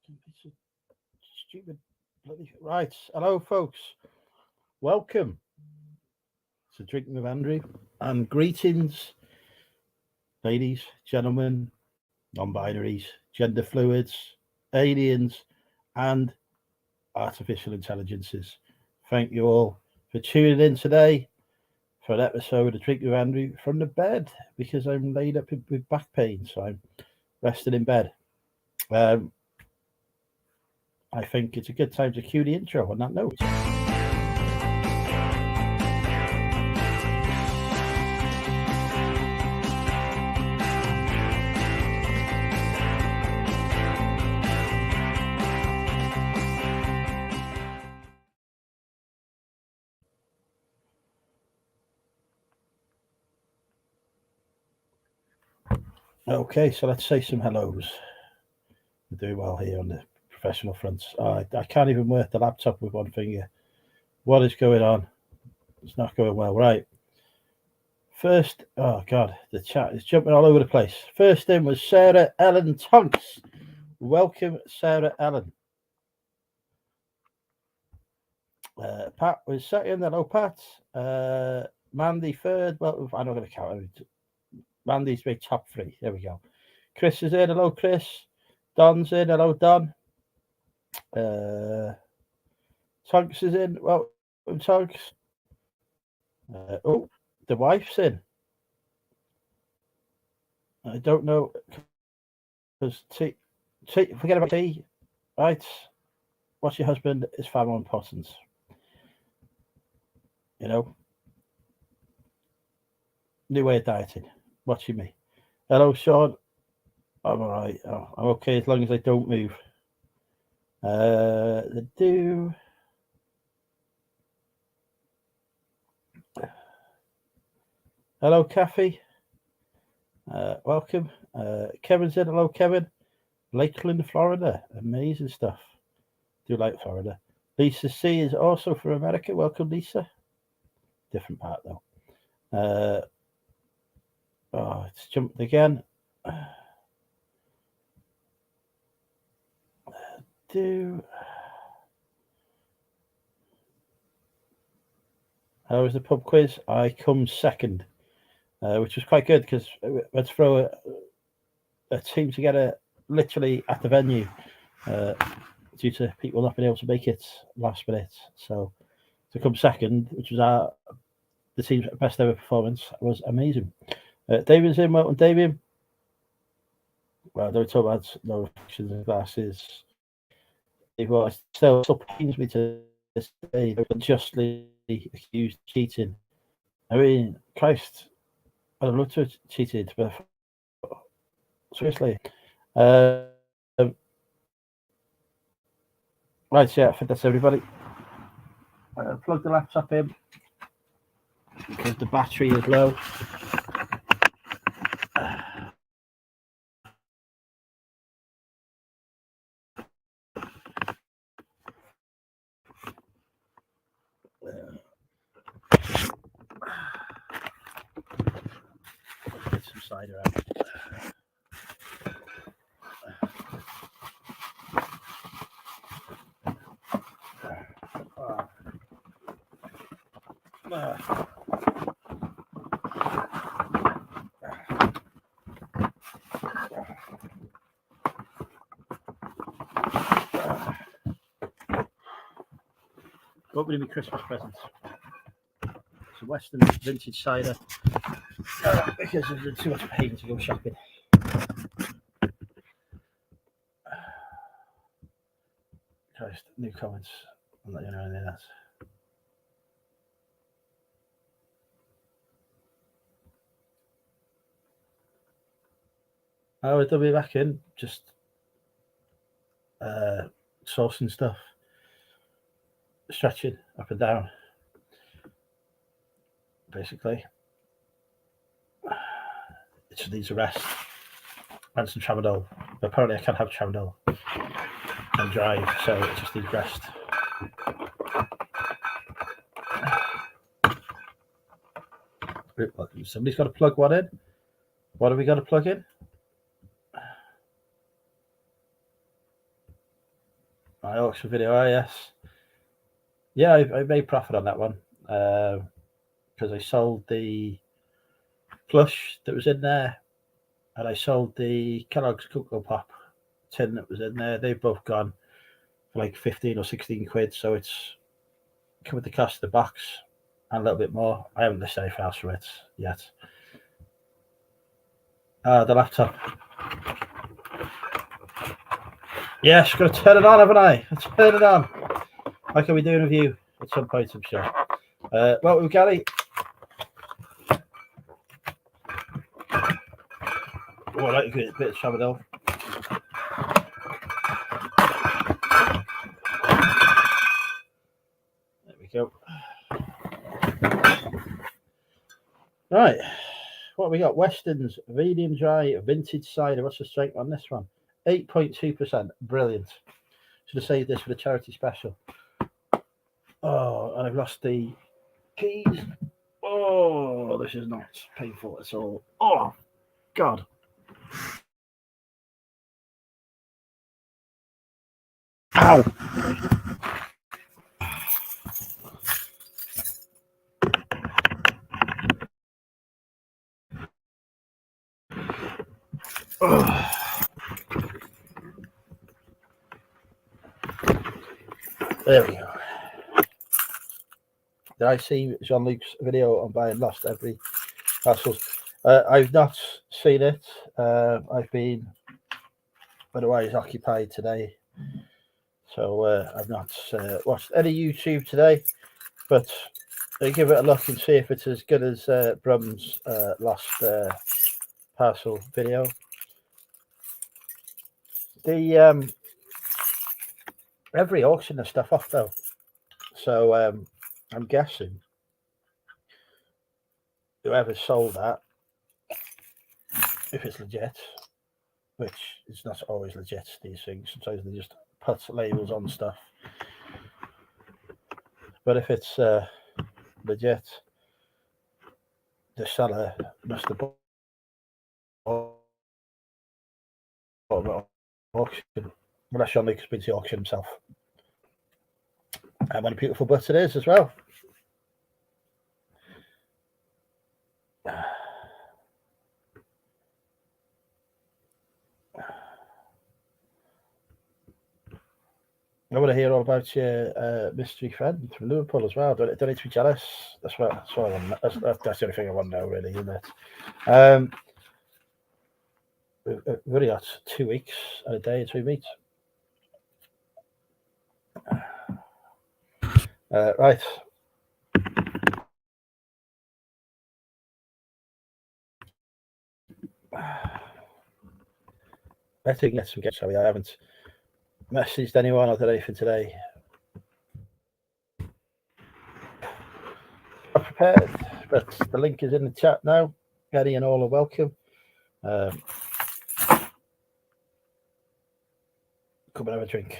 It's a stupid bloody right. Hello, folks. Welcome to Drinking with Andrew, and greetings, ladies, gentlemen, non-binaries, gender fluids, aliens, and artificial intelligences. Thank you all for tuning in today for an episode of Drinking with Andrew from the bed, because I'm laid up with back pain, so I'm resting in bed. I think it's a good time to cue the intro on that note. Okay, so let's say some hellos. We're doing well here on the professional fronts. I can't even work the laptop with one finger. What is going on? It's not going well. Right. First, oh God, the chat is jumping all over the place. First in was Sarah Ellen Tonks. Welcome, Sarah Ellen. Pat was second. Hello, Pat. Mandy third. Well, I'm not going to count it. Mandy's big top three. There we go. Chris is in. Hello, Chris. Don's in. Hello, Don. Tonks is in. Well, Tonks. Oh, the wife's in. I don't know, because forget about tea, right? What's your husband is far more important. You know, new way of dieting. Watching me. Hello, Sean. I'm all right. Oh, I'm okay as long as I don't move. The do. Hello, Kathy. Welcome. Kevin's in. Hello, Kevin. Lakeland, Florida. Amazing stuff. Do like Florida. Lisa C is also from America. Welcome, Lisa. Different part though. Oh, it's jumped again. How was the pub quiz? I come second, which was quite good because let's throw a team together literally at the venue due to people not being able to make it last minute. So to come second, which was the team's best ever performance, was amazing. David's in. Welcome, David. Well, don't talk about no reflections and glasses. It was still pains me to this day. They were unjustly accused of cheating. I mean, Christ, I'd love to have cheated, but seriously. Right, yeah, I think that's everybody. Plug the laptop in because the battery is low. Get some cider out. Opening my Christmas presents. It's a Western vintage cider because there's too much pain to go shopping. Christ, new comments. I'm not going to know anything else. Oh, they'll be back in, just sourcing stuff, stretching up and down, basically. It just needs a rest and some tramadol. But apparently I can't have tramadol and drive, so it just needs rest. Somebody's got to plug one in. What have we got to plug in? My auction video, yes. Yeah, I made profit on that one because I sold the plush that was in there, and I sold the Kellogg's Cocoa Pop tin that was in there. They've both gone for like 15 or 16 quid, so it's covered the cost of the box and a little bit more. I haven't listed anything else for it yet. The laptop. Yes, got to turn it on, haven't I? Let's turn it on. How can we do a review at some point, I'm sure. Well, we've got it. Oh, I like a bit of Tramadol. There we go. Right. What we got? Weston's medium dry vintage cider. What's the strength on this one? 8.2%. Brilliant. Should have saved this for the charity special. Oh, and I've lost the keys. Oh, this is not painful at all. Oh, God. Ow. Oh. There we go. Did I see Jean-Luc's video on buying lost every parcels? I've not seen it. I've been otherwise occupied today, so I've not watched any YouTube today. But I give it a look and see if it's as good as Brum's lost parcel video. The every auction has stuff off though, so I'm guessing whoever sold that, if it's legit, which is not always legit, these things, sometimes they just put labels on stuff, but if it's legit, the seller must have bought it auction, unless Jean-Luc's been to auction himself. And what a beautiful butt it is as well. I want to hear all about your mystery friend from Liverpool as well. Don't need to be jealous. That's what I want. That's the only thing I want to know, really, isn't it? We've only got 2 weeks and a day until we meet. Right. I think let's get shall we? I haven't messaged anyone or done anything today. I'm prepared, but the link is in the chat now. Eddie and all are welcome. Come and have a drink.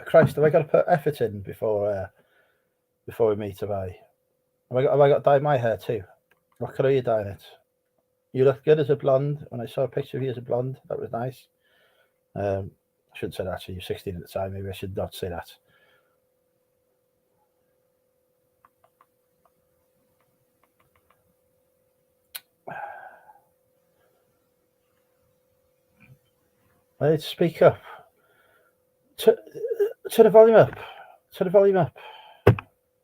Christ, have I got to put effort in before we meet? Have I got to dye my hair too? What colour are you dyeing it? You look good as a blonde. When I saw a picture of you as a blonde, that was nice. I shouldn't say that, actually. You're 16 at the time. Maybe I should not say that. I need to speak up. Turn the volume up. Turn the volume up.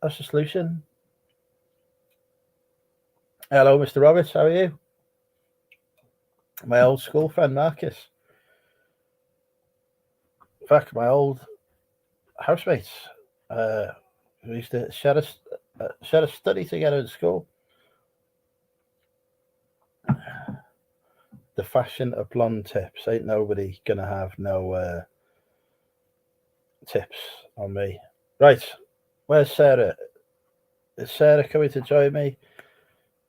That's the solution. Hello, Mr. Roberts. How are you? My old school friend, Marcus. In fact, my old housemates. We used to share a study together in school. The fashion of blonde tips. Ain't nobody gonna have no tips on me. Right. Where's Sarah? Is Sarah coming to join me?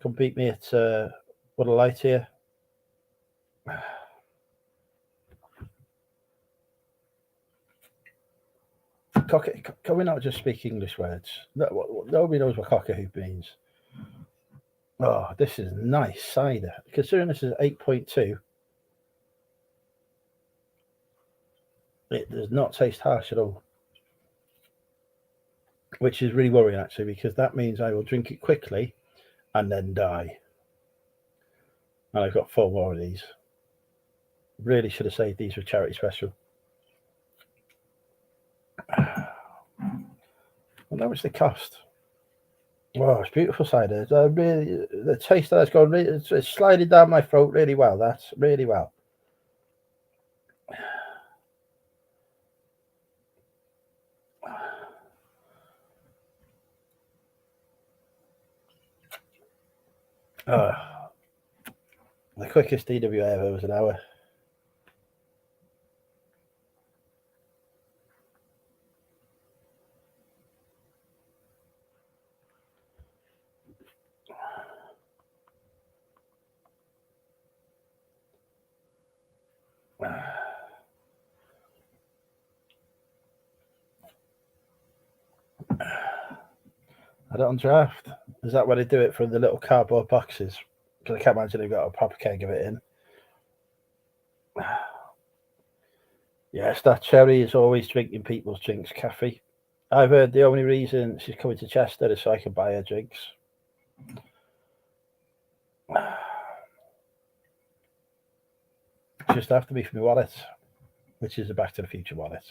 Come beat me at What a Light here. Can we not just speak English words? Nobody knows what cock-a-hoop means. Oh, this is nice cider. Considering this is 8.2. It does not taste harsh at all, which is really worrying actually, because that means I will drink it quickly and then die. And I've got 4 more of these. Really should have saved these for charity special. And how much they cost? Oh, it's beautiful cider. Really, the taste of that's gone. It's sliding down my throat really well. That's really well. The quickest DWA ever was an hour. I don't draft. Is that where they do it from the little cardboard boxes? Because I can't imagine they've got a proper keg of it in. Yes, that Cherry is always drinking people's drinks, Kathy. I've heard the only reason she's coming to Chester is so I can buy her drinks. Just have to be for my wallet, which is a Back to the Future wallet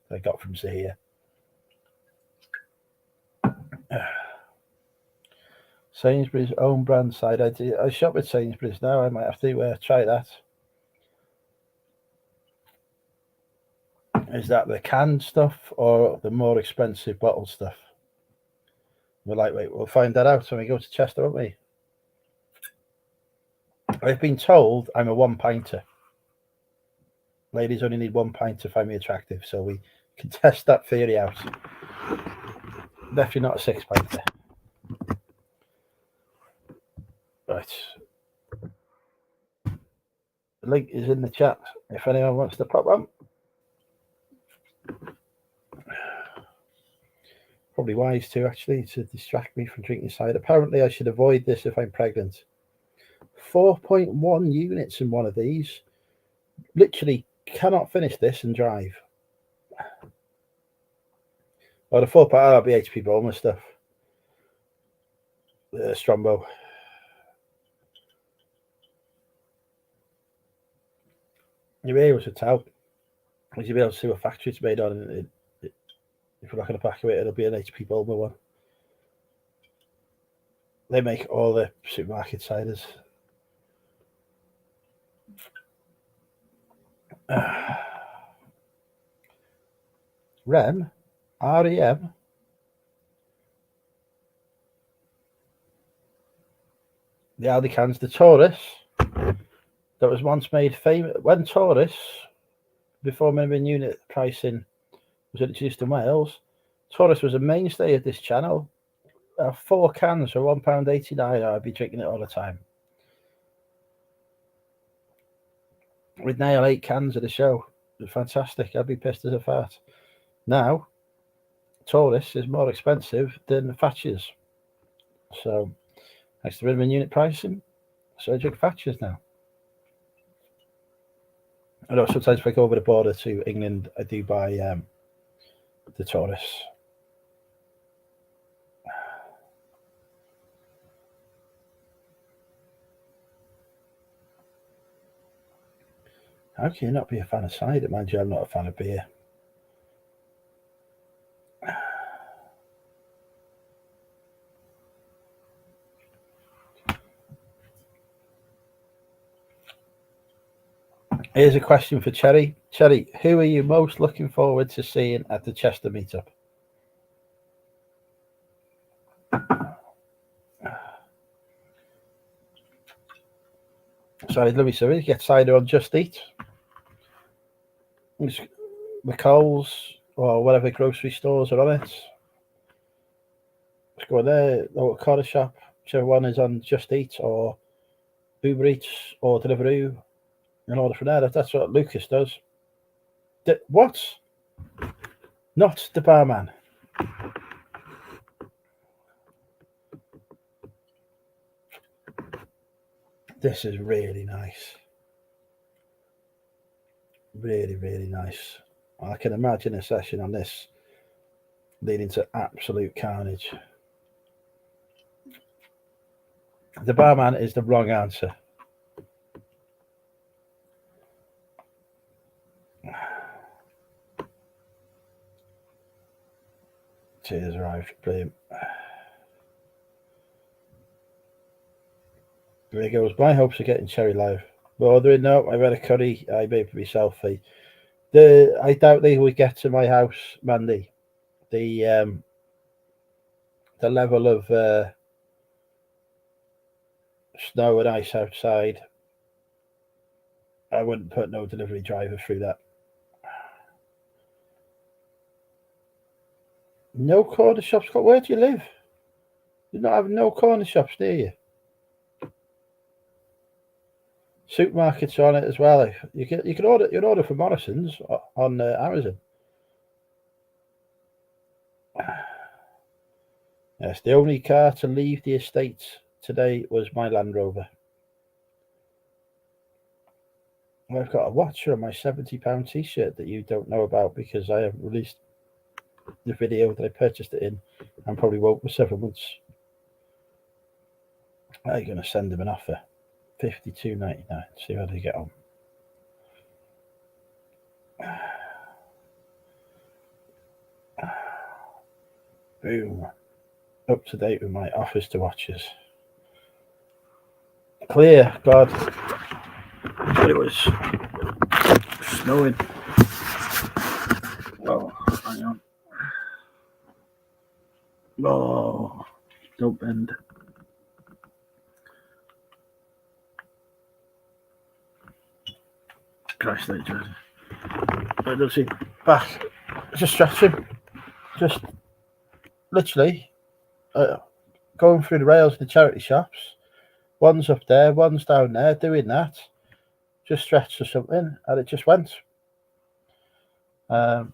that I got from Zahir. Sainsbury's own brand cider. I shop with Sainsbury's now. I might have to try that. Is that the canned stuff or the more expensive bottled stuff? We're lightweight. We'll find that out when we go to Chester, won't we? I've been told I'm a 1 pinter. Ladies only need 1 pint to find me attractive, so we can test that theory out. Definitely not a 6 pinter. Right. The link is in the chat if anyone wants to pop on. Probably wise to actually to distract me from drinking cider. Apparently I should avoid this if I'm pregnant. 4.1 units in one of these. Literally cannot finish this and drive. Or the 4 part BHP Bowman stuff. Strombo. You'll be able to tell. You'll be able to see what factory it's made on. If we're not going to pack it, it'll be an HP Bulmer one. They make all the supermarket ciders. REM? REM? The Aldi cans, the Taurus, that was once made famous. When Taurus, before minimum unit pricing was introduced in Wales, Taurus was a mainstay of this channel. 4 cans for £1.89. I'd be drinking it all the time. We'd nail 8 cans at the show. It was fantastic. I'd be pissed as a fart. Now, Taurus is more expensive than Thatcher's. So, thanks to minimum unit pricing, so I drink Thatcher's now. I know sometimes if I go over the border to England, I do buy the Taurus. How can you not be a fan of cider? Mind you, I'm not a fan of beer. Here's a question for Cherry. Cherry, who are you most looking forward to seeing at the Chester meetup? Sorry, let me see. Get cider on Just Eat. McCall's or whatever grocery stores are on it. Let's go there. Or corner shop. Whichever one is on Just Eat or Uber Eats or Deliveroo. And order from there. That's what Lucas does. What? Not the barman. This is really nice. Really, really nice. I can imagine a session on this leading to absolute carnage. The barman is the wrong answer. Cheers arrived. Brilliant. There he goes. My hopes are getting cherry live. Bothering no, I've had a curry. I made for myself. I doubt they would get to my house, Mandy. The level of snow and ice outside, I wouldn't put no delivery driver through that. No corner shops. Where do you live? You not have no corner shops near you. Supermarkets are on it as well. You can order from Morrison's on Amazon. Yes, the only car to leave the estate today was my Land Rover. I've got a watcher on my £70 t-shirt that you don't know about because I haven't released the video that I purchased it in and probably won't for several months. I'm going to send him an offer. $52.99. See how they get on. Boom. Up to date with my offers to watches. Clear, God. But it was snowing. Oh, hang on. Oh, don't bend. Christ, like Jordan. I don't see back. Just stretching. Just literally going through the rails of the charity shops. One's up there, one's down there, doing that. Just stretched or something, and it just went. I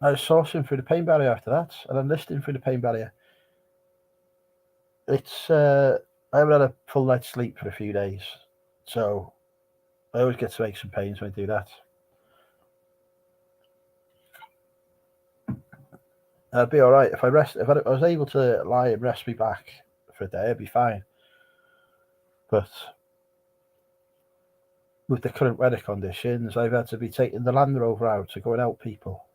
was sourcing through the pain barrier after that, and I'm listing through the pain barrier. It's I haven't had a full night's sleep for a few days, so I always get to aches and pains when I do that. I'd be all right if I was able to lie and rest me back for a day, I'd be fine. But with the current weather conditions, I've had to be taking the Land Rover out to go and help people.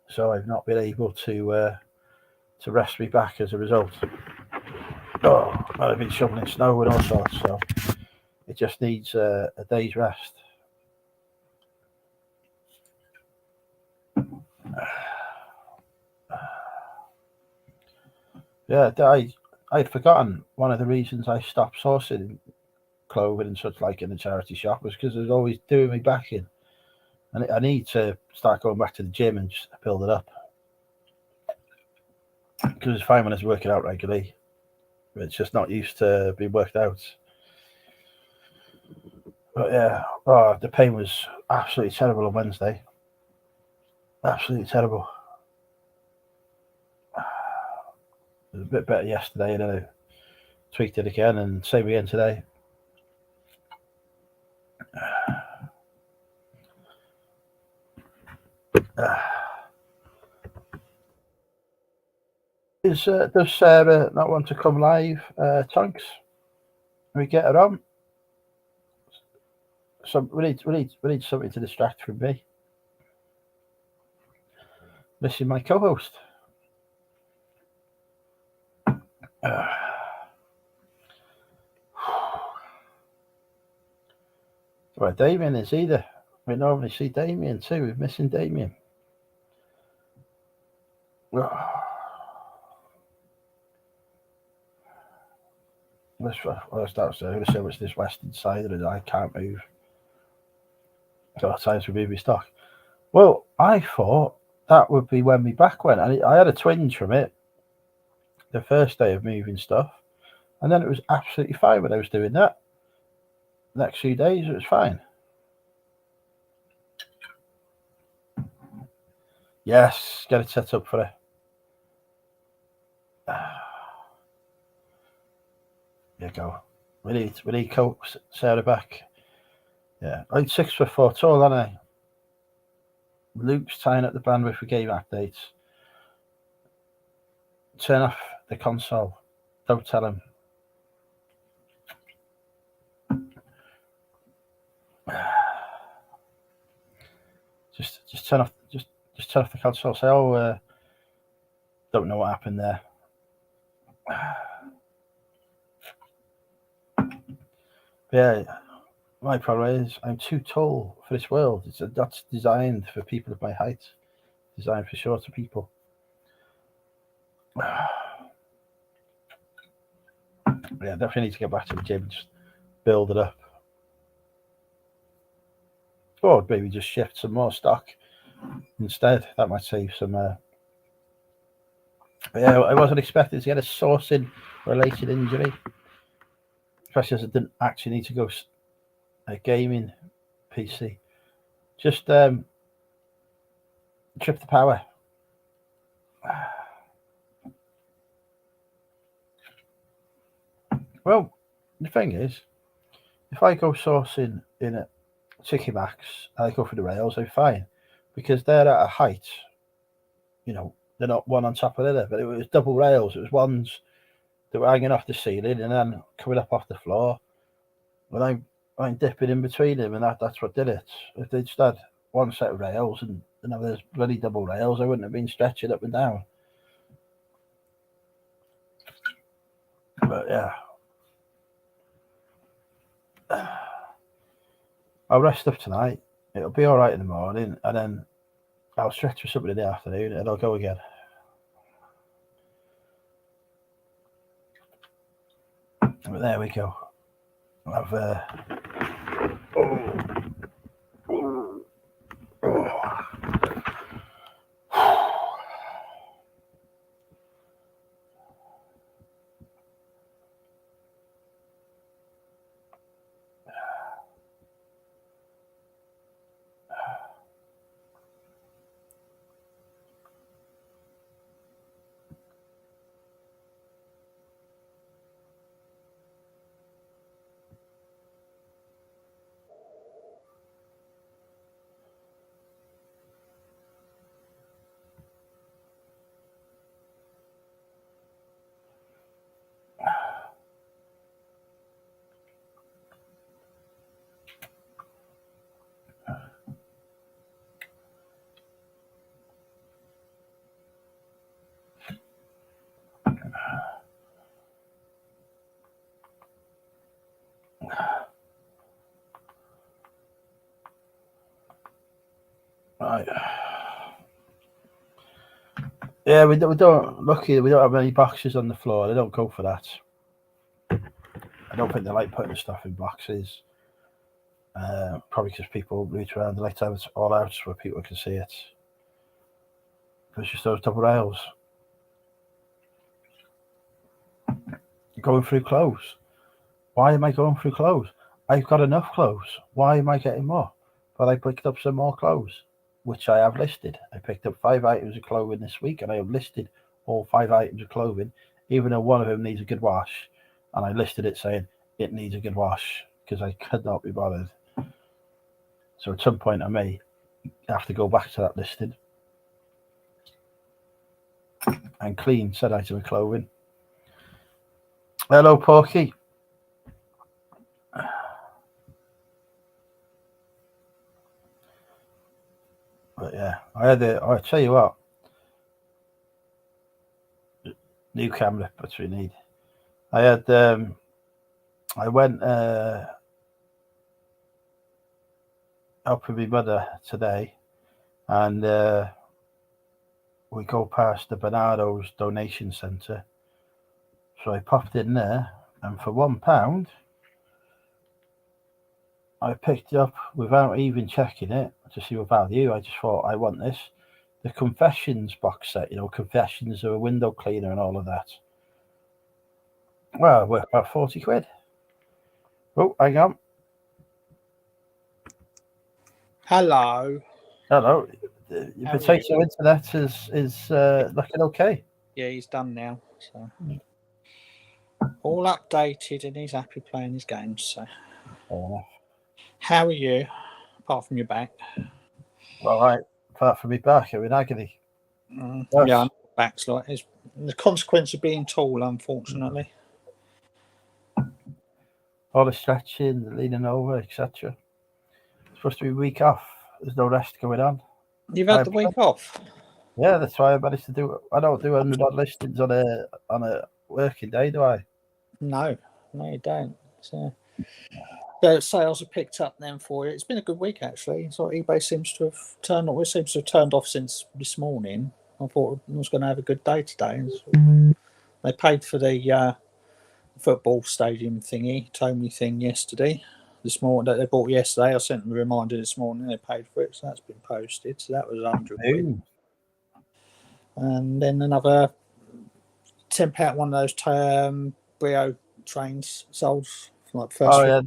So I've not been able to rest me back as a result. Oh, I've been shoveling snow and all sorts, so it just needs a day's rest. Yeah, I'd forgotten one of the reasons I stopped sourcing clothing and such like in the charity shop was because it was always doing me back in. And I need to start going back to the gym and just build it up. Because it's fine when it's working out regularly. But it's just not used to being worked out. But yeah, the pain was absolutely terrible on Wednesday. Absolutely terrible. It was a bit better yesterday, and then I tweaked it again, and same again today. Does Sarah not want to come live, Tonks? We get her on. So we need something to distract from me. Missing my co-host. Well, Damien is either. We normally see Damien too. We're missing Damien. Let's start saying, I'm going to show us this Western Cider and I can't move. So times we move stock. Well, I thought that would be when my back went. And I had a twinge from it the first day of moving stuff. And then it was absolutely fine when I was doing that. The next few days, it was fine. Yes, get it set up for it. There you go. We need Sarah back. Yeah, I'm 6'4" tall, aren't I? Luke's tying up the bandwidth for game updates. Turn off the console. Don't tell him. Just turn off. Just turn off the console. Say, oh, don't know what happened there. Yeah, my problem is I'm too tall for this world. That's designed for people of my height. Designed for shorter people. Yeah, definitely need to get back to the gym. Just build it up. Or maybe just shift some more stock instead. That might save some. Yeah, I wasn't expecting to get a sourcing related injury, especially as I didn't actually need to go a gaming PC. Just trip the power. Well, the thing is, if I go sourcing in a Ticky Max and I go for the rails, I'm fine because they're at a height. You know, they're not one on top of the other, but it was double rails. It was ones that were hanging off the ceiling and then coming up off the floor. When I'm dipping in between them, and that's what did it. If they'd just had one set of rails and now there's bloody double rails, I wouldn't have been stretching up and down. But yeah. I'll rest up tonight. It'll be all right in the morning, and then I'll stretch for something in the afternoon, and I'll go again. But there we go. I've right. Yeah, we don't. Lucky we don't have any boxes on the floor. They don't go for that. I don't think they like putting the stuff in boxes. Probably because people reach around. They like to have it all out where people can see it. But it's just those double rails. Going through clothes. Why am I going through clothes? I've got enough clothes. Why am I getting more? But I picked up some more clothes, which I have listed. I picked up 5 items of clothing this week, and I have listed all 5 items of clothing, even though one of them needs a good wash. And I listed it saying it needs a good wash because I could not be bothered. So at some point I may have to go back to that listing and clean said item of clothing. Hello, Porky. But yeah, I'll tell you what, new camera, what we need. I went up with my mother today, and we go past the Bernardo's donation centre. So I popped in there, and for £1, I picked up, without even checking it to see what value, I just thought, I want this. The Confessions box set, Confessions of a window cleaner and all of that. Well, worth about 40 quid. Oh, hang on. Hello. Hello. Your potato internet is looking okay. Yeah, he's done now. So all updated, and he's happy playing his games. So, fair enough. How are you? Apart from your back. All right. apart from me back, I'm in agony. Yeah, back's like it's the consequence of being tall, unfortunately. All the stretching, the leaning over, etc. It's supposed to be a week off. There's no rest going on. You've had the week off. Yeah, that's why I managed to do it. I don't do 100 odd listings on a working day, do I? No, you don't. So the sales have picked up then for you. It's been a good week actually. So eBay seems to have turned off since this morning. I thought I was going to have a good day today. They paid for the football stadium thingy, Tony thing yesterday. This morning that they bought yesterday, I sent them a reminder this morning. They paid for it, so that's been posted. So that was 100 quid. And then another £10 one of those Brio trains sold like first. Oh yeah,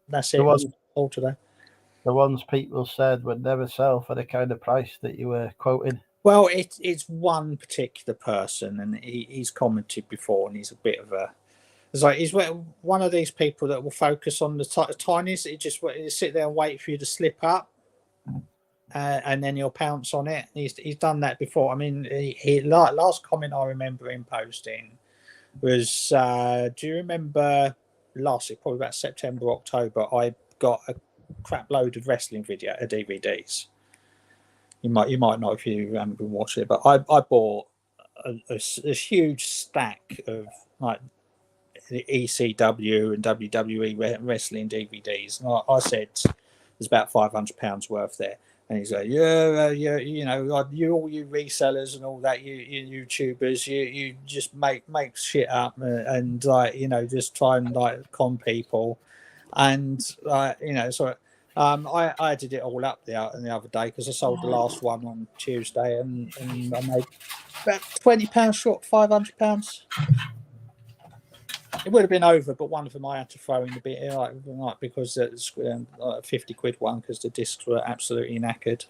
that's it. Was all today. The ones people said would never sell for the kind of price that you were quoting. Well, it's one particular person, and he's commented before, and he's a bit of a. It's like he's one of these people that will focus on the tiniest. He just sit there and wait for you to slip up, and then he'll pounce on it. He's done that before. I mean, he last comment I remember him posting was, do you remember probably about September, October? I got a crap load of wrestling DVDs. You might not if you haven't been watching it, but I bought a huge stack of like the ECW and WWE wrestling DVDs. And I said there's about £500 worth there. And he's like, yeah, you know, all you resellers and all that, you YouTubers, you just make shit up and like, you know, just try and like con people, and you know, so I did it all up the other day because I sold the last one on Tuesday, and I made about £20 short, £500. It would have been over, but one of them I had to throw in the bit like because it's a 50 quid one because the discs were absolutely knackered,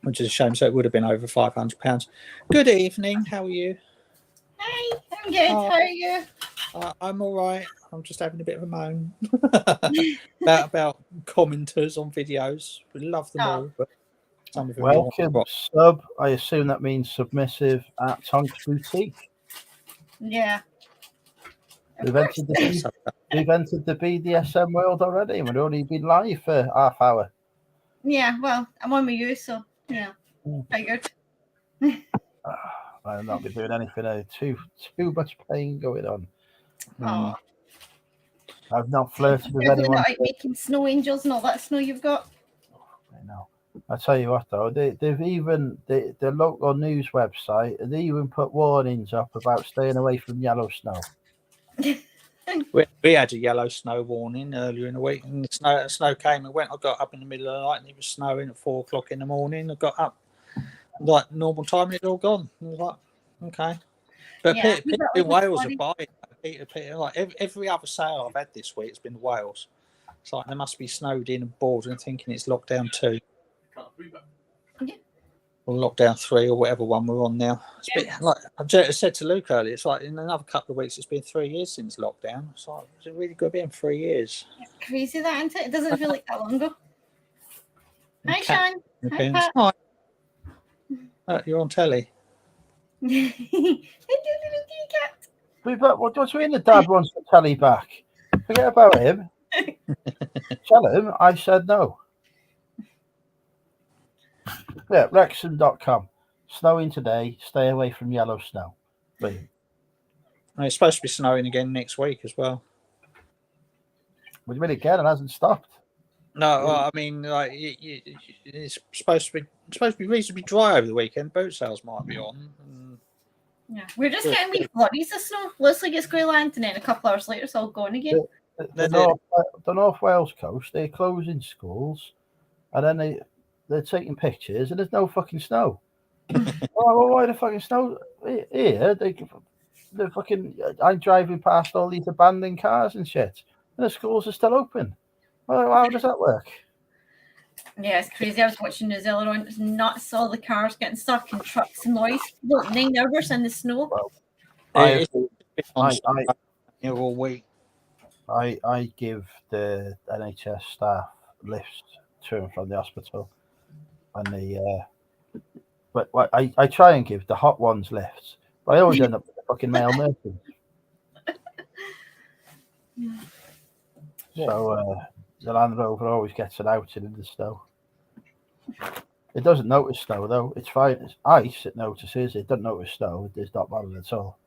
which is a shame. So it would have been over £500. Good evening. How are you? Hey, I'm good. How are you? I'm all right. I'm just having a bit of a moan about commenters on videos. We love them all, but some of them. Welcome, sub. I assume that means submissive at Tonks Boutique. Yeah. We've entered the BDSM world already, and we've only been live for half hour. Yeah, well, I'm on with you, so yeah, figured. I've not been doing anything. Too much pain going on. Oh. I've not flirted with anyone. Not like making snow angels and all that snow you've got. I know. I tell you what, though, they've even the local news website. They even put warnings up about staying away from yellow snow. We had a yellow snow warning earlier in the week, and the snow came and went. I got up in the middle of the night, and it was snowing at 4 o'clock in the morning. I got up like normal time, and it had all gone. I was like, okay. But yeah, people in Wales are buying. Like every other sale I've had this week, it's been Wales. It's like they must be snowed in and bored and thinking it's lockdown 2. Or lockdown 3 or whatever one we're on now. It's been, like I said to Luke earlier, it's like in another couple of weeks, it's been 3 years since lockdown. It's like, is it really good being 3 years? It's crazy that, isn't it? It doesn't feel like that long ago. Hi, Sean. Hi, Pat. You're on telly. What's when the dad wants the telly back? Forget about him. Tell him I said no. Yeah, Wrexham.com. Snowing today. Stay away from yellow snow. Brilliant. And it's supposed to be snowing again next week as well. What do you mean again? It hasn't stopped. No, I mean, like it's supposed to be reasonably dry over the weekend. Boat sales might be on. Yeah, we're just getting wee flurries of snow. Looks like it's going to land, and then a couple hours later, it's all gone again. The North Wales coast, they're closing schools, and then they're taking pictures, and there's no fucking snow. Well, why the fucking snow here? They're fucking. I'm driving past all these abandoned cars and shit, and the schools are still open. Well, how does that work? Yeah, it's crazy. I was watching New Zealand on. It's nuts. All the cars getting stuck in trucks and lorries. 9 hours in the snow. Well, all week. I give the NHS staff lifts to and from the hospital. and the but I try and give the hot ones lifts, but I always end up with the fucking male nurses. So the Land Rover always gets it out into the snow. It doesn't notice snow though. It's fine. It's ice. It notices. It doesn't notice snow. It's not bothered at all.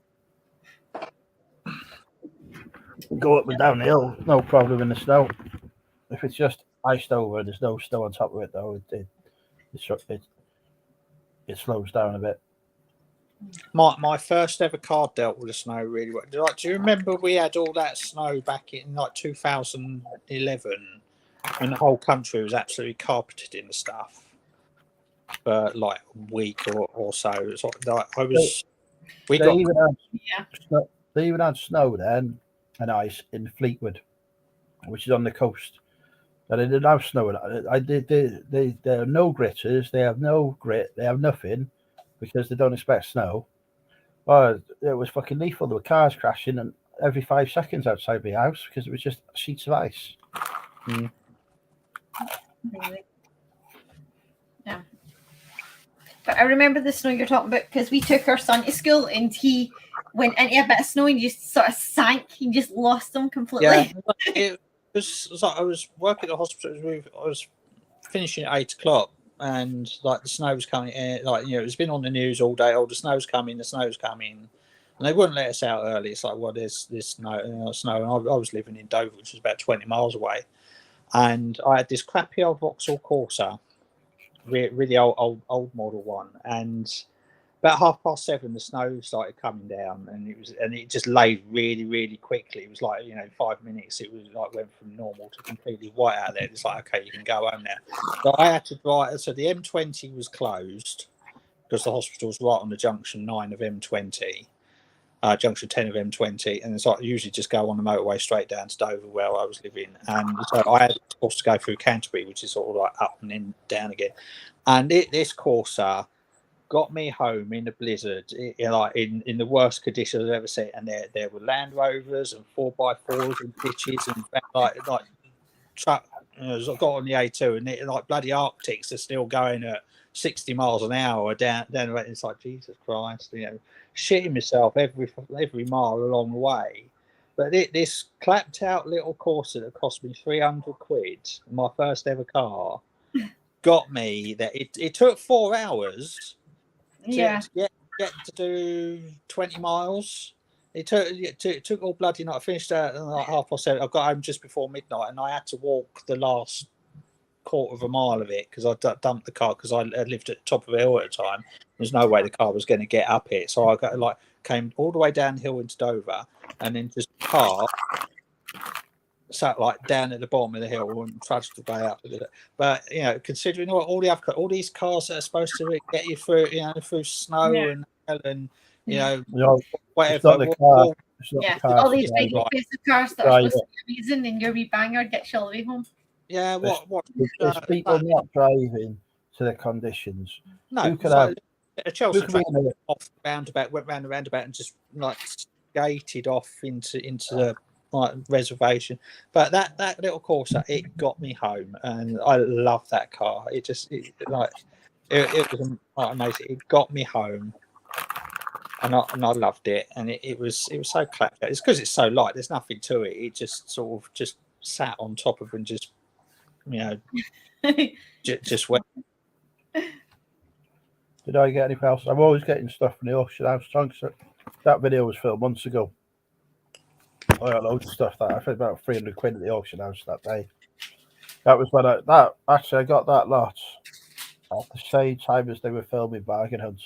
Go up and down the hill, no problem in the snow. If it's just iced over and there's no snow on top of it, though, it slows down a bit. My first ever car dealt with the snow really well. Do you remember we had all that snow back in like 2011 when the whole country was absolutely carpeted in the stuff for like a week or so? It's like I was. They even had snow then and ice in Fleetwood, which is on the coast. And they didn't have snow. There are no gritters. They have no grit. They have nothing because they don't expect snow. Well, it was fucking lethal. There were cars crashing and every 5 seconds outside my house because it was just sheets of ice. Really? Yeah. But I remember the snow you're talking about because we took our son to school and he went into a bit of snow and just sort of sank. He just lost them completely. Yeah, it was like I was working at the hospital. I was finishing at 8 o'clock, and like the snow was coming in. Like it's been on the news all day. Oh, the snow's coming, and they wouldn't let us out early. It's like, well, there's snow, snow. And I was living in Dover, which was about 20 miles away, and I had this crappy old Vauxhall Corsa, really old model one, and about 7:30 the snow started coming down, and it just laid really, really quickly. It was like 5 minutes. It was like went from normal to completely white out there. It's like, okay, you can go home now. So I had to drive. So the M20 was closed because the hospital was right on the junction 9 of M20, junction 10 of M20, and so I usually just go on the motorway straight down to Dover where I was living. And so I had of course to go through Canterbury, which is sort of like up and then down again. And this Corsa got me home in a blizzard, in the worst conditions I've ever seen. And there were Land Rovers and 4x4s and ditches and like truck. I got on the A2 and like bloody Arctics are still going at 60 miles an hour down the way. It's like, Jesus Christ, shitting myself every mile along the way. But this clapped out little Corsa that cost me 300 quid, my first ever car, got me that it took 4 hours. To get to do 20 miles. It took all bloody night. I finished at like 7:30. I got home just before midnight, and I had to walk the last quarter of a mile of it because I dumped the car because I lived at the top of the hill at the time. There's no way the car was going to get up it, so I came all the way downhill into Dover and then just parked. Sat like down at the bottom of the hill and trudged the way up. But considering all these cars that are supposed to get you through, through snow and whatever. All these big expensive cars that are supposed to be amazing, and your wee banger gets you all the way home. Yeah, It's people not driving to the conditions. No, who could have a Chelsea track off the roundabout, went round the roundabout and just like skated off into the reservation. But that little Corsa, it got me home, and I love that car. It was amazing. It got me home, and I loved it. And it was so clapped out. It's because it's so light. There's nothing to it. It just sort of just sat on top of and just just went. Did I get anything else? I'm always getting stuff from the auction house. That video was filmed months ago. I got loads of stuff that I think about 300 quid at the auction house that day. That was when I got that lot at the same time as they were filming Bargain Hunts.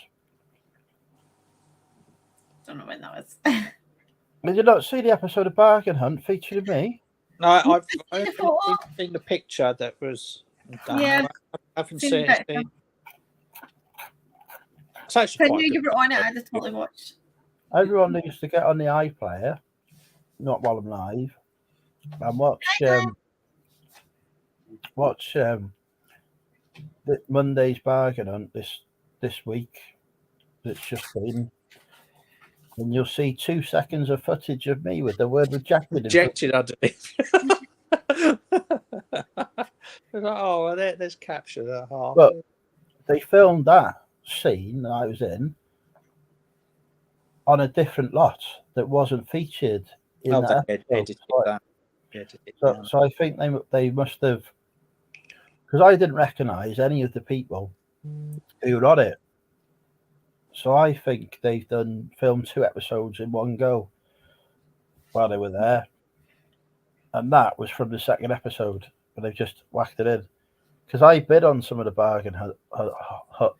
Don't know when that was. Did you not see the episode of Bargain Hunt featuring me? No, I've seen the picture that was done. Yeah, I haven't seen it. I knew you were on it. I just totally watched. Everyone needs to get on the iPlayer, not while I'm live, and watch Monday's Bargain Hunt this week. That's just been, and you'll see 2 seconds of footage of me with the word rejected. Rejected underneath. Oh, well, there's capture that half. But they filmed that scene that I was in on a different lot that wasn't featured in that they episode. edited that. So I think they must have, because I didn't recognise any of the people who were on it. So I think they've filmed 2 episodes in one go while they were there, and that was from the second episode, but they've just whacked it in. Because I bid on some of the bargain hunt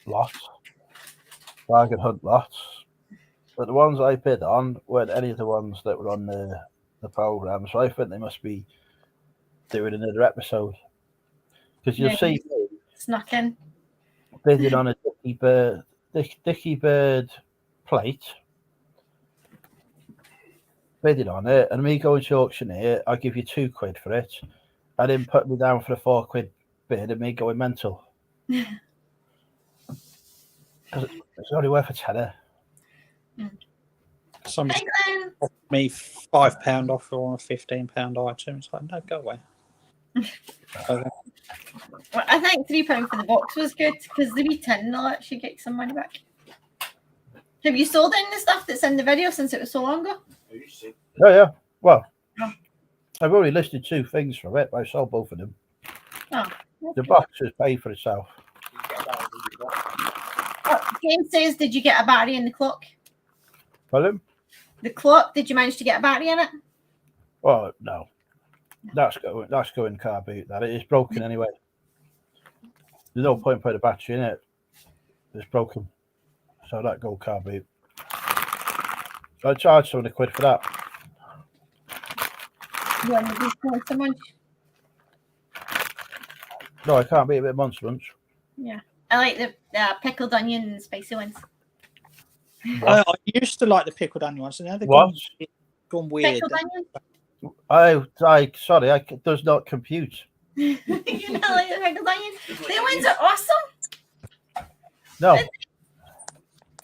lots, but the ones I bid on weren't any of the ones that were on the program. So I think they must be doing another episode, because you'll see me snuck in bidding on a Dicky Bird plate, bidding on it, and me going to auctioneer, I'll give you £2 for it, and then put me down for a £4 bid, and me going mental. Because it's only worth a tenner. Somebody offered me £5 off on a £15 item. It's like, no, go away. Well, I think £3 for the box was good, because the wee tin will actually get some money back. Have you sold any of the stuff that's in the video since it was so long ago? Oh yeah. Well, I've only listed 2 things from it, but I sold both of them. Oh, the box has paid for itself. James says, did you get a battery in the clock? Pardon? The clock, did you manage to get a battery in it? Oh no. That's going car boot. That it is broken anyway. There's no point putting a battery in it. It's broken. So that go car boot. I charge £20 for that. You want to do Monster Munch? No, I can't beat a bit of Monster Munch. Yeah. I like the pickled onion and spicy ones. I used to like the pickled onion ones, and now they've gone weird. Pickled onion? I sorry, I does not compute. You don't like the pickled onion? The ones are awesome. No.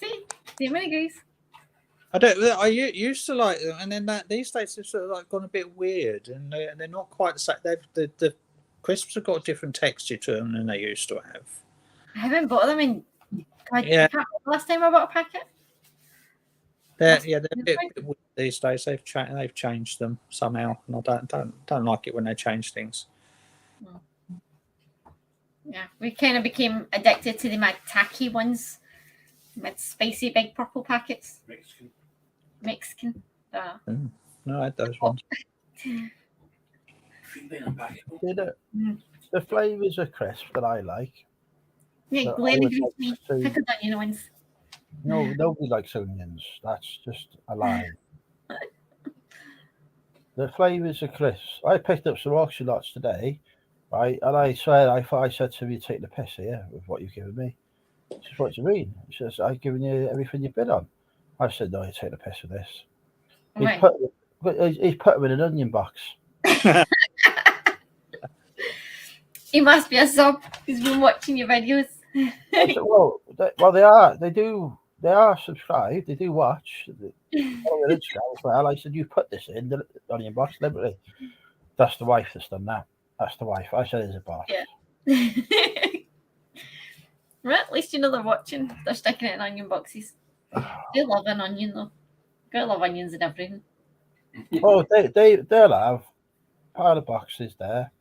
See, Damon agrees. I used to like them, and then these days they've sort of like gone a bit weird, and they're not quite the same. The crisps have got a different texture to them than they used to have. I haven't bought them in. I can't remember the last time I bought a packet. They're a bit weird these days. They've changed them somehow, and I don't like it when they change things. Yeah, we kind of became addicted to the mad tacky ones, mad spicy big purple packets. Mexican. No, I had those ones. The flavours of crisp that I like. Yeah, Glenn agrees with me. Pickled onion ones. No, nobody likes onions. That's just a lie. The flavours of crisps. I picked up some auction lots today, right? And I thought I said to him, "You take the piss here with what you've given me." He says, "What do you mean?" He says, "I've given you everything you bid on." I said, "No, you take the piss with this." Right. He's put them in an onion box. He must be a sub. He's been watching your videos. I said, well, they are. They are subscribed. They do watch. As well. I said, "You put this in the onion box deliberately." That's the wife that's done that. That's the wife. I said, "It's a boss." Yeah. Right, at least you know they're watching. They're sticking it in onion boxes. They love an onion though. Gotta love onions and everything. Oh, they'll have part of boxes there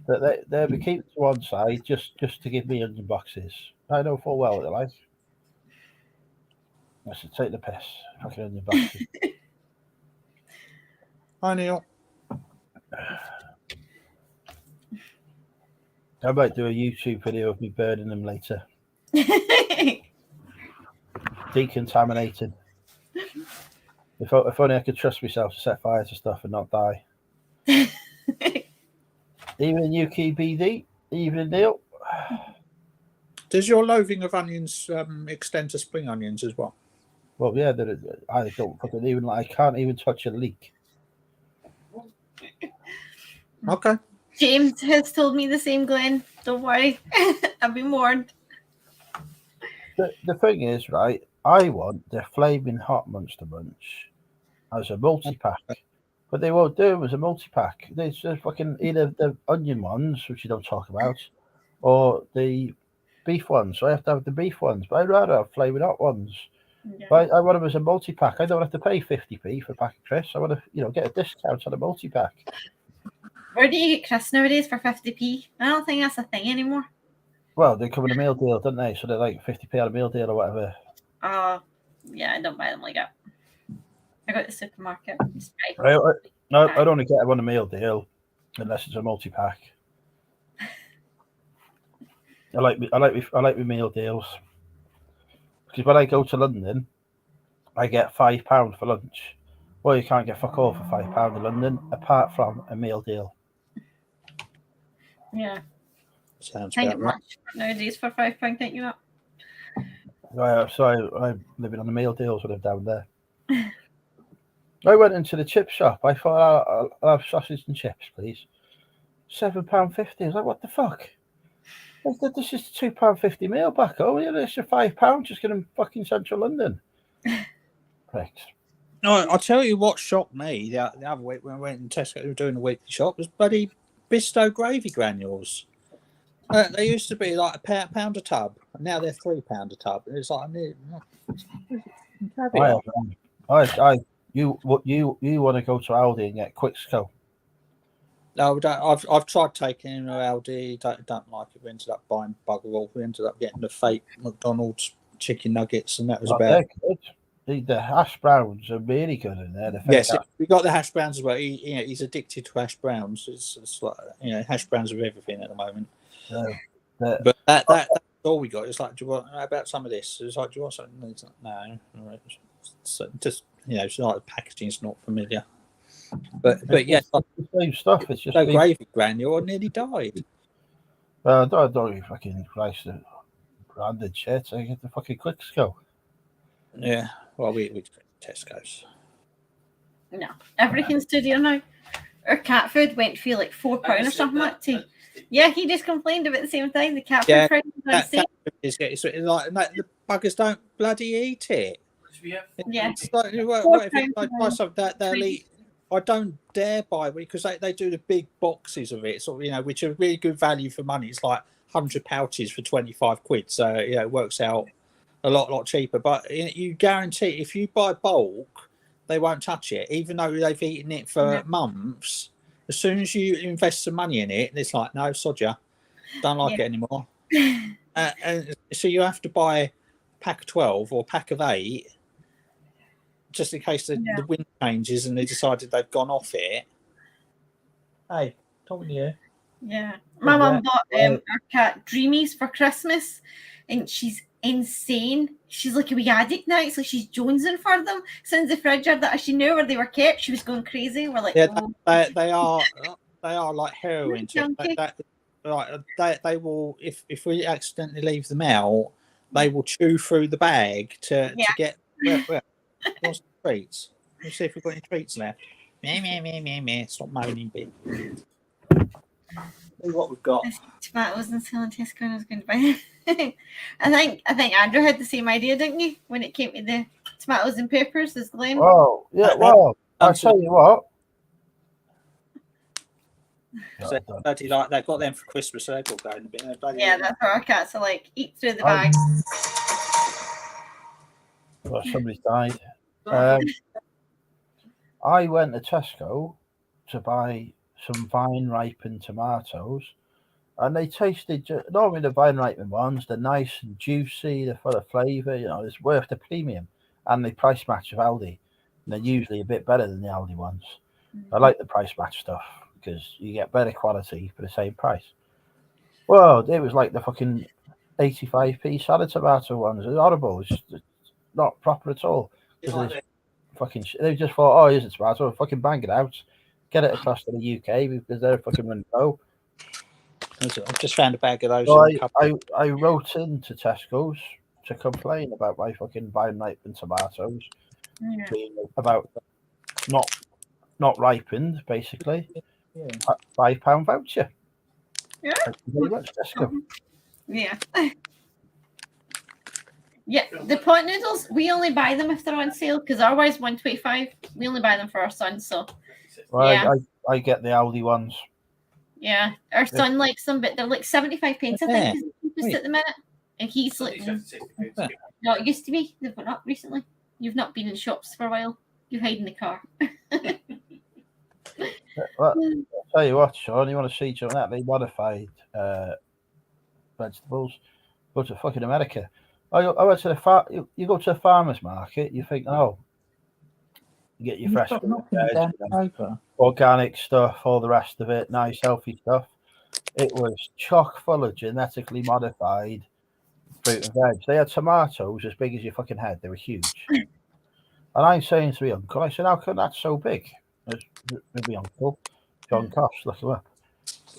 that they'll be keeping to one side just to give me onion boxes. I know full well what they're like. I said, "Take the piss, fucking onion boxes." Hi, Neil. I might do a YouTube video of me burning them later. Decontaminating. If only I could trust myself to set fire to stuff and not die. Evening, UK BD. Evening, Neil. Does your loathing of onions extend to spring onions as well? Well, yeah, I don't fucking even. I can't even touch a leek. Okay. James has told me the same, Glenn. Don't worry. I've been warned. The thing is, right, I want the flaming hot Monster Munch as a multi-pack. But they won't do them as a multi-pack. There's just fucking either the onion ones, which you don't talk about, or the beef ones, so I have to have the beef ones. But I'd rather have flaming hot ones. Yeah. But I want them as a multi-pack. I don't have to pay 50p for a pack of crisps. I want to, get a discount on a multi-pack. Where do you get crisps nowadays for 50p? I don't think that's a thing anymore. Well, they come in a meal deal, don't they? So they're like 50p on a meal deal or whatever. Yeah, I don't buy them like that. I go to the supermarket. I'd only get them on a meal deal unless it's a multi-pack. I like my meal deals because when I go to London, I get £5 for lunch. Well, you can't get fuck all for £5 in London apart from a meal deal. Yeah. Sounds Kind about of right. much nowadays for £5, don't you? So I'm living on the meal deals when I'm down there. I went into the chip shop. I thought I'll have sausage and chips, please. £7.50. I was like, what the fuck? This is £2.50 meal back home. It's a £5 just get in fucking central London. Pricks. No, I'll tell you what shocked me the other week when I went in Tesco, we were doing a weekly shop, was bloody Bisto gravy granules. They used to be like a pound a tub, and now they're £3 a tub. And it's like, you want to go to Aldi and get Quicksco? No, I've tried taking him to Aldi. Don't like it. We ended up buying bugger all. We ended up getting the fake McDonald's chicken nuggets, and that was about. The hash browns are really good in there. Yes, we got the hash browns as well. He's addicted to hash browns. It's like hash browns with everything at the moment. But that's all we got. It's like, do you want about some of this? It's like, do you want something? It's like, no, so just it's like the packaging's not familiar. But yeah, it's the same stuff. It's just gravy granule. I nearly died. Don't you fucking price the branded shit. I get the fucking Quicksco. Yeah, well, we Tesco's. No, everything studio now. Our cat food went for like £4 or something like that. Yeah, he just complained about the same thing. The cat food price is like the buggers don't bloody eat it. Yeah, it's like, what if I buy something they'll eat? I don't dare buy it because they do the big boxes of it, sort of, which are really good value for money. It's like 100 pouches for 25 quid, so it works out a lot cheaper. But you guarantee if you buy bulk, they won't touch it, even though they've eaten it for months. As soon as you invest some money in it, it's like, no, sod ya, don't like it anymore. And so you have to buy a pack of 12 or a pack of 8 just in case the wind changes and they decided they've gone off it. Hey, talking to you. Yeah. My mum bought our cat Dreamies for Christmas, and she's insane. She's like a wee addict now. It's like she's jonesing for them. Since the fridge that she knew where they were kept, she was going crazy. We're like, they are like heroin. They will, if we accidentally leave them out, they will chew through the bag to get where what's the treats? Let's see if we've got any treats left. Meh. Stop moaning, bit. See what we've got. Tomatoes and selling Tesco. I was going to buy them. I think Andrew had the same idea, didn't you? When it came to the tomatoes and peppers, as Glenn. Oh yeah, well, I'll tell you what. So they've got them for Christmas, so they've got going a bit. Yeah, that's what our cats are like. Eat through the bag. Well, somebody's died. I went to Tesco to buy some vine ripened tomatoes, and they tasted normally the vine ripened ones. They're nice and juicy. They're full of flavour. It's worth the premium, and they price match with Aldi. And they're usually a bit better than the Aldi ones. I like the price match stuff because you get better quality for the same price. Well, it was like the fucking 85p salad tomato ones. It was horrible. It's just not proper at all. They just thought, here's a tomato, fucking bang it out, get it across to the UK because they're fucking running low. I've just found a bag of those. So I wrote into Tesco's to complain about my fucking vine ripened tomatoes being about not ripened, basically. £5 voucher. Yeah. Thank you very much, Tesco. Yeah. Yeah, the pot noodles, we only buy them if they're on sale because otherwise $1.25. We only buy them for our son, so I get the Aldi ones. Yeah, our son likes them, but they're like 75p. I think is the cheapest at the minute. and he's like, no, it used to be. They've gone up recently. You've not been in shops for a while. You hide in the car. Well, I'll tell you what, Sean, you want to see something that they modified vegetables? Go to fucking America. I went to the farm. You go to a farmer's market, you think, oh, you get your fresh fruit, organic stuff, all the rest of it, nice, healthy stuff. It was chock full of genetically modified fruit and veg. They had tomatoes as big as your fucking head. They were huge. And I'm saying to my uncle, I said, how come that's so big? My uncle, John Cosh, look him up.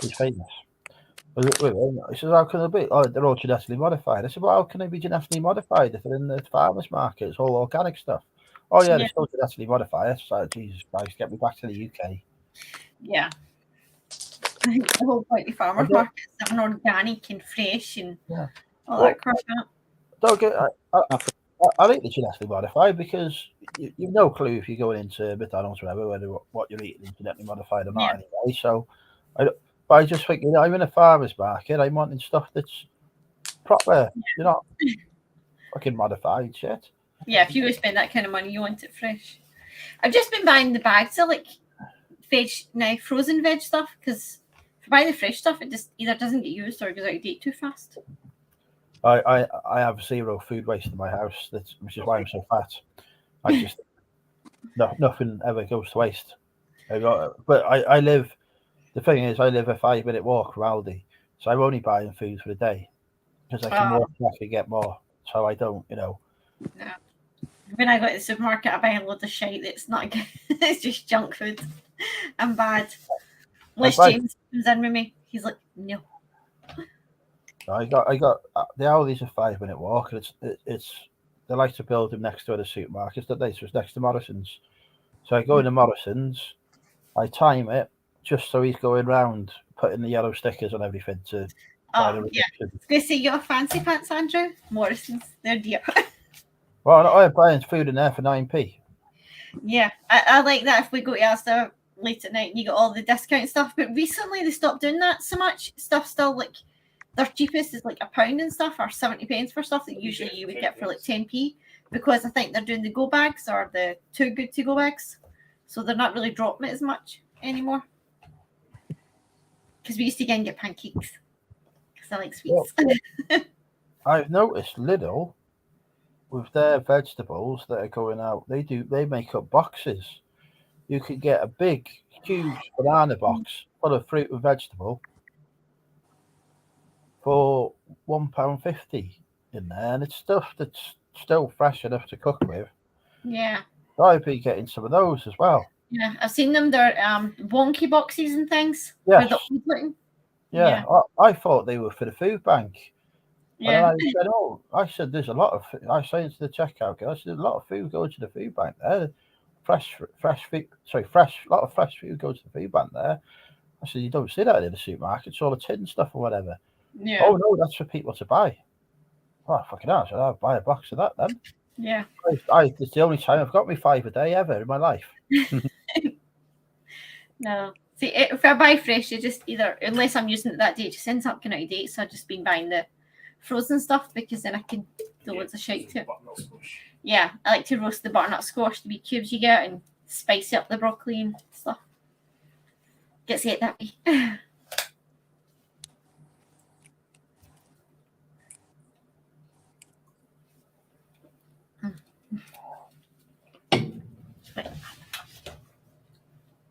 He's famous. He says, how can they be? Oh, they're all genetically modified. I said, well, how can they be genetically modified if they're in the farmer's market? It's all organic stuff. Oh, yeah, they're still genetically modified. It's like, Jesus Christ, get me back to the UK. Yeah. I think the whole point of farmer's markets are organic and fresh and all that crap. Don't get. I like the genetically modified because you've no clue if you're going into McDonald's or whatever whether what you're eating is genetically modified or not anyway. So, I just think, I'm in a farmer's market. I'm wanting stuff that's proper. You're not fucking modified shit. Yeah, if you spend that kind of money, you want it fresh. I've just been buying the bags of like veg now, frozen veg stuff, because if you buy the fresh stuff, it just either doesn't get used or it goes out of date too fast. I have zero food waste in my house, which is why I'm so fat. I just nothing ever goes to waste. But I live. The thing is, I live a 5-minute walk from Aldi, so I'm only buying food for the day because I can walk back and get more. So I don't, No. When I go to the supermarket, I buy a load of shit that's not good. It's just junk food and bad. Unless James comes in with me, he's like, no. I got the Aldi's a 5-minute walk, and it's they like to build them next to other supermarkets, don't they? So it's next to Morrison's. So I go into Morrison's, I time it just so he's going round putting the yellow stickers on everything to. Oh yeah, they say you have fancy pants, Andrew. Morrison's, they're dear. Well, I'm buying food in there for 9p. Yeah, I like that if we go to Asda late at night and you get all the discount stuff. But recently they stopped doing that so much. Stuff still like their cheapest is like £1 and stuff, or 70 pence for stuff that usually you would get for like 10p, because I think they're doing the go bags or the too good to go bags, so they're not really dropping it as much anymore. Because we used to again get pancakes because I like sweets. Well, I've noticed Lidl with their vegetables that are going out. They make up boxes. You could get a big, huge banana box full of fruit and vegetable for £1.50 in there, and it's stuff that's still fresh enough to cook with. Yeah, I'd be getting some of those as well. Yeah, I've seen them. They're wonky boxes and things. Yes. Yeah. I thought they were for the food bank. Yeah. And I said, there's a lot of. I said to the checkout girl, I said, there's a lot of food going to the food bank there. A lot of fresh food goes to the food bank there. I said, you don't see that in the supermarket. It's all the tin stuff or whatever. Yeah. Oh no, that's for people to buy. Oh fucking hell! So I'll buy a box of that then. Yeah. It's the only time I've got me 5 a day ever in my life. No. See, if I buy fresh, it just either, unless I'm using it that day, it just ends up going out of date. So I've just been buying the frozen stuff because then I can do loads of shit to it. Yeah, I like to roast the butternut squash, the wee cubes you get, and spice up the broccoli and stuff. Gets it that way.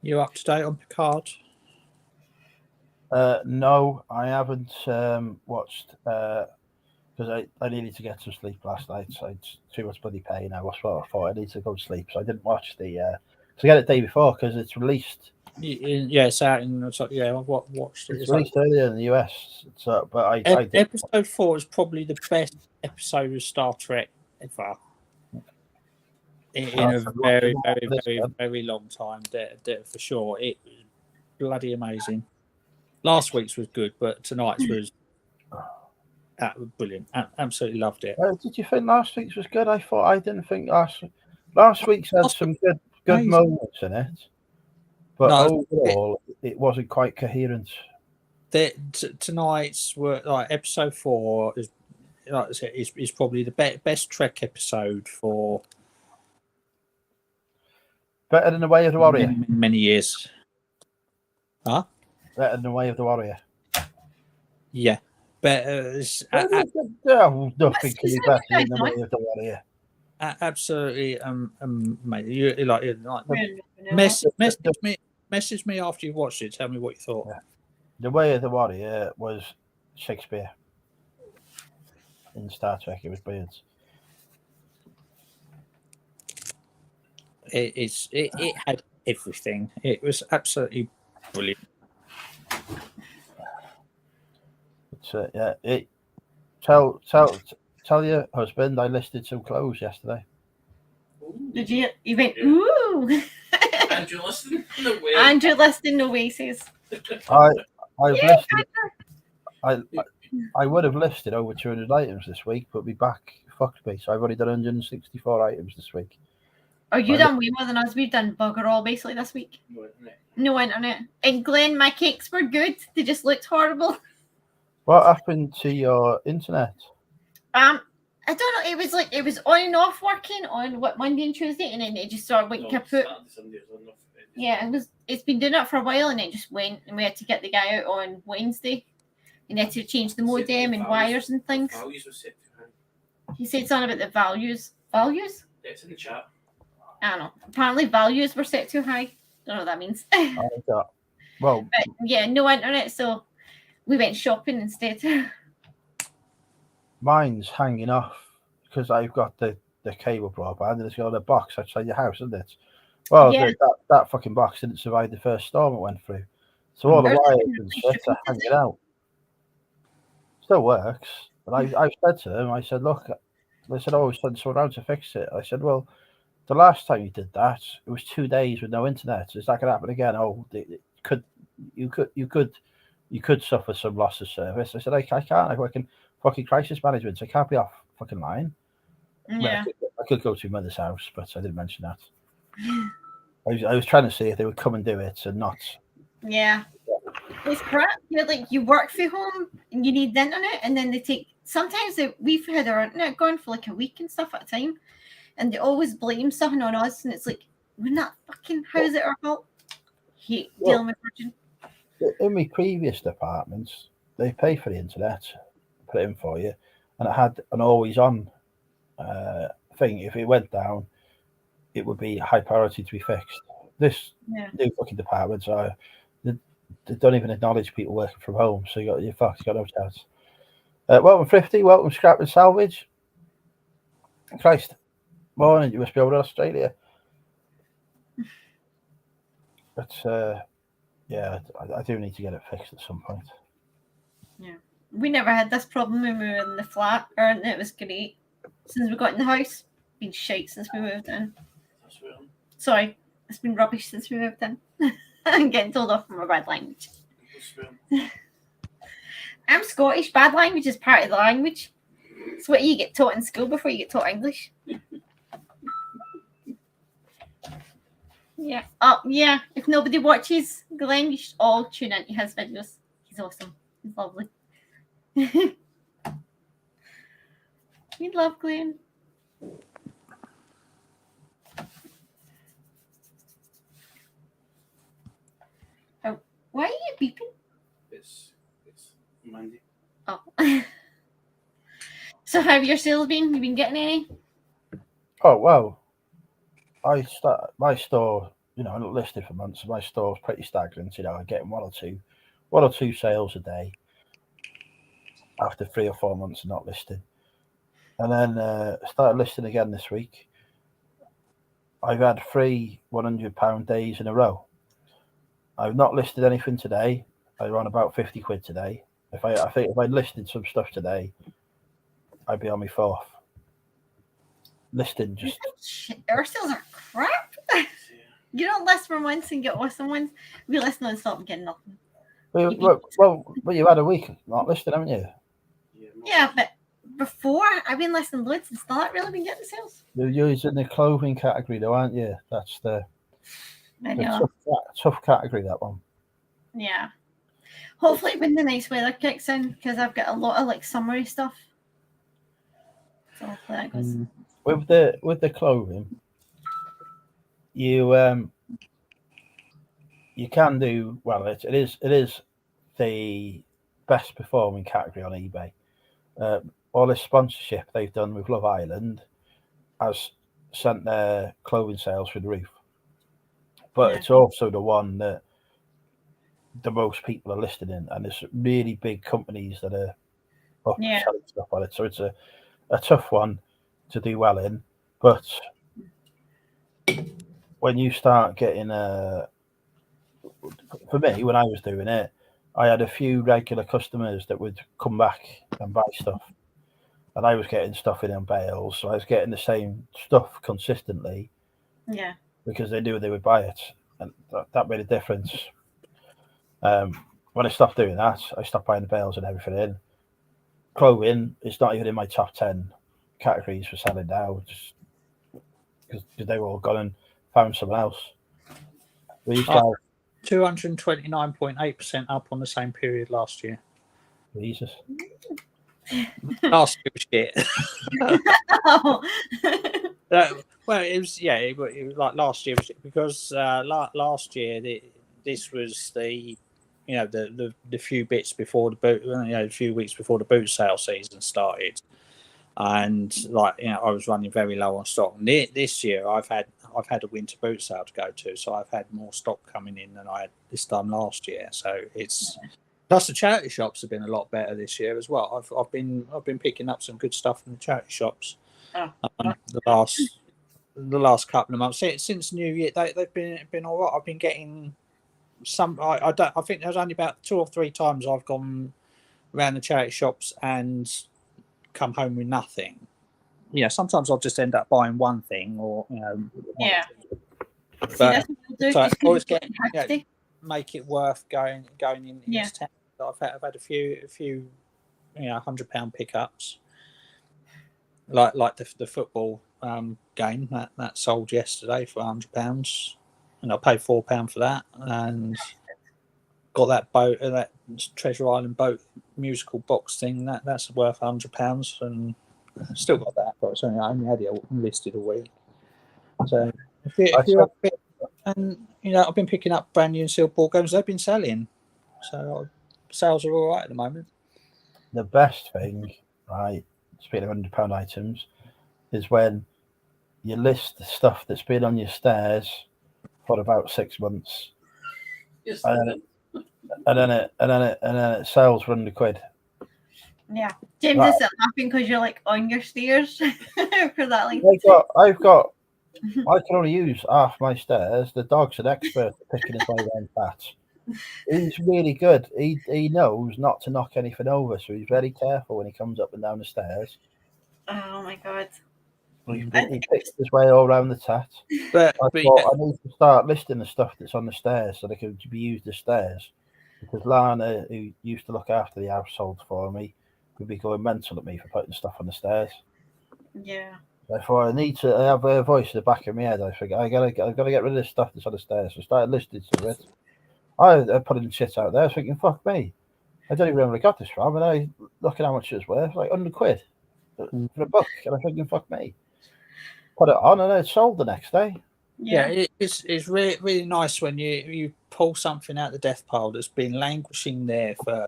You up to date on Picard? No, I haven't watched because I needed to get some sleep last night. So it's too much bloody pain. I was what I thought. I need to go to sleep, so I didn't watch the. To get it the day before because it's released. Yeah, it's out in. Yeah, I've watched it. It's released earlier in the US. So, but I episode 4 is probably the best episode of Star Trek ever. In a very, very, very, very long time, for sure. It was bloody amazing. Last week's was good, but tonight's was brilliant. Absolutely loved it. Did you think last week's was good? I didn't think last week's had some good moments in it, but overall it wasn't quite coherent. Tonight's were like episode 4 is like I said, is probably the best Trek episode for Better than the Way of the Warrior. many years. Huh? Better than the Way of the Warrior. Yeah, better. Nothing can be better than the Way of the Warrior. Absolutely, mate. You like message me after you've watched it. Tell me what you thought. Yeah. The Way of the Warrior was Shakespeare in Star Trek. It was brilliant. It had everything. It was absolutely brilliant. Tell your husband I listed some clothes yesterday. Did you? You went, ooh. Andrew Liston, no way. Andrew Liston, no way, says. I've listed. I would have listed over 200 items this week, but my back fucked me, so I've only done 164 items this week. Oh, you done way more than us. We've done bugger all basically this week. No internet. And Glenn, my cakes were good. They just looked horrible. What happened to your internet? I don't know. It was on and off working on Monday and Tuesday, and then it just sort of went kaput. Yeah, it's been doing it for a while, and it just went, and we had to get the guy out on Wednesday, and they had to change the modem and wires and things. Values were set too high. He said something about the values. Values? It's in the chat. I don't know. Apparently, values were set too high. Don't know what that means. Well, but yeah, no internet, so we went shopping instead. Mine's hanging off because I've got the cable broadband and it's got a box outside your house, isn't it? Well, Yeah. that fucking box didn't survive the first storm it went through. So all the wires and shit are hanging out. Still works. But I said to them, I said, look, they said, oh, we sent someone around to fix it. I said, well, the last time you did that, it was 2 days with no internet. Is that going to happen again? Oh, you could suffer some loss of service. I said, I can't. I work in fucking crisis management, so I can't be off fucking line. Yeah. I could go to my mother's house, but I didn't mention that. I was trying to see if they would come and do it and not. Yeah. It's crap. You work from home and you need the internet, and then sometimes we've had our internet gone for like a week and stuff at a time, and they always blame something on us, and it's like, we're not fucking, how is it our fault? Hate dealing with Virgin. In my previous departments, they pay for the internet, put it in for you, and it had an always on thing. If it went down, it would be high priority to be fixed. This new fucking department, they don't even acknowledge people working from home, so you're fucked. You got no chance. Welcome Thrifty, welcome Scrap and Salvage. Christ, morning. You must be over in Australia. But yeah, I do need to get it fixed at some point. Yeah, we never had this problem when we were in the flat, and it was great. Since we got in the house, been shite since we moved in. Sorry, it's been rubbish since we moved in. I'm getting told off for my bad language. I'm Scottish. Bad language is part of the language. It's what you get taught in school before you get taught English. Yeah. Oh, yeah. If nobody watches Glenn, you should all tune into his videos. He's awesome. He's lovely. We love Glenn. Oh, why are you beeping? It's Monday. Oh. So how have your sales been? You been getting any? Oh well, my store, not listed for months. My store's pretty stagnant. I'm getting one or two sales a day after 3 or 4 months of not listing, and then started listing again this week. I've had 3 £100 days in a row. I've not listed anything today. I run about 50 quid today. I think if I listed some stuff today, I'd be on my 4th. Listing just. Our sales are crap. You don't list for once and get awesome ones. We list non-stop and get nothing. Well, you had a week not listed, haven't you? Yeah, but before I've been listing loads and still not really been getting sales. You're using the clothing category, though, aren't you? That's the tough category, that one. Yeah. Hopefully, when the nice weather kicks in, because I've got a lot of summery stuff. So hopefully that goes. With the clothing, you can do well. It is the best performing category on eBay. All this sponsorship they've done with Love Island has sent their clothing sales through the roof. But it's also the one that the most people are listed in, and there's really big companies that are up selling stuff on it. So it's a tough one to do well in. But when you start getting for me, when I was doing it, I had a few regular customers that would come back and buy stuff, and I was getting stuff in bales, so I was getting the same stuff consistently. Yeah. Because they knew they would buy it, and that made a difference. When I stopped doing that, I stopped buying the bales and everything in. Clothing is not even in my top 10 categories for selling now, just because they were all gone and found someone else. We used to have 229.8% up on the same period last year. Jesus. Last year was shit. Oh. Well, it was it was like last year because last year this was the the few bits before the boot, a few weeks before the boot sale season started, and I was running very low on stock. And this year I've had a winter boot sale to go to, so I've had more stock coming in than I had this time last year. So it's plus the charity shops have been a lot better this year as well. I've been picking up some good stuff from the charity shops. The last couple of months since New Year, they've been all right. I've been getting some. I think there's only about 2 or 3 times I've gone around the charity shops and come home with nothing. Sometimes I'll just end up buying one thing or But so I always make it worth going in this town. I've had a few £100 pickups. Like the football game that sold yesterday for £100, and I paid £4 for that, and got that boat, that Treasure Island boat musical box thing. That's worth £100, and still got that. But I only had it listed a week. So if you're up it, and I've been picking up brand new sealed ball games. They've been selling, so sales are all right at the moment. The best thing, right? Speaking of £100 items, is when you list the stuff that's been on your stairs for about 6 months, and then it sells for £100. Yeah, James is laughing because you're like on your stairs for that. Like, I can only use half my stairs. The dog's an expert at picking his way around bats. He's really good. He knows not to knock anything over, so he's very careful when he comes up and down the stairs. Oh my god! He picks his way all around the tat. I thought I need to start listing the stuff that's on the stairs so they can be used as stairs. Because Lana, who used to look after the household for me, would be going mental at me for putting stuff on the stairs. Yeah. Therefore, I have a voice in the back of my head. I figure I've got to get rid of this stuff that's on the stairs. So I started listing some of it. I put in shit out there. I was thinking, fuck me. I don't even remember where I got this from. And I look at how much it was worth, like £100 for a book. And I'm thinking, fuck me. Put it on and it sold the next day. Yeah, it's really, really nice when you pull something out the death pile that's been languishing there for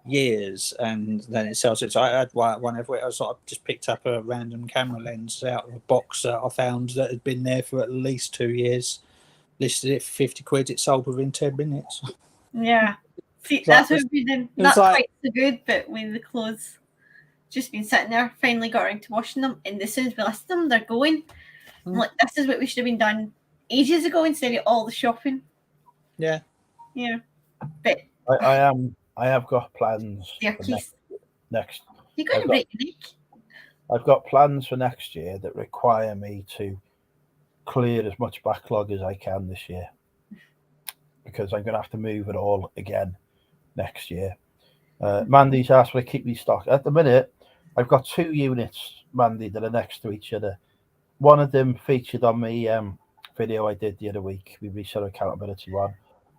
years and then it sells it. So I had one everywhere. I just picked up a random camera lens out of a box that I found that had been there for at least 2 years. Listed it for £50. It sold within 10 minutes. Yeah. See, that's what we've been. Not quite so good, but when the clothes just been sitting there, finally got around to washing them, and as soon as we list them, they're going. I'm like, this is what we should have been done ages ago instead of all the shopping. Yeah. Yeah. But I have got plans for next. You're going to break your neck. I've got plans for next year that require me to clear as much backlog as I can this year, because I'm going to have to move it all again next year. Mandy's asked me to keep me stock. At the minute, I've got 2 units, Mandy, that are next to each other. One of them featured on my video I did the other week, the Reseller Accountability one.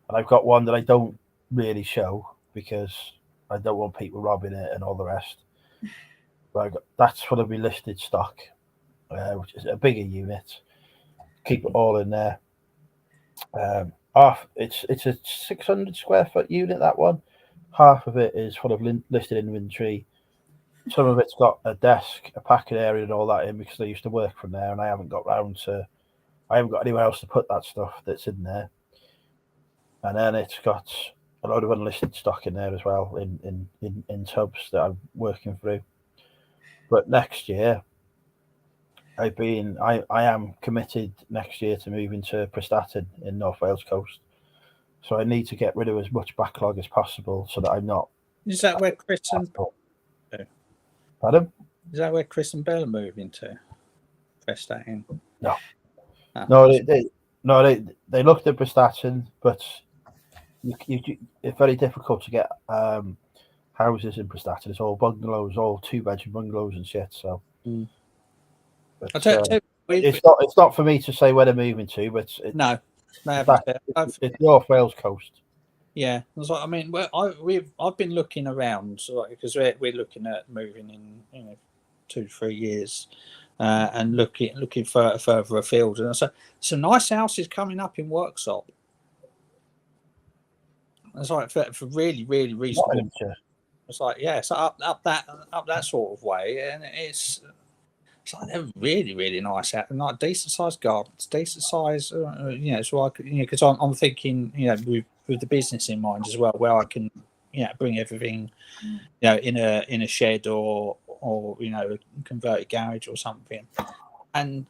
And I've got one that I don't really show because I don't want people robbing it and all the rest. That's full of my listed stock, which is a bigger unit. Keep it all in there. It's a 600 square foot unit, that one. Half of it is full of listed inventory. Some of it's got a desk, a packing area, and all that in because I used to work from there, and I haven't got anywhere else to put that stuff that's in there. And then it's got a load of unlisted stock in there as well in tubs that I'm working through. But next year, I am committed next year to moving to Prestatyn in North Wales coast. So I need to get rid of as much backlog as possible so that I'm not. Is that where Chris and Pardon? Is that where Chris and Bella are moving to? Prestatyn? No. Oh, No, they looked at Prestatyn, but it's very difficult to get houses in Prestatyn. It's all bungalows, all 2-bedroom bungalows and shit. So, but, it's not for me to say where they're moving to, but it's North Wales coast. Yeah, I mean, I've been looking around because we're looking at moving in 2-3 years, and looking further afield, and so some nice houses coming up in Worksop. It's like for really reasonable. It's like so up that sort of way, and it's like they're really nice out, and like decent sized gardens, decent size, so I could, because I'm thinking, with the business in mind as well, where I can, bring everything, in a shed or a converted garage or something, and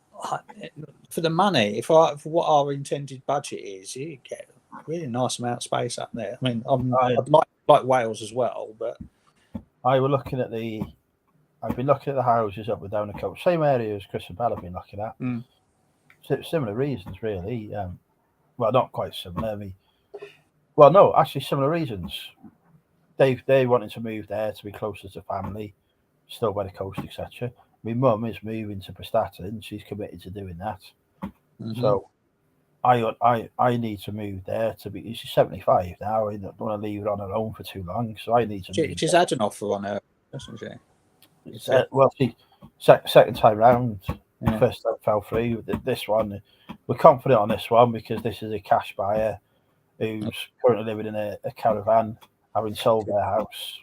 for the money, for what our intended budget is, you get a really nice amount of space up there. I mean, I'd like Wales as well, but I've been looking at the houses up and down the coast, same area as Chris and Bell have been looking at. Similar reasons, really. Well, not quite similar. Similar reasons. They wanted to move there to be closer to family, still by the coast, etc. My mum is moving to Prestatyn. She's committed to doing that. Mm-hmm. So I need to move there to be. She's 75 now. I don't want to leave her on her own for too long. So I need to. She's had an offer on her, doesn't she? Second time round. Yeah. First time fell through. This one, we're confident on this one because this is a cash buyer who's currently living in a caravan, having sold their house.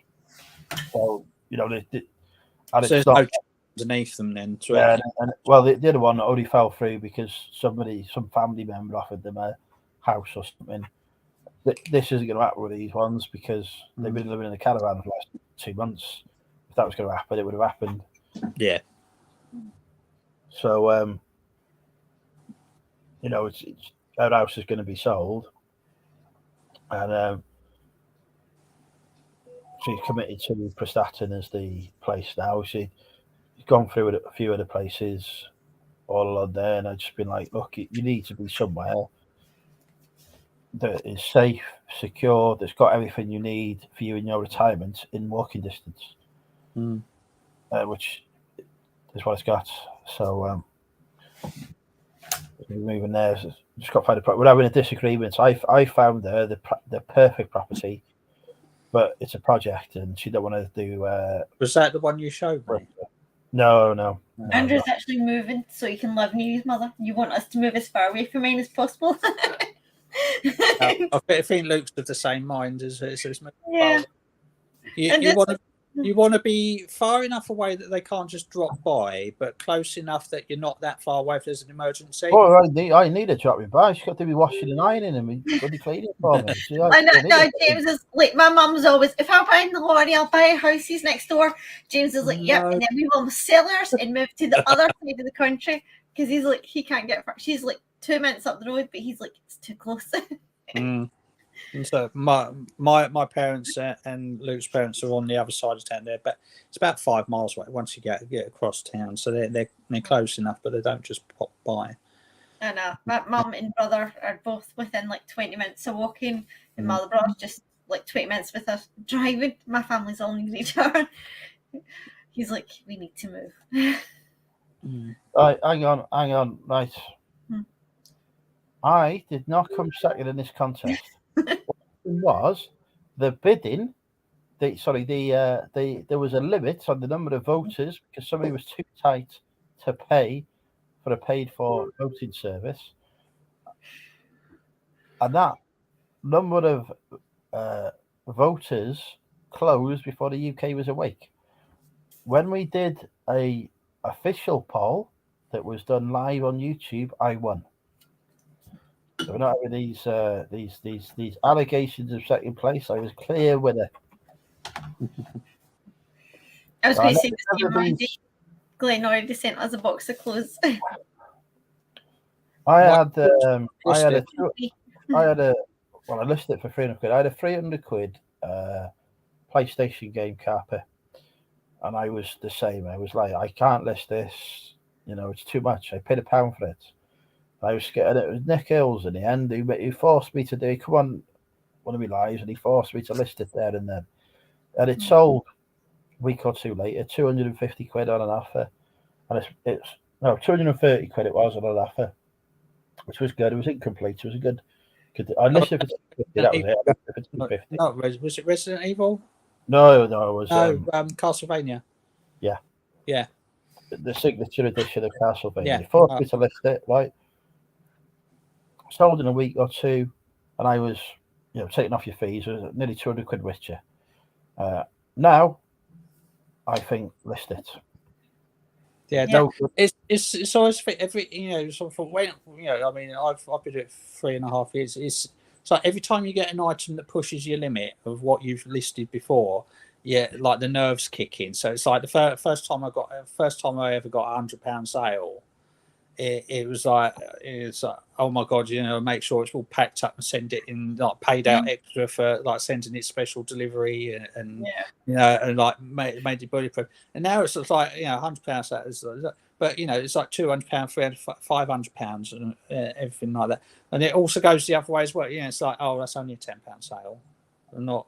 So there's no underneath them then. Yeah, the other one only fell through because some family member offered them a house or something. This isn't going to happen with these ones because they've been living in a caravan for the last 2 months. If that was going to happen, it would have happened. Yeah. So, it's her house is going to be sold, and she's committed to Prestatyn as the place now. She's gone through a few other places all along there, and I've just been like, look, you need to be somewhere that is safe, secure, that's got everything you need for you in your retirement in walking distance, which is what it's got. So moving there, just got to find we're having a disagreement. I found her the perfect property, but it's a project, and she don't want to do. Was that the one you showed me? No. Andrew's actually moving, so he can live near his mother. You want us to move as far away from mine as possible. I think Luke's of the same mind as me. Yeah. You want to be far enough away that they can't just drop by, but close enough that you're not that far away if there's an emergency. Oh, I need a dropping by. She's got to be washing and ironing and bloody cleaning for me. I know, James is like, my mum's always, if I buy in the lorry, I'll buy houses next door. James is like, yep, and then we will sell ours and move to the other side of the country because he's like, he can't get. She's like 2 minutes up the road, but he's like, it's too close. And so my parents and Luke's parents are on the other side of town there, but it's about 5 miles away once you get across town. So they're close enough, but they don't just pop by. I know. My mum and brother are both within like 20 minutes of walking, and my other brother's just like 20 minutes with us driving. My family's all near each other. He's like, we need to move. Right, hang on, right. I did not come second in this contest. What was the bidding there was a limit on the number of voters because somebody was too tight to pay for a paid for voting service, and that number of voters closed before the UK was awake. When we did a official poll that was done live on YouTube, I won. So we're not having these allegations of second place. I was clear winner. I was So going to say the same, never Randy. these- Glenn already sent us a box of clothes. I had well, I listed it for 300 quid. I had a 300 quid PlayStation game carpet, and I was the same. I was like, I can't list this. It's too much. I paid £1 for it. I was scared. It was Nick Hills in the end. He forced me to do. Come on, one of my lives, and he forced me to list it there and then. And it sold a week or two later, 250 quid on an offer, and it's 230 quid. It was on an offer, which was good. It was incomplete. It was a good. I listed it for 250. That was it. I listed it for 250. No, was it Resident Evil? No, it was Castlevania. Yeah. Yeah. The signature edition of Castlevania. Yeah. He forced me to list it, right? Sold in a week or two, and I was, taking off your fees. It was nearly 200 quid richer. Now, I think list it. Yeah, No, it's always every sort of when I mean I've been doing it for 3.5 years. It's like every time you get an item that pushes your limit of what you've listed before, like the nerves kick in. So it's like the first time I ever got £100 sale. It was like oh my god, make sure it's all packed up and send it in, like paid out extra for like sending it special delivery and and like made it bulletproof. And now it's just like £100 but it's like £200, £300, £500 and everything like that. And it also goes the other way as well. It's like, oh, that's only a £10 sale, and not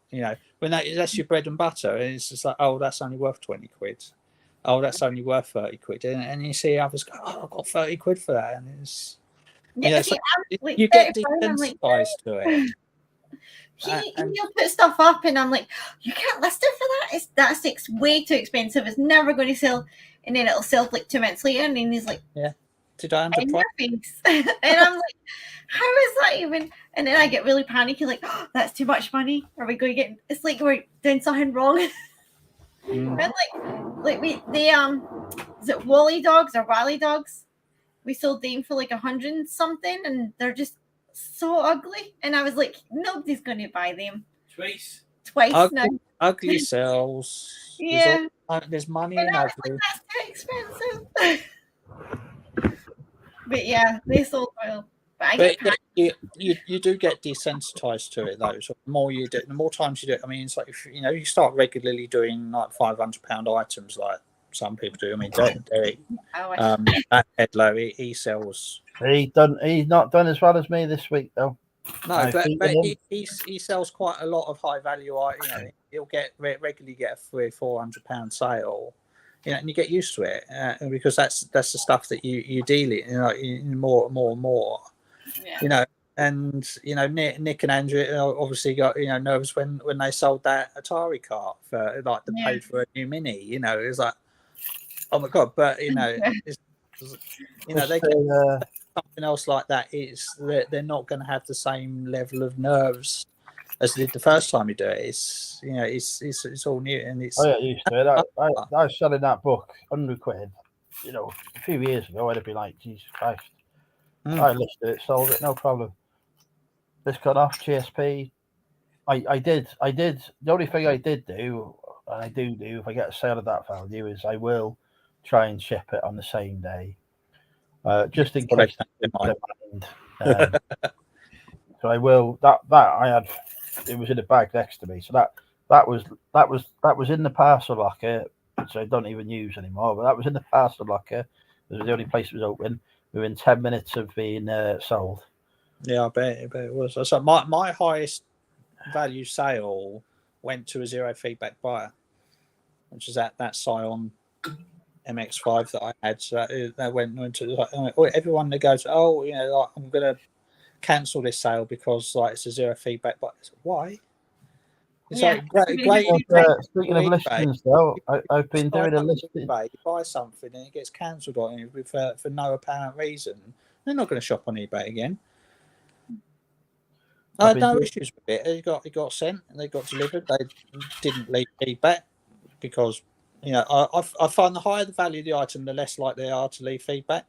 when that's your bread and butter. And it's just like, oh, that's only worth 20 quid. Oh, that's only worth 30 quid. And you see others go, oh, I've got 30 quid for that. And it's, you get desensitized to it. You'll put stuff up, and I'm like, you can't list it for that. That's way too expensive. It's never going to sell. And then it'll sell like 2 minutes later. And then he's like, did I underprice? And I'm like, how is that even? And then I get really panicky, like, oh, that's too much money. Are we going to get? It's like we're doing something wrong. And is it Wally dogs or Wally dogs? We sold them for like 100 something, and they're just so ugly. And I was like, nobody's going to buy them. Twice now. Ugly sells. Yeah. There's money and in ugly. Like, that's too expensive. But yeah, they sold well. But you do get desensitized to it though. So the more you do, the more times you do it. I mean, it's like if you start regularly doing like £500 items, like some people do. I mean, Derek, at Hedlow, he sells. He's not done as well as me this week though. No, but he sells quite a lot of high value items. He'll regularly get a £300-400 sale. And you get used to it because that's the stuff that you deal in more and more. Yeah. And Nick and Andrew obviously got nervous when they sold that Atari cart for like the paid for a new Mini. It was like, oh my god! But they get something else like that. They're not going to have the same level of nerves as they did the first time you do it. It's all new and it's. I got used to it. I was selling that book 100 quid. A few years ago, I'd have been like, Jesus Christ. I listed it, sold it, no problem. This got off GSP. I did. The only thing I did do, and I do if I get a sale of that value, is I will try and ship it on the same day, just in case. So I will. That I had. It was in a bag next to me, so that was in the parcel locker, which I don't even use anymore. But that was in the parcel locker. It was the only place it was open. Within 10 minutes of being sold. Yeah, I bet it was. So my highest value sale went to a zero feedback buyer, which is that Scion MX5 that I had. So that went to everyone that goes, oh, I'm going to cancel this sale because it's a zero feedback. But why? It's Yeah. like great. Speaking of listings, though, I've been doing a listing. You buy something and it gets cancelled on you for no apparent reason. They're not going to shop on eBay again. I had no issues with it. It got sent and they got delivered. They didn't leave feedback because I find the higher the value of the item, the less likely they are to leave feedback.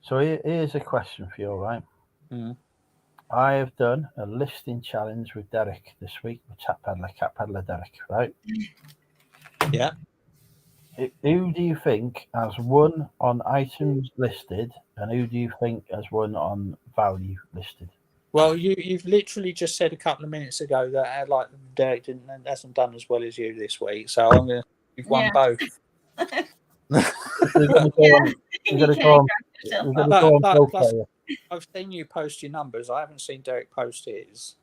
So here's a question for you, all right? Mm. I have done a listing challenge with Derek this week, with Cat Peddler Derek, right? Yeah. Who do you think has won on items listed, and who do you think has won on value listed? Well, you've literally just said a couple of minutes ago that Derek hasn't done as well as you this week, so I'm gonna you've won both. We're gonna go on. I've seen you post your numbers. I haven't seen Derek post his,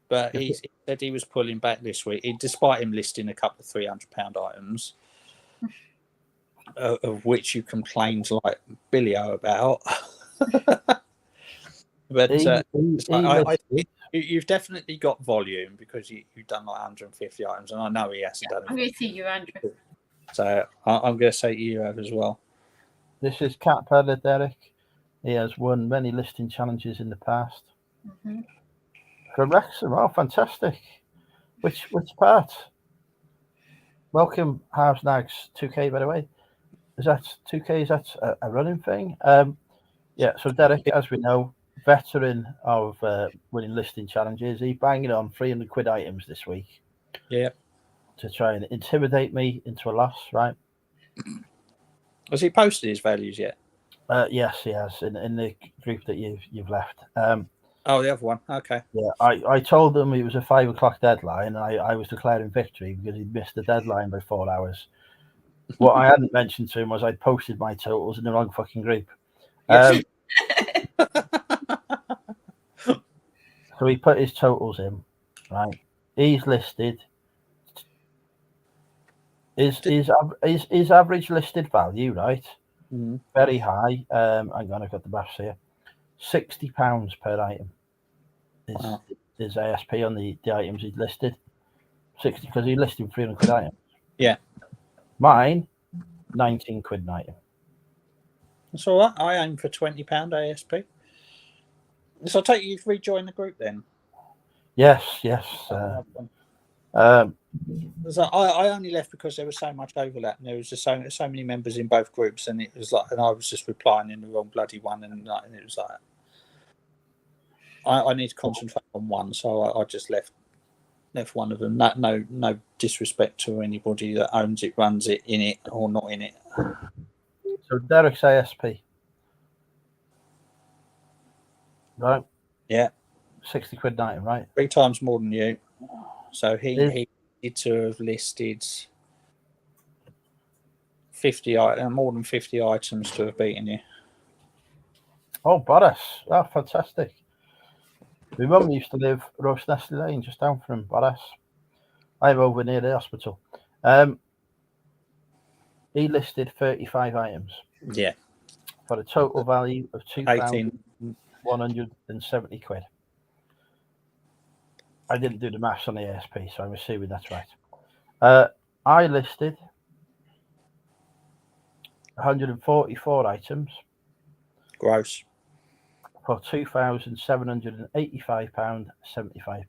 but he said he was pulling back this week, despite him listing a couple of £300 items, of which you complained like Billy-O about. But you've definitely got volume because you've done like 150 items, and I know he hasn't done it. I'm going to see you, Andrew. So I'm going to say you have as well. This is Cat Peddler Derek. He has won many listing challenges in the past. Mm-hmm. From Wrexham, oh, fantastic. Which part? Welcome, Halves Nags 2K, by the way. Is that 2K? Is that a running thing? Yeah, so Derek, as we know, veteran of winning listing challenges. He's banging on £300 items this week. Yeah. To try and intimidate me into a loss, right? Has he posted his values yet? Yes, he has in the group that you've left. The other one. Okay. Yeah, I told him it was a 5 o'clock deadline, and I was declaring victory because he'd missed the deadline by 4 hours. What I hadn't mentioned to him was I'd posted my totals in the wrong fucking group. Yes. So he put his totals in, right? He's listed. His average listed value, right? Mm-hmm. Very high. Hang on, I've got the maths here. £60 per item is ASP on the items he's listed. 60 because he's listing £300 items. Yeah. Mine, £19 an item. That's all right. I aim for £20 ASP. So I take you've rejoined the group then? Yes. I only left because there was so much overlap, and there was just so many members in both groups, and it was like, and I was just replying in the wrong bloody one, and it was like, I need to concentrate on one, so I just left one of them. No disrespect to anybody that owns it, runs it, in it or not in it. So Derek's ASP, right? Yeah, £60 an item, right? 3 times more than you. So he needed to have listed 50 more than 50 items to have beaten you. Oh, Boris. Oh, fantastic. My mum used to live Roast Nestle Lane, just down from Boris. I'm over near the hospital. He listed 35 items. Yeah. For a total value of £2,170. I didn't do the maths on the ASP, so I'm assuming that's right. I listed 144 items. Gross. For £2,785.75.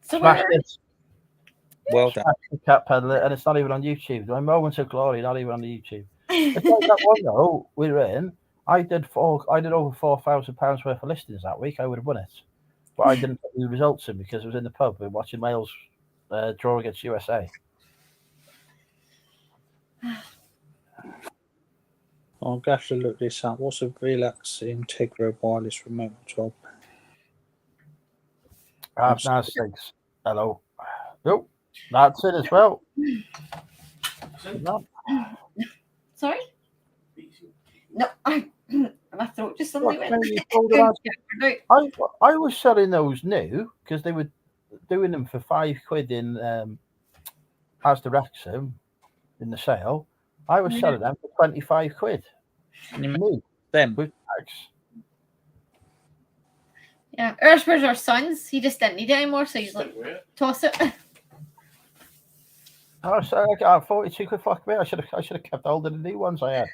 So Smashed it. Well done. Smashed the Cat Peddler, and it's not even on YouTube. My moments of glory, not even on the YouTube. It's like that one though. We're in. I did over £4,000 worth of listings that week. I would have won it, but I didn't put the results in because I was in the pub and watching Wales draw against USA. I'll have to look this up. What's a Relax Integra wireless remote control? Nice, thanks. Hello. Oh, that's it as well. Sorry? No, my throat just suddenly went. I was selling those new because they were doing them for £5 in Asda Wrexham in the sale. I was selling them for £25. New them with tax. Yeah, ours was our son's. He just didn't need it anymore, so he's like, Stick with it. toss it. Oh, so I got 42 quid. Fuck me. I should have kept hold of the new ones I had.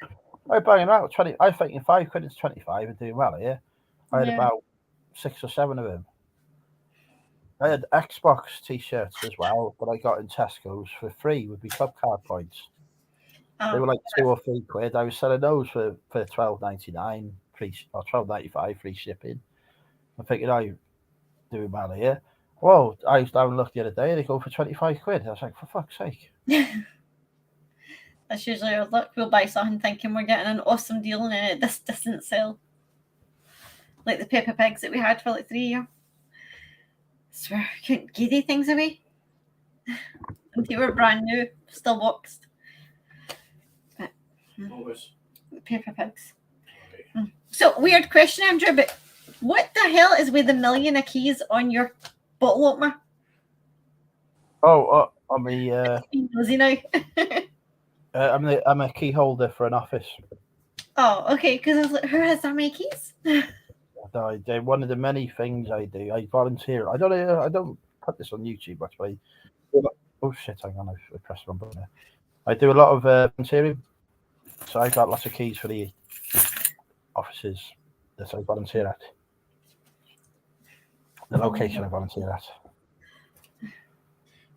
I bang them out 20. I think in 5 quid it's 25 and doing well here. I had Yeah. about 6 or 7 of them. I had Xbox t-shirts as well, but I got in Tesco's for free with my club card points. They were like 2 or 3 quid. I was selling those for $12.99 free or $12.95 free shipping. I'm thinking, I'm doing well here. Well, I was down and looked the other day. They go for 25 quid. I was like, for fuck's sake. That's usually our luck. We'll buy something thinking we're getting an awesome deal, and then it just doesn't sell. Like the Peppa Pigs that we had for like 3 years. Swear, I couldn't give these things away. And they were brand new, still boxed. But, What was? Peppa Pigs. Okay. So, weird question, Andrew, but what the hell is with the million of keys on your bottle opener? Oh, on me, Nosy now. I'm a key holder for an office. Oh, okay, because I was like, who has that many keys? One of the many things I do, I volunteer. I don't put this on YouTube actually. Oh shit! Hang on, I pressed the wrong button there. I do a lot of volunteering, so I've got lots of keys for the offices that I volunteer at. The location I volunteer at.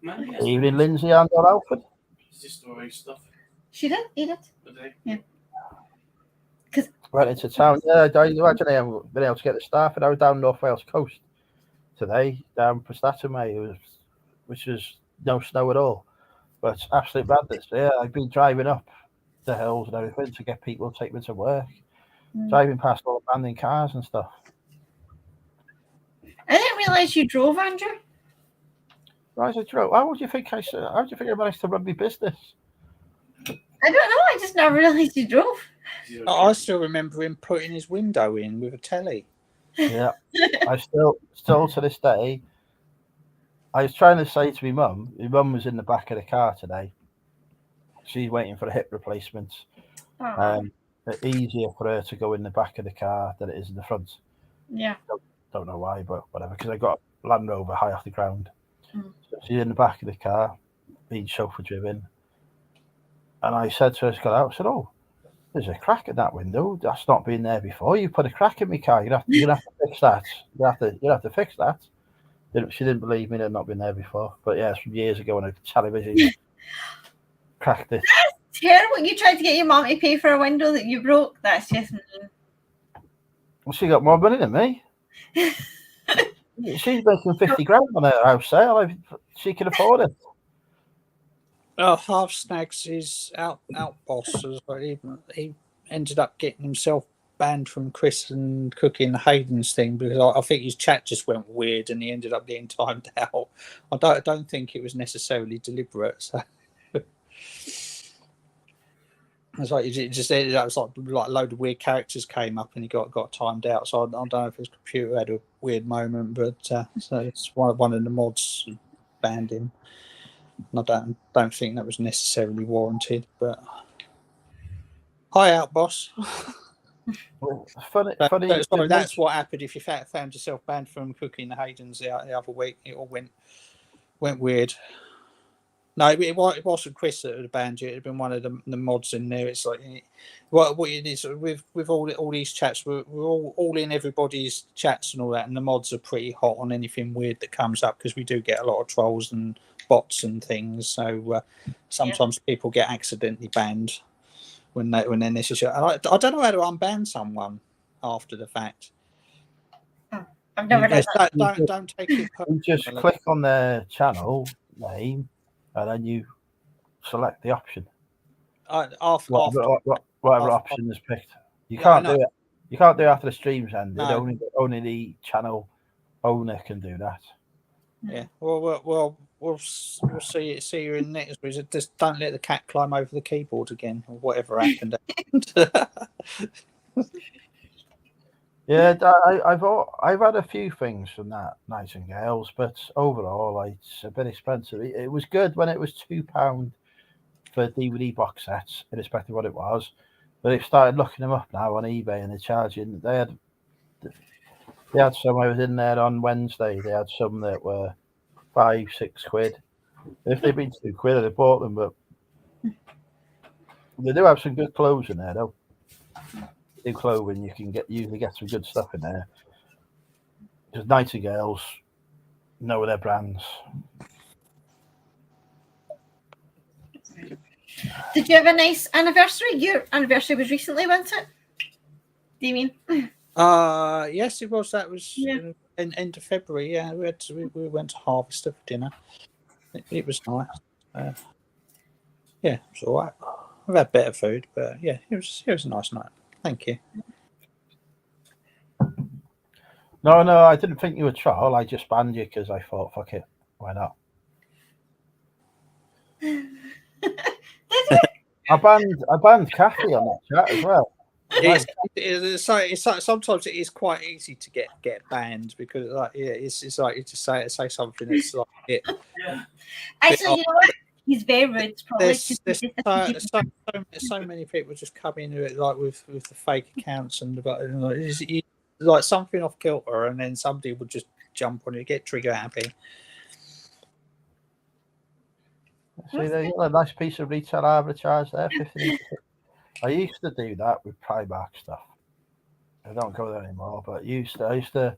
Man, Evening, Lindsay and or Alfred. It's just story stuff. She did, he did. Today. Went into town. Yeah, I imagine I haven't been able to get the staff, and I was down North Wales coast today, down Prestatyn way, which was no snow at all, but it's absolute madness. Yeah, I've been driving up the hills and everything to get people to take me to work, driving past all the abandoned cars and stuff. I didn't realise you drove, Andrew. Right, so Joe, how do you think I managed to run my business? I don't know, I just never realised you drove. I still remember him putting his window in with a telly. Yeah, I still to this day. I was trying to say to my mum was in the back of the car today. She's waiting for a hip replacement. It's easier for her to go in the back of the car than it is in the front. Yeah. Don't know why, but whatever, because I got a Land Rover high off the ground. So she's in the back of the car, being chauffeur driven. And I said to her, she got out, I said, oh, there's a crack in that window. That's not been there before. You put a crack in my car. You're gonna have to fix that. You have to fix that. She didn't believe me. It had not been there before. But yeah, it's from years ago when a television cracked it. That's terrible. You tried to get your mum to pay for a window that you broke. That's just mean. Well, she got more money than me. She's making 50 grand on her house sale. She can afford it. Half Snags his out boss as well. He ended up getting himself banned from Chris and Cooking Hayden's thing because I think his chat just went weird and he ended up getting timed out. I don't think it was necessarily deliberate. So it's like it just ended up like a load of weird characters came up and he got timed out. So I don't know if his computer had a weird moment, but so it's one of the mods banned him. I don't think that was necessarily warranted, but hi out, boss. Funny. Sorry, that's what happened if you found yourself banned from Cooking the Haydens the other week. It all went weird. No, it wasn't Chris that had banned you. It had been one of the mods in there. It's like what it is with all these chats. We're all in everybody's chats and all that, and the mods are pretty hot on anything weird that comes up because we do get a lot of trolls and bots and things. So sometimes people get accidentally banned when they're necessary. I don't know how to unban someone after the fact. I've never done that. Don't take it personally. You just click on their channel name and then you select the option. Whatever option is picked. You can't do it. You can't do it after the stream's ended. No. Only the channel owner can do that. Yeah. Well, we'll see you in next week. Just don't let the cat climb over the keyboard again, or whatever happened. Yeah, I've had a few things from that Nightingales, but overall, it's a bit expensive. It was good when it was £2 for DVD box sets, irrespective of what it was. But they've started looking them up now on eBay, and they're charging. They had They had some. I was in there on Wednesday. They had some that were £5-6. If they'd been £2, I'd have bought them. But they do have some good clothes in there, though. New clothing, you can usually get some good stuff in there. Because Nightingales know their brands. Did you have a nice anniversary? Your anniversary was recently, wasn't it? Do you mean? Yes, it was. That was Yeah. in end of February. Yeah, we went to Harvester for dinner. It was nice. Yeah, it was all right. We've had better food, but yeah, it was a nice night. Thank you. No, I didn't think you were troll. I just banned you because I thought, fuck it, why not? Did you? I banned Kathy on that chat as well. Sometimes it is quite easy to get banned because it's like you just say something that's like it. Yeah. Actually, you know what? He's very rude. Probably. There's so many people just come in with the fake accounts and like something off kilter, and then somebody would just jump on it, get trigger happy. See, there's a nice piece of retail arbitrage there. 15%. I used to do that with Primark stuff. I don't go there anymore, but I used to.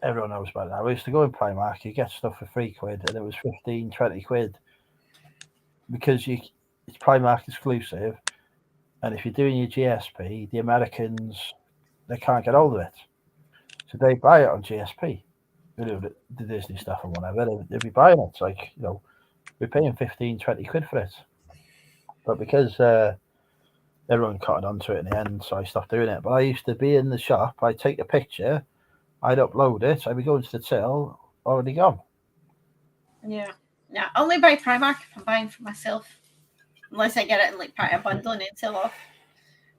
Everyone knows about that. I used to go in Primark, you get stuff for £3, and it was 15-20 quid because it's Primark exclusive, and if you're doing your GSP, the Americans they can't get hold of it, so they buy it on GSP. The Disney stuff and whatever, they'll be buying it. It's like, we're paying 15-20 quid for it, but because everyone caught onto it in the end, so I stopped doing it. But I used to be in the shop, I'd take a picture, I'd upload it, I'd be going to the till, already gone. Yeah. Only buy Primark if I'm buying for myself. Unless I get it in like part of a bundle and it's off.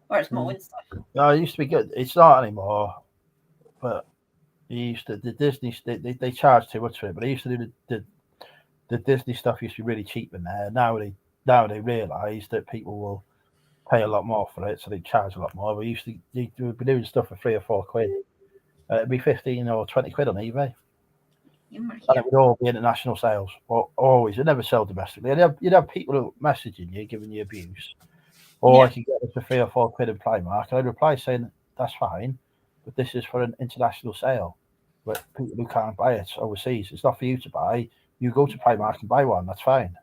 Or it's my own stuff. No, it used to be good. It's not anymore. But the Disney they charge too much for it. But they used to do the Disney stuff used to be really cheap in there. Now they realise that people will pay a lot more for it, so they charge a lot more. We used to be doing stuff for £3 or £4. It'd be 15 or 20 quid on eBay. And it would all be international sales. Always. It never sell domestically. You'd have people messaging you, giving you abuse. Or I could get it for £3 or £4 in Primark. And I'd reply saying, that's fine, but this is for an international sale. But people who can't buy it overseas, it's not for you to buy. You go to Primark and buy one. That's fine.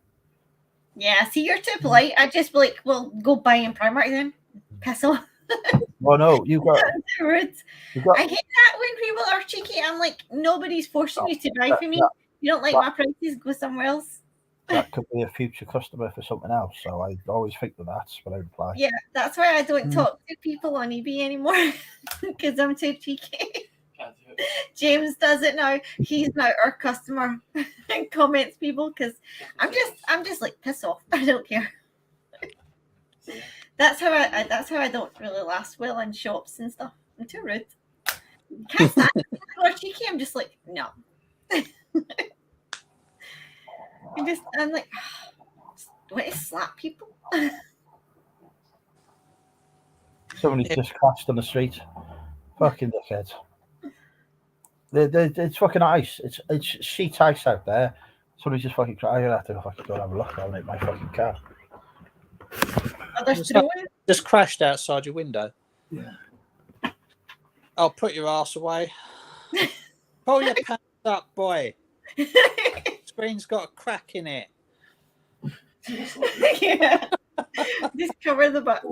Yeah, see, you're too polite. I'd just be like, well, go buy in Primark then. Piss off. Well, no, you got. I hate that when people are cheeky. I'm like, nobody's forcing you to buy for me. You don't like my prices, go somewhere else. That could be a future customer for something else. So I always think that's what I reply. Yeah, that's why I don't talk to people on eBay anymore because I'm too cheeky. James does it now. He's now our customer and comments people because I'm just like, piss off. I don't care. That's how I don't really last well in shops and stuff. I'm too rude. Can't stand people who are cheeky. I'm just like, no. I'm like, do I slap people? Somebody just crashed on the street. Fucking dickheads. It's fucking ice. It's sheet ice out there. Somebody just fucking crashed. I'm gonna have to fucking go and have a look on it. My fucking car. Just crashed outside your window. Yeah. I'll put your ass away. Pull your pants up, boy. Screen's got a crack in it. Yeah. Just cover the butt.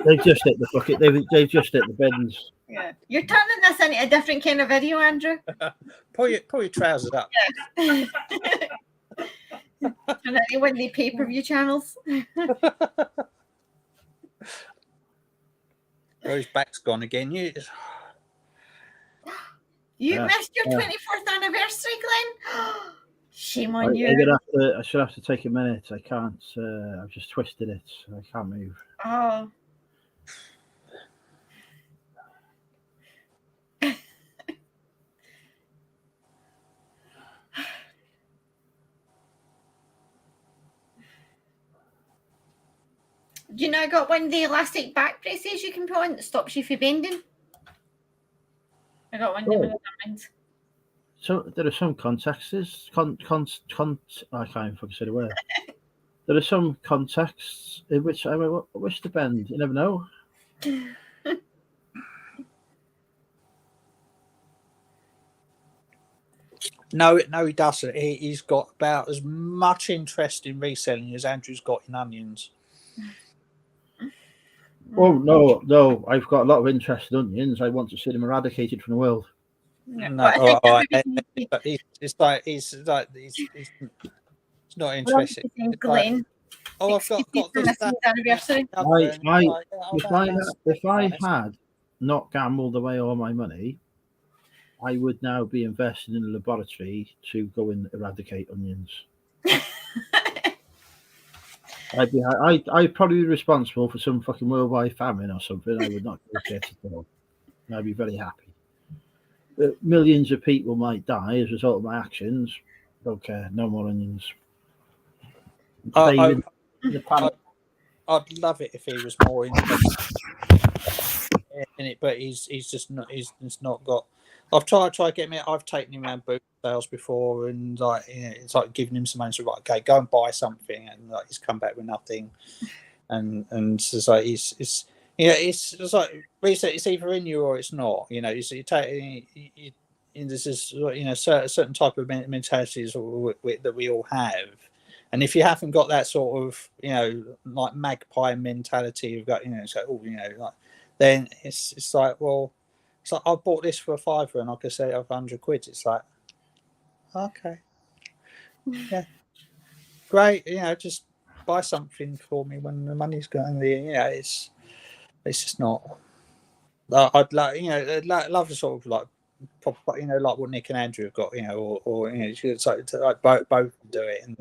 They've just hit the bucket. They've just hit the bins. Yeah. You're turning this into a different kind of video, Andrew. Pull your trousers up. Yeah. And one of the pay-per-view channels. Oh, his back's gone again. You missed your 24th anniversary, Glenn. Shame on you. I should have to take a minute. I can't. I've just twisted it. So I can't move. Oh. you know, I got one of the elastic back braces you can put on that stops you from bending. I got one of them in the diamonds. So there are some contexts. I can't fucking say the word. There are some contexts in which I wish to bend. You never know. No, he doesn't. He's got about as much interest in reselling as Andrew's got in onions. Oh no! I've got a lot of interest in onions. I want to see them eradicated from the world. No, it's not interested. Glenn. I've got this. Anniversary. If I had not gambled away all my money, I would now be invested in a laboratory to go and eradicate onions. I'd probably be responsible for some fucking worldwide famine or something. I would not give a shit at all. I'd be very happy. But millions of people might die as a result of my actions. Don't care. No more onions. I'd love it if he was more interested in it, but he's just not got. I've tried to get him. I've taken him around boot sales before, and it's like giving him some money. So, right, okay, go and buy something, and he's come back with nothing. And it's like it's like it's either in you or it's not. There's this certain type of mentalities that we all have, and if you haven't got that sort of like magpie mentality, you've got then it's like, well. It's like, I bought this for £5 and I could say it for £100. It's like, okay, yeah, great. Just buy something for me when the money's going there. It's just not. I'd love to sort of like like what Nick and Andrew have got, it's like both do it, and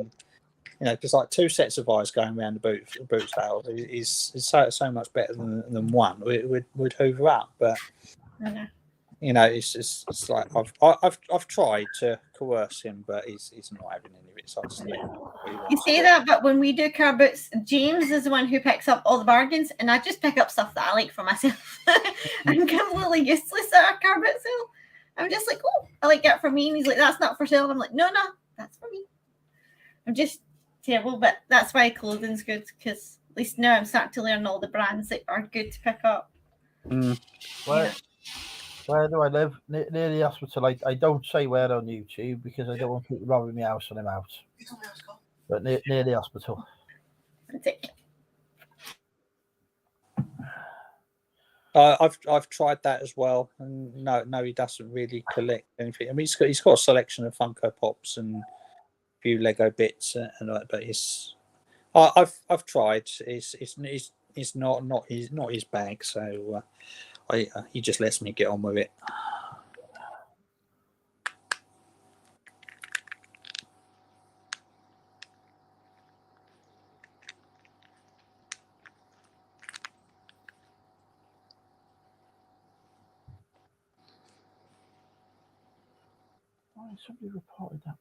because like two sets of eyes going around the boot sale is so much better than one. Would hoover up, but. It's like I've tried to coerce him, but he's not having any of it. So I just let him you say that, but when we do car boots, James is the one who picks up all the bargains, and I just pick up stuff that I like for myself. I'm completely useless at a car boot sale. I'm just like, oh, I like that for me, and he's like, that's not for sale. And I'm like, no, that's for me. I'm just terrible, but that's why clothing's good, because at least now I'm starting to learn all the brands that are good to pick up. Where do I live? Near the hospital. I don't say where on YouTube because I don't want people robbing my house when I'm out. But near the hospital. I've tried that as well, and no, he doesn't really collect anything. I mean, he's got a selection of Funko Pops and a few Lego bits, but I've tried. It's not his bag, so. He just lets me get on with it. Why somebody reported that?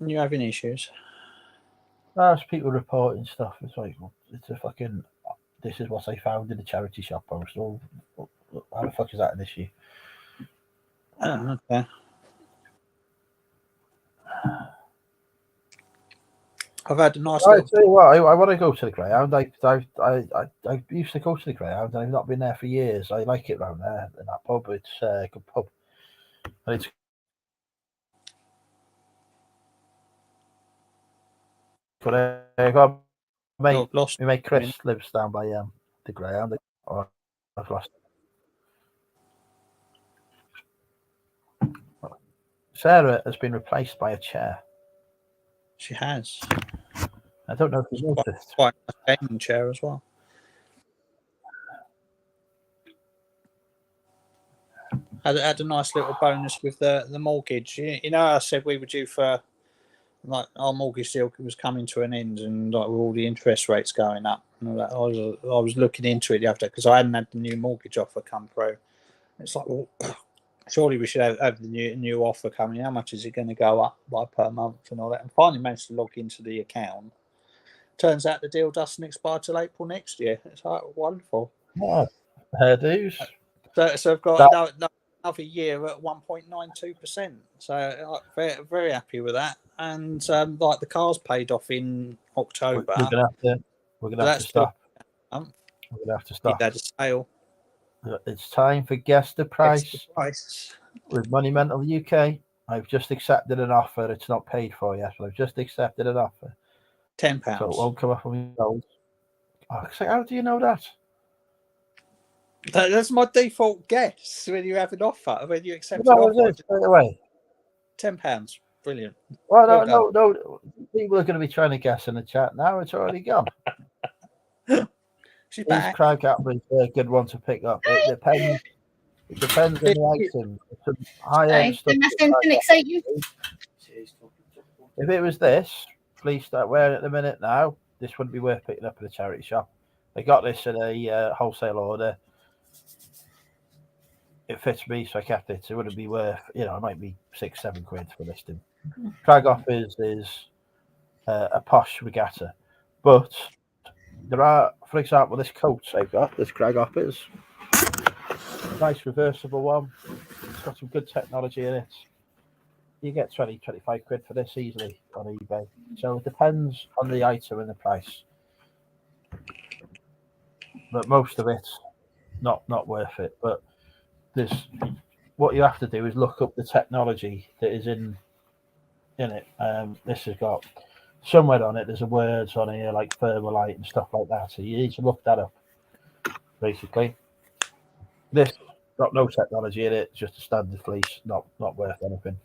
You having issues? There's people reporting stuff. It's like, it's a fucking. This is what I found in the charity shop post. Oh, how the fuck is that an issue? Oh, okay. I've had a nice. I tell you what, I want to go to the Greyhound. I used to go to the Greyhound, and I've not been there for years. I like it round there in that pub. It's a good pub. And it's good. My mate Chris lives down by the Greyhound. Oh, I've lost. Sarah has been replaced by a chair. She has. I don't know if you noticed. Quite a gaming chair as well. Had a nice little bonus with the mortgage. I said we were due for, like, our mortgage deal was coming to an end, and like with all the interest rates going up, and all that, I was looking into it the other day because I hadn't had the new mortgage offer come through. It's like, well, surely we should have the new offer coming. How much is it going to go up by per month and all that? And finally managed to log into the account, turns out the deal doesn't expire till April next year. It's like wonderful. Oh, hairdos. So I've got another year at 1.92%. So very, very happy with that. And like the car's paid off in October. We're gonna have to stop. We're gonna have to stop. You've had a sale. It's time for guess the price. Guess the price. With Money Mental UK. I've just accepted an offer. It's not paid for yet, but I've just accepted an offer. £10. So it won't come off on my nose. Oh, so how do you know that? That's my default guess when you have an offer. When you accept an That offer, was it straight away. £10. Brilliant. Well, no. People are going to be trying to guess in the chat now. It's already gone. She's These back. crag apples are a good one to pick up. It depends. It depends on the item. Some high-end stuff. Exciting. If it was this, please start wearing it in a minute now. This wouldn't be worth picking up at a charity shop. I got this in a wholesale order. It fits me, so I kept it. It wouldn't be worth, it might be £6-7 for listing. Crag offers is a posh regatta, but there are, for example, this coat I've got. This Crag offers, nice reversible one. It's got some good technology in it. You get 20-25 quid for this easily on eBay. So it depends on the item and the price, but most of it's not worth it. But what you have to do is look up the technology that is in it. This has got somewhere on it. There's a words on here like thermalite and stuff like that. So you need to look that up. Basically, this got no technology in it. It's just a standard fleece, not worth anything.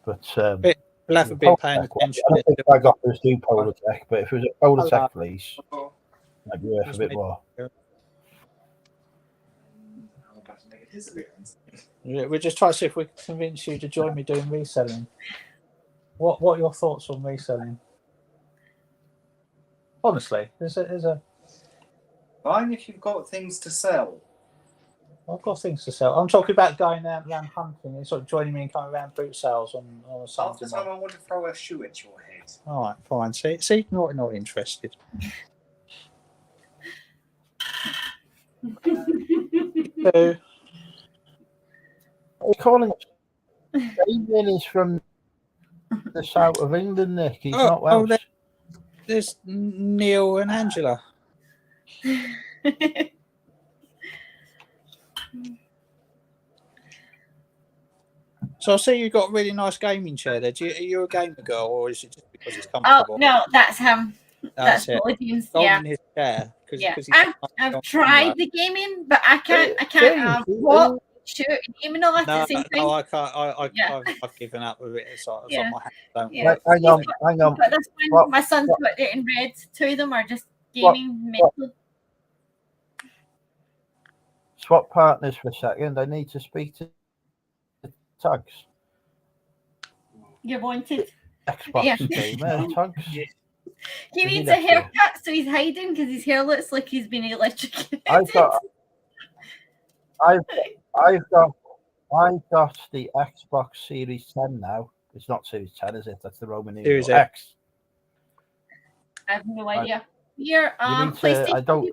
But we'll have to be paying attention. I don't think I got this new Polar Tech, but if it was a Polar Tech fleece, it might be worth a bit more. We're just trying to see if we can convince you to join me doing reselling. What are your thoughts on reselling? Honestly, there's a. Fine if you've got things to sell. I've got things to sell. I'm talking about going around hunting and sort of joining me and coming around boot sales on Half the Sunday. time I want to throw a shoe at your head. All right, fine. See, not interested. So, What are you calling it? Damien is from the south of England, Nick. He's not Welsh. There's Neil and Angela. So I see you've got a really nice gaming chair there. Are you a gamer girl, or is it just because it's comfortable? Oh no, that's him. That's it. Audience. Gold Yeah. in his chair. Yeah. He's I've tried the gaming, but I can't what shoot and gaming all at the same time. No, I can't. I've given up with it. It's like my hands don't. Yeah. Hang on. But that's when my son's put it in red. Two of them are just gaming mental. Swap partners for a second. I need to speak to Tugs. You wanted. Xbox gamer, Tugs. He needs a haircut, so he's hiding because his hair looks like he's been electrocuted. I've got the Xbox Series 10 now. It's not Series 10, is it? That's the Roman numeral Series X. I have no idea. Your You need to- PlayStation. I don't-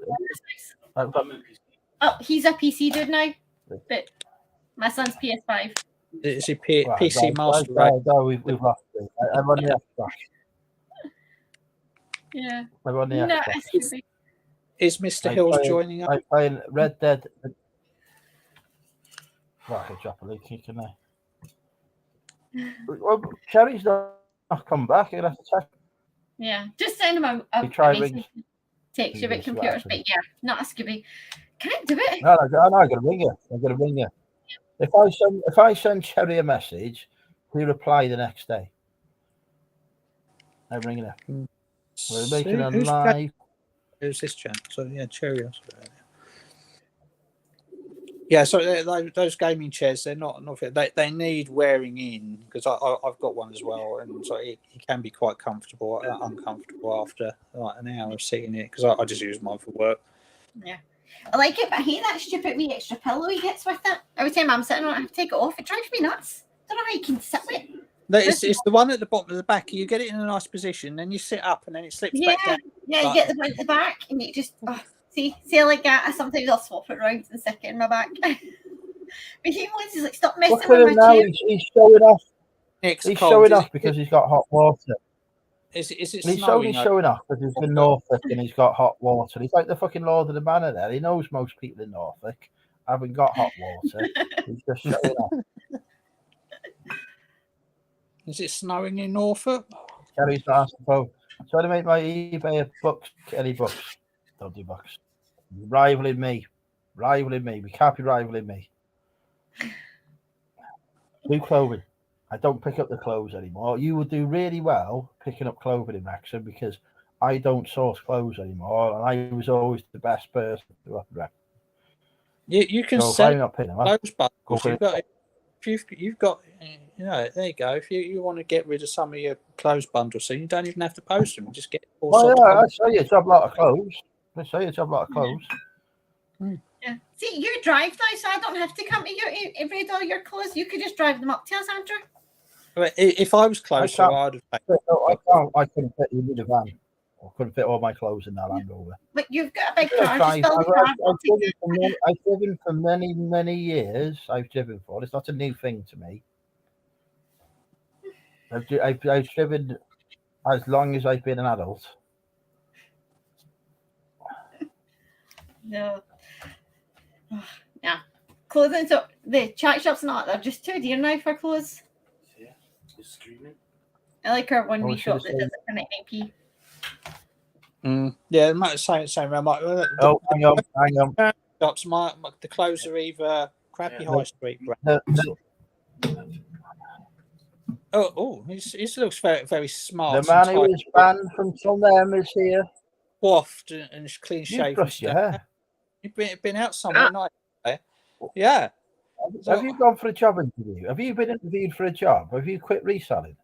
I've got, Oh, he's a PC dude now, but my son's PS5. It's a PC right, Master right, Race. no, we've lost it. I'm on the Xbox. Yeah. I'm on the No, Xbox. Is Mr. Hills joining us? I'm playing Red Dead. Right, I could drop a leak kick in there. Well, Cherry's not come back. You're going to have to check. Yeah, just send him a ring. text you about computers, but yeah, not a Scooby. Can't do it. No, I'm going to ring you. I'm going to ring you. If I send Cherry a message, he'll reply the next day. I'm ringing her. We're making a live. Who's this chap? So yeah, Cherry. Yeah, so those gaming chairs, they're not they need wearing in, because I've got one as well, and so it can be quite comfortable, uncomfortable after like an hour of sitting in it, because I just use mine for work. Yeah, I like it, but I hate that stupid wee extra pillow he gets with it. Every time I'm sitting on it, I have to take it off. It drives me nuts. I don't know how you can sit with it. No, it's the one at the bottom of the back. You get it in a nice position, then you sit up, and then it slips back down. Yeah, you get the one at the back, and you just see like that. Sometimes I'll swap it around and stick it in my back. But he wants to like stop messing Look at with him my now. chair. He's showing off. It's He's cold. showing off because he's got hot water. Is it He's snowing? only showing off because he's in Norfolk and he's got hot water. He's like the fucking Lord of the Manor there. He knows most people in Norfolk haven't got hot water. He's just showing off. Is it snowing in Norfolk? Kerry's not asking for. Trying to make my eBay of books. Any books? Don't do books. Rivaling me. We can't be rivaling me. Do clothing. I don't pick up the clothes anymore. You would do really well picking up clothing in Wrexham because I don't source clothes anymore, and I was always the best person to Wrexham. You can So sell if I'm not picking them up, clothes bundles. You've got, you know, there you go. If you want to get rid of some of your clothes bundles, so you don't even have to post them. Just get all sorts I of sell you a job lot of clothes. Yeah. See, you drive now, so I don't have to come to you every day all your clothes. You could just drive them up to us, Andrew. But if I was closer, I'd have. I couldn't fit you in a van. I couldn't fit all my clothes in that Land Rover. But you've got a big car. Just build a car. I've driven for many years. I've driven for. It's not a new thing to me. I've driven as long as I've been an adult. No. Yeah. Clothing. So the chat shop's not. They're just too dear now for clothes. Yeah, just screaming. I like our one Oh, wee we shop should've that does it for 99p. Yeah, same around. Hang on. Shops, the clothes are either crappy high street brands. He looks very, very smart. The man who is banned from some them is here. Coiffed and clean You shaven. brushed your hair. You've been out somewhere nice. Yeah. Have you gone for a job interview? Have you been interviewed for a job? Have you quit reselling?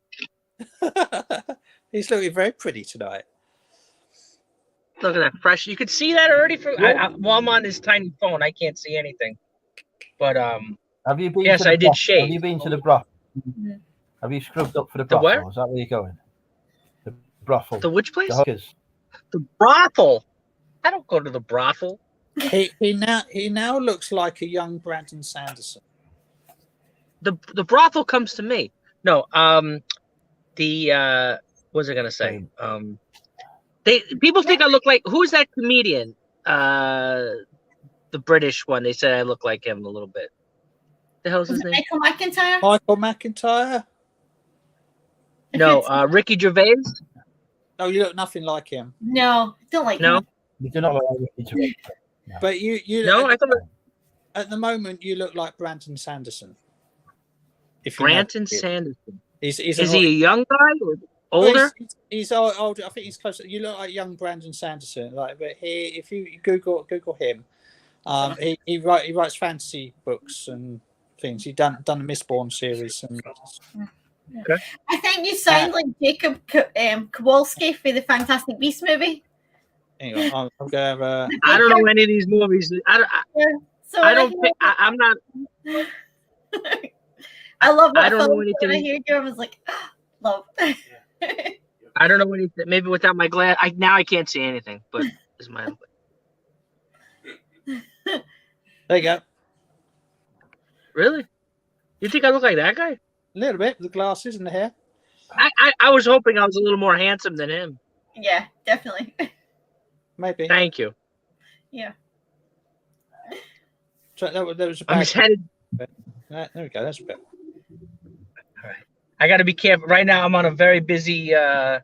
He's looking very pretty tonight. Look at that fresh. You could see that already from while I'm on this tiny phone. I can't see anything. But have you been? Yes, to the I did shave. Have you been to the brothel? Have you scrubbed up for the brothel? where? Is that where you're going? The brothel. The which place? The hookers. The brothel. I don't go to the brothel. He now looks like a young Brandon Sanderson. The brothel comes to me. No, what was I gonna say? People think I look like, who's that comedian? The British one. They say I look like him a little bit. The hell's his name? Michael McIntyre? Michael McIntyre? No, Ricky Gervais. No, you look nothing like him. No, don't like him. You do not look like Ricky Gervais. No. But you No, I thought at the moment you look like Brandon Sanderson. If you Brandon know Sanderson. Is he a young guy or older? He's older. I think he's close. You look like young Brandon Sanderson. Like, but if you Google him, he writes fantasy books and things. He done the Mistborn series. And Okay. I think you sound like Jacob Kowalski for the Fantastic Beasts movie. anyway, I'm gonna. I don't know any of these movies. I'm not. I love that. I don't know anything. When I hear you, I was like, love. I don't know anything. Maybe without my glass, I can't see anything. But it's my. There you go. Really? You think I look like that guy? A little bit. The glasses and the hair. I was hoping I was a little more handsome than him. Yeah, definitely. Maybe. Thank you. Yeah. So that was a I'm bad. just headed. There we go. That's a bit. All right. I got to be careful. Right now, I'm on a very busy. I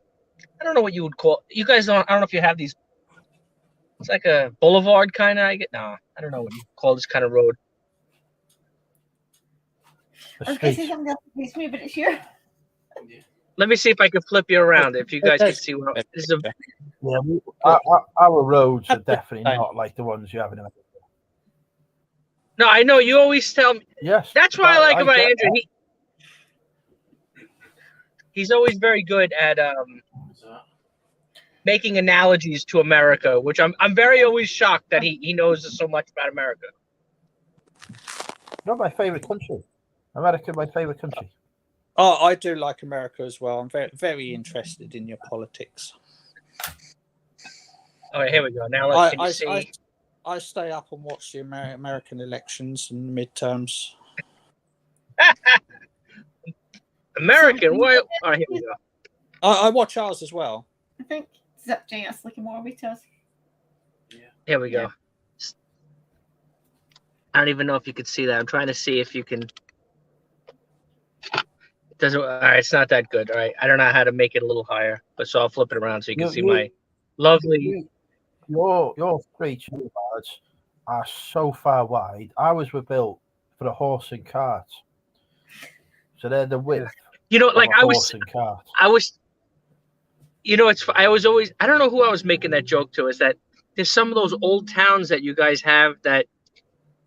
don't know what you would call. You guys don't. I don't know if you have these. It's like a boulevard kind of. I don't know what you call this kind of road. I was going to say something else against me, but it's here. Let me see if I can flip you around. If you guys can see what this is. Our roads are definitely not like the ones you have in America. No, I know you always tell me. Yes. That's what I like about Andrew. He's always very good at making analogies to America, which I'm very always shocked that he knows so much about America. Not my favorite country. America, my favorite country. Oh, I do like America as well. I'm very, very interested in your politics. All right, here we go. Now, can you see? I stay up and watch the American elections and midterms. American? What? All right, here we go. I watch ours as well. I think Zip just looking more with us. Here we go. I don't even know if you could see that. I'm trying to see if you can. It doesn't. All right, it's not that good. All right, I don't know how to make it a little higher, but so I'll flip it around so you can see my lovely. Your 3 cherry bars are so far wide. Ours were built for a horse and cart, so they're the width. You know, like of a horse and cart. You know, I was always. I don't know who I was making that joke to. Is that there's some of those old towns that you guys have that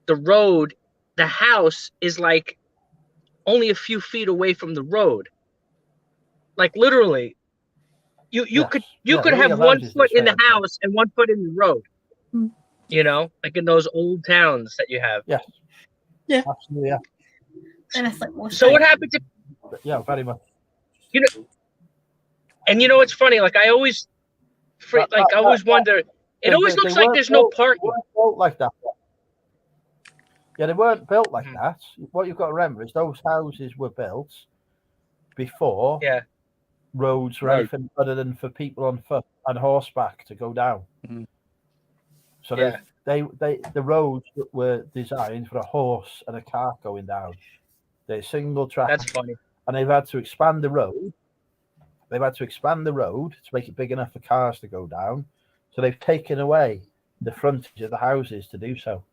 the road, the house is like only a few feet away from the road. Like literally, you could have 1 foot in the house and 1 foot in the road. You know, like in those old towns that you have. Yeah. Yeah. Absolutely. Yeah. And it's like, So what happened to? Yeah, very much. You know, and you know it's funny. Like I always, I always wonder. It always looks like there's no parking. They weren't built like that. Yeah, they weren't built like that. What you've got to remember is those houses were built before roads were anything other than for people on foot and horseback to go down. Mm-hmm. So the roads were designed for a horse and a cart going down. They're single track. That's funny. And they've had to expand the road. They've had to expand the road to make it big enough for cars to go down. So they've taken away the frontage of the houses to do so.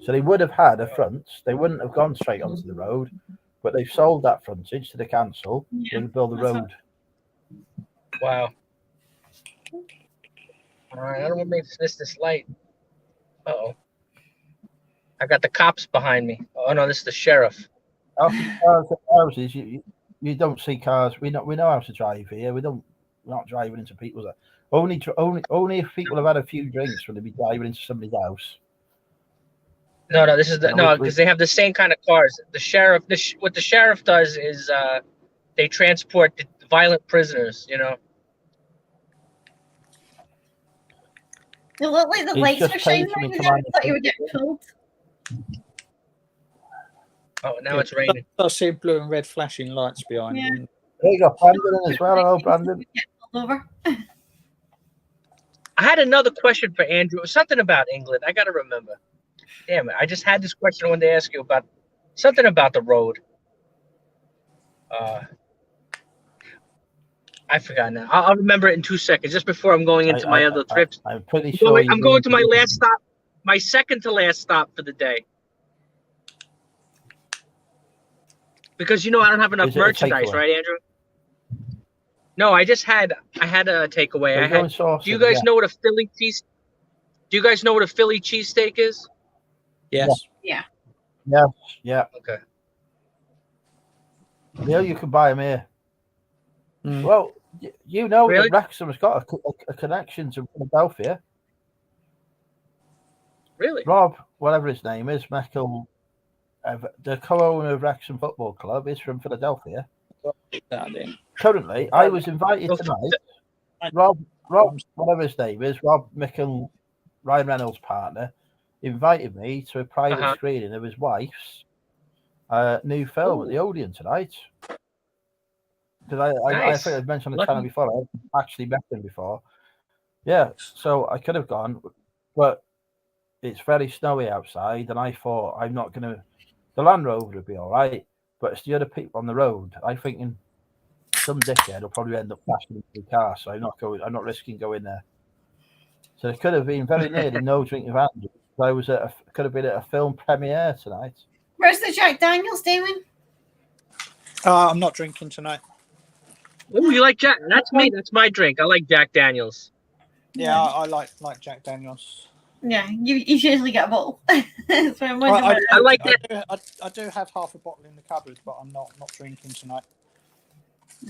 So they would have had a front. They wouldn't have gone straight onto the road, but they've sold that frontage to the council. They can build the road. Wow. All right, I don't want to miss this light. Uh-oh. I got the cops behind me. Oh no, this is the sheriff. Houses, you don't see cars. We know how to drive here. We're not driving into people's. Only if people have had a few drinks will they be driving into somebody's house. No, this is because they have the same kind of cars. The sheriff, what the sheriff does is they transport the violent prisoners. You know. It looked like the lights were shining on you. I thought you were getting cold. Oh, now it's raining. I see blue and red flashing lights behind you. There you go, Brandon as well. Hello, Brandon. Over. I had another question for Andrew. It was something about England. I got to remember. Damn it. I just had this question I wanted to ask you about something about the road. I forgot now. I'll remember it in 2 seconds, just before I'm going into my other trips. I'm pretty sure. I'm going to my last stop, my second to last stop for the day. Because, you know, I don't have enough merchandise, right, Andrew? No, I had a takeaway. Do you guys know what a Philly cheese? Do you guys know what a Philly cheesesteak is? Yes. Yeah. Yeah. Okay. Yeah, you can buy them here. Mm. Well, you know that Wrexham's got a connection to Philadelphia. Really? Rob, whatever his name is, Michael, the co-owner of Wrexham Football Club, is from Philadelphia. Currently, I was invited tonight. Rob, whatever his name is, Rob Michael, Ryan Reynolds' partner, invited me to a private screening of his wife's new film at the Odeon tonight. Because I think I've mentioned on the channel before. I've actually met him before. Yeah, so I could have gone, but it's very snowy outside, and I thought I'm not going to. The Land Rover would be all right, but it's the other people on the road. I'm thinking some dickhead will probably end up flashing into the car, so I'm not risking going there. So it could have been very nearly no drink of Andrew. I could have been at a film premiere tonight. Where's the Jack Daniels, Damon? I'm not drinking tonight. Oh, you like Jack? That's me. That's my drink. I like Jack Daniels. Yeah, I like Jack Daniels. Yeah, you usually get a bottle. So I like that. I do have half a bottle in the cupboard, but I'm not drinking tonight.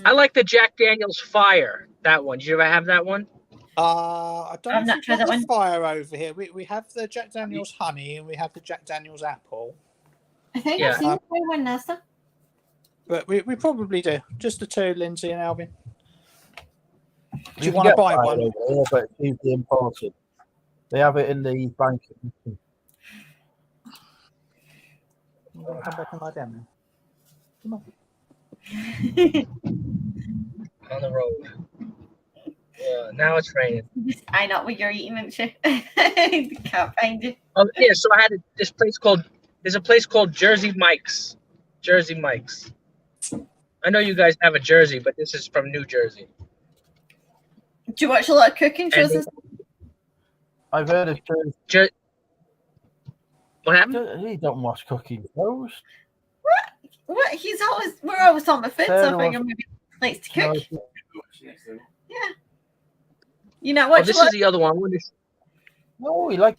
I like the Jack Daniels Fire. That one. Did you ever have that one? I don't have tried that one. Fire over here. We have the Jack Daniels Honey and we have the Jack Daniels Apple. I think I've seen the one, Nesta. But we probably do. Just the two, Lindsay and Alvin. Do you can want to get buy cider one? over here, but it's usually imported. They have it in the bank. Come back and lie down now. Come on. On the road. Now it's raining. Just eye up what you're eating and shit. Can't find you. Oh yeah, so I had this place called. There's a place called Jersey Mike's. Jersey Mike's. I know you guys have a Jersey, but this is from New Jersey. Do you watch a lot of cooking shows? And I've heard of What happened? You don't watch cooking shows. what? We're always talking about food, so I Sarah figure maybe he likes to cook. No, Yeah. You know Oh, what? this is the other one. no, he like.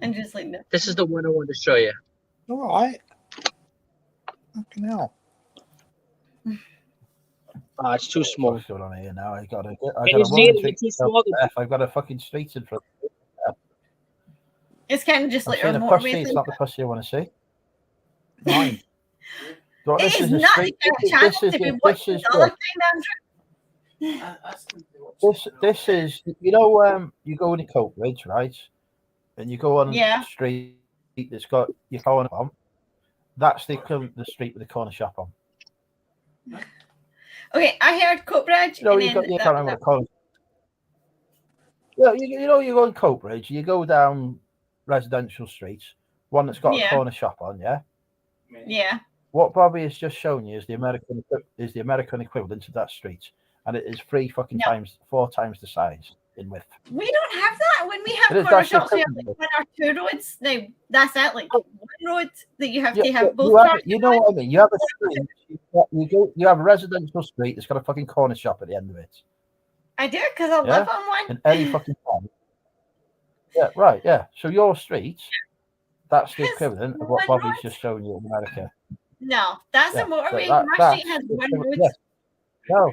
I'm just like, no. This is the one I wanted to show you. All right. Fucking hell. It's too small. What's going on here now? I got It's nearly too small. I've got a fucking street in front. It's kind of just I'm like seeing a a motorway pussy. thing. It's not the pussy I want to see. Mine. Right, It is a not street. the This channel is to be this watching is the other thing, Andrew. this is you know you go in a Coatbridge, right? And you go on Yeah. a street that's got your corner on. That's the street with the corner shop on. Okay, I heard Coatbridge. You know, and you then got you that- can't remember the corner. Yeah, you know, you go on Coatbridge, you go down residential streets, one that's got Yeah. a corner shop on, yeah. Yeah. What Bobby has just shown you is the American equivalent of that street, and it is four times the size in width. We don't have that. When we have It is, corner that's the shops, we have thing. like one or two roads. Now, that's it. Like one road that you have Yeah, to have both you, cars. you know what I mean. You have a street. You have a residential street that's got a fucking corner shop at the end of it, I do, because I live on one. in any fucking town. Yeah, right. Yeah. So your street, that's the Has equivalent of what one Bobby's road? just shown you in America. No, that's Yeah, a motorway. that- My that's street has the one equivalent- road. yeah. No,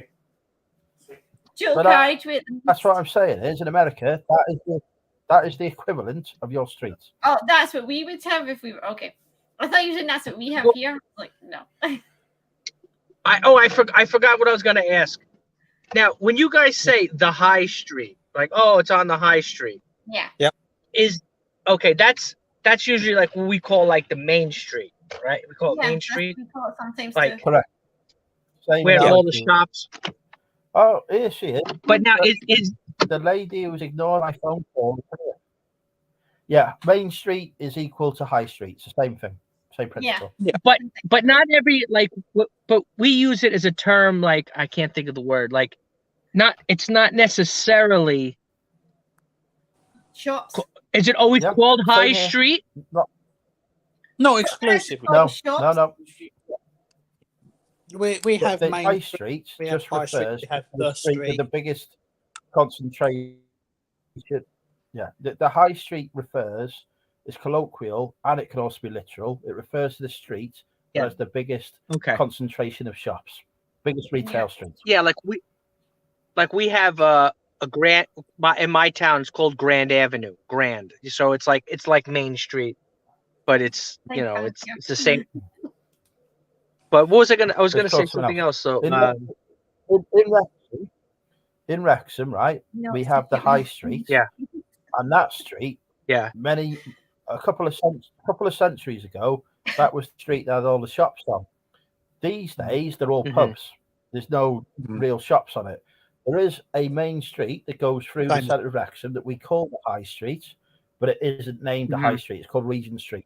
Dual but carriageway. that's what I'm saying. Is in America, that is the equivalent of your street. Oh, that's what we would have if we were okay. I thought you said that's what we have Well- here. Like, no. I forgot what I was gonna ask. Now, when you guys say the high street, like, oh, it's on the high street, Yeah. that's usually like what we call like the main street, right? We call it Yeah, Main that's Street, what we call it sometimes Like- too. Correct. Same where in all the America. shops. Oh, here she is. But now is The lady who was ignoring my phone call. Yeah, Main Street is equal to High Street. It's the same thing, same principle. but not every but we use it as a term, like I can't think of the word, like it's not necessarily. Shops. Is it always Yep, called same High here. Street? Not exclusively. No, shops. no. We have The main High Street we have just High Street, refers we have to the the street with street. the biggest concentration. Yeah, the High Street refers is colloquial and it can also be literal. It refers to the street that Yeah. has the biggest Okay. concentration of shops, biggest retail street. Yeah, like we have a Grand in my town. It's called Grand Avenue, Grand. So it's like Main Street, but it's it's the same. But what was I gonna? I was Let's gonna talk say something something else. So In Wrexham, right? No, We it's have the different. High Street. Yeah. And that street, yeah, a couple of centuries ago, that was the street that had all the shops on. These days, they're all Mhm. pubs. There's no Mhm. real shops on it. There is a main street that goes through the Same. centre of Wrexham that we call the High Street, but it isn't named the High Street. It's called Regent Street.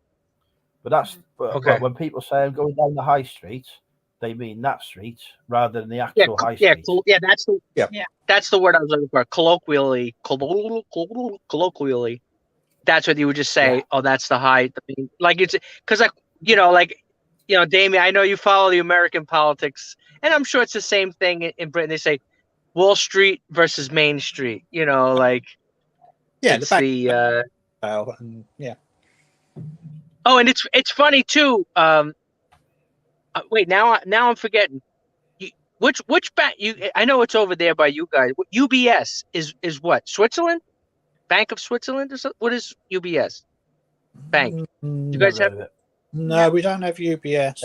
But that's Okay. but when people say I'm going down the High Street, they mean that street rather than the actual High yeah, Street. that's the word I was looking for. Colloquially, that's what you would just say. Yeah. Oh, that's the high. Like it's because Damien, I know you follow the American politics, and I'm sure it's the same thing in Britain. They say Wall Street versus Main Street. Yeah, it's the back and yeah. Oh, and it's funny too. Wait, now I'm forgetting. Which bank? I know it's over there by you guys. UBS is what? Switzerland? Bank of Switzerland? Or what is UBS? Bank. You guys have? No, we don't have UBS.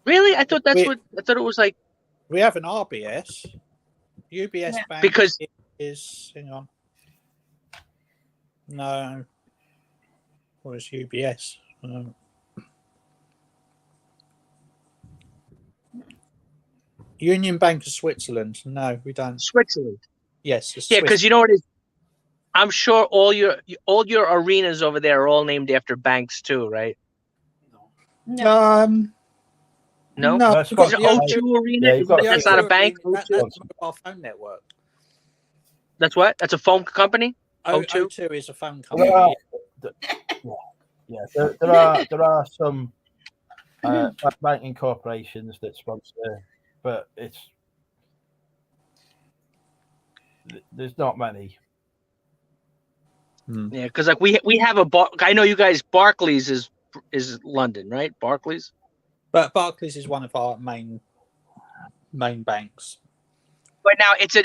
Really? I thought We- I thought it was like We have an RBS. UBS Yeah. Bank because is. Hang on. No. What is UBS? Union Bank of Switzerland. No, we don't. Switzerland. Yes, it's Yeah, Swiss. because you know what it is. I'm sure all your arenas over there are all named after banks too, right? No. No, No, That's we've got is it the O2 Arena? Yeah, you've got That's O2 not a bank. Arena, O2? That's a mobile phone network. That's what? That's a phone company. O2? O2 is a phone There company. are, there are some banking corporations that sponsor, but there's not many. Yeah, because like we have I know you guys. Barclays is London, right? Barclays. But Barclays is one of our main banks. But now it's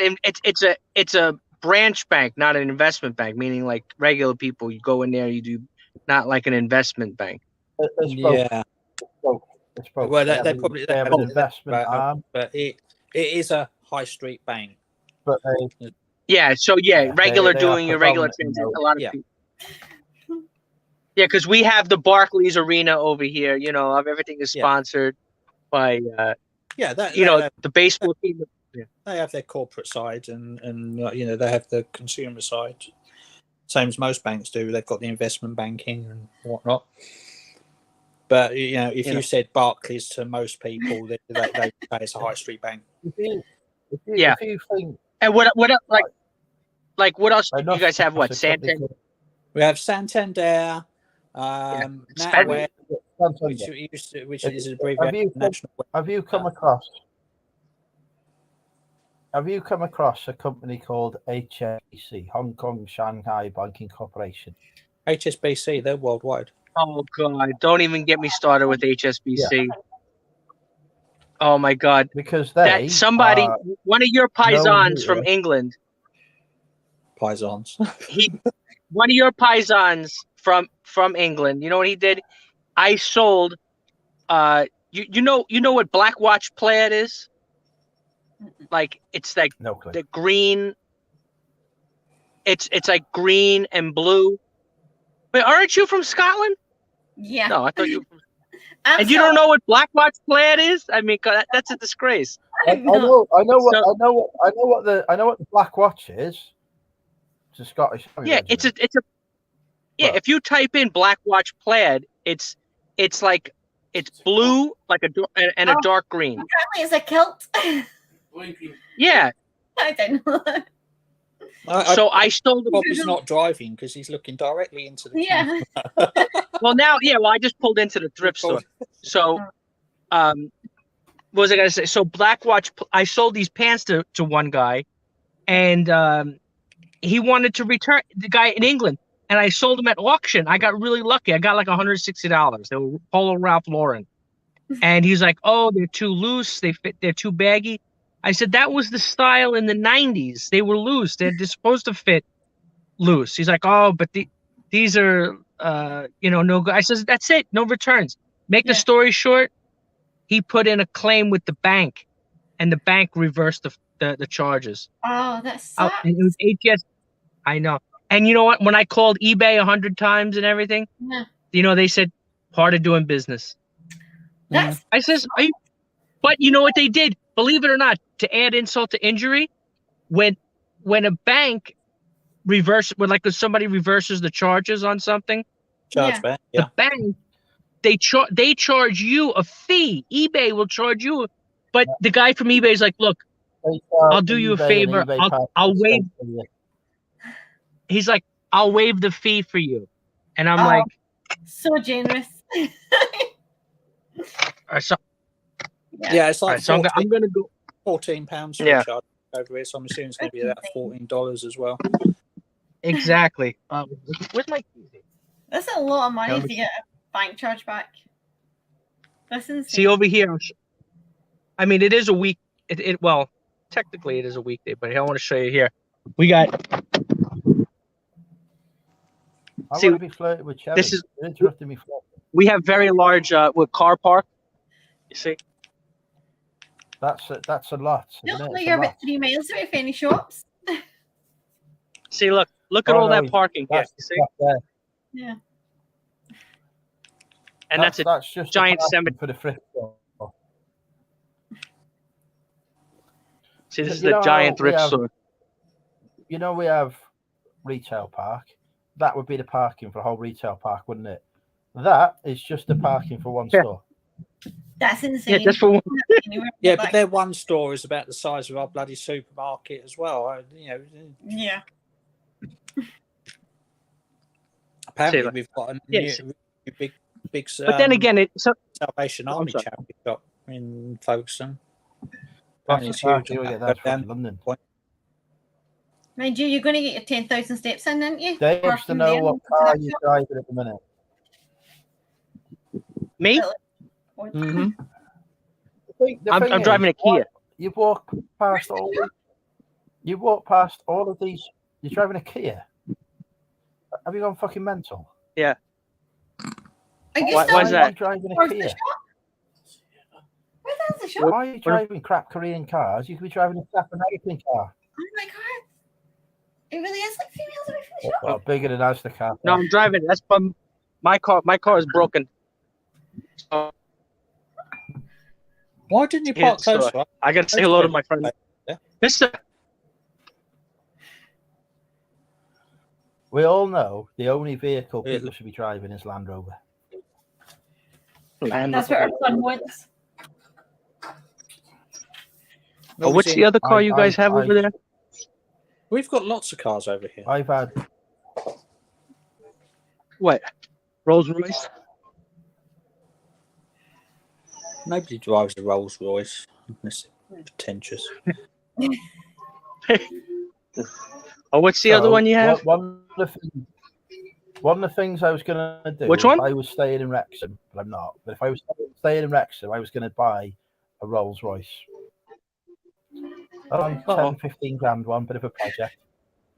a branch bank, not an investment bank. Meaning like regular people, you go in there, you do not like an investment bank. It's both. Yeah. It's both. Well, They they have probably an investment arm, but it is a high street bank. but Yeah. So yeah, regular they are doing your regular predominantly transaction. A lot of Yeah. people. Yeah, because we have the Barclays Arena over here. You know, everything is Yeah. sponsored by Yeah, the baseball team. they have their corporate side and they have the consumer side. Same as most banks do. They've got the investment banking and whatnot. But if you said Barclays to most people, they say it's a high street bank. if you think, And what like what else do you enough guys have? What as a company Santander? We have Santander, NatWest, Santander. which is abbreviated National. Have you come across a company called HSBC, Hong Kong Shanghai Banking Corporation? HSBC, they're worldwide. Oh God! Don't even get me started with HSBC. Oh my God! Because one of your paisans from England. Paisans. One of your paisans from England. You know what he did? I sold. You know what Black Watch Plaid is? Like it's like no clue. the green. It's like green and blue. Wait, aren't you from Scotland? Yeah. No, I thought you. I'm And you don't know what Black Watch Plaid is? I mean, that's a disgrace. I know what the Black Watch is. It's a Scottish. Yeah, it's a. If you type in Black Watch Plaid, it's blue like a dark green. Apparently it's a kilt. Yeah. I don't know. So I stole the. Bob is not driving because he's looking directly into the Yeah. Well, I just pulled into the thrift store. So, what was I gonna say? So Black Watch, I sold these pants to one guy, and he wanted to return the guy in England, and I sold them at auction. I got really lucky. I got like $160. They were Polo Ralph Lauren, and he's like, "Oh, they're too loose. They're too baggy." I said that was the style in the 90s. They were loose. They're supposed to fit loose. He's like, "Oh, but these are no good." I says, "That's it. No returns." Make the story short, he put in a claim with the bank, and the bank reversed the charges. Oh, that sucks. And it was HS. I know. And you know what? When I called eBay 100 times and everything, they said part of doing business. That's I says, but you know what they did? Believe it or not, to add insult to injury, when a bank when somebody reverses the charges on something, chargeback. the bank they charge you a fee. eBay will charge you, but the guy from eBay is like, "Look, I'll do you a favor. I'll waive." He's like, "I'll waive the fee for you," and I'm like, so generous. So, it's like so I'm gonna go £14 for a charge over here. So I'm assuming it's going to be about $14 as well. Exactly. Where's my keys? That's a lot of money to get a bank charge back. That's insane. See over here. I mean, it is a week. Well, technically it is a weekday, but I want to show you here. We got. I want to be flirting with Cherry. This is You're interrupting me flirting. we have very large with car park. You see, That's a lot. No, Isn't it? no, It's a you're lot. about 3 miles away from any shops. see, look at Oh, all no, that parking here. That's, You see, that's there. Yeah. and that's a just giant the parking cemetery. for the thrift store. See, this is You the know giant how we thrift have- store. You know, we have retail park. That would be the parking for the whole retail park, wouldn't it? That is just the parking for one Yeah. store. That's insane. Yeah, just for one. Anywhere Yeah, like but their one store is about the size of our bloody supermarket as well. You know, yeah. apparently like- we've got a Yeah, new, see. big. But then again, Salvation I'm Army sorry. charity shop in Folkestone. That's Apparently the it's parking huge. we get there from London. Mind you, you're going to get your 10,000 steps in, aren't you? Dave wants to Parking know there what and car that you're shop. driving at the minute. me, The I'm thing driving a is, Kia. You walk past all. You walk past all of these. You're driving a Kia. Have you gone fucking mental? Are you Why- still why's Why are that? you driving a towards the Kia? shop? Where the hell's the shop? Why are you driving crap Korean cars? You could be driving a crap American car. Oh my god. It really is like 3 miles away from the shop. Well, bigger than us, the car. No, I'm driving. That's my car. My car is broken. So Why didn't you Yeah, park close? so I got to say hello to my friend, Yeah. Mister. We all know the only vehicle Yeah. people should be driving is Land Rover. That's what our son wants. Oh, what's the other car you guys have over there? We've got lots of cars over here. I've had What? Rolls Royce. Nobody drives a Rolls Royce. It's pretentious. Oh, what's the other one you have? One of the things I was going to do. Which one? If I was staying in Wrexham, but I'm not. But if I was staying in Wrexham, I was going to buy a Rolls Royce. Around 10, 15 grand one, bit of a project.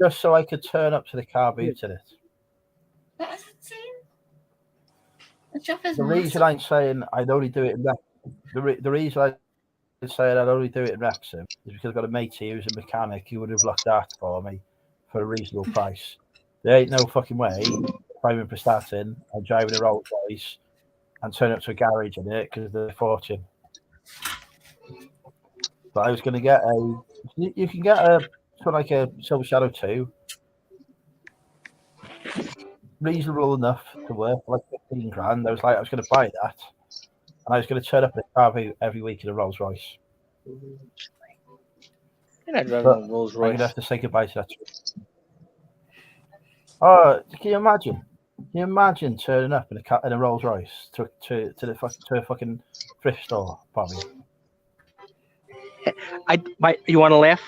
Just so I could turn up to the car boot in it. That is insane. The shop is The massive. reason I'm saying I'd only do it in the reason I'm saying I'd only do it in Wrexham is because I've got a mate here who's a mechanic who would have looked after for me for a reasonable price. There ain't no fucking way if I'm in Prestatyn, I'm driving a Rolls Royce and turn up to a garage in it because they're a fortune. But I was going to get you can get a sort of like a Silver Shadow 2, reasonable enough to work for like 15 grand. I was going to buy that, and I was going to turn up in a car every week in a Rolls Royce. You're not driving But a Rolls I'm going Royce. to have to say goodbye to that. Oh, can you imagine? Can you imagine turning up in a Rolls Royce to a fucking thrift store, Bobby? You want to laugh?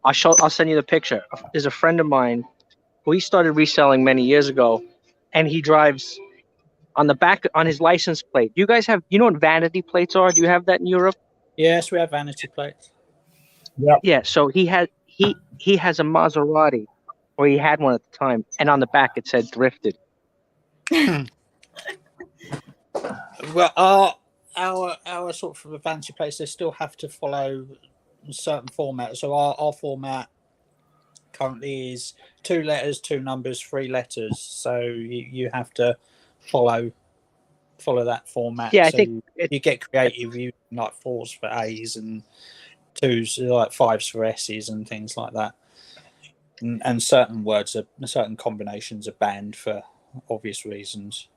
I'll send you the picture. There's a friend of mine who he started reselling many years ago, and he drives on the back on his license plate. You guys have, you know what vanity plates are? Do you have that in Europe? Yes, we have vanity plates. Yeah. So he has a Maserati, or he had one at the time, and on the back it said thrifted. Well, our sort of vanity plates, they still have to follow a certain format. So our format currently is 2 letters, 2 numbers, 3 letters. So you have to follow that format. Yeah, I so think you get creative. You like 4s for A's and 2s like 5s for S's and things like that. And certain certain combinations are banned for obvious reasons.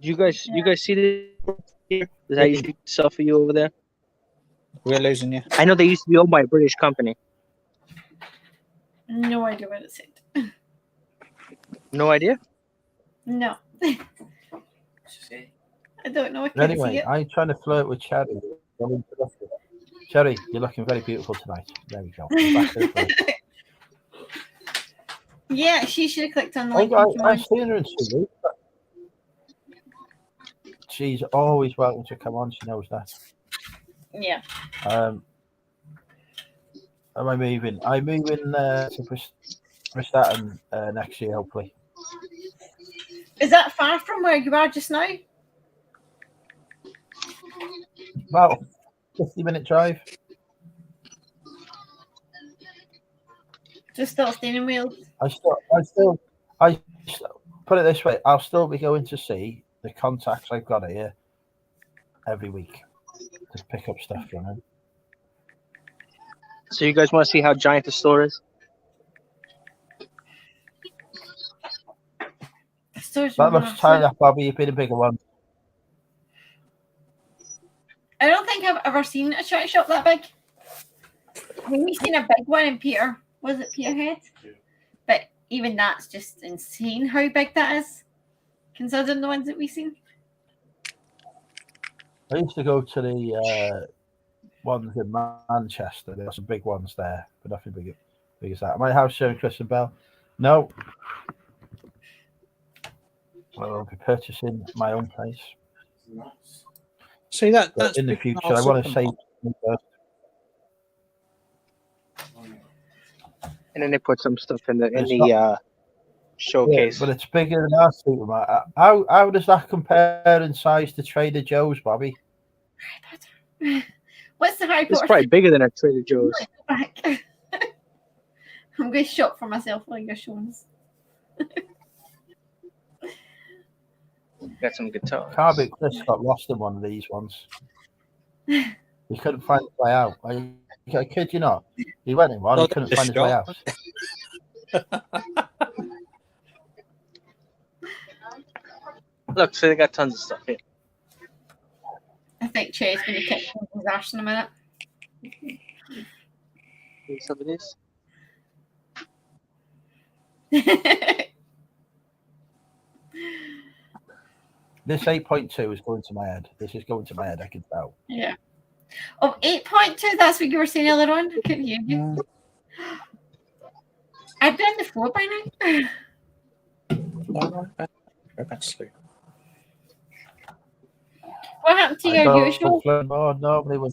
you guys see this here? Is that usually sell for you over there? We're losing you. I know they used to be owned by a British company. No idea what it said. No idea. No. I don't know. I But can't see anyway, it. I'm trying to flirt with Cherry. Cherry, you're looking very beautiful tonight. There we go. Back to the flirt. Yeah, she should have clicked on the link. I've seen her in 2 weeks. She's always welcome to come on. She knows that. Yeah. Am I moving? I'm moving to Prestatyn next year, hopefully. Is that far from where you are just now? About 50-minute drive. Just still steering wheels. I put it this way. I'll still be going to see the contacts I've got here every week to pick up stuff from him. So you guys want to see how giant the store is? The store's That looks massive. tiny, Bobby. You've been a bigger one. I don't think I've ever seen a charity shop that big. I mean, we've seen a big one in Peter. Was it Peterhead? Yeah. But even that's just insane how big that is, considering the ones that we've seen. I used to go to the ones in Manchester. There are some big ones there, but nothing big as that. My house here in Crystal Bell. No. I'll be purchasing my own place. Nice. See But that's in the big future, enough I want to supermarket. save first. And then they put some stuff in the It's the Yeah, showcase. but it's bigger than our supermarket. How does that compare in size to Trader Joe's, Bobby? What's the Harry It's Potter probably bigger than a Trader Joe's. back? I'm going to shop for myself while you're showing us. Got some guitars. Carby Chris got lost in one of these ones. He couldn't find his way out. I kid you not. He went in one, he Well, couldn't that's find his way shop. out. Look, so they got tons of stuff here. I think Cherry's going to kick his arse in a minute. See some of this. This 8.2 is going to my head. This is going to my head, I can tell. Yeah. Oh, 8.2, that's what you were saying earlier on. I couldn't hear you. I've been on the floor by now. Go back to sleep. What happened to I your go usual? to the floor. Nobody when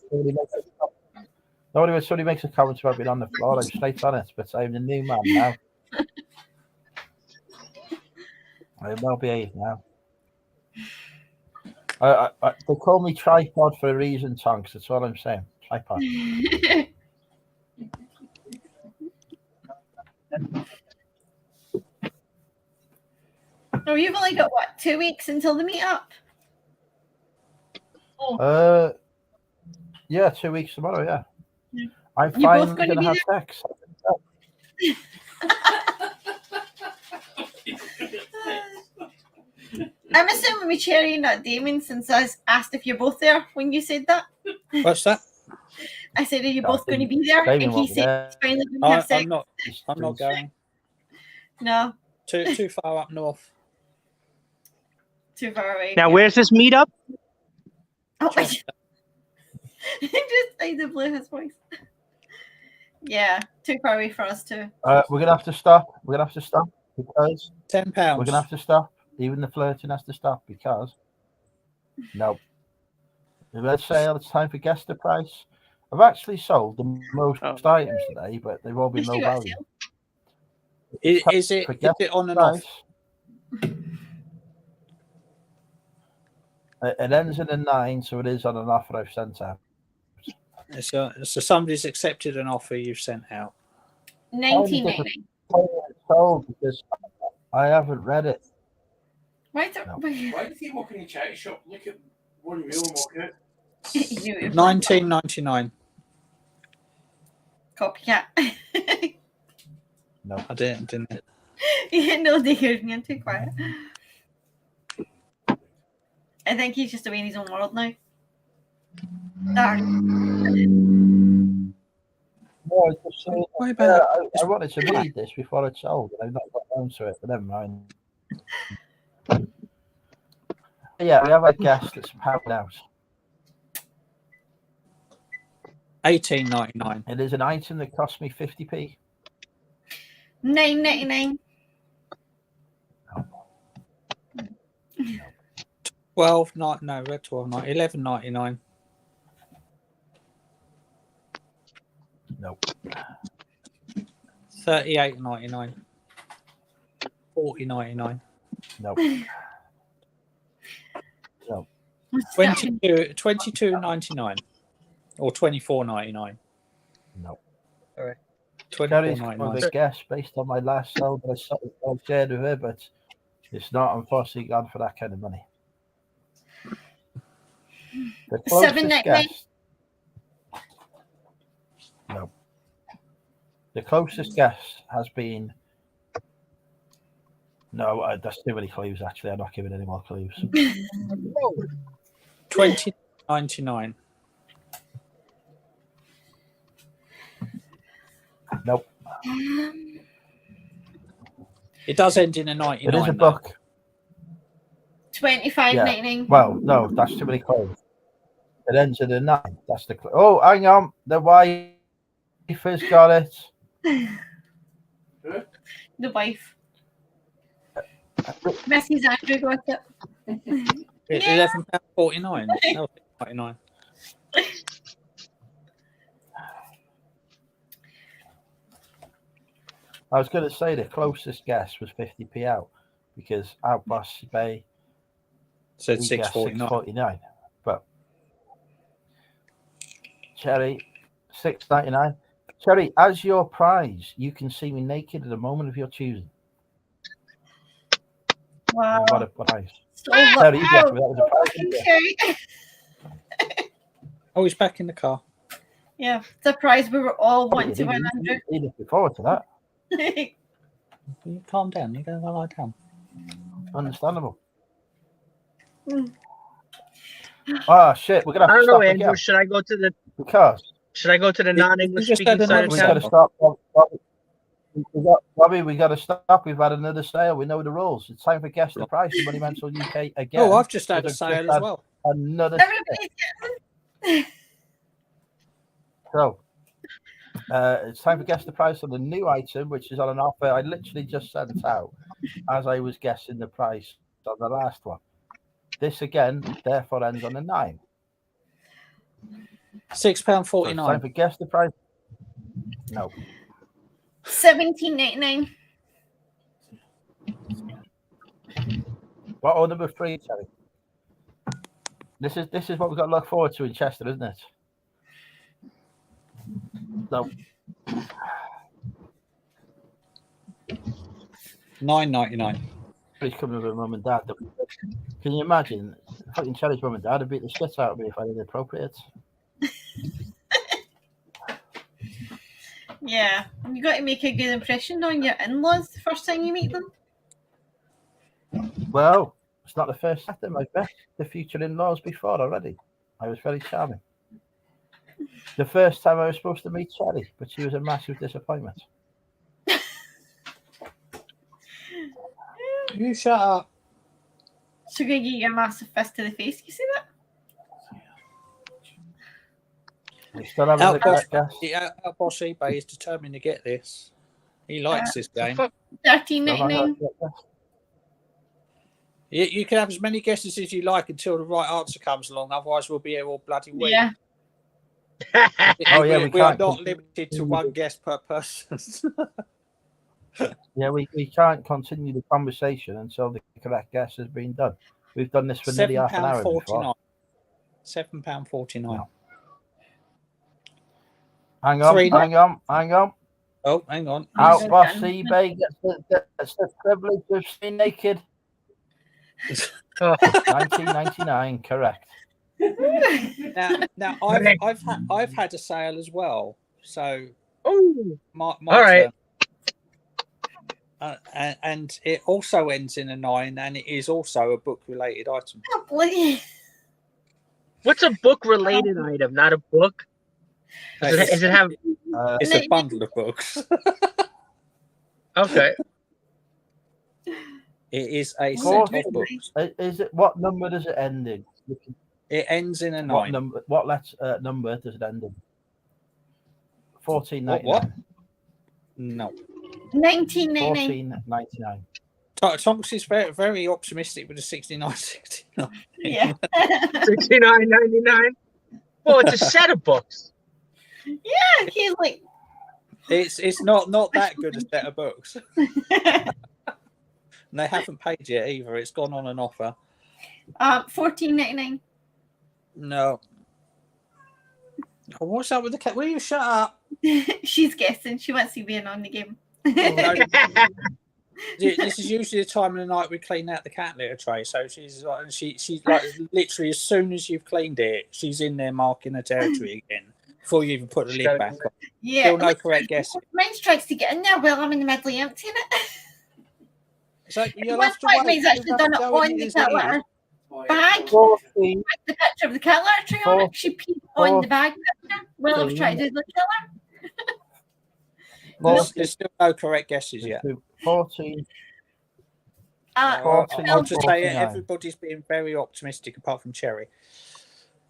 somebody makes a comment about being on the floor, I'm straight on it, but I'm the new man now. I'm well behaved now. They call me tripod for a reason, Tonks. That's all I'm saying. Tripod. Oh, you've only got what, 2 weeks until the meetup? Oh, Yeah, 2 weeks tomorrow. Yeah, Yeah. I'm You both finally gonna gonna be have sex. I'm assuming with Cherry, not Damon, since I asked if you're both there when you said that. What's that? I said, are you No, both going to be there? Damon And he won't be said, there. he's finally going to have sex. I'm not going. No, Too far up north. too far away. Now, yeah. where's this meetup? Oh, just like the blue his voice. Yeah, too far away for us too. We're gonna have to stop. We're gonna have to stop because £10. we're gonna have to stop. Even the flirting has to stop because no. We've had sale. It's time for guess the price. I've actually sold the most items today, but they've all been At low least you got a value. sale. Is it Forget on and off? It ends in a 9, so it is on an offer I've sent out. So somebody's accepted an offer you've sent out. 1999. It's sold because I haven't read it. Why do No. Why do you keep walking in a charity shop? Look at one real market. you 19.99. copycat? No. I didn't. Yeah, no, they heard me. I'm too quiet. I think he's just away in his own world now. Darn. No, I just said, Why about I wanted to read this before it sold, and I've not got down to it, but never mind. Yeah, we have a guest that's powered out. 18.99? It is an item that cost me 50p. 9.99. 11.99. Nope. 38.99. 40.99. No. No. 22.99 or 24.99. No. All right. Carrie's one of 24.99. the guests based on my last sale that I shared with her, but it's not unfortunately gone for that kind of money. The closest $7.99. guess. No. The closest guess has been. No, that's too many clues. Actually, I'm not giving any more clues. 20.99. Nope. It does end in a 99. It is a though. book. $25.99. Well, no, that's too many clues. It ends in a 9. That's the clue. Oh, hang on. The wife has got it. The wife. Mrs. Andrew got it. Yeah. £11.49. No, £99. I was going to say the closest guess was 50p out because Outboss Bay Said he guessed £6.49. $6.49, but Cherry $6.99. Cherry, as your prize, you can see me naked at a moment of your choosing. Wow. What a prize! So Cherry, you guessed me, that was a prize. okay. Oh, he's back in the car. Yeah, it's a prize we were all wanting to You win, Andrew. looking forward to that. You calm down. You're going to lie down. Understandable. Mm. Oh shit, we're gonna I have to don't know, stop Andrew. again Should I go to the because non-English just speaking had side of we another got to town? stop. Bobby, we got to stop. We've had another sale. We know the rules. It's time for guess the price of Money Mental UK again. Oh, I've just had a We've sale just as had well. Another sale. Everybody's So it's time for guess the price of the new item, which is on an offer I literally just sent out as I was guessing the price on the last one. This again, therefore, ends on a 9. So it's time £6.49. for guess the price. No. $17.99. What number 3, Terry? This is what we've got to look forward to in Chester, isn't it? No. $9.99. He's coming with her mum and dad. Can you imagine? Fucking Cherry's mum and dad would beat the shit out of me if I did appropriate. Yeah, you got to make a good impression on your in-laws the first time you meet them. Well, it's not the first time I've met the future in-laws before already. I was very charming. The first time I was supposed to meet Cherry, but she was a massive disappointment. You shut up. So gonna give you a massive fist to the face. You see that? We still haven't a correct guess. Outboss eBay is determined to get this. He likes this game. $13.99. You can have as many guesses as you like until the right answer comes along. Otherwise, we'll be here all bloody week. Yeah. Oh, yeah, we are can't not continue. limited to one guess per person. Yeah, we can't continue the conversation until the correct guess has been done. We've done this for nearly half an hour before. £7.49. No. Hang on. Oh, hang on. Outboss eBay gets the privilege of being naked. 1999, correct. Now I've had a sale as well. So my all right. turn. And it also ends in a 9, and it is also a book related item. What's a book related item? Not a book. Does it have? It's a bundle of books. Okay. It is a set of books. Is it what number does it end in? It ends in a 9. What number? What number does it end in? 14.99. What? No. 19.99. 14.99. Tonks is very, very optimistic with a 69.69. Yeah. $69.99. Well, it's a set of books. Yeah, he's like. It's not that good a set of books. And they haven't paid yet either. It's gone on an offer. $14.99. No. Oh, what's up with the cat? Will you shut up? She's guessing. She wants to be in on the game. Oh, no. This is usually the time of the night we clean out the cat litter tray. So she's like, she's like literally as soon as you've cleaned it, she's in there marking her territory again before you even put the lid back on. Yeah. Still no correct guessing. Mine tries to get in there while I'm in the middle of emptying it. So you'll One have to point wait. Mine's actually done it Go on in the his cat ear. litter bag. 14, The picture of the cat litter tray on it. She peed on the bag picture while I was trying to do the killer. There's still no correct guesses yet. 14. I'll just say 49. everybody's being very optimistic apart from Cherry.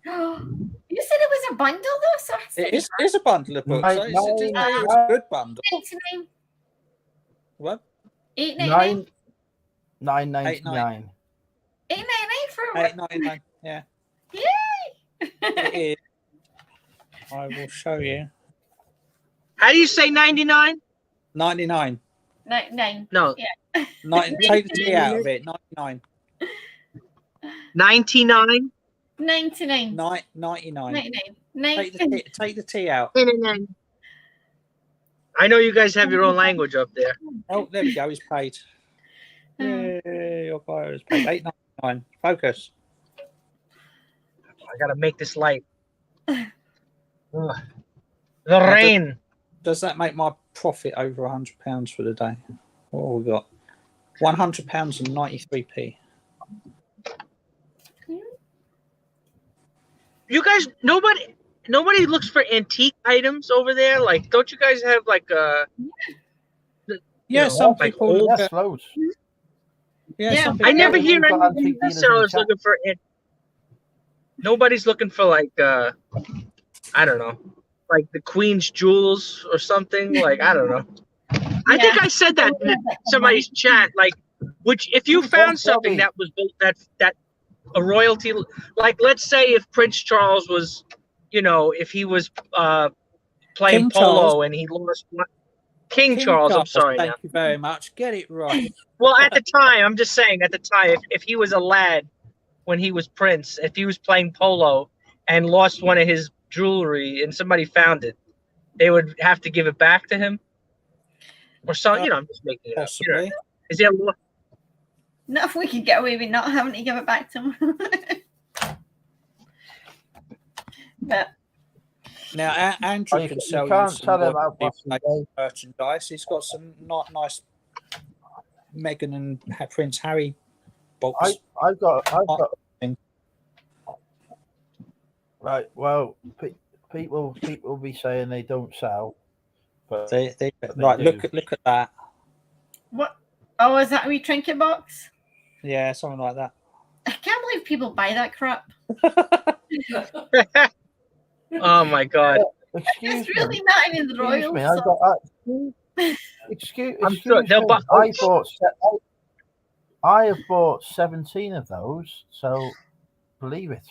You said it was a bundle though, so It is a bundle of books. Nine, So it's a good bundle. $8.99. What? $8.99. $9.99. $8.99 for $8.99. Yeah. Yay! It is. I will show you. How do you say 99? 99. Nine. No, Yeah. Take the T out of it. 99. 99. 99. 99. 99. Take the T out. I know you guys have your own language up there. Oh, there we go. He's paid. Yay, your buyer is paid. $8.99. Focus. I gotta make this light. Ugh. The rain. Does that make my profit over £100 for the day? What have we got? £100 and 93p. You guys, nobody looks for antique items over there. Like, don't you guys have like Yeah, know, some like people old- look Yes, at. loads. Yeah, some I people never Yeah, hear we've got anyone antique dealers in the sellers chat. looking for it. Nobody's looking for like I don't know, like the Queen's jewels or something. Like, I don't know. I think I said that in somebody's chat. Like, which if you found something that was that a royalty, like let's say if Prince Charles was, you know, if he was playing King polo Charles. and he lost King Charles. I'm sorry. Thank Now. you very much. Get it right. Well, at the time, I'm just saying, at the time, if he was a lad when he was Prince, if he was playing polo and lost one of his jewelry and somebody found it, they would have to give it back to him? Or so, you know, I'm just making it up. You know, Possibly. is there a law? Not if we could get away with not having to give it back to him. But Now, Andrew You can you sell can't some tell him more how Boxing Day. merchandise. He's got some not nice Meghan and Prince Harry box. I've got. Right. Well, people be saying they don't sell, but They But they right. do. Look at that. what? Oh, is that a wee trinket box? Yeah, something like that. I can't believe people buy that crap. Oh my God! excuse It's me. really not even the Excuse royal. me. I've So. got. Excuse I'm sure me. they'll buy- I have bought 17 of those, so believe it.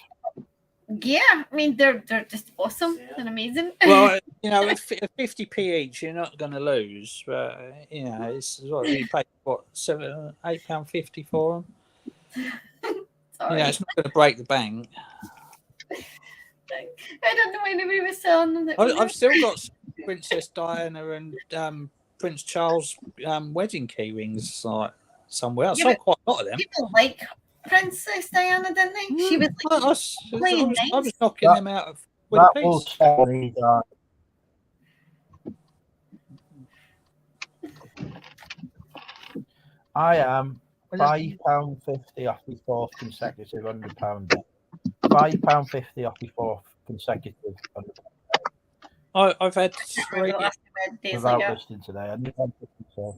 Yeah, I mean they're just awesome and amazing. Well, you know, at 50p each, you're not going to lose. But you know, it's what you pay. What £8.50 for them? Sorry. Yeah, it's not going to break the bank. I don't know why anybody was selling them. I've still got Princess Diana and Prince Charles wedding key rings like somewhere. I Yeah, sold quite a lot of them. People like Princess Diana, didn't they? She was I like, was playing knocking That- them out of with That a will piece. tell me that. I am £5.50 off my fourth consecutive £100 bet. £5.50 off my fourth consecutive £100 I've had the three. last days without like listening today. I need £150.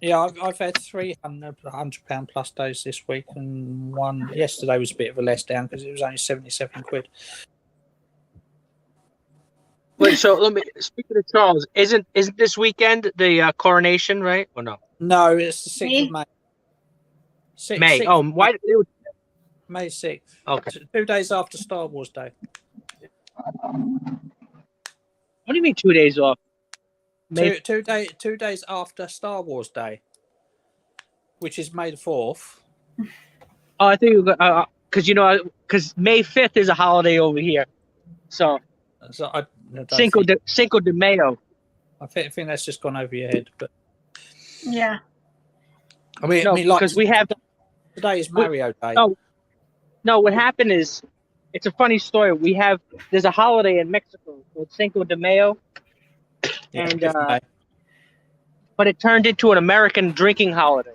Yeah, I've had three £100 plus days this week, and one yesterday was a bit of a letdown because it was only 77 quid. Wait, so let me. Speaking of Charles, isn't this weekend the coronation, right? Or no? No, it's the 6th of May. May. 6th Oh, why? May 6th. Okay. 2 days after Star Wars Day. What do you mean 2 days off? May. 2 days after Star Wars Day. which is May the 4th. Oh, I think because May 5th is a holiday over here, so So I don't Cinco think, de Mayo. I think that's just gone over your head. But Yeah. I mean, No, like because we have. today is Mario Day. Oh, no, what happened is, it's a funny story. There's a holiday in Mexico called Cinco de Mayo, Yeah, and different day. but it turned into an American drinking holiday.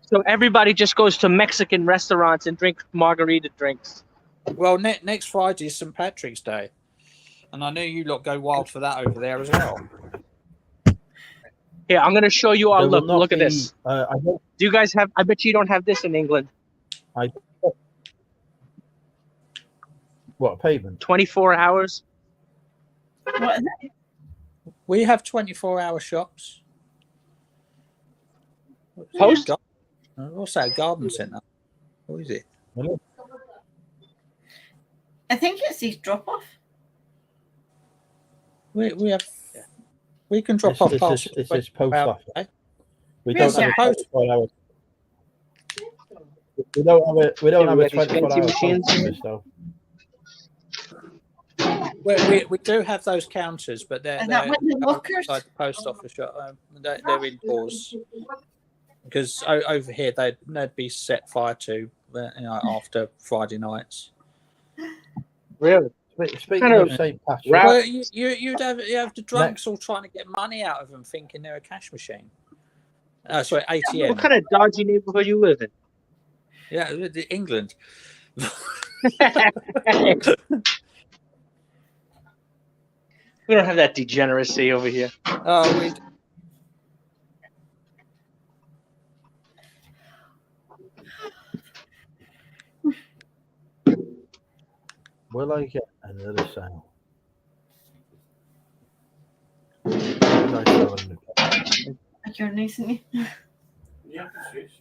So everybody just goes to Mexican restaurants and drinks margarita drinks. Well, next Friday is St. Patrick's Day, and I know you lot go wild for that over there as well. Here, I'm going to show you our There will look. not Look at be, this. I hope Do you guys have? I bet you don't have this in England. what a pavement. 24 hours. What is it? We have 24-hour shops. Post? What's that? Garden centre? What is it? I think it says drop off. We have. We can drop off parcels. It's this post 24 office. hours, eh? We Yes, don't have yeah. a 24 hours. We don't have a we have these 24 fancy hour machines. post office, though. We do have those counters, but they're Is that what the lockers? outside the post office shop. They're indoors because over here they'd be set fire to after Friday nights. Really? Speaking Kind of of St. Patrick, Well, you'd have the drunks all trying to get money out of them, thinking they're a cash machine. Sorry, ATM. What kind of dodgy neighborhood you live in? Yeah, England. We don't have that degeneracy over here. Oh, will I get another sale? Like you're nice at me. Yeah, it's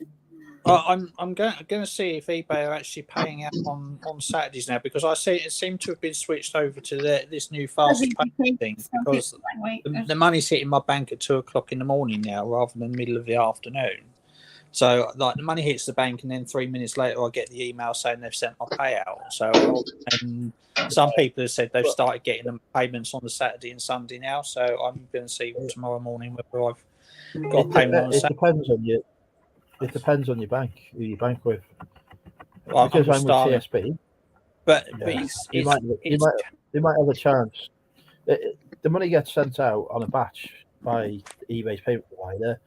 I'm going to see if eBay are actually paying out on Saturdays now, because I see it seemed to have been switched over to this new fast payment thing, because the money's hitting my bank at 2:00 in the morning now rather than the middle of the afternoon. So like the money hits the bank and then 3 minutes later I get the email saying they've sent my payout. So and some people have said they've started getting them payments on the Saturday and Sunday now. So I'm going to see tomorrow morning whether I've got a payment on Saturday. It depends on your bank, who you bank with. Well, because I'm with TSB, but you might have a chance. The money gets sent out on a batch by eBay's payment provider.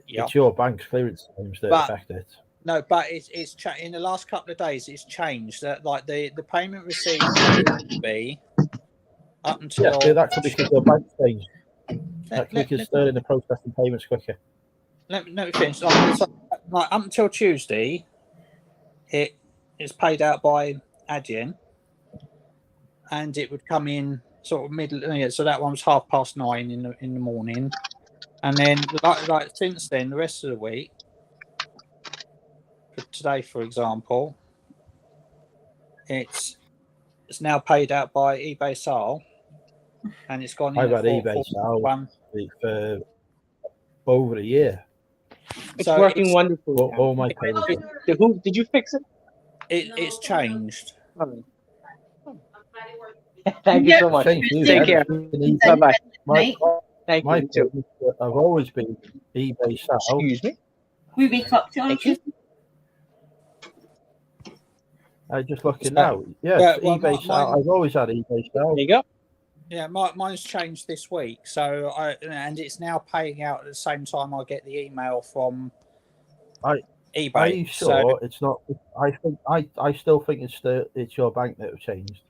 Yep. It's your bank's clearance times that affect it. No, but it's in the last couple of days it's changed. That like the payment received will be up until that could be because your bank changed. That could be because they're in the processing payments quicker. Let me finish. Like up until Tuesday, it is paid out by Adyen, and it would come in sort of middle. So that one was 9:30 in the morning, and then like since then, the rest of the week, for today, for example, it's now paid out by eBay Sale, and it's gone in. I've had eBay Sale for over a year. It's working wonderfully. All my payments. Did you fix it? It's changed. Thank you so much. Thank you. Take care. Bye bye. Thank my you too. I've always been eBay Sale. Excuse me. We wake up to on Tuesday. I'm just looking now. Yeah, eBay Sale. I've always had eBay Sale. There you go. Yeah, mine's changed this week, so and it's now paying out at the same time I get the email from eBay. Are you sure it's not? I still think it's your bank that have changed,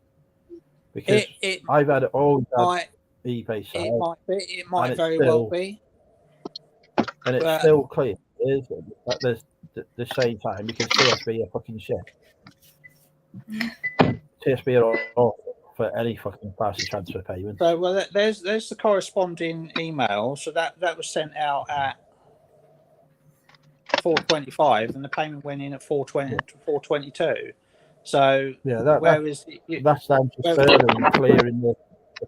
because I've had always had eBay Sale. It might very well be, and it's still clear. It is at the same time, because TSB are fucking shit. TSB are awful for any fucking parcel transfer payment. So there's the corresponding email. So that was sent out at 4:25, and the payment went in at 4:22. So yeah, where is it? That's down to Sterling clearing the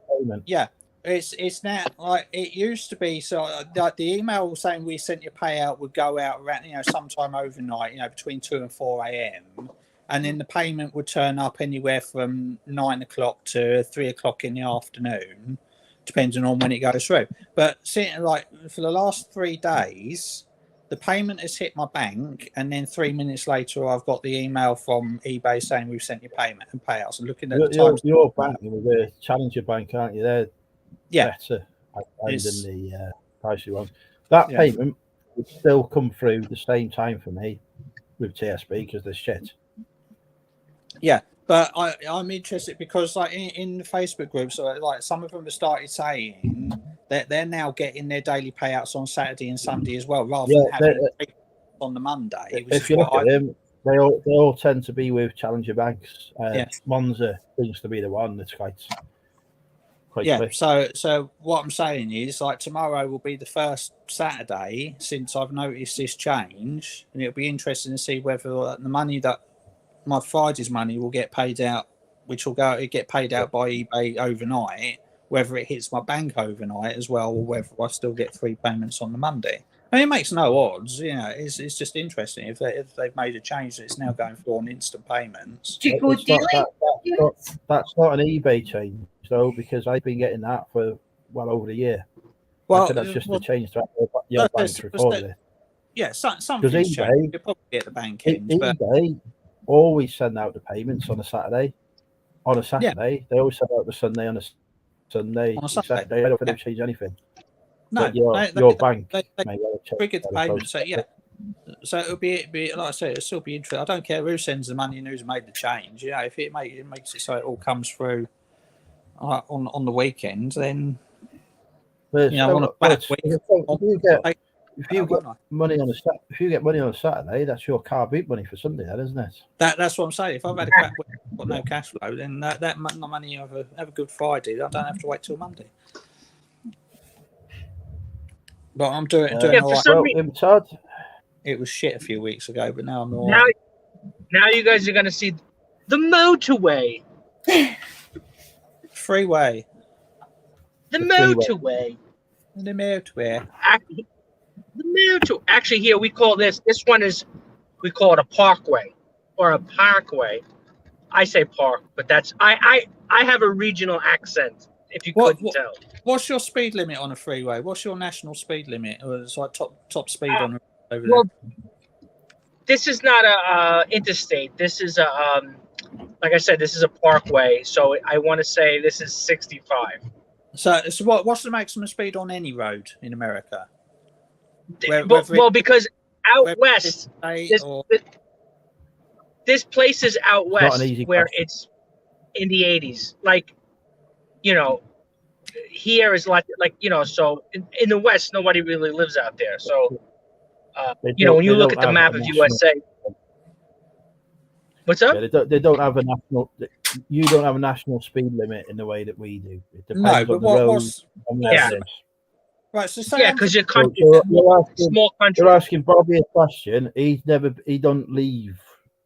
payment. Yeah, It's now like it used to be. So like the email saying we sent your payout would go out around sometime overnight, between 2 and 4 a.m. and then the payment would turn up anywhere from 9 o'clock to 3 o'clock in the afternoon, depending on when it goes through. But like for the last 3 days, the payment has hit my bank, and then 3 minutes later, I've got the email from eBay saying we've sent your payment and payouts. And looking at the times, your bank with a Challenger Bank, aren't you? They're better than the pricey ones. That payment would still come through the same time for me with TSB because they're shit. Yeah, but I'm interested because like in the Facebook groups, like some of them have started saying that they're now getting their daily payouts on Saturday and Sunday as well, rather than having on the Monday. If you look at them, they all tend to be with Challenger banks. Monza seems to be the one that's quite quick. So what I'm saying is, like, tomorrow will be the first Saturday since I've noticed this change, and it'll be interesting to see whether the money that my Friday's money will get paid out, which will get paid out by eBay overnight, whether it hits my bank overnight as well, or whether I still get 3 payments on the Monday. I mean, it makes no odds, it's just interesting if they've made a change that it's now going for on instant payments. That's not an eBay change though, because I've been getting that for well over a year. Well, that's just a change to your bank recorded it. Yeah, something's changed. You'll probably get the bank in. eBay always send out the payments on a Saturday. On a Saturday, they always send out the Sunday on a Sunday. On a Saturday. I don't think they've changed anything. No, your bank they triggered the payment. So it'll be like I say, it'll still be interesting. I don't care who sends the money and who's made the change. If it makes it so it all comes through on the weekend, then if you get money on a Saturday, that's your car boot money for Sunday, then, isn't it? That's what I'm saying. If I've had a crap week, got no cash flow, then that money have a good Friday. I don't have to wait till Monday. But I'm doing all right. It was shit a few weeks ago, but now I'm all right. Now you guys are going to see the motorway. Freeway. The motorway. The motorway. Actually, here we call this one we call it a parkway or a parkway. I say park, but that's I have a regional accent. If you couldn't tell. What's your speed limit on a freeway? What's your national speed limit? Or it's like top speed on over there? Well, this is not a interstate. This is a like I said, this is a parkway. So I want to say this is 65. So what's the maximum speed on any road in America? Because out west, this place is out west where it's in the 80s. Like, here is like so in the west, nobody really lives out there. So, when you look at the map of USA, what's up? Yeah, they don't have a national. You don't have a national speed limit in the way that we do. It depends on the road. Right, so because you're small country. You're asking Bobby a question. He don't leave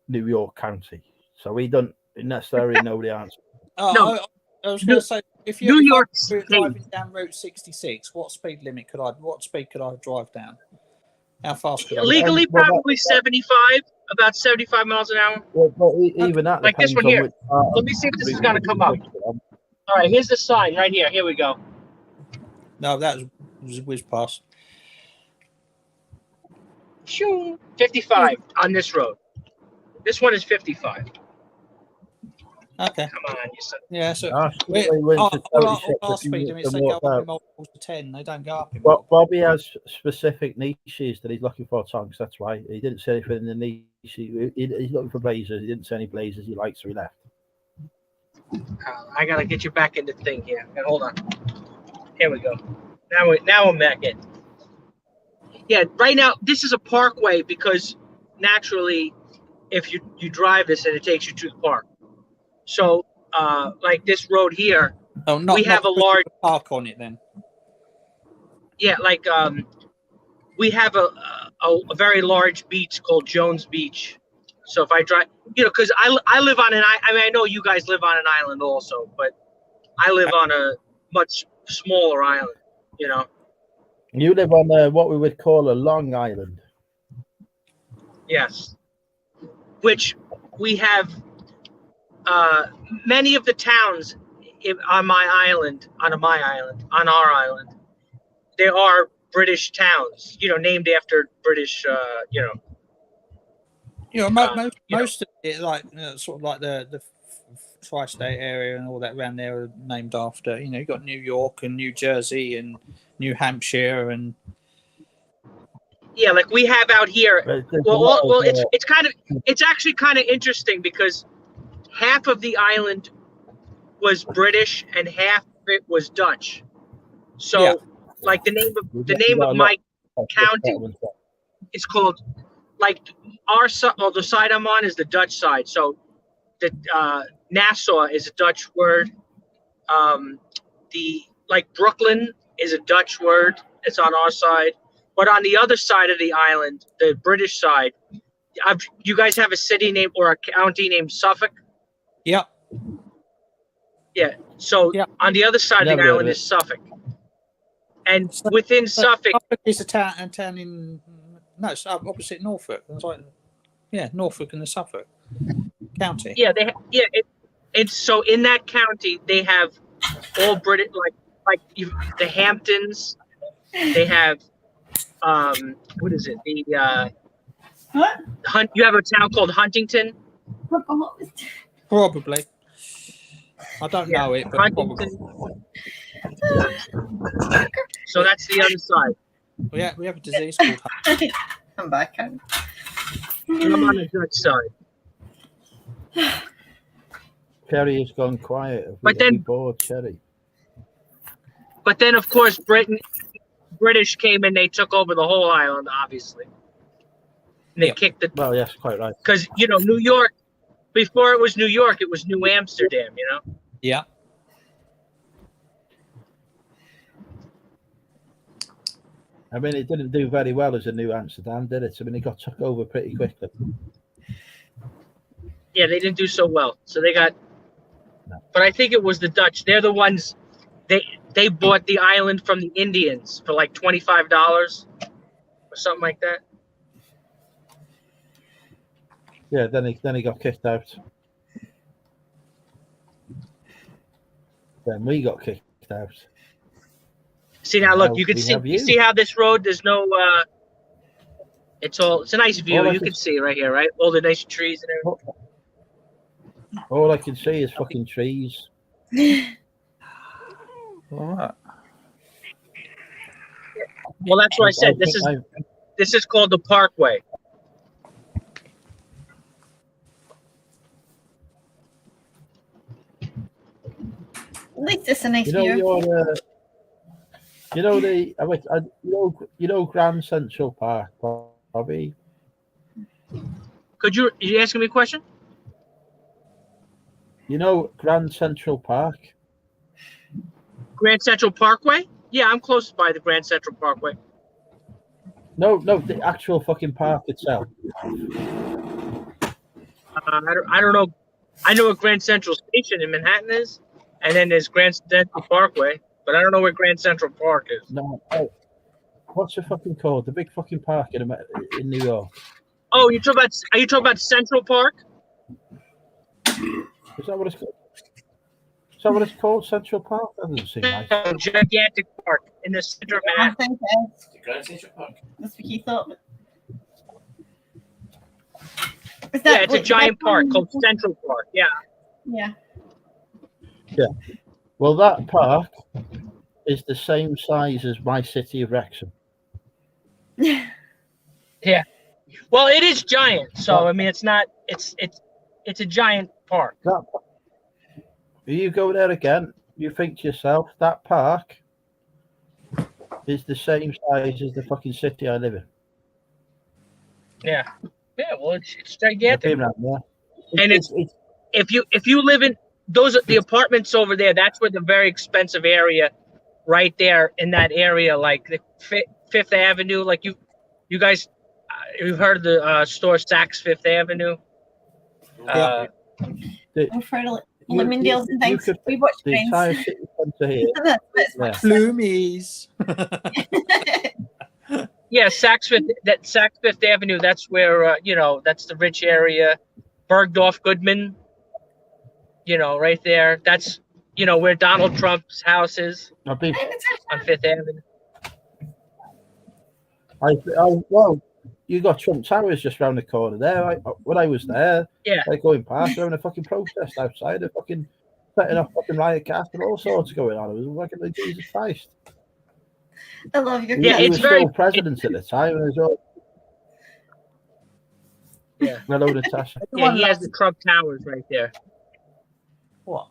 New York County, so he don't necessarily know the answer. No, I was going to say if you're driving down Route 66, what speed could I drive down? How fast could I? Legally, probably 75, about 75 miles an hour. Well, even that, like this one here. Let me see if this is going to come up. All right, here's the sign right here. Here we go. No, that was whiz pass. 55 on this road. This one is 55. Okay. Come on, you said. Yeah, so our speed limits, they go up in multiples of 10. They don't go up in Bobby has specific niches that he's looking for, Tonks. That's why he didn't say anything in the niche. He's looking for blazers. He didn't say any blazers he likes, so he left. I gotta get you back in the thing here. And hold on. Here we go. Now I'm back in. Yeah, right now this is a parkway because naturally, if you drive this and it takes you to the park. So, like this road here, we have a large park on it. Then, yeah, like we have a very large beach called Jones Beach. So if I drive, because I live on I know you guys live on an island also, but I live on a much smaller island. You know. You live on what we would call a long island. Yes. Which we have many of the towns on our island, there are British towns, named after British, Most of it, like sort of like the tri-state area and all that around there, are named after. You've got New York and New Jersey and New Hampshire and. Yeah, like we have out here. It's actually kind of interesting because half of the island was British and half of it was Dutch. So, like the name of my county is called, like our the side I'm on is the Dutch side. So, the Nassau is a Dutch word. Brooklyn is a Dutch word. It's on our side. But on the other side of the island, the British side, you guys have a city name or a county named Suffolk? Yeah. Yeah. So on the other side of the island is Suffolk. And within Suffolk is a town in it's opposite Norfolk. It's like, Norfolk and the Suffolk county. Yeah, it's so in that county they have all British the Hamptons. They have what is it? What? You have a town called Huntington? Probably. I don't know it, but Huntington. probably. So that's the other side. We have a disease called Huntington. I'm back. I'm on the Dutch side. Cherry has gone quiet. But then, bored, Cherry. But then, of course, British came and they took over the whole island, obviously. And they kicked it. Well, yes, quite right. Because, New York, before it was New York, it was New Amsterdam, Yeah. I mean, it didn't do very well as a New Amsterdam, did it? I mean, it got took over pretty quickly. Yeah, they didn't do so well. So they got... No. But I think it was the Dutch. They're the ones... They bought the island from the Indians for like $25 or something like that. Yeah, then he got kicked out. Then we got kicked out. See now, look, you can see. You see how this road? There's no. It's a nice view. You can see right here, right? All the nice trees and everything. All I can see is fucking trees. All right. Well, that's what I said. This is called the Parkway. At least it's a nice view. You know Grand Central Park, Bobby? Are you asking me a question? You know Grand Central Park? Grand Central Parkway? Yeah, I'm close by the Grand Central Parkway. No, the actual fucking park itself. I don't know. I know what Grand Central Station in Manhattan is, and then there's Grand Central Parkway, but I don't know where Grand Central Park is. No, what's it fucking called? The big fucking park in New York. Oh, are you talking about Central Park? Is that what it's called? Is that what it's called? Central Park? That doesn't seem nice. Gigantic park in the center of Manhattan. I think It's the Grand Central Park. that's what he thought. Yeah, it's a giant park called Central Park. Yeah. Yeah. Yeah. Well, that park is the same size as my city of Wrexham. Yeah. Well, it is giant. So I mean, it's not. It's a giant park. You go there again, you think to yourself, that park is the same size as the fucking city I live in. Yeah. Yeah, well, it's gigantic. And it's if you live in the apartments over there, that's where the very expensive area, right there in that area, like the Fifth Avenue. Like you guys, you've heard of the store Saks Fifth Avenue. Lemondales and things. could We watch the Friends. entire city centre here. That's Yeah. much fun. Bloomies. Yeah, Saks Fifth Avenue. That's where that's the rich area. Bergdorf Goodman. Right there. That's where Donald Trump's house is I've been. on Fifth Avenue. Well, you got Trump Towers just round the corner there. When I was there, Yeah. going past, having a fucking protest outside, a fucking setting off fucking riot gas and all sorts going on. It was fucking like Jesus Christ. I love your Yeah, he it's was very- still president at the time, and it was all. Yeah. Hello, Natasha. Yeah, he has the Trump Towers right there. What?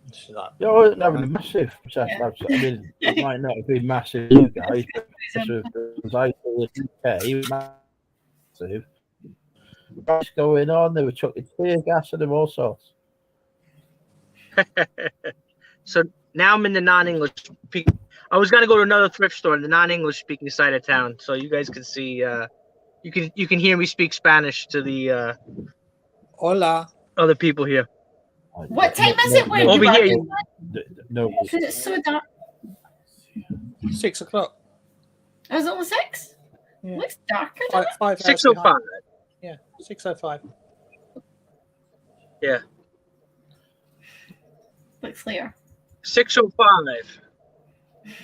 What's that? You're having a massive protest outside. I mean, it might not have been massive, you guys, but as I saw the UK, it was massive. What's going on? They were chucking tear gas at them, all sorts. So now I'm in the non-English speaking. I was gonna go to another thrift store in the non-English speaking side of town, so you guys can see. You can hear me speak Spanish to the Hola. other people here. What time is it where Over you here, are? No. Because it's so dark. 6 o'clock. Oh, is it almost 6? Yeah. Looks darker. doesn't it? 5 6:05. Yeah, 6:05. Yeah, Looks later. 6:05.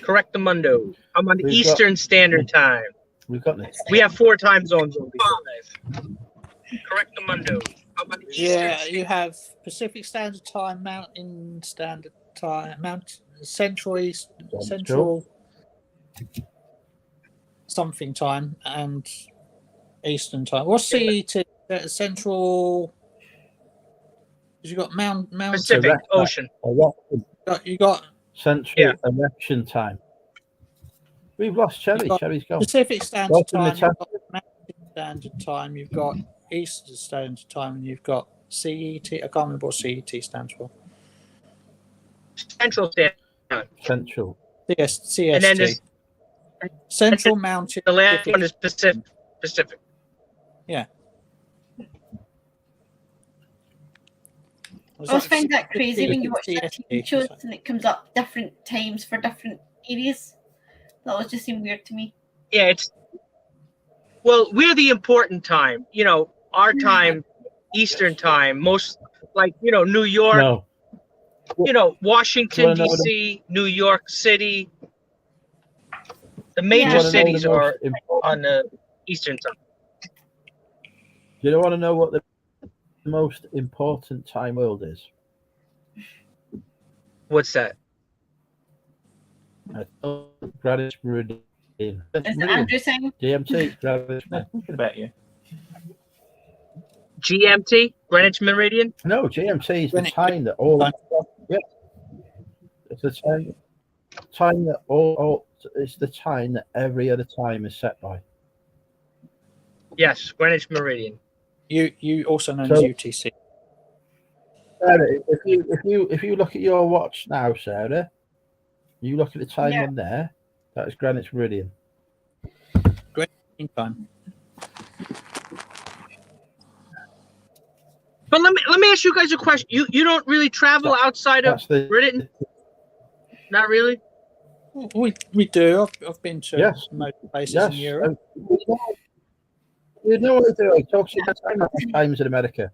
Correct the mundo. I'm on We've got- Eastern Standard Time. We've got this. We have 4 time zones over here. Correct the mundo. I'm on Eastern Yeah, you have Pacific Standard Time, Mountain Standard Time, Central East, Central something time, and Eastern Time. What's CET? Central. You got Mountain. Pacific Ocean. Election, You got Central election time. We've lost Cherry. got Cherry's gone. Pacific Standard Welcome, Time. You've Natasha. got Mountain Standard Time. You've got Eastern Standard Time, and you've got CET. I can't remember what CET stands for. Central Standard Time. Central. CST. And then there's Central Mountain. the last one is Pacific. Yeah. I always find that crazy when you watch that CST. TV shows and it comes up different times for different areas. That always just seemed weird to me. Yeah, we're the important time. Our time, Eastern Time. Most New York. No. Washington Do you wanna know D.C., New York City. The major You wanna know cities the are most important- on the Eastern Time. You don't want to know what the most important time world is? What's that? Greenwich Meridian. Is it Andrew saying? GMT. Greenwich Meridian. Thinking about you. GMT, Greenwich Meridian. No, GMT is the Greenwich- time that all. Yeah. It's the time that all. It's the time that every other time is set by. Yes, Greenwich Meridian. You also known So- as UTC. Sarah, if you look at your watch now, Sarah, you look at the time Yeah. on there. That is Greenwich Meridian. Time. But let me ask you guys a question. You don't really travel outside of That's the Britain? Not really? We do. I've been to Yes. most places yes. in Europe. You know what I do? I talk to you times in America.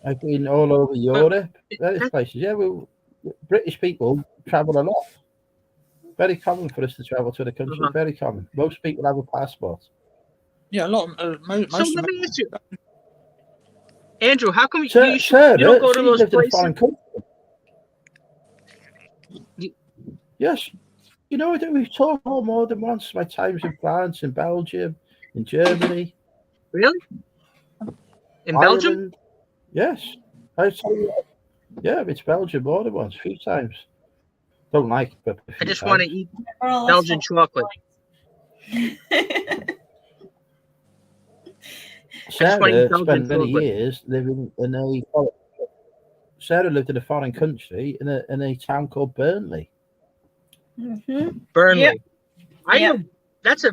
I've been all over Europe, various places. Yeah, British people travel a lot. Very common for us to travel to the country. Uh-huh. Very common. Most people have a passport. Yeah, a lot. Most So let me ask you, Andrew, how come Sarah, you don't go to she those lived in a places? foreign country. You- Yes. You know, we've talked more than once. My times in France, in Belgium, in Germany, Really? In Belgium? Ireland. Yes. I tell you, yeah, I've been to Belgium more than once, a few times. Don't like it, but a I few just want to times. eat We're all Belgian chocolate. Sarah want to eat Belgian spent many chocolate. years living in a. Sarah lived in a foreign country in a town called Burnley. Mhm. Burnley. Yep. I Yep. know. That's a.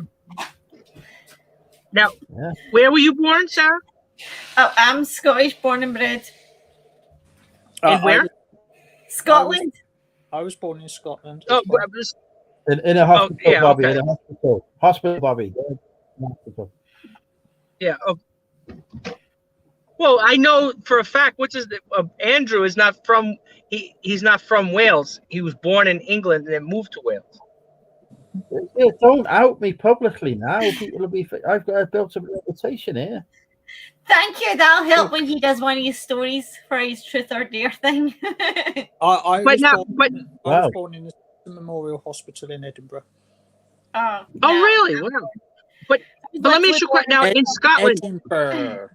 Now, Yeah. where were you born, Sarah? Oh, I'm Scottish, born and bred. And where? Scotland. I was born in Scotland. Oh, as well. In a hospital, yeah, Bobby. okay. In a hospital. Hospital, Bobby. Hospital. Yeah. Oh. Well, I know for a fact. Andrew is not from. He's not from Wales. He was born in England and then moved to Wales. Yeah, don't out me publicly now. People will be. I've built a reputation here. Thank you. That'll help when he does one of his stories for his truth or dare thing. I But was born in the Memorial Hospital in Edinburgh. Oh, Oh, no. really? Wow. But let me ask you a question. Now, in Scotland, Edinburgh.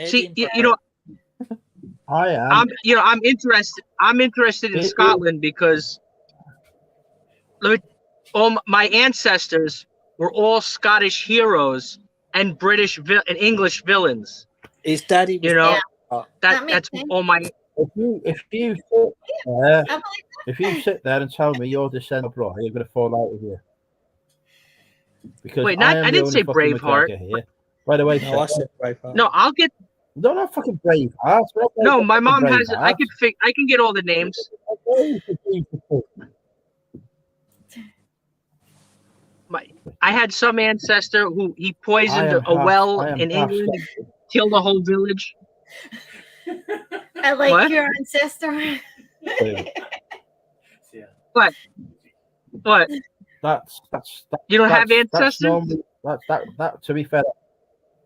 see, you know, I am. I'm interested. I'm interested in Scotland because my ancestors were all Scottish heroes and British and English villains. His daddy was that's all my. If you sit there and tell me you're descendant of Roy, you're going to fall out with you. Because I didn't say Braveheart here. By the way, no, I said Braveheart. No, I'll get. No, not fucking Braveheart. No, my mom has it. I can get all the names. I had some ancestor who he poisoned a well in England, and killed a whole village. I like your ancestor. But that's you don't have ancestors. That to be fair.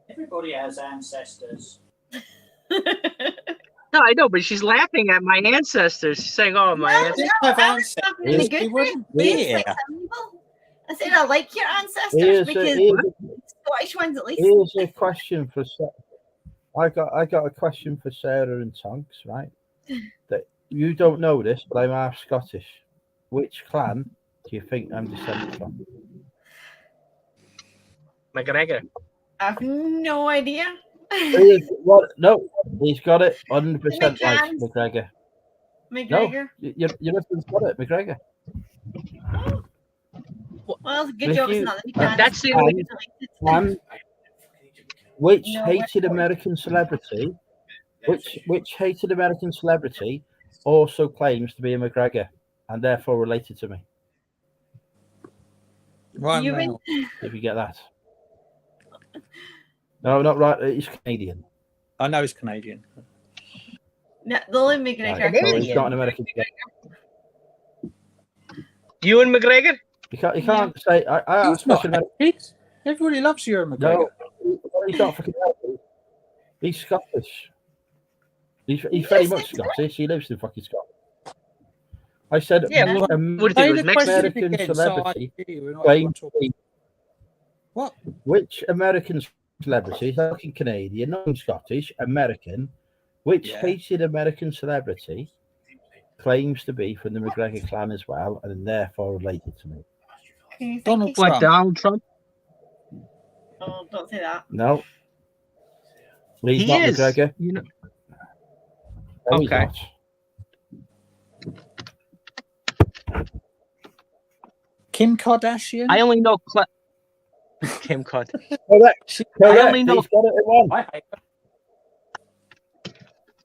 Everybody has ancestors. No, I know, but she's laughing at my ancestors. She's saying, "Oh, my ancestors have ancestors. He wouldn't be here." I said I like your ancestors because Scottish ones at least. Here's a question for I got a question for Sarah and Tonks, right? That you don't know this, but I'm half Scottish. Which clan do you think I'm descended from? McGregor. I have no idea. No, he's got it 100% right, McGregor. McGregor? No, your husband's got it, McGregor. Well, good job. It's not the McCann. That's the only which hated American celebrity? Which hated American celebrity also claims to be a McGregor and therefore related to me? Right now. If you get that. No, not right. He's Canadian. I know he's Canadian. No, the only McGregor. So he's not an American. You and McGregor? You can't say. I He's not. Everybody loves you, McGregor. No, he's not fucking healthy. He's Scottish. He's very much Scottish. He lives in fucking Scotland. I said, American celebrity. What? Which American celebrity, fucking Canadian, non-Scottish, American, which hated American celebrity claims to be from the McGregor clan as well, and therefore related to me? Donald Trump. What, Donald Trump? Oh, don't say that. No. He's he not is. McGregor. You know. No, Okay. Kim Kardashian? I only know Kim Kardashian. Correct. I only know. He's got it at one.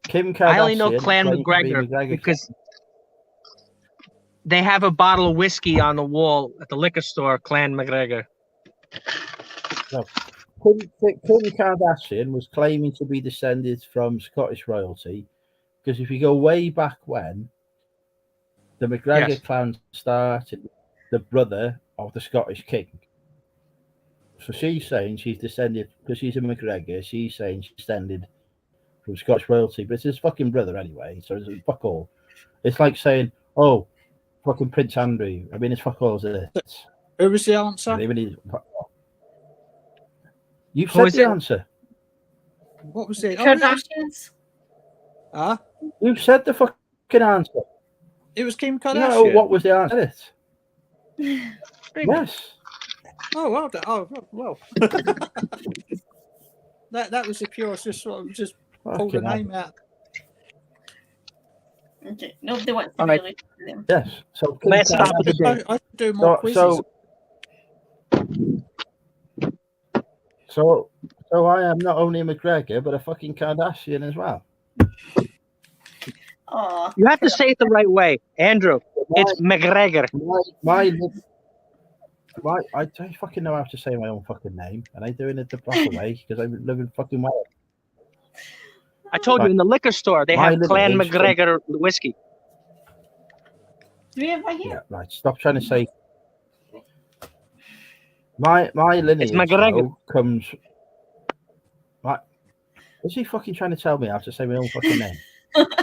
Kim Kardashian. I only know Clan McGregor because they have a bottle of whiskey on the wall at the liquor store. Clan McGregor. No. Kim Kardashian was claiming to be descended from Scottish royalty because if you go way back when, the McGregor clan started the brother of the Scottish king. So she's saying she's descended, because she's a McGregor, she's saying she's descended from Scottish royalty, but it's his fucking brother anyway, so it's fuck all. It's like saying, oh, fucking Prince Andrew. I mean, it's fuck all, isn't it? Who was the answer? You've said the answer. What was it? Kardashians. Huh? You've said the fucking answer. It was Kim Kardashian. No, what was the answer? Yes. Oh, well done. Oh, well. that was the purest. Just sort of just pulled the name out. Okay, nobody wants to really them. Yes. So let's stop the day. I should do more quizzes. So So I am not only a McGregor, but a fucking Kardashian as well. Oh, You have to say it the right way, Andrew. It's McGregor. I don't fucking know how to say my own fucking name, and I'm doing it the proper way because I live in fucking Wales. I told you in the liquor store they My have Clan lineage- McGregor whiskey. do we have one here? Yeah, right. Stop trying to say. My lineage McGregor. though, comes. Is he fucking trying to tell me how to say my own fucking name?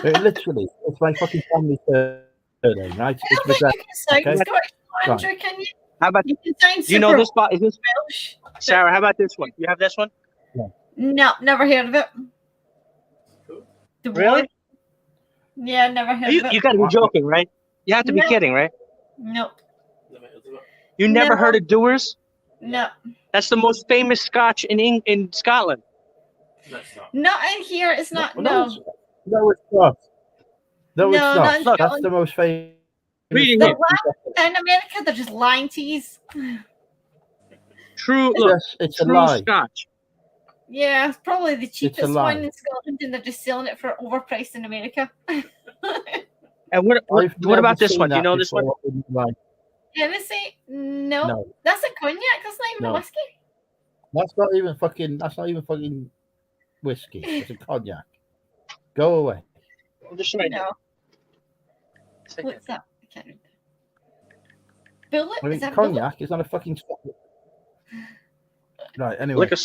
Literally, it's my fucking family surname, right? It's I don't think McGregor. you can sound okay? Scottish, Right. Andrew, can you? How about You can sound do you know super this spot? Is this Welsh. Sarah? How about this one? You have this one? No, never heard of it. The Really? Ward? Yeah, never heard You, of it. you got to be joking, right? You have to be No. kidding, right? No, You never Never. heard of Doers? no. That's the most famous Scotch in Scotland. That's not. Not in here. It's not. No, No. it's not. No, it's No, not. not in That's Scotland. the most famous. Reading The it. In America, they're just lying to you. True, look, Yes, it's a true lie. Scotch. Yeah, it's probably the cheapest lie. one in Scotland, and they're just selling it for overpriced in America. And what I've what about never this seen one? Do you that know this one? before in my life. Hennessy? No. No, That's a cognac. That's not even a No. whiskey. that's not even fucking whiskey. It's a cognac. Go away. I'm just trying to. No. What's that? I can't read that. Bullet? I mean, Is that bullet? cognac is not a fucking. Right. Anyway, Liquor.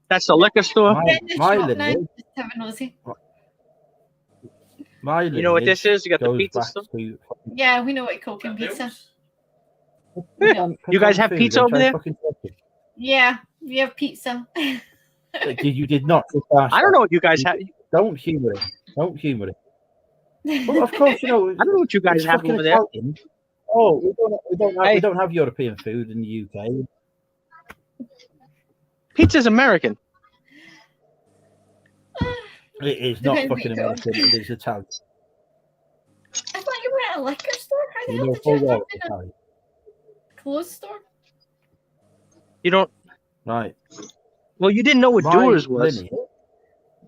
That's the liquor store. my, Get in the my shop now, lineage. just have a nosy. My You know what this lineage is? You got the goes pizza back store. to. Yeah, we know what Coke and pizza. No. You guys have pizza over there? Yeah, we have pizza. You did not. I don't know what you guys have. Don't humor it. Don't humor it. Well, of course, you know. I don't know what you guys it's have fucking over there. Italian. Oh, Hey. we don't have European food in the UK. Pizza's American. It is not Depends fucking where you go. American. It is Italian. I thought you were at a liquor store. How the You hell know did full you well end it's up in Italian. a clothes store? You don't. Right. Well, you didn't know what My Doers was. lineage-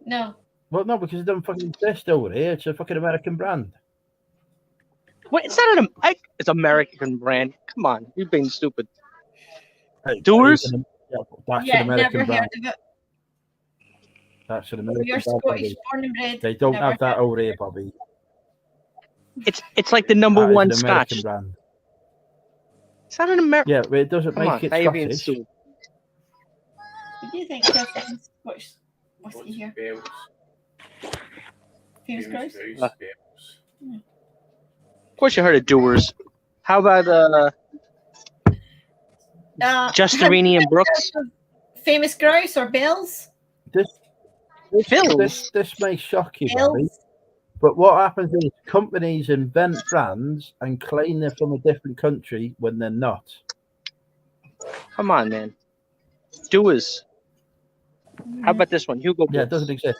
No. Well, no, because it doesn't fucking exist over here. It's a fucking American brand. Wait, it's not it's American brand. Come on, you're being stupid. Hey, Doers? That's Yeah, an never American heard brand. of it. That's an American You're brand. Scottish, Bobby. born and bred. They don't never have that heard. over here, Bobby. It's like the number That is one an American Scotch. brand. It's not an American. Yeah, but it doesn't Come make on, it now you're being Scottish. stupid. What do you think, Justin? What's whiskey here? Famous grouse? Of course, you heard of Doers. How about Justerini and Brooks? Famous grouse or bells? This may shock you, Bobby. Bells? But what happens is companies invent brands and claim they're from a different country when they're not. Come on, man. Doers. How about this one? Hugo Yeah, it Boss. doesn't exist.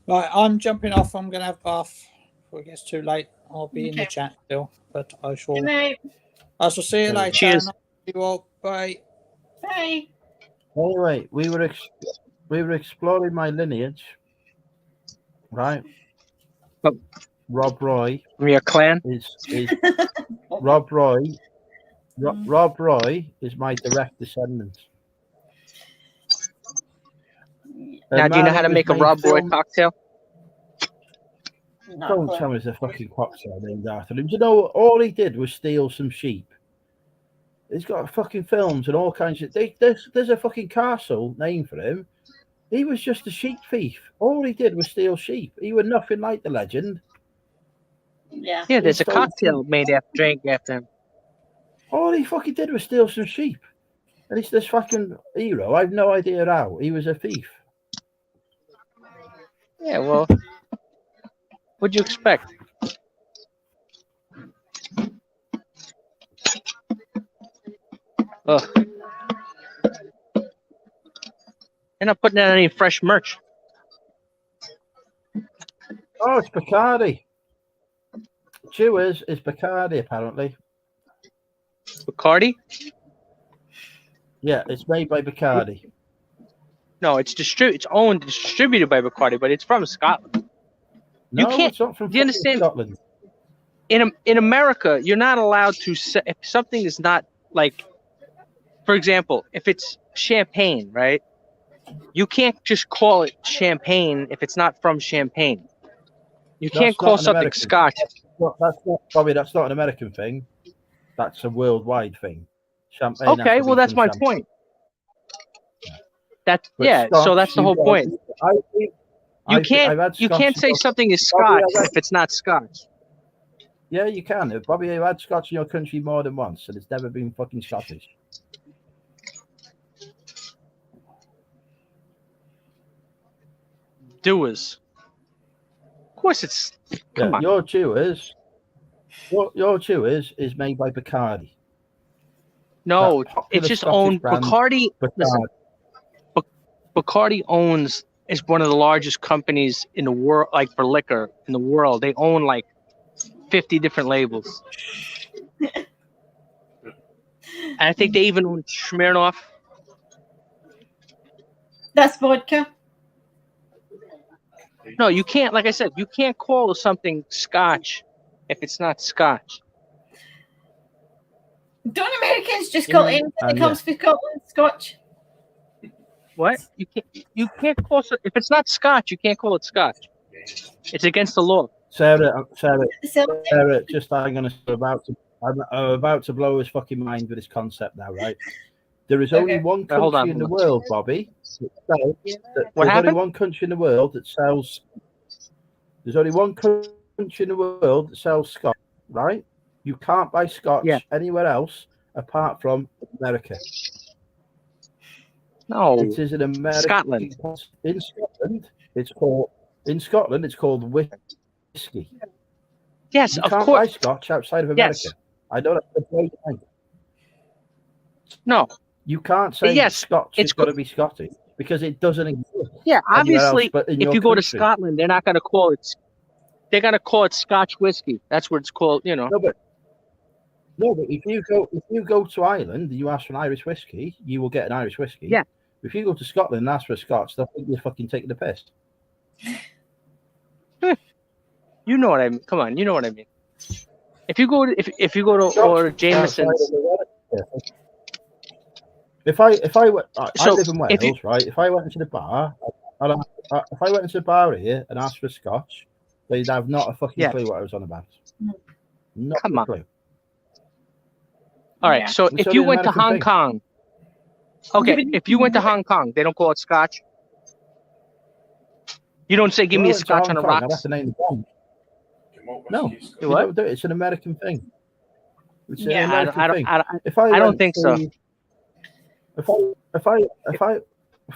Right, I'm jumping off. I'm going to have a bath before it gets too late. I'll be in the Okay. chat still, but I Good shall night. see you later. Cheers. and I'll see you all. Bye. Bye. Anyway, we were exploring my lineage, right? Oh. Rob Roy From your clan? is Rob Roy. Rob Roy is my direct descendant. Now, do you know how to make a Rob Roy cocktail? Not Don't clue. tell me there's a fucking cocktail named after him. Do you know all he did was steal some sheep? He's got fucking films and all kinds of. There's a fucking castle named for him. He was just a sheep thief. All he did was steal sheep. He was nothing like the legend. Yeah. Yeah, there's a So- cocktail made after drink after him. All he fucking did was steal some sheep. And it's this fucking hero. I have no idea how. He was a thief. Yeah, well, what'd you expect? Ugh. You're not putting out any fresh merch. Oh, it's Bacardi. Chewers is Bacardi, apparently. Bacardi? Yeah, it's made by Bacardi. No, it's owned and distributed by Bacardi, but it's from Scotland. No, can't- it's not from do you understand? Scotland. In America, you're not allowed to say if something is not like, for example, if it's champagne, right? You can't just call it champagne if it's not from Champagne. You can't call something Scotch. That's not, Bobby. That's not an American thing. That's a worldwide thing. Champagne. Okay, well that's my point. That's Scotch, so that's the whole point. You can't say something is Scotch if it's not Scotch. Yeah, you can. Bobby, you've had Scotch in your country more than once, and it's never been fucking Scottish. Doers. Of course, it's. Come on. Your Chewers. Your Chewers is made by Bacardi. No, it's just owned. Bacardi. Listen, Bacardi is one of the largest companies in the world, like for liquor in the world. They own like 50 different labels. And I think they even own Smirnoff. That's vodka. No, you can't. Like I said, you can't call something Scotch if it's not Scotch. Don't Americans just call anything that comes from Scotland Scotch? What? You can't call it if it's not Scotch. You can't call it Scotch. It's against the law. Sarah, just hang on. I'm about to blow his fucking mind with this concept now, right? There is only one country in the world, Bobby. Only one country in the world that sells. There's only one country in the world that sells Scotch, right? You can't buy Scotch anywhere else apart from America. No, it is an American. Scotland. In Scotland, it's called whiskey. Yes, you of can't course. buy Scotch outside of America. Yes. I know that's No. You can't say Scotch. It's got to be Scottish because it doesn't exist. Yeah, obviously, else, if you go to Scotland, they're not going to call it. They're going to call it Scotch whiskey. That's what it's called. You know. No, but if you go to Ireland and you ask for an Irish whiskey, you will get an Irish whiskey. Yeah. If you go to Scotland and ask for a Scotch, they'll think you're fucking taking the piss. You know what I mean? Come on, you know what I mean. If you go to order Jameson's. If I live in Wales, right? If I went into the bar, if I went into the bar here and asked for a Scotch, they'd have not a fucking clue what I was on about. Not a clue. All right, so if you went to Hong Kong, if you went to Hong Kong, they don't call it Scotch. You don't say, "Give me a Scotch on the rocks." I'd have to name the brand. No, you don't do it. It's an American thing. It's an American thing. I don't think so. If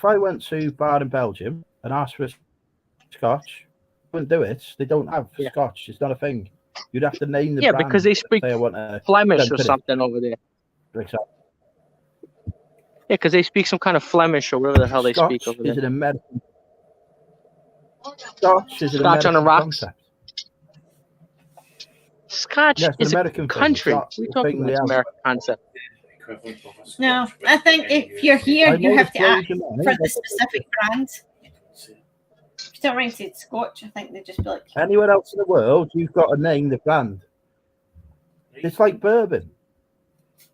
I went to bar in Belgium and asked for a Scotch, I wouldn't do it. They don't have Scotch. It's not a thing. You'd have to name the brand. Yeah, because they speak Flemish or something over there. Exactly. Yeah, because they speak some kind of Flemish or whatever the hell they speak over there. Is an American. Scotch is an Scotch American on the rocks. concept. Scotch is a country. We're talking about American concept. No, I think if you're here, you have to ask for the specific brand. If you don't really say Scotch, I think they just be like. Anywhere else in the world, you've got to name the brand. It's like bourbon.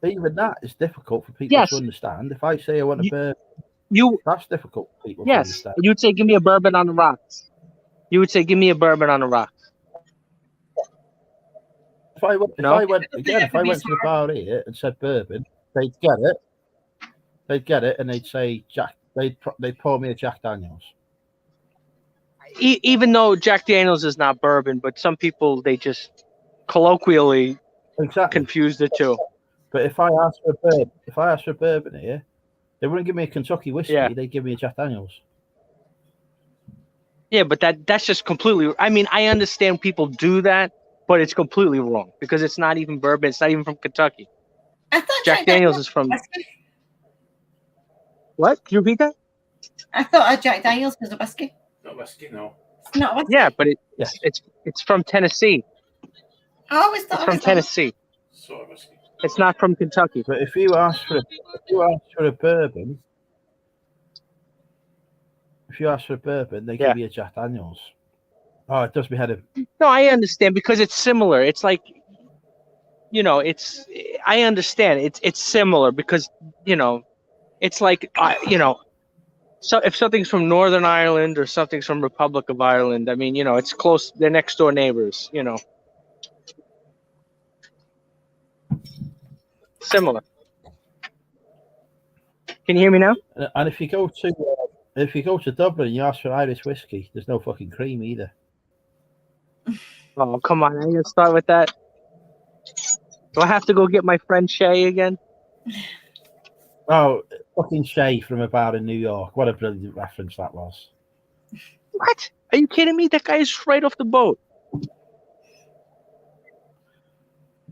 Even that is difficult for people to understand. If I say I want a bourbon, that's difficult for people to understand. You'd say, "Give me a bourbon on the rocks." You would say, "Give me a bourbon on the rocks." If I went to the bar here and said bourbon, they'd get it. They'd get it, and they'd say Jack. They'd pour me a Jack Daniels. Even though Jack Daniels is not bourbon, but some people they just colloquially confuse the two. But if I asked for a bourbon here, they wouldn't give me a Kentucky whiskey. They'd give me a Jack Daniels. Yeah, but that's just completely. I mean, I understand people do that, but it's completely wrong because it's not even bourbon. It's not even from Kentucky. I thought Jack Daniels is from. What? Can you repeat that? I thought a Jack Daniels was a whiskey. Not whiskey, no. It's not whiskey. Yeah, but it's from Tennessee. I always thought it's from Tennessee. Sort of whiskey. It's not from Kentucky. But if you ask for a bourbon, if you ask for a bourbon, they give you a Jack Daniels. Oh, it does me head in. No, I understand because it's similar. It's like, you know, I understand. It's similar because, you know, it's like, you know, so if something's from Northern Ireland or something's from Republic of Ireland, I mean, you know, it's close. They're next door neighbors, you know. Similar. Can you hear me now? And if you go to Dublin and you ask for Irish whiskey, there's no fucking cream either. Oh, come on. I'm going to start with that. Do I have to go get my friend Shay again? Oh, fucking Shay from a bar in New York. What a brilliant reference that was. What? Are you kidding me? That guy is right off the boat.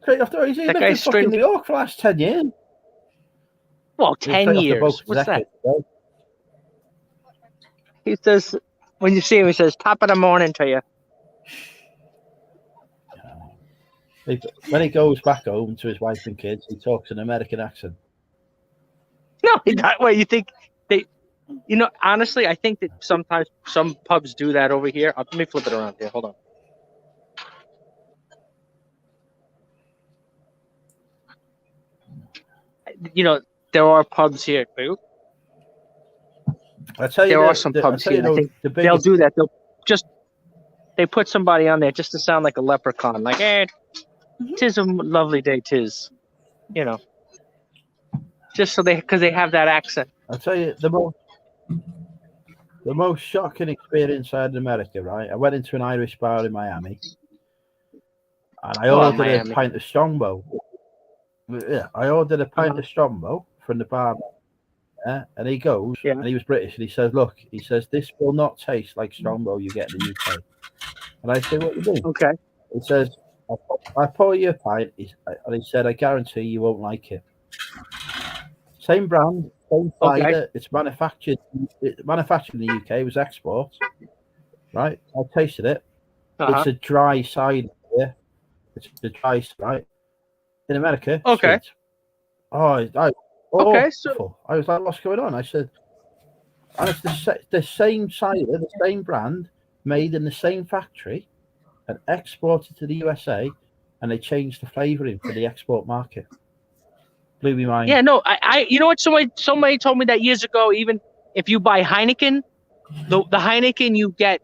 Straight after he's lived in fucking New York for the last 10 years. Well, 10 years. What's that? He says, when you see him, he says, top of the morning to you. When he goes back home to his wife and kids, he talks an American accent. No, well, you think they, you know, honestly, I think that sometimes some pubs do that over here. Let me flip it around here. Hold on. You know, there are pubs here. There are some pubs here. I think they'll do that. They put somebody on there just to sound like a leprechaun. Like, tis a lovely day, tis. You know. Just so because they have that accent. I'll tell you, the most shocking experience I had in America, right? I went into an Irish bar in Miami. And I ordered a pint of Strongbow. Yeah, I ordered a pint of Strongbow from the bar. And he goes, and he was British, and he says, look, he says, this will not taste like Strongbow you get in the UK. And I say, what do you mean? Okay. He says, I pour you a pint, and he said, I guarantee you won't like it. Same brand, same cider. Okay. It's manufactured in the UK. It was export, right? I tasted it. It's a dry cider. Yeah, it's a dry, right? In America, okay. Sweet. Okay, so I was like, what's going on? I said, and it's the same cider, the same brand, made in the same factory, and exported to the USA, and they changed the flavouring for the export market. Blew me mind. Yeah, no, I you know what? Somebody told me that years ago. Even if you buy Heineken, the Heineken you get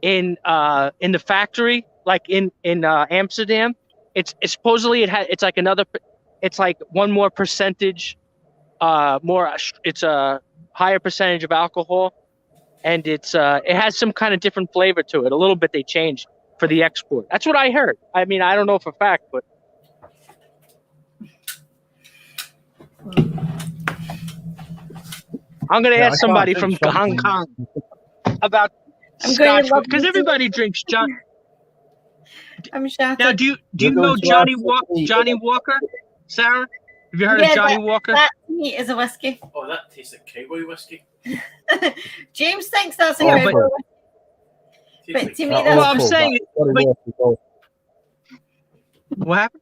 in the factory, like in Amsterdam, it's supposedly it's like it's like one more percentage, it's a higher percentage of alcohol, and it has some kind of different flavor to it. A little bit they changed for the export. That's what I heard. I mean, I don't know for a fact, but. I'm going to ask somebody from Hong Kong about Scotch because everybody drinks John. I'm shocked. Now, do you know Johnny Walker, Sarah? Have you heard of Johnny Walker? That to me is a whiskey. Oh, that tastes like cowboy whiskey. James thinks that's a cowboy whiskey. But to me, that's I'm saying. What happened?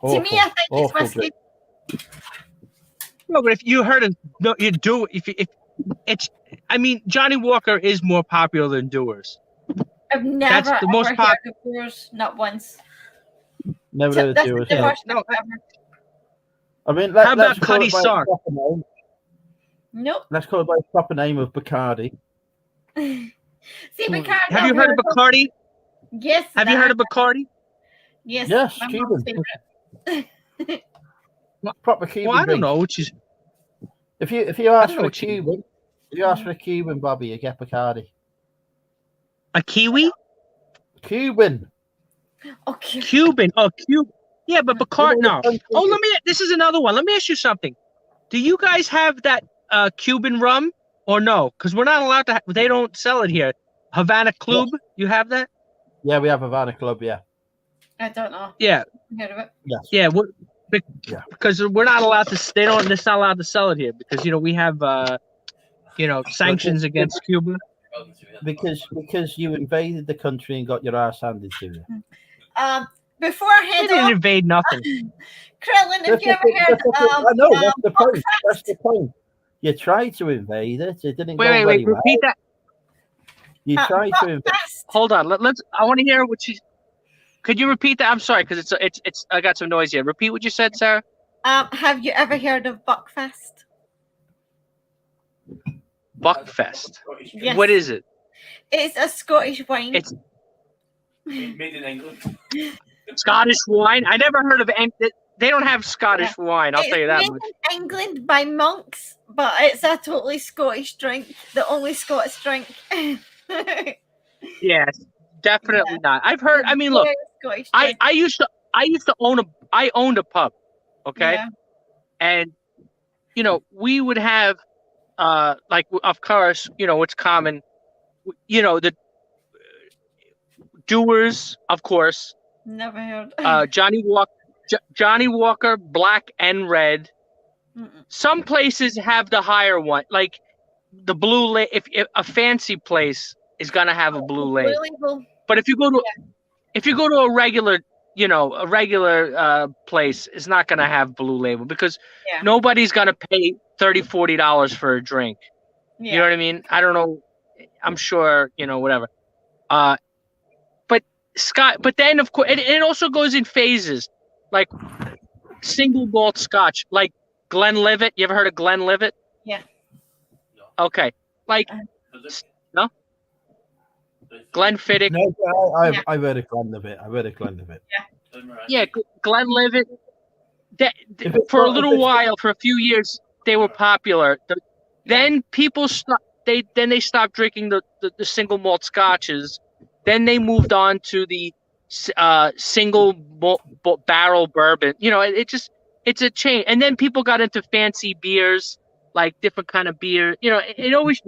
To me, I think it's whiskey. No, but if you heard of you do if it's I mean Johnny Walker is more popular than Dewar's. I've never heard of Dewar's, not once. Never heard of Dewar's. No. I mean, how about Cuddy Sark? Nope. Let's call it by the proper name of Bacardi. See, Bacardi. Have you heard of Bacardi? Yes. Have you heard of Bacardi? Yes. Yes, Cuban. Proper Cuban. Well, I don't know which is. If you ask for a Cuban, Bobby, you get Bacardi. A Kiwi? Cuban. Okay. Cuban. Oh, Cuban. Yeah, but Bacardi. No. Oh, this is another one. Let me ask you something. Do you guys have that Cuban rum or no? Because we're not allowed to. They don't sell it here. Havana Club. Yes. You have that? Yeah, we have Havana Club. Yeah. I don't know. Yeah. Heard of it? Yes. Yeah. Because we're not allowed to. They're not allowed to sell it here because we have sanctions against Cuba. Because you invaded the country and got your ass handed to you. Before I head didn't invade nothing. Krillin, have you ever heard of? I know that's the point. That's the point. You tried to invade it. It didn't go Wait. very well. Repeat that. You tried to invade. Buckfast. Hold on. Let's. I want to hear what she. Could you repeat that? I'm sorry, because it's. I got some noise here. Repeat what you said, Sarah. Have you ever heard of Buckfast? Buckfest. Yes. What is it? It's a Scottish wine. It's Made in England. Scottish wine. I never heard of any. They don't have Scottish wine. I'll It's tell you that made much. in England by monks, but it's a totally Scottish drink. The only Scottish drink. Yes, definitely not. I've heard. I mean, look. Scottish I drink. used to owned a pub. Okay. Yeah. And we would have like, of course, it's common, the doers, of course, Never heard. Johnny Walker black and red. Mm-mm. Some places have the higher one, like the blue label. If a fancy place is gonna have a blue label, but if you go to a regular place, is not going to have blue label, because nobody's going to pay $30-$40 for a drink. Yeah. You know what I mean? I don't know. I'm sure, whatever. But then, of course, it also goes in phases, like single malt Scotch, like Glenlivet. You ever heard of Glenlivet? Yeah. Okay. Like, no? Glenfiddich. No, I've heard of Glenlivet. I've heard of Glenlivet. Yeah, Glenlivet. For a little while, for a few years, they were popular. Then people stopped. They stopped drinking the single malt scotches. Then they moved on to the single barrel bourbon. It's a change. And then people got into fancy beers, like different kind of beer. It always.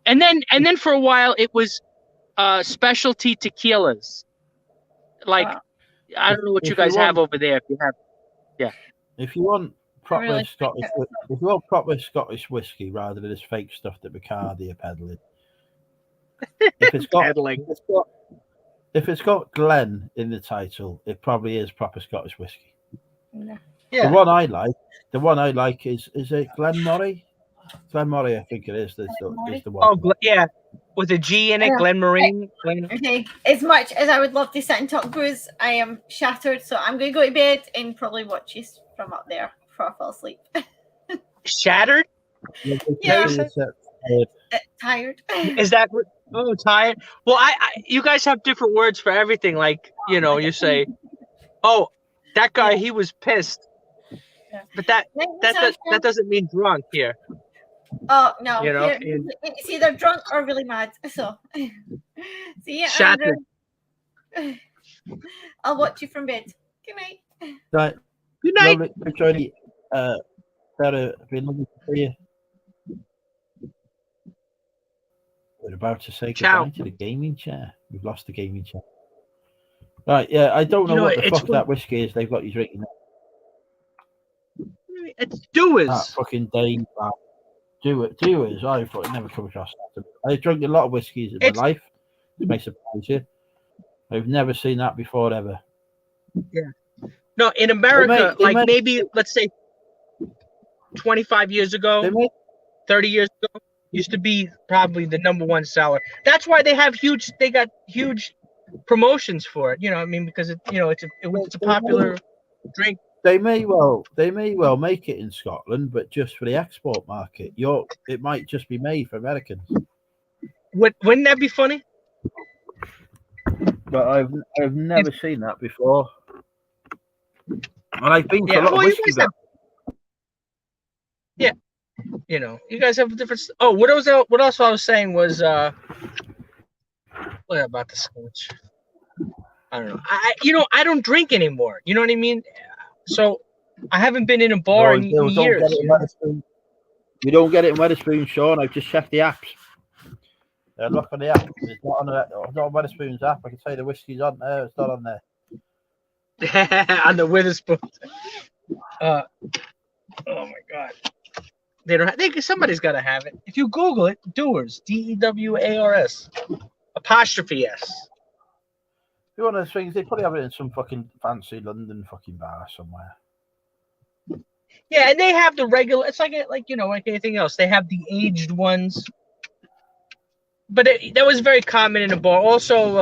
And then for a while, it was specialty tequilas. Like, I don't know what you guys have over there. If you have, If you want proper Really Scottish, if you want proper Scottish whiskey rather than this fake stuff that Bacardi are peddling, if it's got Glen in the title, it probably is proper Scottish whiskey. Yeah. The one I like is it Glenmorangie? Glenmorangie, I think it is. Is the one. Oh, yeah, with a G in it, Glenmorangie. Okay. As much as I would love to sit and talk booze, I am shattered, so I'm going to go to bed and probably watch you from up there before I fall asleep. Shattered? Yeah. Tired. Is that what? Oh, tired. Well, you guys have different words for everything. Like, you say, "Oh, that guy, he was pissed," but that doesn't mean drunk here. Oh no! And It's either drunk or really mad. So, see ya, Shattered. Andrew. I'll watch you from bed. Good night. Right. Good night. Lovely, Johnny. Sarah, been lovely to see you. We're about to say goodbye to the gaming chair. We've lost the gaming chair. Right, yeah, I don't know what the fuck that whiskey is they've got you drinking. It's Dewar's. That fucking day. Dewar's. I thought I'd never come across that. I've drunk a lot of whiskies in my life. It may surprise you. I've never seen that before, ever. Yeah. No, in America, maybe, let's say, 25 years ago, 30 years ago, used to be probably the number one seller. That's why they got huge promotions for it. I mean, because it's a popular drink. They may well make it in Scotland, but just for the export market. It might just be made for Americans. Wouldn't that be funny? But I've never seen that before. And I've been to a lot of whiskey. Yeah. You guys have a different. Oh, what else I was saying was what about the Scotch? I don't know. I don't drink anymore. You know what I mean? So I haven't been in a bar in years. You don't get it in Wetherspoon, Sean. I've just checked the apps. Look on the app. It's not on Wetherspoon's app. I can say the whiskey's on there. It's not on there. On the Witherspoon. Oh my God. They don't. Somebody's got to have it. If you Google it, Dewar's, Dewars, apostrophe S. One of the things they probably have it in some fucking fancy London fucking bar somewhere. Yeah, and they have the regular. It's like like anything else. They have the aged ones, but that was very common in the bar. Also,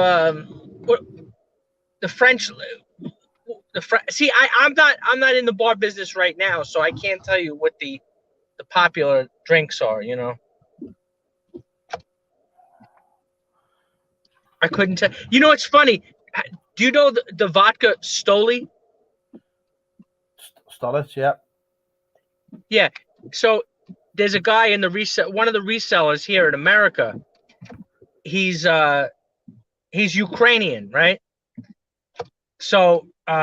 the French. See, I'm not in the bar business right now, so I can't tell you what the popular drinks are. I couldn't tell. It's funny. Do you know the vodka Stoli? Stollis, yeah. Yeah. So there's a guy in one of the resellers here in America. He's Ukrainian, right? So we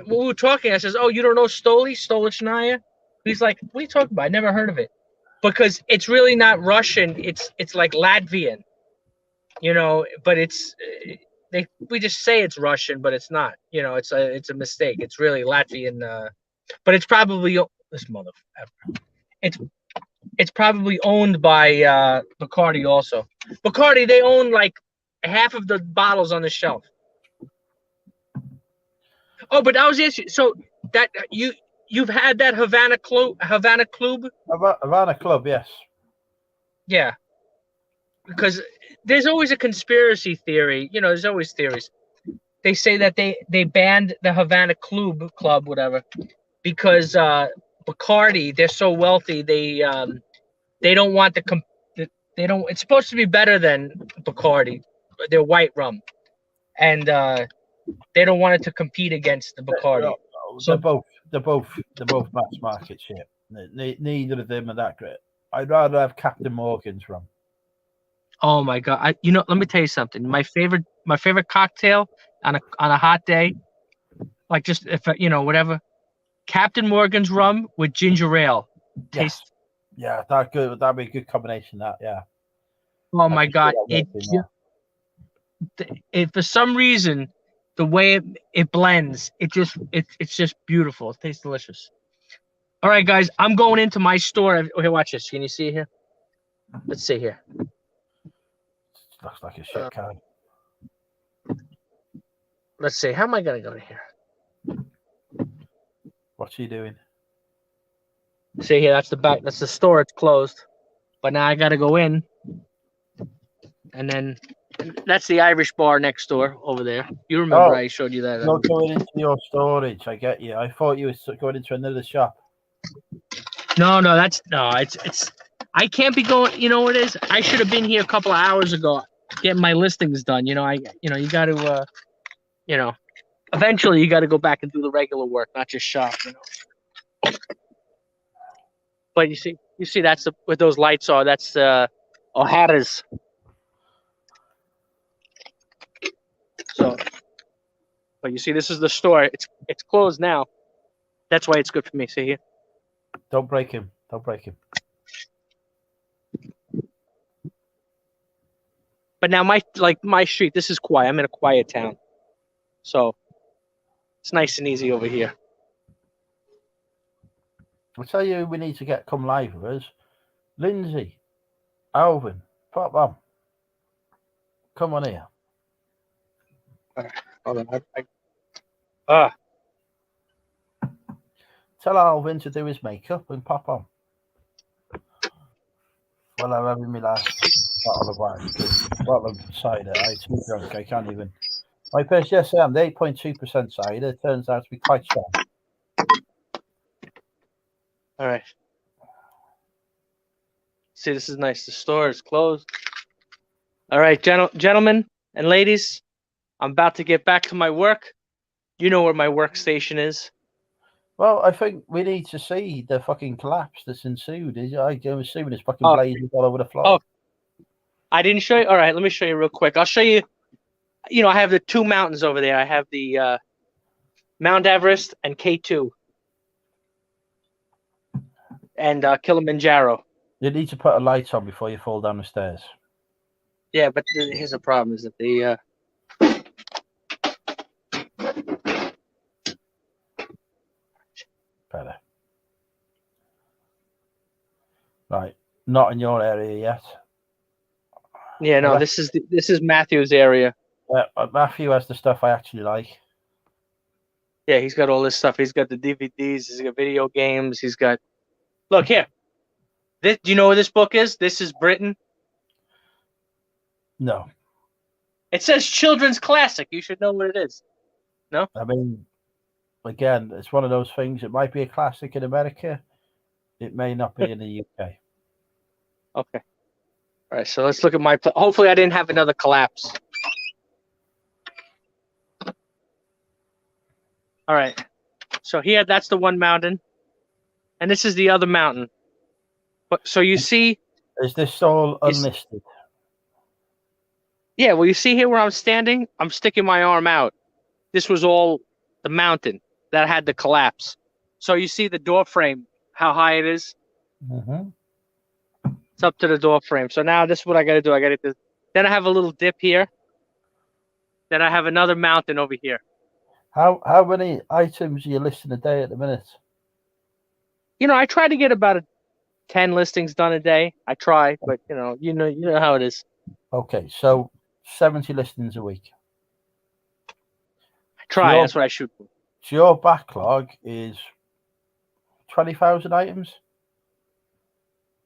were talking. I says, "Oh, you don't know Stolichnaya?" He's like, "What are you talking about? I never heard of it." Because it's really not Russian. It's like Latvian, But we just say it's Russian, but it's not. It's a mistake. It's really Latvian. But it's probably this motherfucker. It's probably owned by Bacardi also. Bacardi, they own like half of the bottles on the shelf. Oh, but I was asking. So that you've had that Havana Club? Havana Club, yes. Yeah, because there's always a conspiracy theory. There's always theories. They say that they banned the Havana Club, whatever, because Bacardi, they're so wealthy, they don't want they don't. It's supposed to be better than Bacardi, their white rum, and they don't want it to compete against the Bacardi. So they're both mass market shit. Neither of them are that great. I'd rather have Captain Morgan's rum. Oh my god! Let me tell you something. My favorite cocktail on a hot day, like just if whatever, Captain Morgan's rum with ginger ale. Yes. Yeah, that'd be a good combination. That, yeah. Oh my god! It for some reason, the way it blends, it's just beautiful. It tastes delicious. All right, guys, I'm going into my store. Here, watch this. Can you see it here? Let's see here. Looks like a shit card. Let's see. How am I gonna go to here? What's he doing? See here, that's the back. That's the store. It's closed, but now I gotta go in, and then that's the Irish bar next door over there. You remember I showed you that? You're going into your storage. I get you. I thought you were going into another shop. No, it's. I can't be going. You know what it is? I should have been here a couple of hours ago, getting my listings done. You got to. Eventually you got to go back and do the regular work, not just shop. But you see, that's what those lights are. That's O'Hara's. So, but you see, this is the store. It's closed now. That's why it's good for me. See here. Don't break him. But now my street, this is quiet. I'm in a quiet town, so it's nice and easy over here. I'll tell you, we need to come live with us. Lindsay, Alvin, pop on. Come on here. Hold on. Tell Alvin to do his makeup and pop on. Well, I'm having my last bottle of cider. I'm too drunk. I can't even. My first, yes, I am. The 8.2% cider turns out to be quite strong. All right. See, this is nice. The store is closed. All right, gentlemen and ladies, I'm about to get back to my work. You know where my workstation is. Well, I think we need to see the fucking collapse that's ensued. I'm assuming it's fucking blazing all over the floor. Oh, I didn't show you. All right, let me show you real quick. I'll show you. I have the two mountains over there. I have the Mount Everest and K2 and Kilimanjaro. You need to put a light on before you fall down the stairs. Yeah, but here's the problem: is that the better. Right, not in your area yet. Yeah, no, this is Matthew's area. Matthew has the stuff I actually like. Yeah, he's got all this stuff. He's got the DVDs. He's got video games. He's got. Look here. Do you know what this book is? This is Britain. No. It says children's classic. You should know what it is. No? I mean, again, it's one of those things. It might be a classic in America. It may not be in the UK. Okay. All right, so let's look at my... Hopefully I didn't have another collapse. All right. So here, that's the one mountain. And this is the other mountain. So you see... Is this all unlisted? Yeah, well, you see here where I'm standing? I'm sticking my arm out. This was all the mountain that had the collapse. So you see the door frame, how high it is? Mm-hmm. It's up to the door frame. So now this is what I got to do. I got to... Then I have a little dip here. Then I have another mountain over here. How many items are you listing a day at the minute? You know, I try to get about 10 listings done a day. I try, but you know how it is. Okay, so 70 listings a week. I try. That's what I shoot for. So your backlog is 20,000 items?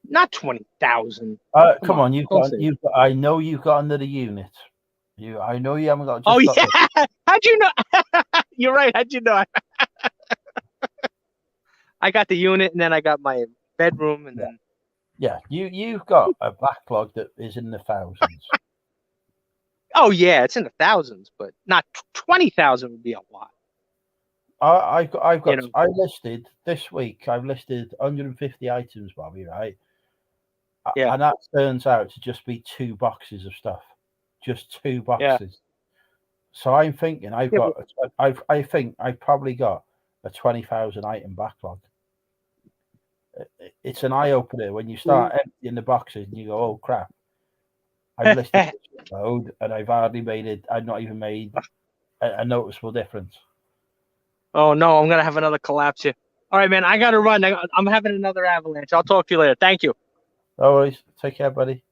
Not 20,000. Come on, you've got. I know you've got another unit. I know you haven't got. Yeah. How'd you know? You're right. How'd you know? I got the unit, and then I got my bedroom, and then. Yeah, you've got a backlog that is in the thousands. Oh yeah, it's in the thousands, but not 20,000 would be a lot. I've got. I listed this week. I've listed 150 items, Bobby. Right. Yeah. And that turns out to just be 2 boxes of stuff. Just 2 boxes. Yeah. So I'm thinking I think I've probably got a 20,000 item backlog. It's an eye opener when you start emptying the boxes and you go, "Oh crap! I've listed this load and I've hardly made it. I've not even made a noticeable difference." Oh no, I'm gonna have another collapse here. All right, man, I gotta run. I'm having another avalanche. I'll talk to you later. Thank you. No worries. Take care, buddy.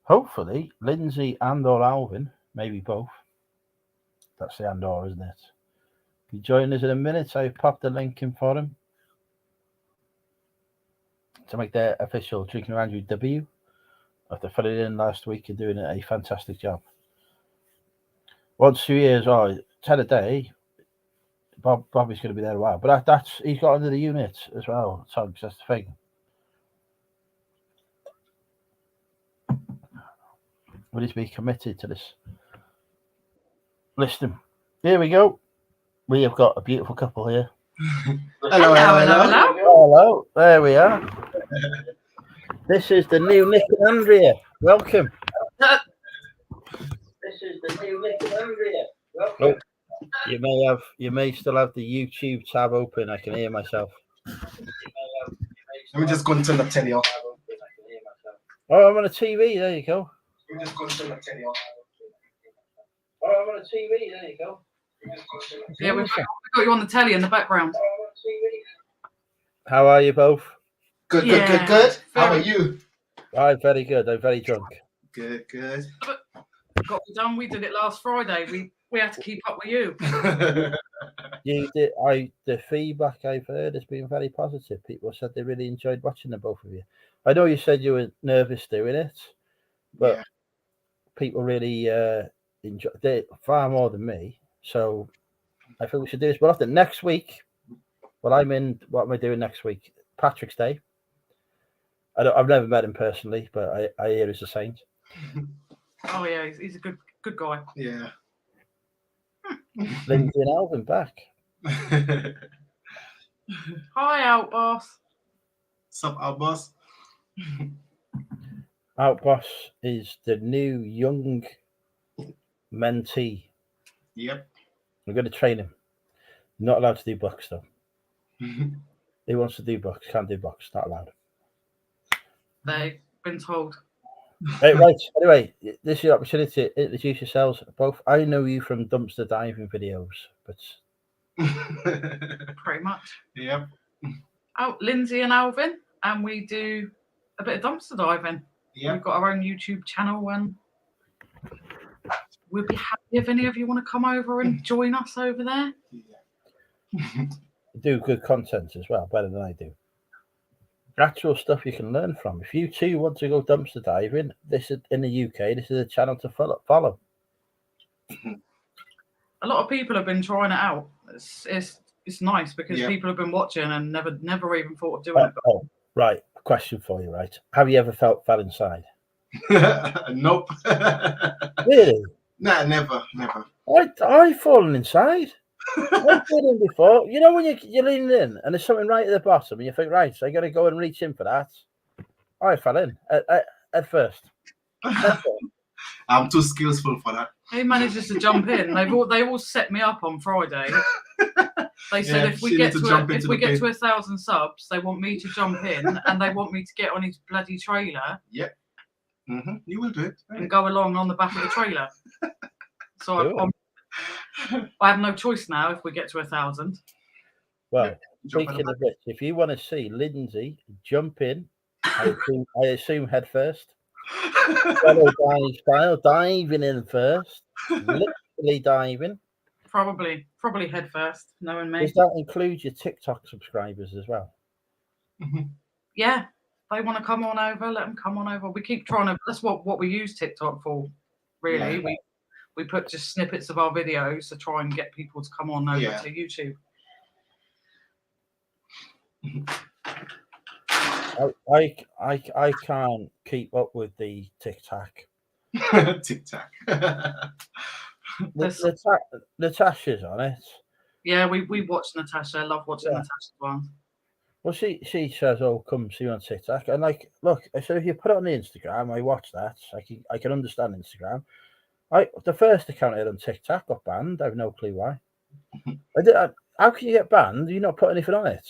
Hopefully, Lindsay and/or Alvin, maybe both. That's the and/or, isn't it? You join us in a minute. I popped the link in for them to make their official Drinking Around You debut after filling in last week and doing a fantastic job. Once 2 years, 10 a day. Bobby's going to be there a while, but he's got under the unit as well. So that's the thing. We need to be committed to this. Listen, here we go. We have got a beautiful couple here. Hello. There we are. This is the new Nick and Andrea. Welcome. This is the new Nick and Andrea. Welcome. Oh, you may still have the YouTube tab open. I can hear myself. Let me just go and turn the telly off. Oh, I'm on a TV. There you go. Let me just go and turn the telly off. Oh, I'm on a TV. There you go. Yeah, we've got you on the telly in the background. How are you both? Good. How are you? I'm very good. I'm very drunk. Good. Got it done. We did it last Friday. We had to keep up with you. You did. The feedback I've heard has been very positive. People said they really enjoyed watching the both of you. I know you said you were nervous doing it, but people really enjoy it far more than me. So I think we should do this more often. Next week, what am I doing next week? Patrick's Day. I've never met him personally, but I hear he's a saint. Oh yeah, he's a good guy. Yeah. Lindsay and Alvin back. Hi, Outboss. Sup, Outboss? Outboss is the new young mentee. Yep. I'm going to train him. Not allowed to do books though. He wants to do books, can't do books, not allowed. They've been told. Right. Anyway, this is your opportunity to introduce yourselves both. I know you from dumpster diving videos, but pretty much. Yep. Oh, Lindsay and Alvin, and we do a bit of dumpster diving. Yeah. We've got our own YouTube channel and we'd be happy if any of you want to come over and join us over there. Do good content as well, better than I do. Actual stuff you can learn from. If you too want to go dumpster diving, this is in the UK. This is a channel to follow. A lot of people have been trying it out. It's nice because people have been watching and never even thought of doing it. Oh, right. A question for you, right? Have you ever fell inside? Nope. Really? Nah, never. I've fallen inside. I've been in before. You know when you're leaning in and there's something right at the bottom and you think, right, so I got to go and reach in for that. I fell in at first. I'm too skillful for that. He manages to jump in. They all set me up on Friday. They said if we get to 1,000 subs, they want me to jump in and they want me to get on his bloody trailer. Yep. You will do it. And go along on the back of the trailer. So I have no choice now if we get to 1,000. Well, speaking of which, if you want to see Lindsay jump in, I assume head first. Dive style, diving in first, literally diving. Probably head first, knowing me. Does that include your TikTok subscribers as well? Yeah, they want to come on over. Let them come on over. We keep trying to. That's what we use TikTok for. Really, Yeah. we put just snippets of our videos to try and get people to come on over to YouTube. I can't keep up with the TikTok. TikTok. Natasha's on it. Yeah, we watch Natasha. I love watching Natasha's one. Well, she says, "Oh, come see me on TikTok." And like, look, I said, if you put it on the Instagram, I watch that. I can understand Instagram. The first account I had on TikTok got banned. I have no clue why. How can you get banned? Do you not put anything on it?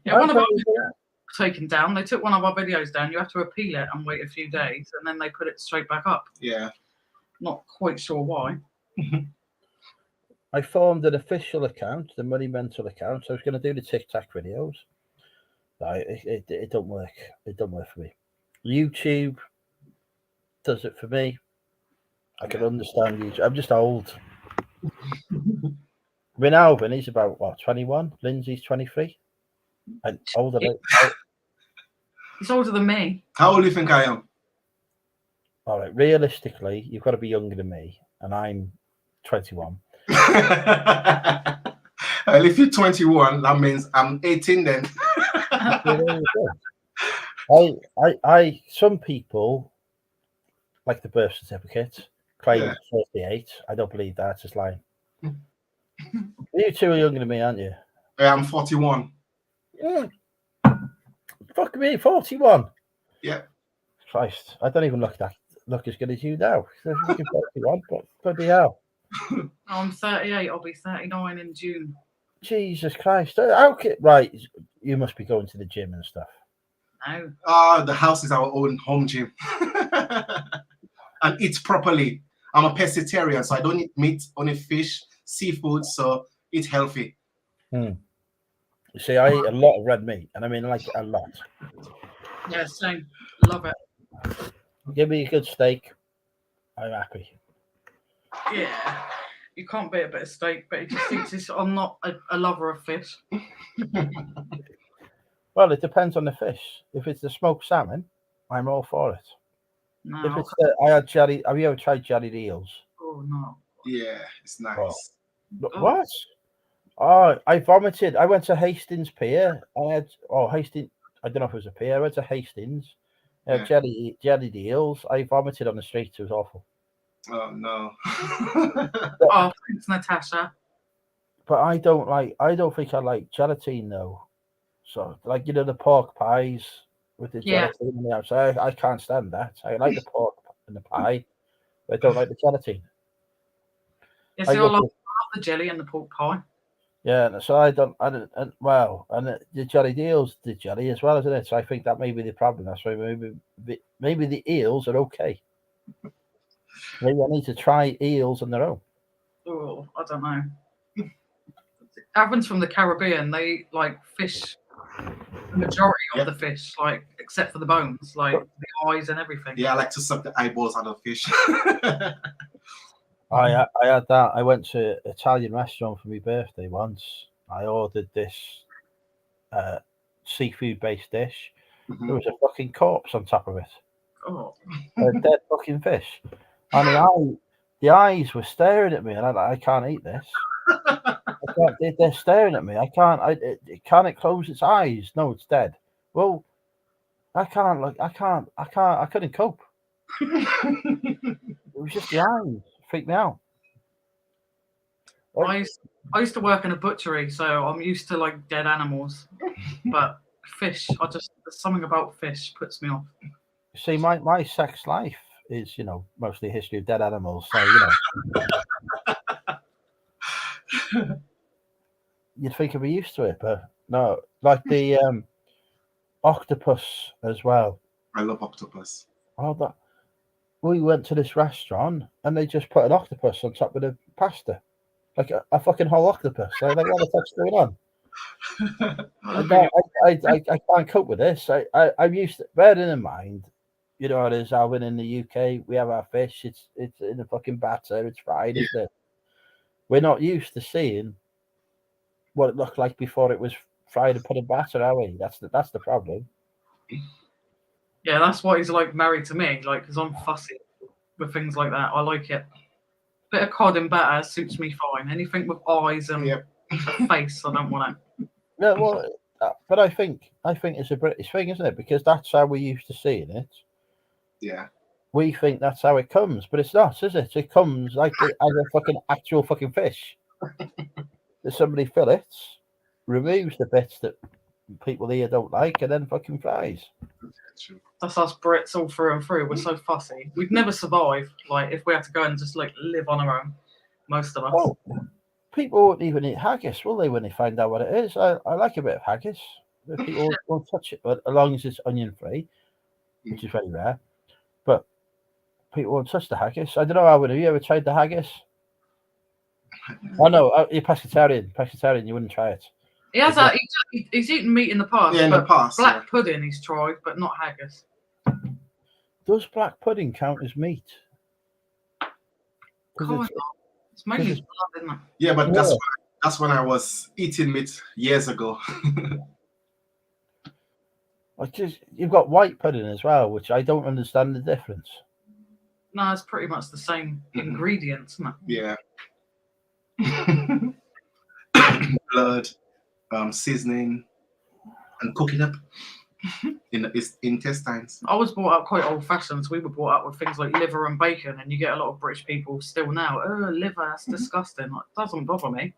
One of our videos taken down. They took one of our videos down. You have to appeal it and wait a few days, and then they put it straight back up. Yeah. Not quite sure why. I formed an official account, the Money Mental account. So I was going to do the TikTok videos. It don't work. It don't work for me. YouTube does it for me. I can understand YouTube. I'm just old. I mean, Alvin, he's about what, 21? Lindsay's 23. And older. He's older than me. How old do you think I am? All right. Realistically, you've got to be younger than me, and I'm 21. Well, if you're 21, that means I'm 18 then. Some people, like the birth certificate, claim 38. I don't believe that. It's just lying. You two are younger than me, aren't you? Yeah, I'm 41. Fuck me, 41. Yeah. Christ, I don't even look as good as you now. I'm 41, but bloody hell. I'm 38. I'll be 39 in June. Jesus Christ! Right, you must be going to the gym and stuff. No. The house is our own home gym, and eat properly. I'm a pescatarian, so I don't eat meat, only fish, seafood. So eat healthy. You see, I eat a lot of red meat, and I mean like a lot. Yeah, same. Love it. Give me a good steak. I'm happy. Yeah. You can't beat a bit of steak, but he just thinks I'm not a lover of fish. Well, it depends on the fish. If it's the smoked salmon, I'm all for it. No. If it's I had jelly. Have you ever tried jellied eels? Oh no. Yeah, it's nice. What? Oh, I vomited. I went to Hastings Pier. I had Hastings. I don't know if it was a pier. I went to Hastings. Jellied eels. I vomited on the street. It was awful. Oh no. Oh, thanks, Natasha. But I don't think I like gelatine though. So like the pork pies with the gelatine on the outside. I can't stand that. I like the pork and the pie, but I don't like the gelatine. Yes, I love the jelly and the pork pie. Yeah, so and the jellied eels, the jelly as well, isn't it? So I think that may be the problem. That's why maybe the eels are okay. Maybe I need to try eels on their own. Oh, I don't know. Everyone's from the Caribbean. They like fish majority of the fish, like except for the bones, like the eyes and everything. Yeah, I like to suck the eyeballs out of fish. I had that. I went to an Italian restaurant for my birthday once. I ordered this seafood-based dish. There was a fucking corpse on top of it. Oh. A dead fucking fish. And the eyes were staring at me, and I can't eat this. They're staring at me. Can it close its eyes? No, it's dead. Well, I couldn't cope. It was just the eyes. Freaked me out. I used to work in a butchery, so I'm used to like dead animals. But fish, there's something about fish puts me off. See, my sex life is, mostly a history of dead animals. So, you'd think I'd be used to it, but no. Like the octopus as well. I love octopus. Oh, we went to this restaurant and they just put an octopus on top of the pasta, like a fucking whole octopus. Like what the fuck's going on? I can't cope with this. I'm used to bearing in mind, it is how in the UK we have our fish. It's in a fucking batter. It's fried. Isn't it? We're not used to seeing what it looked like before it was fried and put in batter, are we? That's the problem. Yeah, that's why he's like married to me, like, because I'm fussy with things like that. I like it. Bit of cod and batter suits me fine. Anything with eyes and a face, I don't want it. Yeah, well, but I think it's a British thing, isn't it? Because that's how we're used to seeing it. Yeah. We think that's how it comes, but it's not, is it? It comes like as a fucking actual fucking fish. That somebody fillets, removes the bits that people here don't like, and then fucking fries. That's us Brits all through and through. We're so fussy. We'd never survive, like, if we had to go and just like live on our own. Most of us. Well, people won't even eat haggis, will they, when they find out what it is? I like a bit of haggis. People won't touch it, but as long as it's onion free, which is very rare. But people won't touch the haggis. I don't know, Howard, have you ever tried the haggis? Oh no, you're pescatarian. Pescatarian, you wouldn't try it. He has that. He's eaten meat in the past. Yeah, in the past. Black pudding he's tried, but not haggis. Does black pudding count as meat? It's mainly blood, isn't it? Yeah, but that's when I was eating meat years ago. You've got white pudding as well, which I don't understand the difference. No, it's pretty much the same ingredients, isn't it? Yeah. Blood, seasoning, and cooking up in its intestines. I was brought up quite old-fashioned. So we were brought up with things like liver and bacon, and you get a lot of British people still now. Oh, liver, that's disgusting. Like, doesn't bother me.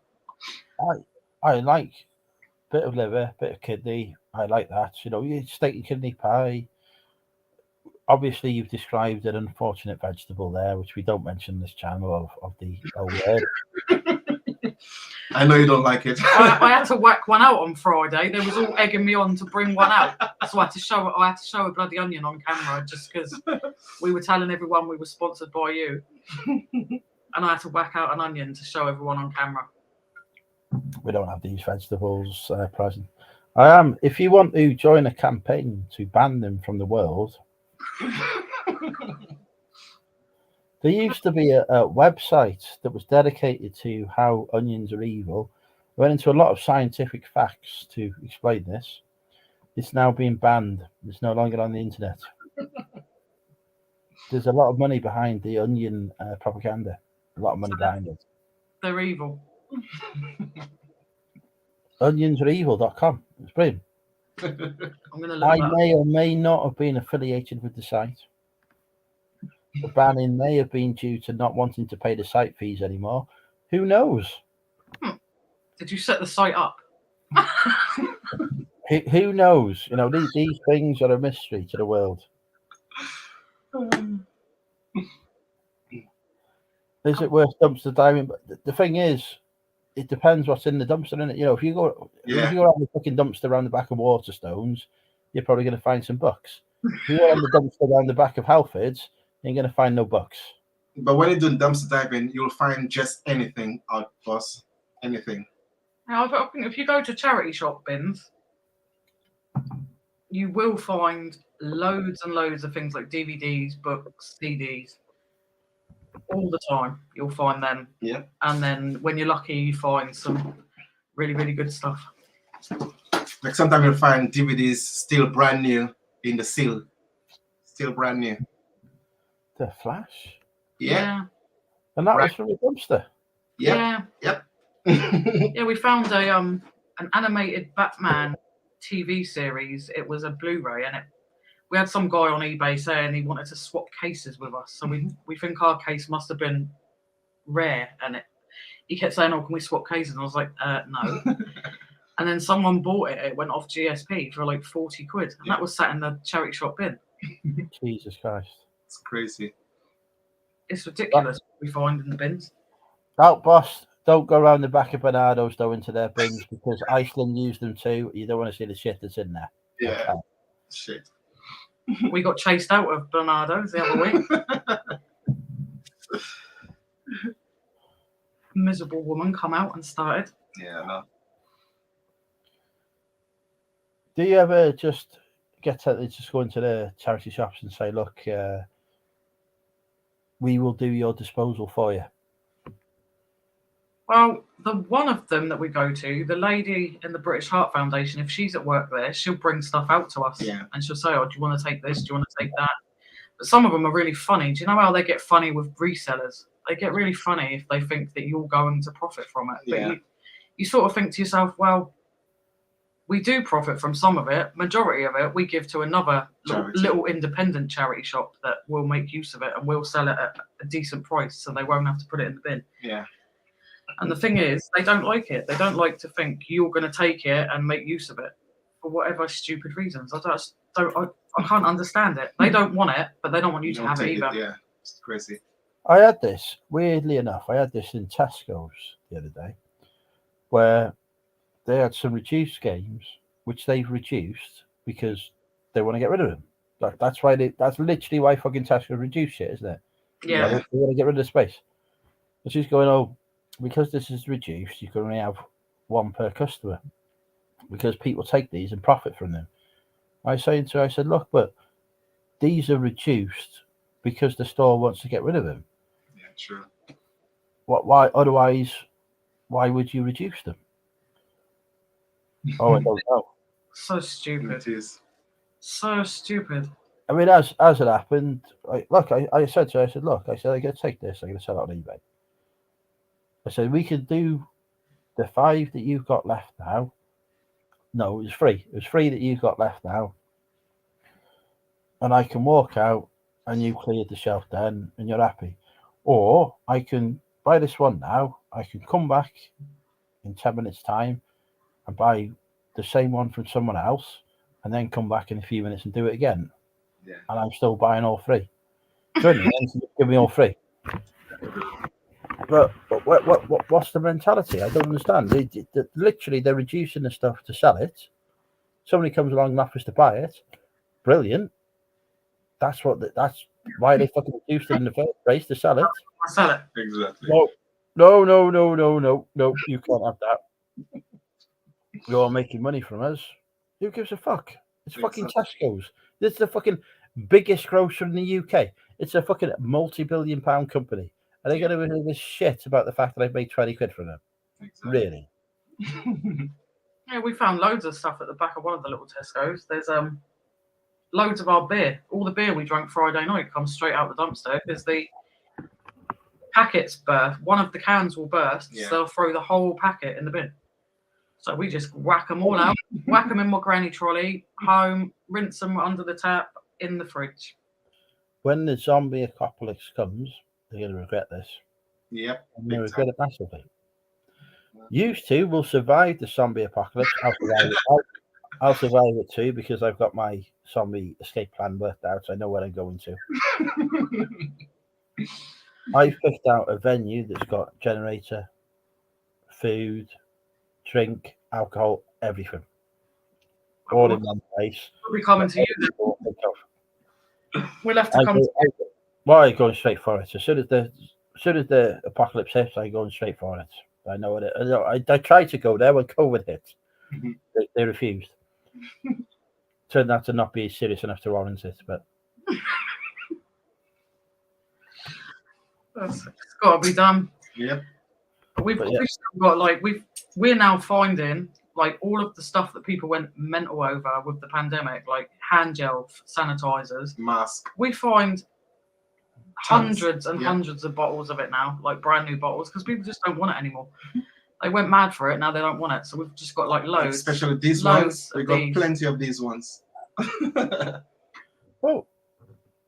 I like a bit of liver, bit of kidney. I like that. Steak and kidney pie. Obviously, you've described an unfortunate vegetable there, which we don't mention in this channel of the old word. I know you don't like it. I had to whack one out on Friday. They was all egging me on to bring one out, so I had to show a bloody onion on camera just because we were telling everyone we were sponsored by you, and I had to whack out an onion to show everyone on camera. We don't have these vegetables present. I am. If you want to join a campaign to ban them from the world. There used to be a website that was dedicated to how onions are evil. I went into a lot of scientific facts to explain this. It's now being banned. It's no longer on the internet. There's a lot of money behind the onion propaganda. A lot of money behind it. They're evil. Onionsarevil.com. It's brilliant. I may or may not have been affiliated with the site. The banning may have been due to not wanting to pay the site fees anymore. Who knows? Did you set the site up? Who knows? These things are a mystery to the world. Is it worth dumpster diving? But the thing is, it depends what's in the dumpster, innit? If you go around the fucking dumpster around the back of Waterstones, you're probably going to find some bucks. If you go on the dumpster around the back of Halfords, you're going to find no bucks. But when you're doing dumpster diving, you'll find just anything out, boss. Anything. I think if you go to charity shop bins, you will find loads and loads of things like DVDs, books, CDs. All the time, you'll find them. Yeah. And then when you're lucky, you find some really, really good stuff. Like sometimes you'll find DVDs still brand new in the seal. Still brand new. The Flash. Yeah. And that was Right. from a dumpster. Yeah. Yep. Yeah, we found a an animated Batman TV series. It was a Blu-ray, and we had some guy on eBay saying he wanted to swap cases with us. So we think our case must have been rare, and he kept saying, "Oh, can we swap cases?" And I was like, "No." And then someone bought it. It went off GSP for like 40 quid, and that was sat in the charity shop bin. Jesus Christ. It's crazy. It's ridiculous what we find in the bins. Out, boss. Don't go around the back of Bernardo's though into their bins because Iceland used them too. You don't want to see the shit that's in there. Yeah. Okay. Shit. We got chased out of Bernardo's the other week. Miserable woman come out and started. Yeah, no. Do you ever just just go into the charity shops and say, look, we will do your disposal for you? Well, the one of them that we go to, the lady in the British Heart Foundation, if she's at work there, she'll bring stuff out to us. Yeah. And she'll say, "Oh, do you want to take this? Do you want to take that?" But some of them are really funny. Do you know how they get funny with resellers? They get really funny if they think that you're going to profit from it. But Yeah. you sort of think to yourself, well, we do profit from some of it. Majority of it we give to another little independent charity shop that will make use of it and will sell it at a decent price, so they won't have to put it in the bin. Yeah. And the thing is, they don't like it. They don't like to think you're going to take it and make use of it for whatever stupid reasons. I can't understand it. They don't want it, but they don't want you to have it either. Yeah, it's crazy. I had this, weirdly enough, in Tesco's the other day, where they had some reduced games, which they've reduced because they want to get rid of them. That's literally why fucking Tesco reduced shit, isn't it? Yeah. They want to get rid of the space. And she's going, oh, because this is reduced, you can only have one per customer because people take these and profit from them. I said, look, but these are reduced because the store wants to get rid of them. Yeah, true. Why? Otherwise, why would you reduce them? Oh, I don't know. So stupid. It is. So stupid. I mean, as it happened, I said to her, I'm going to take this, I'm going to sell it on eBay. I said, we could do the 5 that you've got left now. No, it was free. It was free that you've got left now. And I can walk out and you cleared the shelf then and you're happy. Or I can buy this one now. I can come back in 10 minutes time and buy the same one from someone else and then come back in a few minutes and do it again. Yeah. And I'm still buying all 3. Give me all 3. But what's the mentality? I don't understand. Literally, they're reducing the stuff to sell it. Somebody comes along and offers to buy it. Brilliant. That's why they fucking reduced it in the first place, to sell it. I sell it. Exactly. No. You can't have that. You're making money from us. Who gives a fuck? It's fucking Tesco's. This is the fucking biggest grocer in the UK. It's a fucking multi-billion-pound company. Are they going to give a shit about the fact that I've made 20 quid from them? Exactly. Really? Yeah, we found loads of stuff at the back of one of the little Tesco's. There's loads of our beer. All the beer we drank Friday night comes straight out the dumpster because the packets burst. One of the cans will burst, so they'll throw the whole packet in the bin. So we just whack them all out, whack them in my granny trolley, home, rinse them under the tap, in the fridge. When the zombie apocalypse comes, they're going to regret this. Yep. And they regret it massively. You two will survive the zombie apocalypse. I'll survive it too because I've got my zombie escape plan worked out. So I know where I'm going to. I've picked out a venue that's got generator, food, drink, alcohol, everything. All in one place. We'll be coming to you then. We'll have to come to you. Well, I'm going straight for it. As soon as the apocalypse hits, I'm going straight for it. I know it. I tried to go there when COVID hit. They refused. turned out to not be serious enough to warrant it. But it's got to be done. Yep. We've But yeah. still got like we're now finding like all of the stuff that people went mental over with the pandemic, like hand gel, sanitizers, Mask. we find hundreds and Yeah. hundreds of bottles of it now, like brand new bottles, because people just don't want it anymore. They went mad for it, now they don't want it. So we've just got like loads. Especially these loads ones. We of got these. plenty of these ones. oh,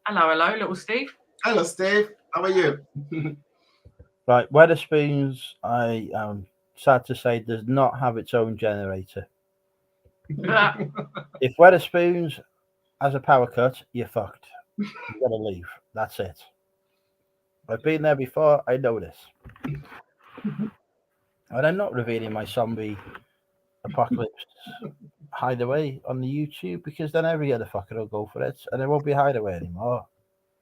Hello, little Steve. Hello, Steve. How are you? right, Wetherspoons, I am sad to say, does not have its own generator. If Wetherspoons has a power cut, you're fucked. You gotta leave. That's it. I've been there before. I know this. And I'm not revealing my zombie apocalypse hideaway on the YouTube, because then every other fucker will go for it, and it won't be a hideaway anymore.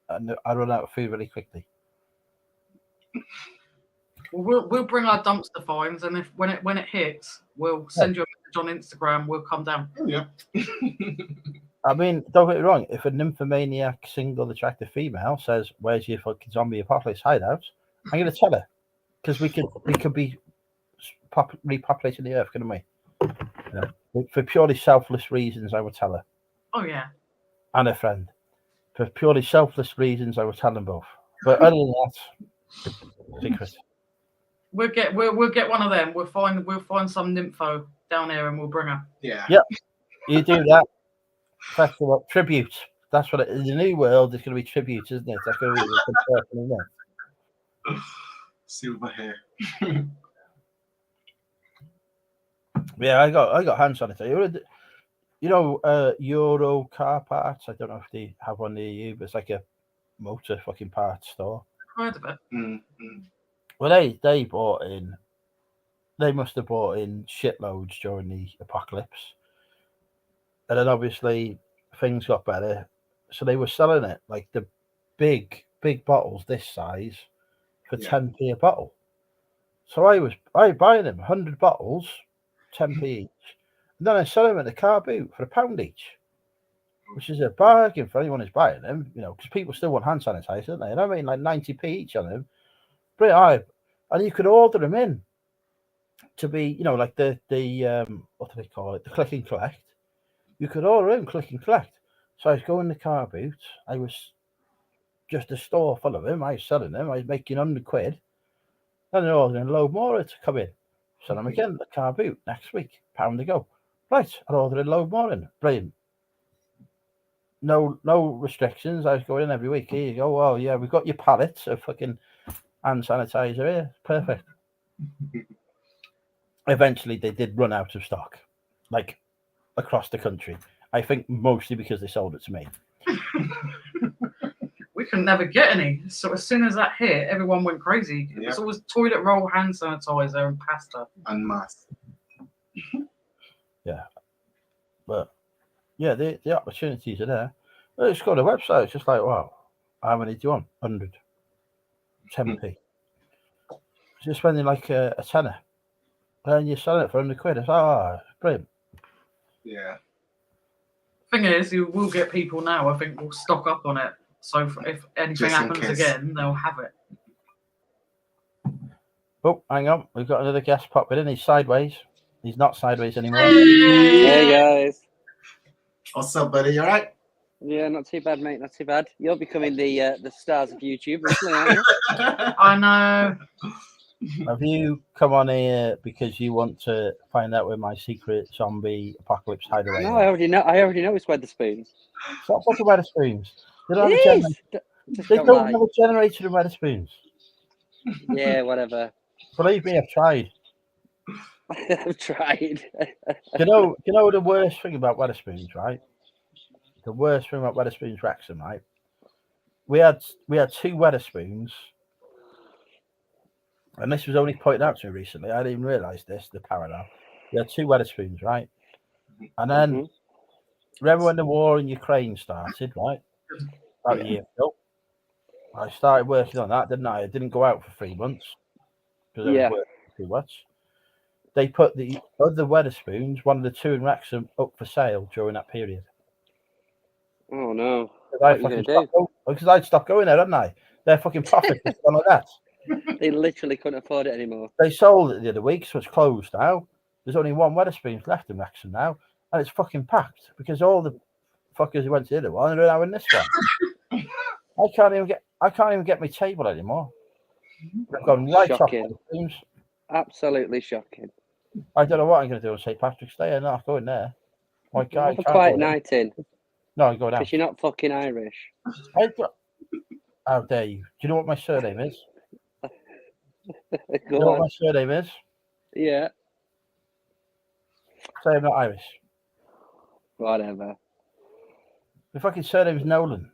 And I run out of food really quickly. We'll bring our dumpster finds, and if when it hits, we'll send you a message on Instagram. We'll come down. Yeah. I mean, don't get me wrong. If a nymphomaniac single attractive female says, "Where's your fucking zombie apocalypse hideout?" I'm going to tell her, because we could be repopulating the earth, couldn't we? You know, for purely selfless reasons, I would tell her. Oh yeah. And a friend. For purely selfless reasons, I would tell them both. But other than that, secret. We'll get one of them. We'll find some nympho down here, and we'll bring her. Yeah. Yep. You do that. Festival tribute. That's what it is. In the new world, it's going to be tribute, isn't it? That's going to be the person, isn't it? Silver hair. Yeah, I got hand sanitizer. You know, Euro car parts. I don't know if they have one near you, but it's like a motor fucking parts store. Heard of it? Mm-hmm. Well, they bought in. They must have bought in shitloads during the apocalypse, and then obviously things got better, so they were selling it like the big bottles this size for 10p a bottle. So I buying them 100 bottles, 10p each, and then I sell them in the car boot for £1 each, which is a bargain for anyone who's buying them. You know, because people still want hand sanitizer, don't they? And I mean, like 90p each on them. Pretty high. And you could order them in to be, you know, like the what do they call it? The click and collect. You could order in click and collect. So I was going in the car boot. I was just a store full of them. I was selling them. I was making £100. Then I ordering a load more to come in. Sell them again, the car boot next week. £1 to go. Right, I'd order a load more in. Brilliant. No restrictions. I was going in every week. Here you go. Oh yeah, we've got your pallets of fucking hand sanitizer here. Perfect. Eventually they did run out of stock, like across the country. I think mostly because they sold it to me. We could never get any. So as soon as that hit, everyone went crazy. It was always toilet roll, hand sanitizer, and pasta. And mask. Yeah. But yeah, the opportunities are there. It's got a website. It's just like, wow, how many do you want? 100. 10p. You're spending like a tenner. And you're selling it for £100. It's like, brilliant. Yeah. Thing is, you will get people now. I think will stock up on it. So if anything Just in happens case. again, they'll have it. Oh, hang on. We've got another guest popping in. He's sideways. He's not sideways anymore. Hey guys. What's up, buddy? You all right? Yeah, not too bad, mate. Not too bad. You're becoming the stars of YouTube, recently, aren't you? I know. Have you come on here because you want to find out where my secret zombie apocalypse hideaway No, I already know it's Wetherspoons. Stop talking about Wetherspoons. They don't, It have, a is. generator. Just They don't don't lie. have a generator in Wetherspoons. Yeah, whatever. Believe me, I've tried. I've tried. You know the worst thing about Wetherspoons, right? The worst thing about Wetherspoons Wrexham, right? We had 2 Wetherspoons, and this was only pointed out to me recently. I didn't even realise this, the parallel. We had 2 Wetherspoons, right? And then remember when the war in Ukraine started, right? About a year ago. I started working on that, didn't I? I didn't go out for 3 months because I was working too much. They put the other Wetherspoons, one of the 2 in Wrexham, up for sale during that period. Oh no. Because I'd stopped going there, hadn't I? Their fucking profit was gone like that. They literally couldn't afford it anymore. They sold it the other week, so it's closed now. There's only one Wetherspoons left in Wrexham now, and it's fucking packed because all the fuckers who went to the other one are now in this one. I can't even get my table anymore. I've gone right off Wetherspoons. Absolutely shocking. I don't know what I'm going to do on St. Patrick's Day. I'm not going there. My guy Have a quiet night in. No, I'm going out. Because you're not fucking Irish. How dare you? Do you know what my surname is? Go you know on. what my surname is? Yeah. Say I'm not Irish. Whatever. The fucking surname's Nolan.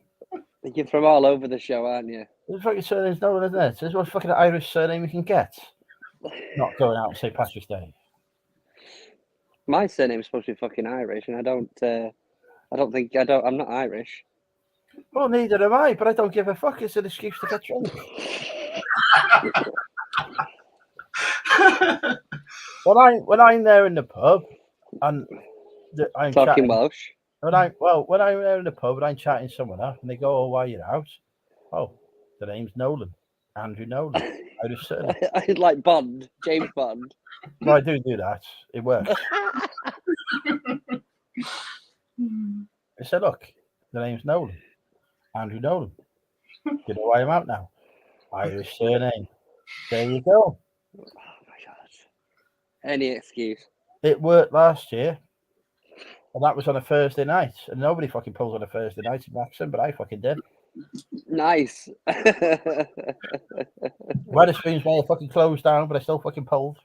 You're from all over the show, aren't you? The fucking surname's Nolan, isn't it? It's the most fucking Irish surname you can get. Not going out on St. Patrick's Day. My surname's supposed to be fucking Irish, and I'm not Irish. Well, neither am I, but I don't give a fuck. It's an excuse to get drunk. when I'm there in the pub and I'm talking chatting, Welsh. when I'm there in the pub and I'm chatting someone up and they go, "Oh, why are you out?" Oh, the name's Nolan, Andrew Nolan. Irish surname. Like Bond, James Bond. Well, I do that. It works. I said, "Look, the name's Nolan, Andrew Nolan. You know why I'm out now? Irish surname. There you go." Oh my god! Any excuse. It worked last year, and that was on a Thursday night, and nobody fucking pulls on a Thursday night in Wrexham, but I fucking did. Nice. Wetherspoons may have fucking closed down, but I still fucking pulled.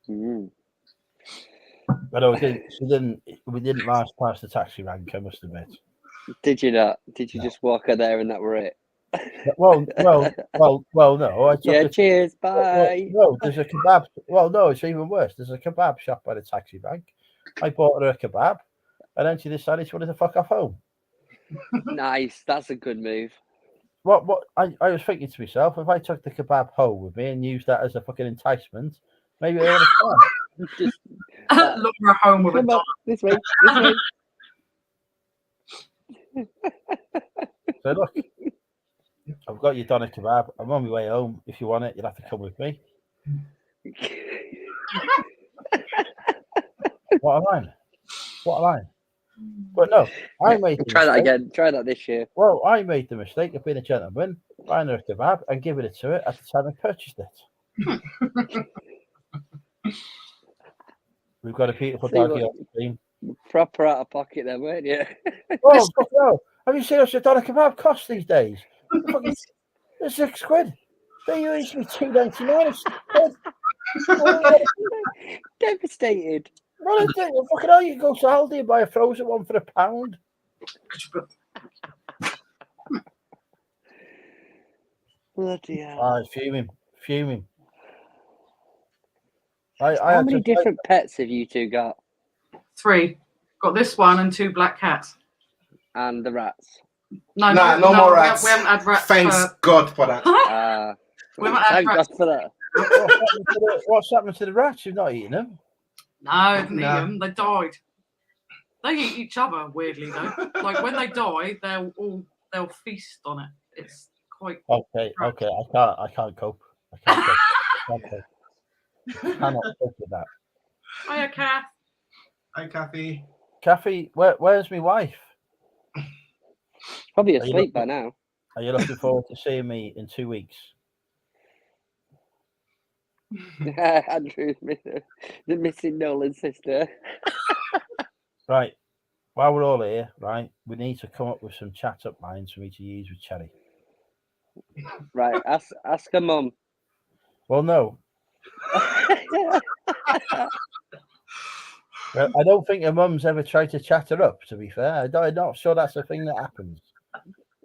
But no, we didn't last past the taxi rank, I must admit. Did you not? Did you just walk her there and that were it? Well, no. Cheers, bye. No, there's a kebab. Well, no, it's even worse. There's a kebab shop by the taxi rank. I bought her a kebab, and then she decided she wanted to fuck off home. Nice, that's a good move. What I was thinking to myself, if I took the kebab home with me and used that as a fucking enticement, maybe I would have just look for a home with a dog. This way. So look, I've got your doner kebab. I'm on my way home. If you want it, you'll have to come with me. What a line. But no, I made the Try that mistake. again. Try that this year. Well, I made the mistake of being a gentleman, buying her a kebab and giving it to her at the time I purchased it. We've got a beautiful doggy on the team. Proper out of pocket then, weren't you? Oh, no. Have you seen how much a doner kebab costs these days? They're £6. They used to be £2.99. Devastated. Well, I think, fucking hell, you can go to Aldi and buy a frozen one for £1. Bloody hell. Ah, fuming. How many different pets have you two got? 3. Got this one and 2 black cats. And the rats? No more rats. We haven't had rats. Thanks God for that. We haven't had Thank rats. God for that. What's happened to the rats? You've not eaten them? No, I didn't eat them. They died. They eat each other, weirdly though. Like when they die, they'll feast on it. It's quite Okay. I can't cope. Okay. I cannot cope with that. Hiya, Kath. Hi, Kathy. Kathy, where's my wife? Probably asleep by now. Are you looking forward to seeing me in 2 weeks? Andrew's the missing Nolan's sister. Right. While we're all here, right, we need to come up with some chat-up lines for me to use with Cherry. Right, ask her mum. Well, no. Well, I don't think her mum's ever tried to chat her up, to be fair. I'm not sure that's a thing that happens.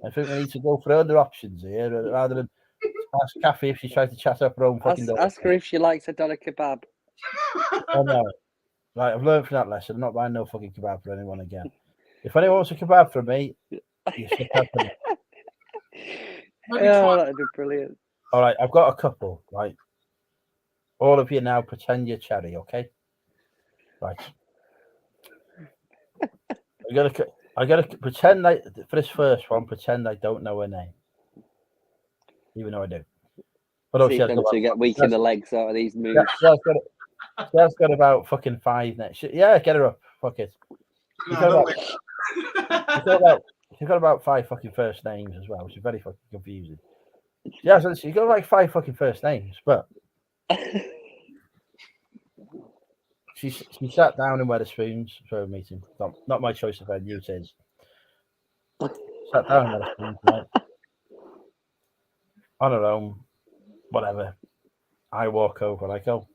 I think we need to go for other options here rather than ask Kathy if she tried to chat up her own fucking daughter. Ask her if she likes a doner kebab. Oh, no. Right, I've learned from that lesson. I'm not buying no fucking kebab for anyone again. If anyone wants a kebab from me, you should have them. Oh, that'd be brilliant. All right, I've got a couple, right? All of you now pretend you're Cherry, okay? Right. I gotta pretend for this first one, pretend I don't know her name, even though I do. But See them to get weak in the legs out of these moves. She has got about fucking 5 next. Yeah, get her up. Fuck it. She's got about 5 fucking first names as well, which is very fucking confusing. Yeah, so she's got like 5 fucking first names, but she sat down in Wetherspoons for a meeting. Not my choice of venue, it is. Sat down in Wetherspoons, right? On her own, whatever. I walk over and I go,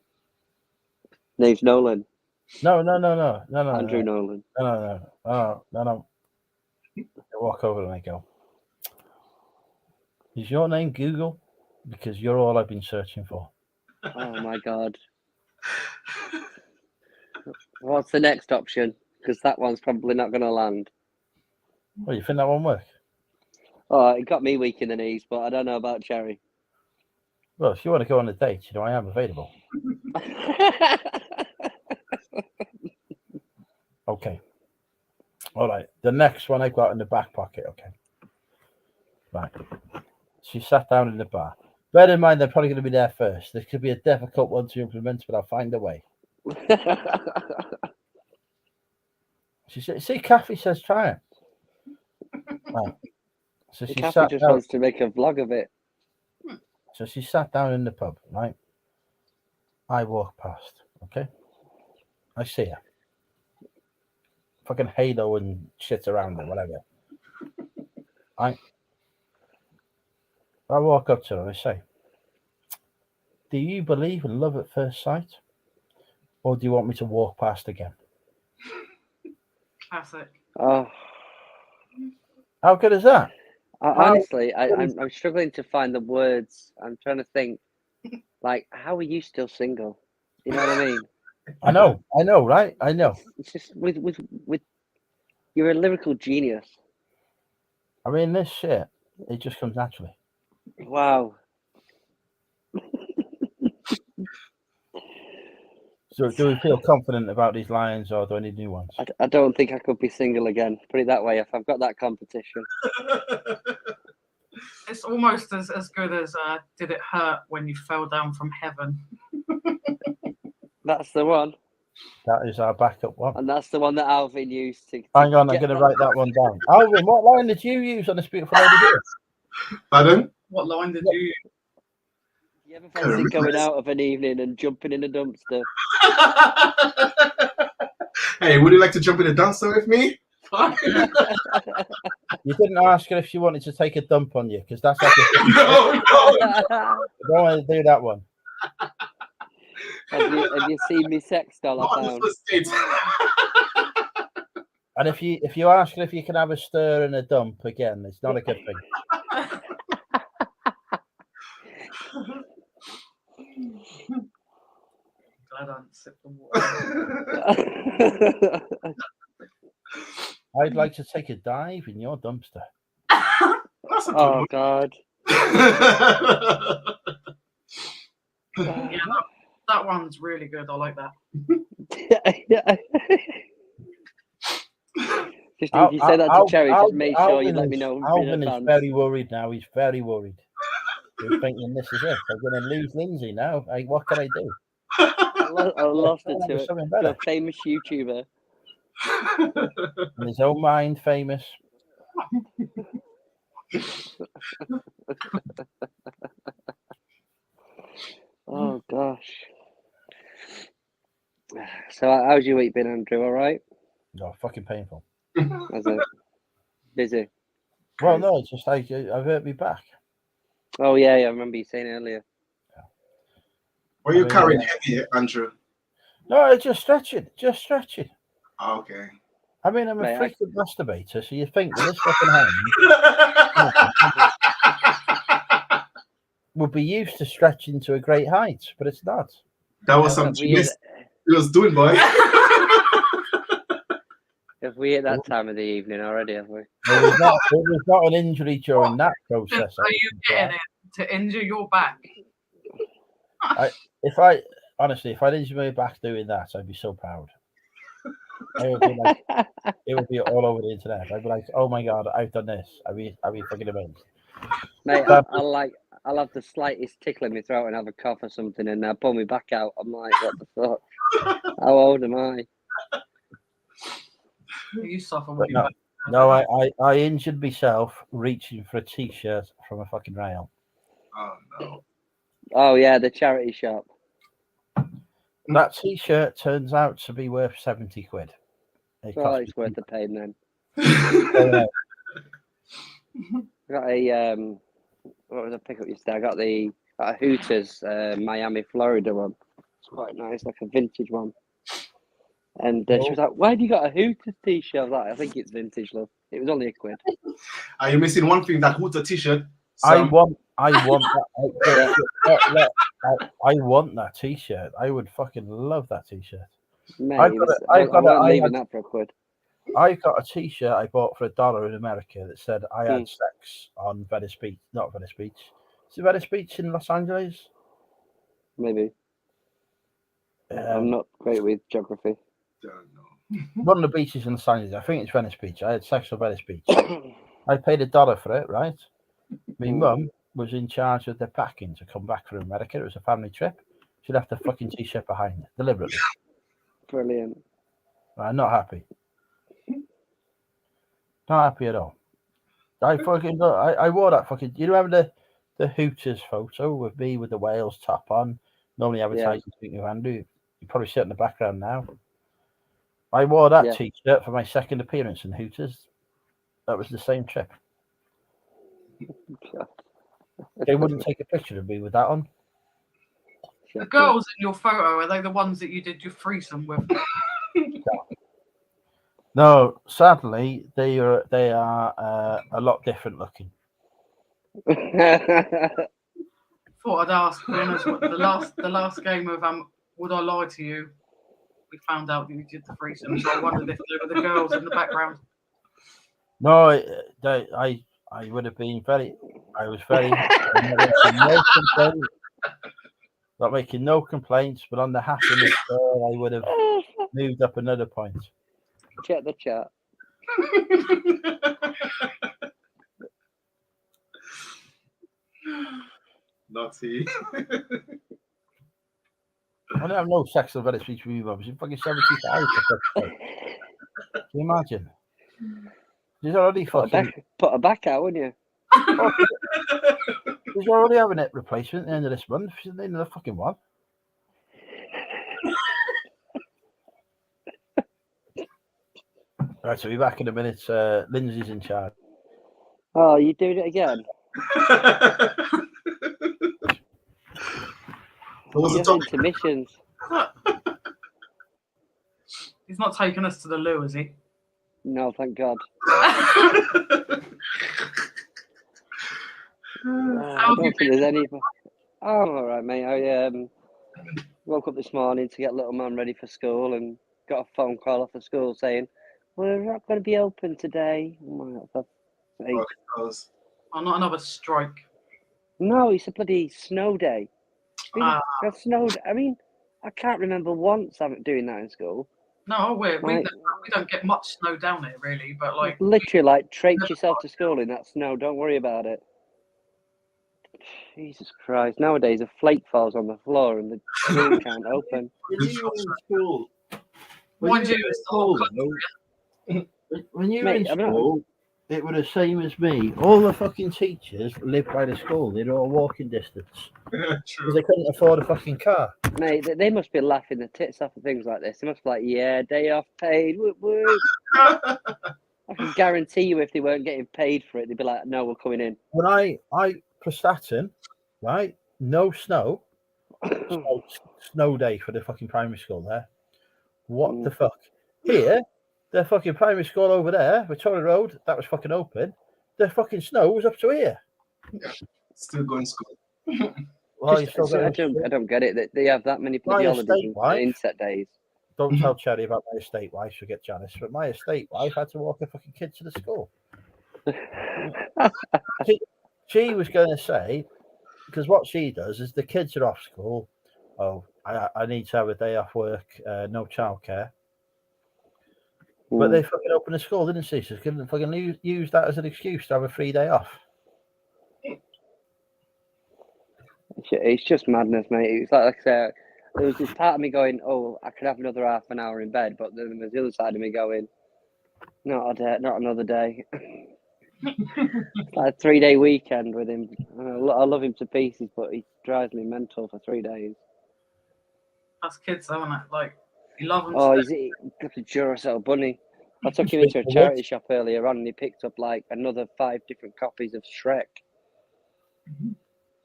Name's Nolan. No. Andrew Nolan. No. I walk over and I go, is your name Google? Because you're all I've been searching for. Oh my god. What's the next option? Because that one's probably not going to land. Well, you think that won't work? Oh, it got me weak in the knees, but I don't know about Cherry. Well, if you want to go on a date, I am available. Okay. All right. The next one I've got in the back pocket. Okay. Right. She sat down in the bar. Bear in mind, they're probably going to be there first. This could be a difficult one to implement, but I'll find a way. She said, see, Kathy says try it. Right. So she Kathy just wants to make a vlog of it. So she sat down in the pub, right? I walk past, okay? I see her. Fucking halo and shit around her, whatever. I walk up to her and I say, do you believe in love at first sight? Or do you want me to walk past again? Classic. Oh. How good is that? Honestly, I'm struggling to find the words. I'm trying to think, like, how are you still single? You know what I mean? I know, right? I know. It's just with you're a lyrical genius. I mean, this shit, it just comes naturally. Wow. So do we feel confident about these lines, or do I need new ones? I don't think I could be single again. Put it that way, if I've got that competition. It's almost as good as Did It Hurt When You Fell Down From Heaven? That's the one. That is our backup one. And that's the one that Alvin used to Hang on, I'm going to write that one down. Alvin, what line did you use on This Beautiful Lady Here? Pardon? What line did you use? You ever fancy going out of an evening and jumping in a dumpster? Hey, would you like to jump in a dumpster with me? You didn't ask her if she wanted to take a dump on you, because that's like No. I don't want to do that one. Have you seen me sex doll I found? And if you ask her if you can have a stir and a dump again, it's not a good thing. Glad I didn't sip the water. I'd like to take a dive in your dumpster. Oh God. Yeah, that one's really good. I like that. Just if you say that to Cherry, just make sure you let me know. Alvin is very worried now. He's very worried. He's thinking, this is it. I'm going to lose Lindsay now. What can I do? I lost it to a famous YouTuber. In his own mind, famous. Oh gosh. So how's your week been, Andrew? All right? No, fucking painful. How's it? Busy? Well, no, it's just like I've hurt me back. Oh yeah, I remember you saying earlier. Yeah. Were you carrying heavy, Andrew? No, just stretching. Oh, okay. I mean, I'm a freaking masturbator, so you think with this fucking hand would be used to stretching to a great height, but it's not. That was something he was doing, boy. Have we hit that time of the evening already, have we? It was not an injury during that process. Are you getting it to injure your back? If I'd injured my back doing that, I'd be so proud. I would be like, it would be all over the internet. I'd be like, oh my god, I've done this. I'd be fucking amazed. Mate, But- I'll have the slightest tickle in my throat and have a cough or something, and pull me back out. I'm like, what the fuck? How old am I? You suffer But with your no, I injured myself reaching for a t-shirt from a fucking rail. Oh no. Oh yeah, the charity shop. That t-shirt turns out to be worth 70 quid. It Well, cost it's worth the pain then. me- I got a what was I pick up yesterday? I got a Hooters Miami, Florida one. It's quite nice, like a vintage one. And she was like, "Why have you got a Hooters t-shirt?" I was like, "I think it's vintage, love. It was only £1." Are you missing one thing? That Hooter t-shirt. I want that. I want that t-shirt. I would fucking love that t-shirt. Mate, I'm not leaving that for £1. I got a t-shirt I bought for $1 in America that said I had sex on Venice Beach. Not Venice Beach. Is it Venice Beach in Los Angeles? Maybe. I'm not great with geography. One of the beaches in Los Angeles. I think it's Venice Beach. I had sex on Venice Beach. I paid $1 for it, right? My mum was in charge of the packing to come back from America. It was a family trip. She left a fucking t-shirt behind deliberately. Brilliant. I'm not happy. Not happy at all. I wore that fucking. You remember the Hooters photo with me with the Wales top on? Normally advertising speaking of Andrew. You probably sit in the background now. I wore that t-shirt for my second appearance in Hooters. That was the same trip. They wouldn't take a picture of me with that on. The girls in your photo, are they the ones that you did your threesome with? No, sadly, they are a lot different looking. Thought I'd ask, being as the last game of Would I Lie to You? We found out that you did the threesome, so I wondered if they were the girls in the background. No, I would have been very. I was very. Not making no complaints, but on the happiness scale, I would have moved up another point. Check the chat. Naughty. I don't have no sex on Venice Beach with you, Rob. You're fucking 75. Can you imagine? She's already fucking. Put her back out, wouldn't you? She's already having a hip replacement at the end of this month. She's in another fucking one. Right, so we'll be back in a minute. Lindsay's in charge. Oh, you doing it again? Intermissions. He's not taking us to the loo, is he? No, thank God. I don't think there's any. Oh, all right, mate. I woke up this morning to get little man ready for school and got a phone call off the school saying, "We're not going to be open today." Oh, not another strike. No, it's a bloody snow day. Got snowed. I mean, I can't remember once doing that in school. No, we don't get much snow down here, really. But like, literally, like traipse yourself to school in that snow. Don't worry about it. Jesus Christ! Nowadays, a flake falls on the floor and the school can't open. When you were in school, when you were in school, it was the same as me. All the fucking teachers lived by the school. They were all walking distance. Because they couldn't afford a fucking car. Mate, they must be laughing their tits off at things like this. They must be like, yeah, day off paid. Woo, woo. I can guarantee you if they weren't getting paid for it, they'd be like, no, we're coming in. When I Prestatyn, right? No snow. Snow day for the fucking primary school there. What the fuck? Here, the fucking primary school over there, Victoria Road, that was fucking open. The fucking snow was up to here. Yeah, still going school. Well, I don't get it. They have that many bloody holidays and inset days. Don't tell Cherry about my estate wife, she'll get jealous. But my estate wife had to walk her fucking kids to the school. she was going to say, because what she does is the kids are off school. Oh, I need to have a day off work, no childcare. But they fucking opened a school, didn't she? So couldn't fucking use that as an excuse to have a free day off. It's just madness, mate. It's like I said, there was this part of me going, "Oh, I could have another half an hour in bed," but then there's the other side of me going, "Not a day, not another day." It's like a 3-day weekend with him. I love him to pieces, but he drives me mental for 3 days. That's kids, though, isn't it? Like, you love them. Oh, he's a Duracell bunny. I took him into a charity shop earlier on, and he picked up like another 5 different copies of Shrek.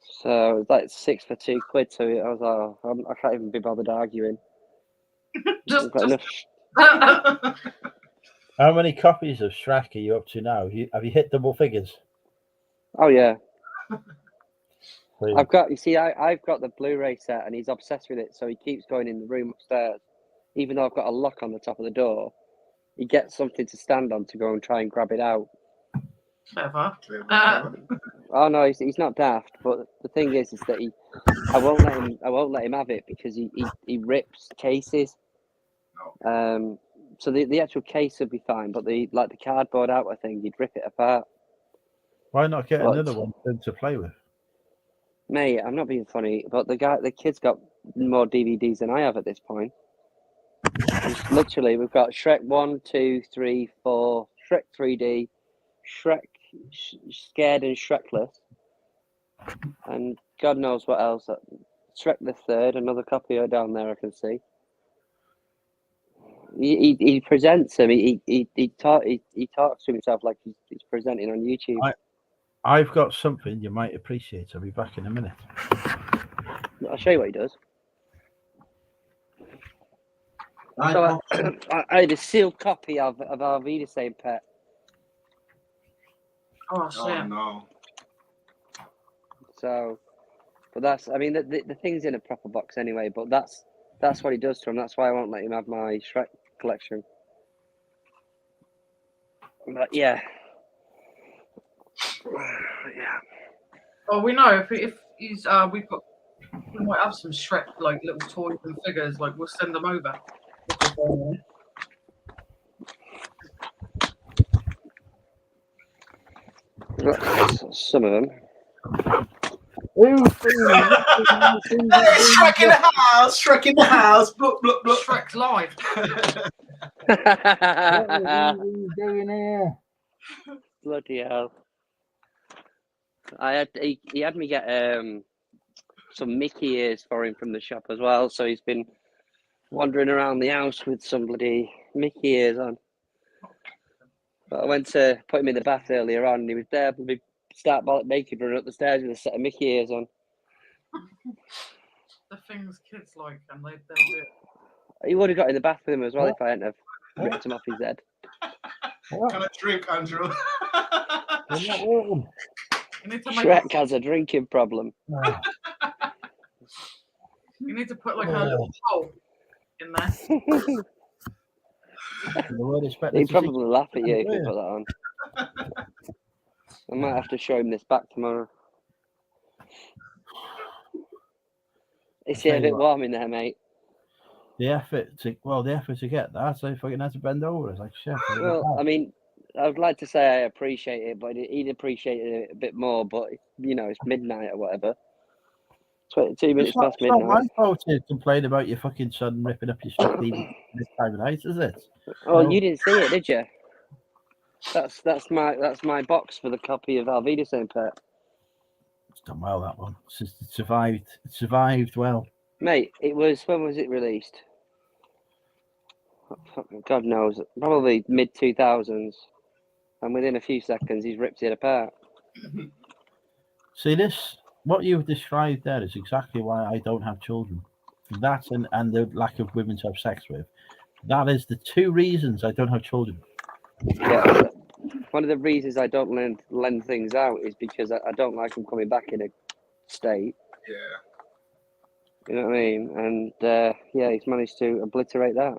So it was like 6 for £2. So I was like, I can't even be bothered arguing. How many copies of Shrek are you up to now? Have you hit double figures? Oh yeah. Please. I've got the Blu-ray set, and he's obsessed with it. So he keeps going in the room upstairs, even though I've got a lock on the top of the door. He gets something to stand on to go and try and grab it out. Clever. Oh no, he's not daft. But the thing is that I won't let him have it because he rips cases. So the actual case would be fine, but the cardboard outer thing, you'd rip it apart. Why not get another one to play with? Mate, I'm not being funny, but the kid's got more DVDs than I have at this point. Literally, we've got Shrek 1, 2, 3, 4, Shrek 3D, Shrek Scared and Shrekless, and God knows what else. Shrek the Third, another copy down there I can see. He presents him. He talks to himself like he's presenting on YouTube. I've got something you might appreciate. I'll be back in a minute. I'll show you what he does. So I had a sealed copy of Arvida St. Pet. Oh, shit. Oh no. So, but the thing's in a proper box anyway. But that's what he does to him. That's why I won't let him have my Shrek collection. But yeah. Well, we know if he's we might have some Shrek like little toys and figures. Like we'll send them over. Some of them. Shrek in the house! Shrek in the house! Bloop, bloop, bloop. Shrek's live. What are you doing here? Bloody hell! He had me get some Mickey ears for him from the shop as well. So he's been wandering around the house with some bloody Mickey ears on. But I went to put him in the bath earlier on, and he was there. We start bollock naked running up the stairs with a set of Mickey ears on. The things kids like, and they'll do it. He would have got in the bath with him as well if I hadn't have ripped him off his head. Can I drink, Andrew? You need to make Shrek has a drinking problem. You need to put like a little hole in there. He'd probably laugh at you if you put that on. I might have to show him this back tomorrow. It's a bit warm in there, mate. The effort to get that, so if I can have to bend over, it's like shit. Well, I mean, I would like to say I appreciate it, but he'd appreciate it a bit more. But you know, it's midnight or whatever. 22 minutes past midnight. It's not my fault to complain about your fucking son ripping up your stuff this time of night, is it? Oh, you didn't see it, did you? That's my box for the copy of Arvida St. Pet. It's done well, that one. It survived well. Mate, when was it released? God knows, probably mid-2000s. And within a few seconds, he's ripped it apart. See, what you've described there is exactly why I don't have children. That and the lack of women to have sex with. That is the 2 reasons I don't have children. Yeah, one of the reasons I don't lend things out is because I don't like them coming back in a state. Yeah. You know what I mean? And yeah, he's managed to obliterate that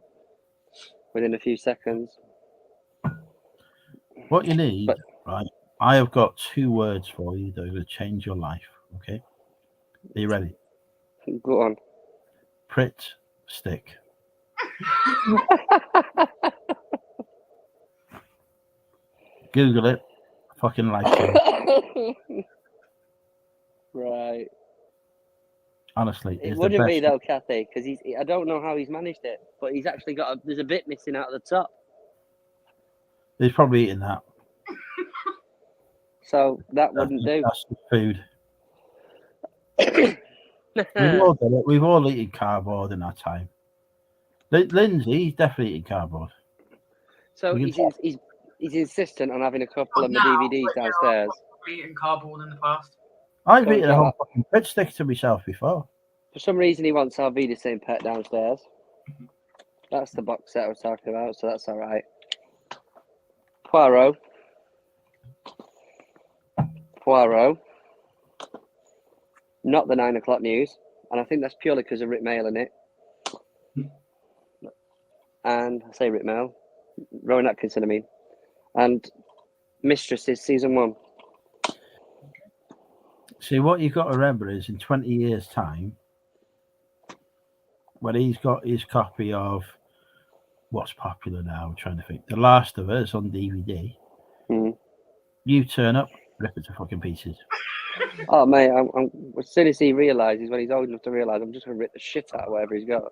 within a few seconds. What you need, right? I have got 2 words for you that are going to change your life. Okay, are you ready? Go on. Prit stick. Google it. Fucking Livestream. Right. Honestly, It it's the wouldn't be best. though, Kathy, because I don't know how he's managed it, but he's actually there's a bit missing out of the top. He's probably eating that. So that wouldn't do. That's the food. We've all done it. We've all eaten cardboard in our time. Lindsay, he's definitely eating cardboard. So We he's can he's insistent on having a couple of my Not now, DVDs but yeah, downstairs. I've eaten cardboard in the past. I've Go eaten a get whole that. fucking bread stick to myself before. For some reason, he wants our Vida Saint Pet downstairs. That's the box set I was talking about, so that's all right. Poirot. Not the 9 o'clock news, and I think that's purely because of Rick Mail in it. And I say Rick Mail, Rowan Atkinson, I mean. And Mistresses season 1. See, what you've got to remember is in 20 years' time, when he's got his copy of what's popular now, I'm trying to think, The Last of Us on DVD, you turn up, rip it to fucking pieces. Oh, mate, as soon as he realises, when he's old enough to realise, I'm just going to rip the shit out of whatever he's got.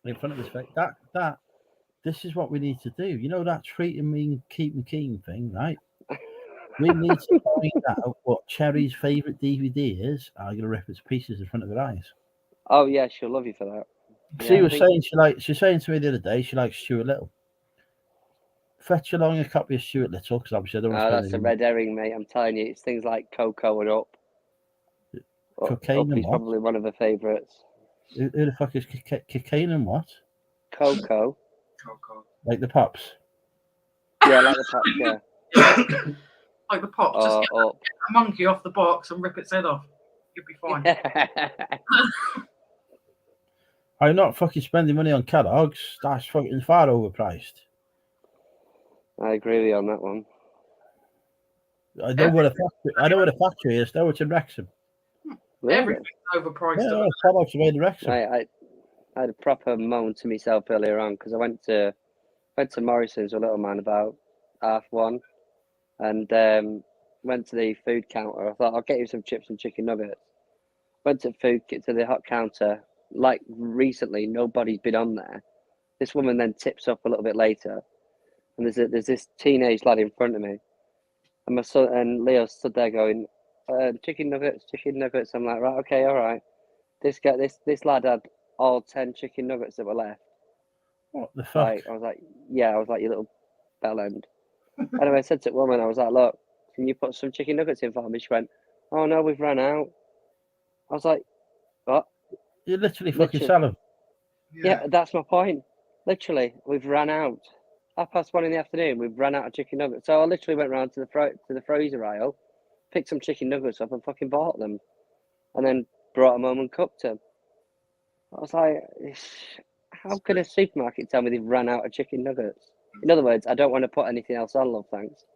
In front of his face. This is what we need to do. You know that treat and mean, keep me keen thing, right? We need to find out what Cherry's favourite DVD is. I'm going to rip it to pieces in front of her eyes. Oh, yeah, she'll love you for that. She was saying she was saying to me the other day she likes Stuart Little. Fetch along a copy of Stuart Little because obviously I don't want to that's a red herring, mate. I'm telling you, it's things like Coco and Up. Cocaine Up and is what? probably one of her favourites. Who the fuck is cocaine and what? Coco. Like the Pops? Yeah, like the Pops, yeah. Like the Pops, just get a monkey off the box and rip its head off. You'll be fine. I'm not fucking spending money on catalogs. That's fucking far overpriced. I agree with you on that one. I know what a factory is. Though it's in Wrexham. Really? Everything's overpriced. Yeah, catalogs are made in Wrexham. I had a proper moan to myself earlier on because I went to Morrison's with a little man about 1:30 and went to the food counter. I thought I'll get you some chips and chicken nuggets. Went to the hot counter. Like recently, nobody's been on there. This woman then tips up a little bit later, and there's this teenage lad in front of me, and my son and Leo stood there going, chicken nuggets. I'm like, right, okay, all right. This lad had all 10 chicken nuggets that were left. What the fuck? Like, I was like, you little bellend. Anyway, I said to the woman, I was like, look, can you put some chicken nuggets in for me? She went, oh no, we've run out. I was like, what? You literally fucking sell them. Yeah, that's my point. Literally, we've run out. 1:30 in the afternoon, we've run out of chicken nuggets. So I literally went round to the freezer aisle, picked some chicken nuggets up and fucking bought them. And then brought them home and cooked them. I was like, how can a supermarket tell me they've run out of chicken nuggets? In other words, I don't want to put anything else on, love, thanks.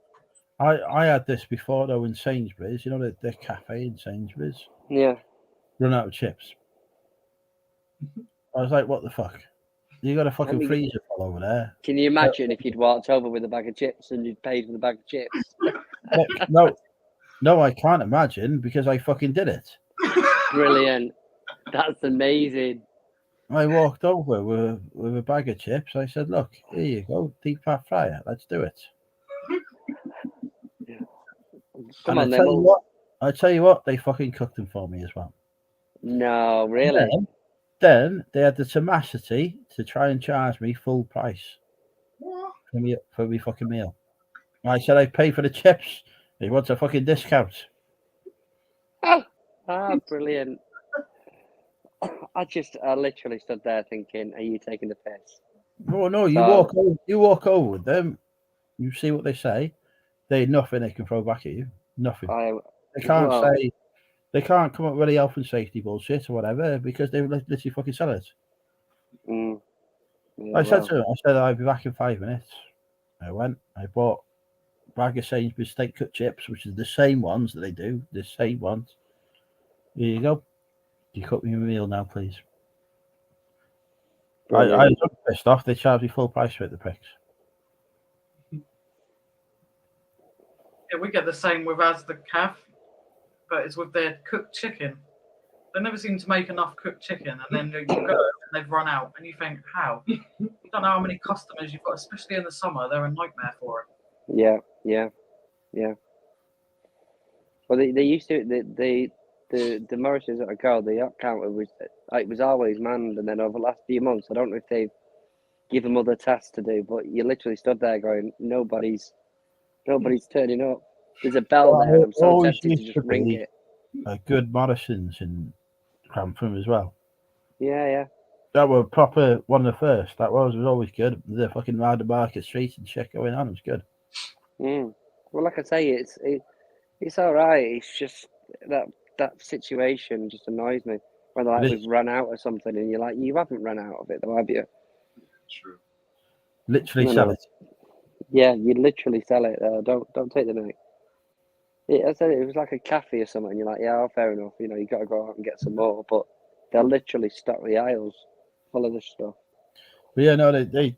I had this before though in Sainsbury's. You know the cafe in Sainsbury's? Yeah. Run out of chips. I was like, what the fuck? You got a fucking freezer full over there. Can you imagine if you'd walked over with a bag of chips and you'd paid for the bag of chips? No, I can't imagine because I fucking did it. Brilliant. That's amazing. I walked over with a bag of chips. I said, look, here you go, deep fat fryer. Let's do it. Come and on, I tell you what, they fucking cooked them for me as well. No, really? Then they had the tenacity to try and charge me full price for me fucking meal. I said I pay for the chips. He wants a fucking discount. Brilliant. I literally stood there thinking, are you taking the piss? Oh no, you walk over with them, you see what they say. They nothing they can throw back at you. Nothing. They can't come up with any health and safety bullshit or whatever because they literally fucking sell it. I said to him, I'll be back in 5 minutes. I went, I bought a bag of Sainsbury's steak cut chips, which is the same ones that they do, the same ones. Here you go. You cook me a meal now, please. I was pissed off. They charged me full price for it, the pricks. Yeah, we get the same with Asda Cav, but it's with their cooked chicken. They never seem to make enough cooked chicken, and then you go and they've run out, and you think, how? You don't know how many customers you've got, especially in the summer. They're a nightmare for it. Yeah. Well, they used to the Morrisons at a go. The yacht counter was always manned, and then over the last few months, I don't know if they've given them other tasks to do, but you literally stood there going, nobody's turning up. There's a bell there, and I'm so Always tempted to used just ring be it. a good Morrison's in Crampton as well. Yeah. That were proper one of the first. That was always good. The fucking ride the market street and shit going on. It was good. Well, like I say, it's all right. It's just that situation just annoys me when like we've run out of something, and you're like, you haven't run out of it, though, have you? True. Literally sell it. Yeah, you literally sell it. Don't take the mic. I said it was like a cafe or something. And you're like, yeah, oh, fair enough. You know, you got to go out and get some more, but they'll literally stock the aisles full of this stuff. But yeah, no, they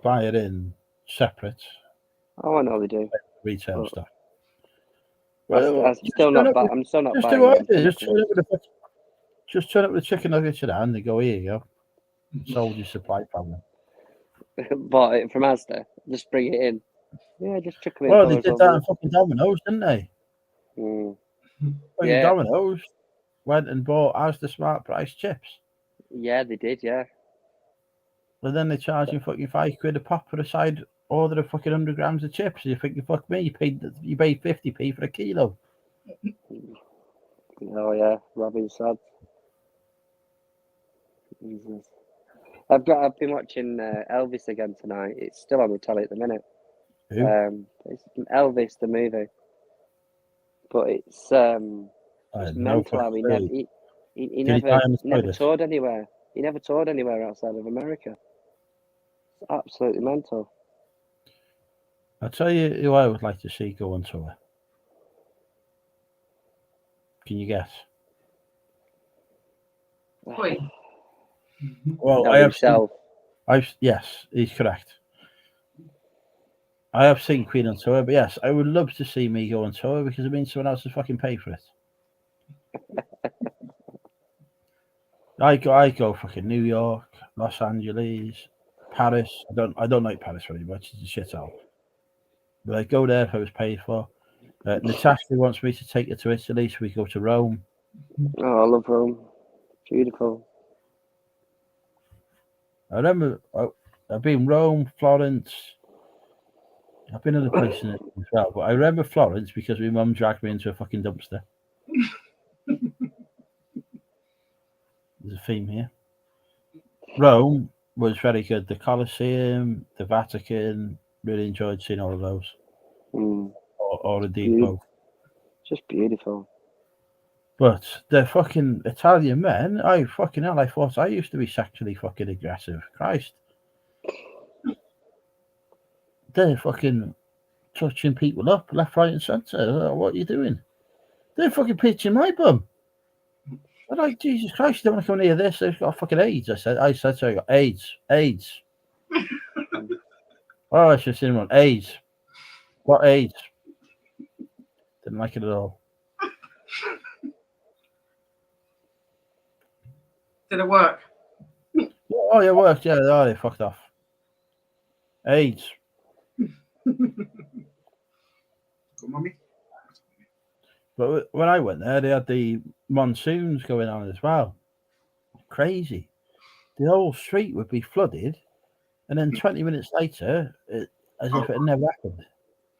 buy it in separate. Oh, I know they do. Retail But stuff. I'm still not buying. Just do what I do. Just turn up with the chicken nuggets in hand and go, here you go. Sold your supply problem. Bought it from Asda. Just bring it in. Yeah, just chuck them in. Well, they did that in fucking Domino's, didn't they? Yeah. Domino's went and bought Asda Smart Price chips. Yeah, they did, yeah. But then they charge you fucking £5 a pop for a side order of fucking 100 grams of chips. You think, fuck me, you paid 50p for a kilo. Oh yeah, Robbie's sad. Jesus. I've been watching Elvis again tonight. It's still on the telly at the minute. Who? It's Elvis the movie, but it's mental how he never toured anywhere. He never toured anywhere outside of America. It's absolutely mental. I'll tell you who I would like to see go on tour. Can you guess? Queen. Well, Not I have himself. Yes, he's correct. I have seen Queen on tour, but yes, I would love to see me go on tour because it means someone else has fucking pay for it. I go fucking New York, Los Angeles, Paris. I don't like Paris very much. It's a shithole. But I go there if I was paid for. Natasha wants me to take her to Italy, so we go to Rome. Oh, I love Rome. Beautiful. I remember I've been Rome, Florence. I've been other places as well, but I remember Florence because my mum dragged me into a fucking dumpster. There's a theme here. Rome was very good. The Colosseum, the Vatican, really enjoyed seeing all of those. Or indeed both. Just beautiful. But the fucking Italian men, I thought I used to be sexually fucking aggressive. Christ. They're fucking touching people up left, right, and centre. What are you doing? They're fucking pitching my bum. I'm like, Jesus Christ, you don't want to come near this. They've got fucking AIDS. I said so. I got AIDS. Oh, I should have seen one. AIDS. What AIDS? Didn't like it at all. Did it work? Oh, yeah, it worked. Yeah, they fucked off. AIDS. But when I went there, they had the monsoons going on as well. Crazy. The whole street would be flooded, and then 20 minutes later, as if it had never happened.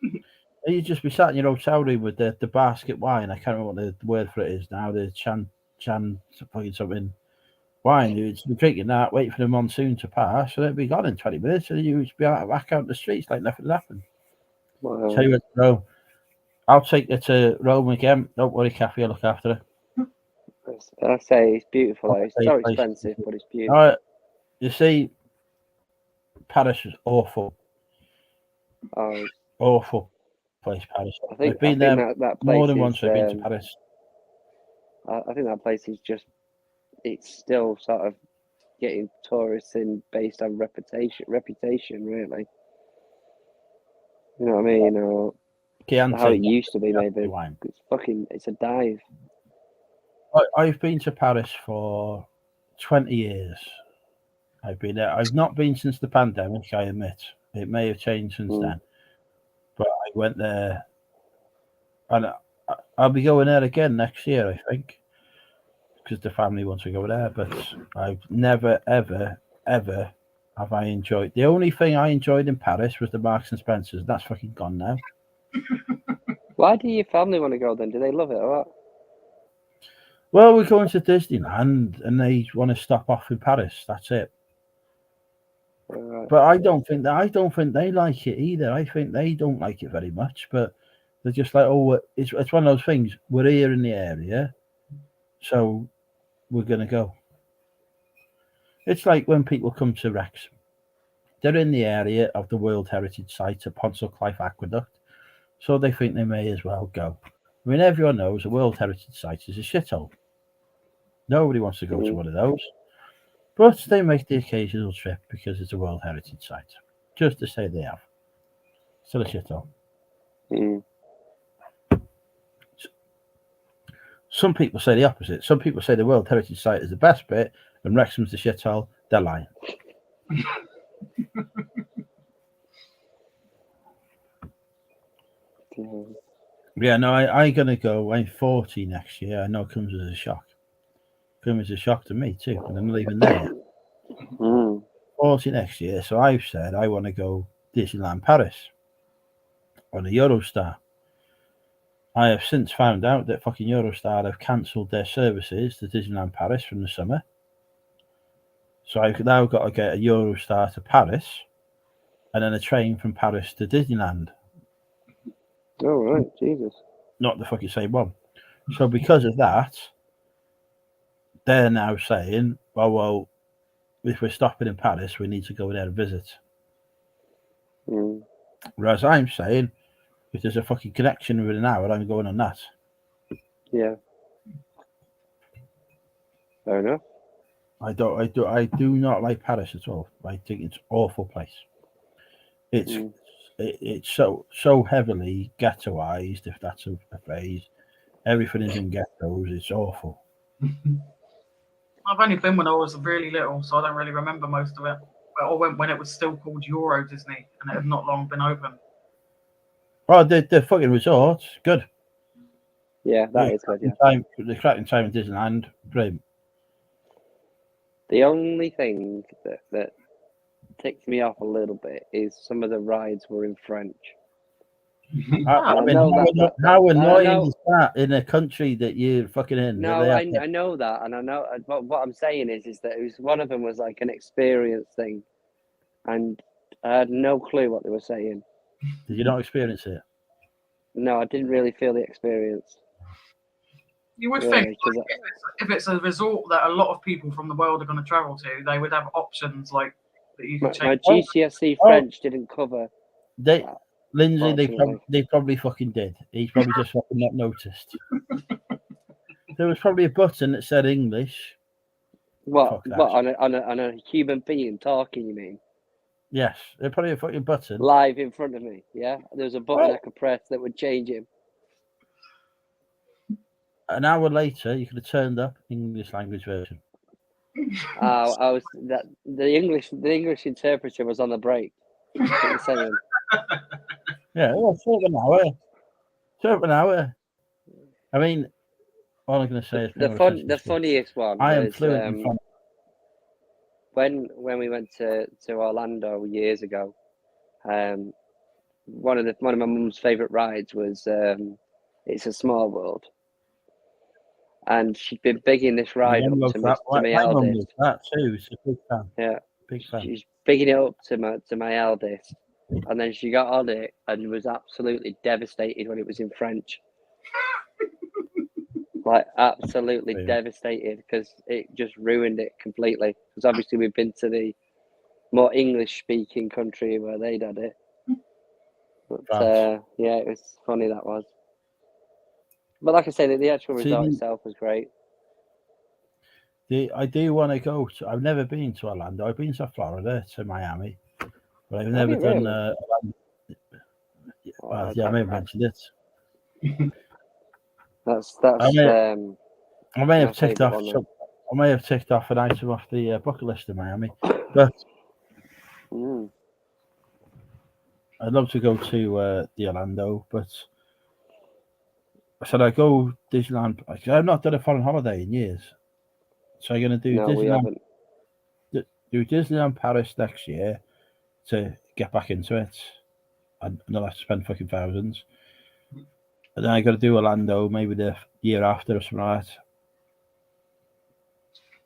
And you'd just be sat in your hotel room with the basket wine. I can't remember what the word for it is now. The chan fucking something wine. You'd be drinking that, wait for the monsoon to pass, and it'd be gone in 20 minutes, and you'd be back out in the streets like nothing happened. Wow. Tell you what, Rome. I'll take it to Rome again. Don't worry, Kathy, I'll look after her. I say it's beautiful. It's so expensive, but it's beautiful. Right. You see, Paris is awful. Oh, awful place, Paris. I've been there that more than once. I've been to Paris. I think that place is it's still sort of getting tourists in based on reputation, really. You know what I mean? how it used to be, maybe. Wine. It's a dive. I've been to Paris for 20 years. I've been there. I've not been since the pandemic, I admit. It may have changed since then. But I went there, and I'll be going there again next year, I think, because the family wants to go there. But I've never, ever, ever have I enjoyed. The only thing I enjoyed in Paris was the Marks and Spencers. That's fucking gone now. Why do your family want to go then? Do they love it or what? Well, we're going to Disneyland, and they want to stop off in Paris. That's it. Right. But I don't think they like it either. I think they don't like it very much. But they're just like, oh, it's one of those things. We're here in the area, so we're gonna go. It's like when people come to Wrexham. They're in the area of the World Heritage Site at Ponsell Aqueduct, so they think they may as well go. I mean, everyone knows a World Heritage Site is a shithole. Nobody wants to go to one of those. But they make the occasional trip because it's a World Heritage Site. Just to say they have. Still a shithole. Some people say the opposite. Some people say the World Heritage Site is the best bit and Wrexham's the shithole. They're lying. Yeah, no, I'm going to go. I'm 40 next year. I know it comes as a shock. Comes as a shock to me too, and I'm not even there. 40 next year, so I've said I want to go Disneyland Paris on a Eurostar. I have since found out that fucking Eurostar have cancelled their services to Disneyland Paris from the summer. So I've now got to get a Eurostar to Paris and then a train from Paris to Disneyland. Oh, right, Jesus. Not the fucking same one. So because of that, they're now saying, well, if we're stopping in Paris, we need to go there and visit. Whereas I'm saying, if there's a fucking connection within an hour, I'm going on that. Yeah. Fair enough. I do not like Paris at all. I think it's an awful place. It's so heavily ghettoized, if that's a phrase. Everything is in ghettos. It's awful. I've only been when I was really little, so I don't really remember most of it. But I went when it was still called Euro Disney, and it had not long been open. Oh, the fucking resort, good. Yeah, that is good. Yeah. The cracking time in Disneyland, brilliant. The only thing that ticks me off a little bit is some of the rides were in French. How annoying is that in a country that you're fucking in? No, I know that, and I know what I'm saying is that it was one of them was like an experience thing, and I had no clue what they were saying. Did you not experience it? No, I didn't really feel the experience. You would think like, if it's a resort that a lot of people from the world are going to travel to, they would have options like that you can my change. GCSE French didn't cover. Lindsay, they probably fucking did. He's probably just fucking not noticed. There was probably a button that said English. What on a human being talking? You mean? Yes, there's probably a fucking button live in front of me. Yeah, there was a button I could press that would change him. An hour later, you could have turned up English language version. The English interpreter was on the break. What you're saying? Yeah, well, sort of an hour. I mean, all I'm going to say is the funniest one. I am fluent in when we went to Orlando years ago. One of my mum's favorite rides was It's a Small World, and she'd been bigging this ride up to my eldest. That too. She's a big fan. Yeah, big fan. She's bigging it up to my eldest. And then she got on it and was absolutely devastated when it was in French. Like, absolutely devastated because it just ruined it completely. Because obviously we've been to the more English-speaking country where they'd had it. But yeah, it was funny, that was. But like I said, the actual resort itself was great. I do want to go to... I've never been to Orlando. I've been to Florida, to Miami. But I've never done. Well, yeah, I may have mentioned it. That's I may my have ticked favourite off. one, I may have ticked off an item off the bucket list in Miami, but I'd love to go to the Orlando. But I said I go Disneyland. I've not done a foreign holiday in years, so I'm going to do No, we Disneyland. haven't. Do Disneyland Paris next year to get back into it, and I'll have to spend fucking thousands. And then I got to do Orlando maybe the year after or something like that.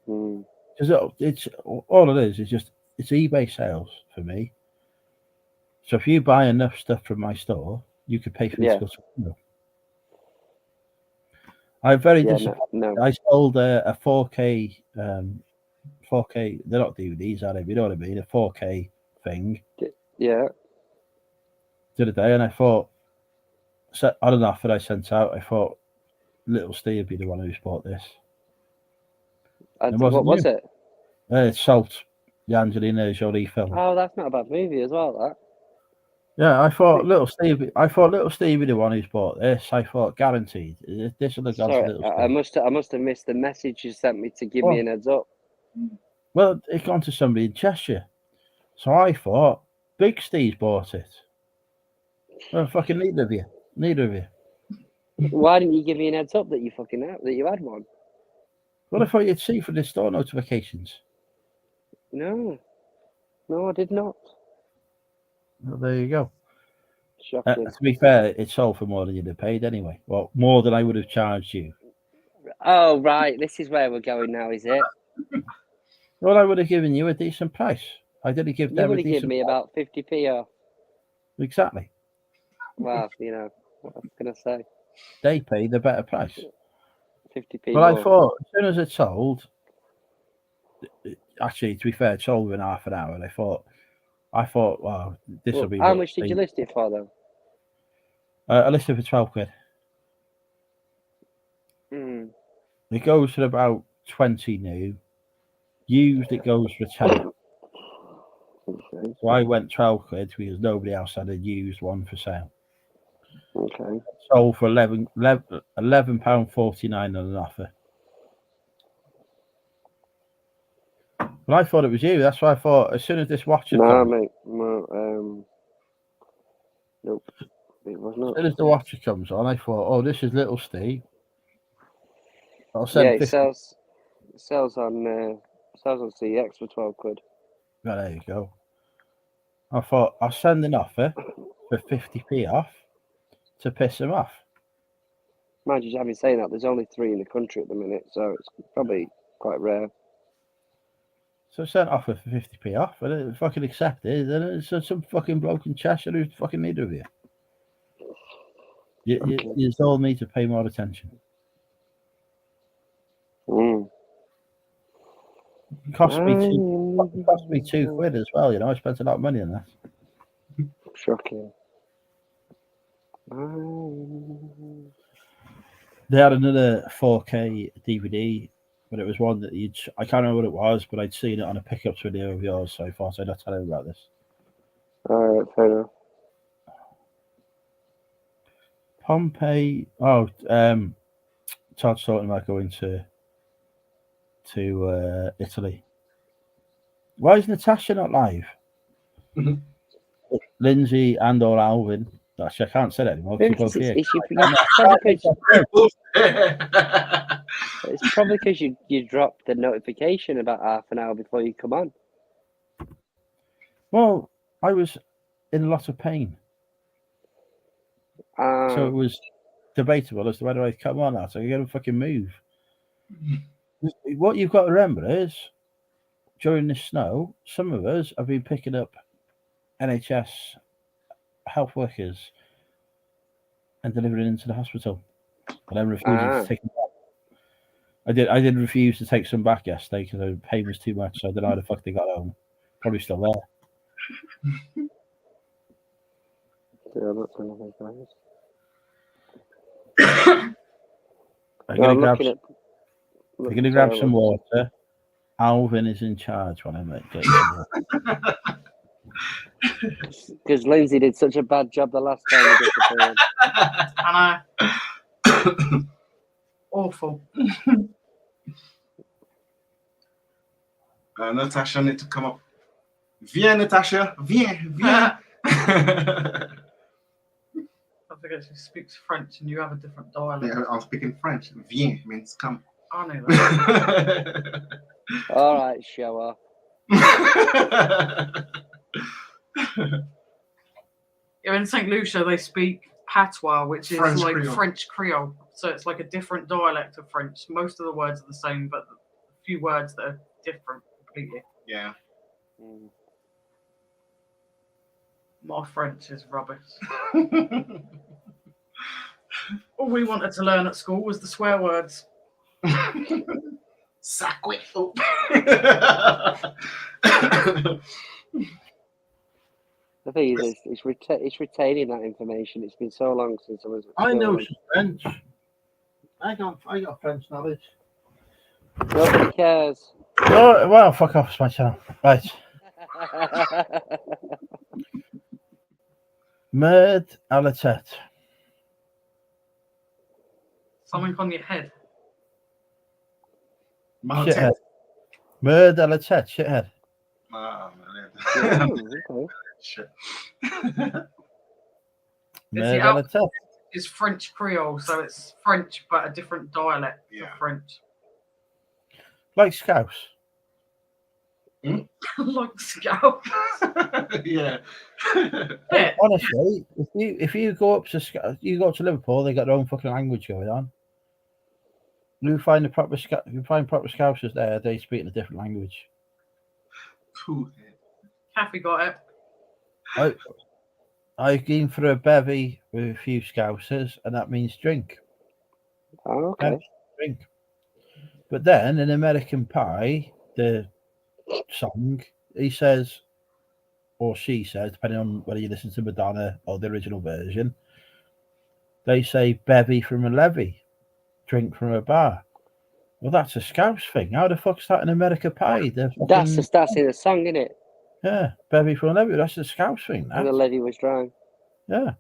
Because it's all it is just it's eBay sales for me. So if you buy enough stuff from my store, you could pay for me to go to Orlando. I'm very disappointed. No. I sold a 4K 4K. They're not DVDs, are they? You know what I mean? A 4K thing. Yeah. The other day, and I thought, on an offer I sent out, I thought Little Steve would be the one who's bought this. What was it? It's Salt, the Angelina Jolie film. Oh, that's not a bad movie as well. That. Yeah, I thought Little Steve be the one who's bought this. I thought guaranteed. This will have gone to Little Steve. I must have missed the message you sent me to give me an heads up. Well, it's gone to somebody in Cheshire. So I thought Big Steve's bought it. Well, fucking neither of you. Why didn't you give me an heads up that you had one? Well, I thought you'd see for the store notifications. No, I did not. Well, there you go. Shocking. To be fair, it sold for more than you'd have paid anyway. Well, more than I would have charged you. Oh, right. This is where we're going now, is it? Well, I would have given you a decent price. I didn't give them a decent price. You would have given me about 50p off. Exactly. Well, what I was going to say. They paid the better price. 50p Well, more. I thought, as soon as it sold, actually, to be fair, it sold within half an hour, and I thought, wow, this will be... How much did you list it for, though? I listed it for 12 quid. It goes for about 20 new. Used, it goes for 10. Okay. So I went 12 quid because nobody else had a used one for sale. Okay. Sold for £11.49 on an offer. Well, I thought it was you. That's why I thought as soon as this watcher comes... mate. No, nope. It was not. As soon as the watcher comes on, I thought, oh, this is Little Steve. I'll send it sells on CX for 12 quid. Well, there you go. I thought I'll send an offer for 50p off to piss him off. Mind you, having saying that, there's only 3 in the country at the minute, so it's probably quite rare. So I sent offer for 50p off. I didn't fucking accept it. Then it's some fucking bloke in Cheshire who's fucking neither of you. You told me to pay more attention. It cost me £2 as well. I spent a lot of money on that. Shocking. They had another 4K DVD, but it was one that I can't remember what it was, but I'd seen it on a pickups video of yours, so I thought I'd not tell him about this. All right, fair enough. Pompeii. Todd's talking about going to Italy. Why is Natasha not live? Lindsay and or Alvin. Actually, I can't say that anymore. It's probably because you dropped the notification about half an hour before you come on. Well, I was in a lot of pain. So it was debatable as to whether I'd come on or not. So I got to fucking move. What you've got to remember is, during the snow, some of us have been picking up NHS health workers and delivering into the hospital. And I'm refusing to take them back. I did refuse to take some back yesterday because the pain was too much. So I don't know how the fuck they got home. Probably still there. Yeah, that's another thing. I'm going to grab some water. Alvin is in charge when I make it. Because Lindsay did such a bad job the last time we disappeared. I know. Awful. Natasha need to come up. Viens, Natasha. Viens. I forget she speaks French and you have a different dialect. Yeah, I'm speaking French. Viens means come. I knew that. All right, show off. Yeah, in St. Lucia they speak patois, which is French like Creole. French Creole. So it's like a different dialect of French. Most of the words are the same, but a few words that are different completely. Yeah. Mm. My French is rubbish. All we wanted to learn at school was the swear words. Sacre. The thing is, it's retaining that information. It's been so long since I was at I school. know some French. I got French knowledge. Nobody cares. Oh, well, fuck off, it's my channel. Right. Merd à la tête. Something on your head. Shithead. Merd à la tête, shithead. Okay. Shit. Merd à la tête. It's French Creole, so it's French but a different dialect of French. Like Scouse. Like Scouse. Yeah. Yeah. Honestly, if you go up to Liverpool, they got their own fucking language going on. You find proper Scousers there, they speak in a different language. Kathy got it. I've been for a bevy with a few Scousers, and that means drink. Oh, okay. Drink. But then in American Pie, the song, he says, or she says, depending on whether you listen to Madonna or the original version, they say bevy from a levee, drink from a bar. Well, that's a Scouse thing. How the fuck's that in American Pie? That's in the song, isn't it? Yeah, bevy from a levee. That's a Scouse thing. And the lady was dry. Yeah.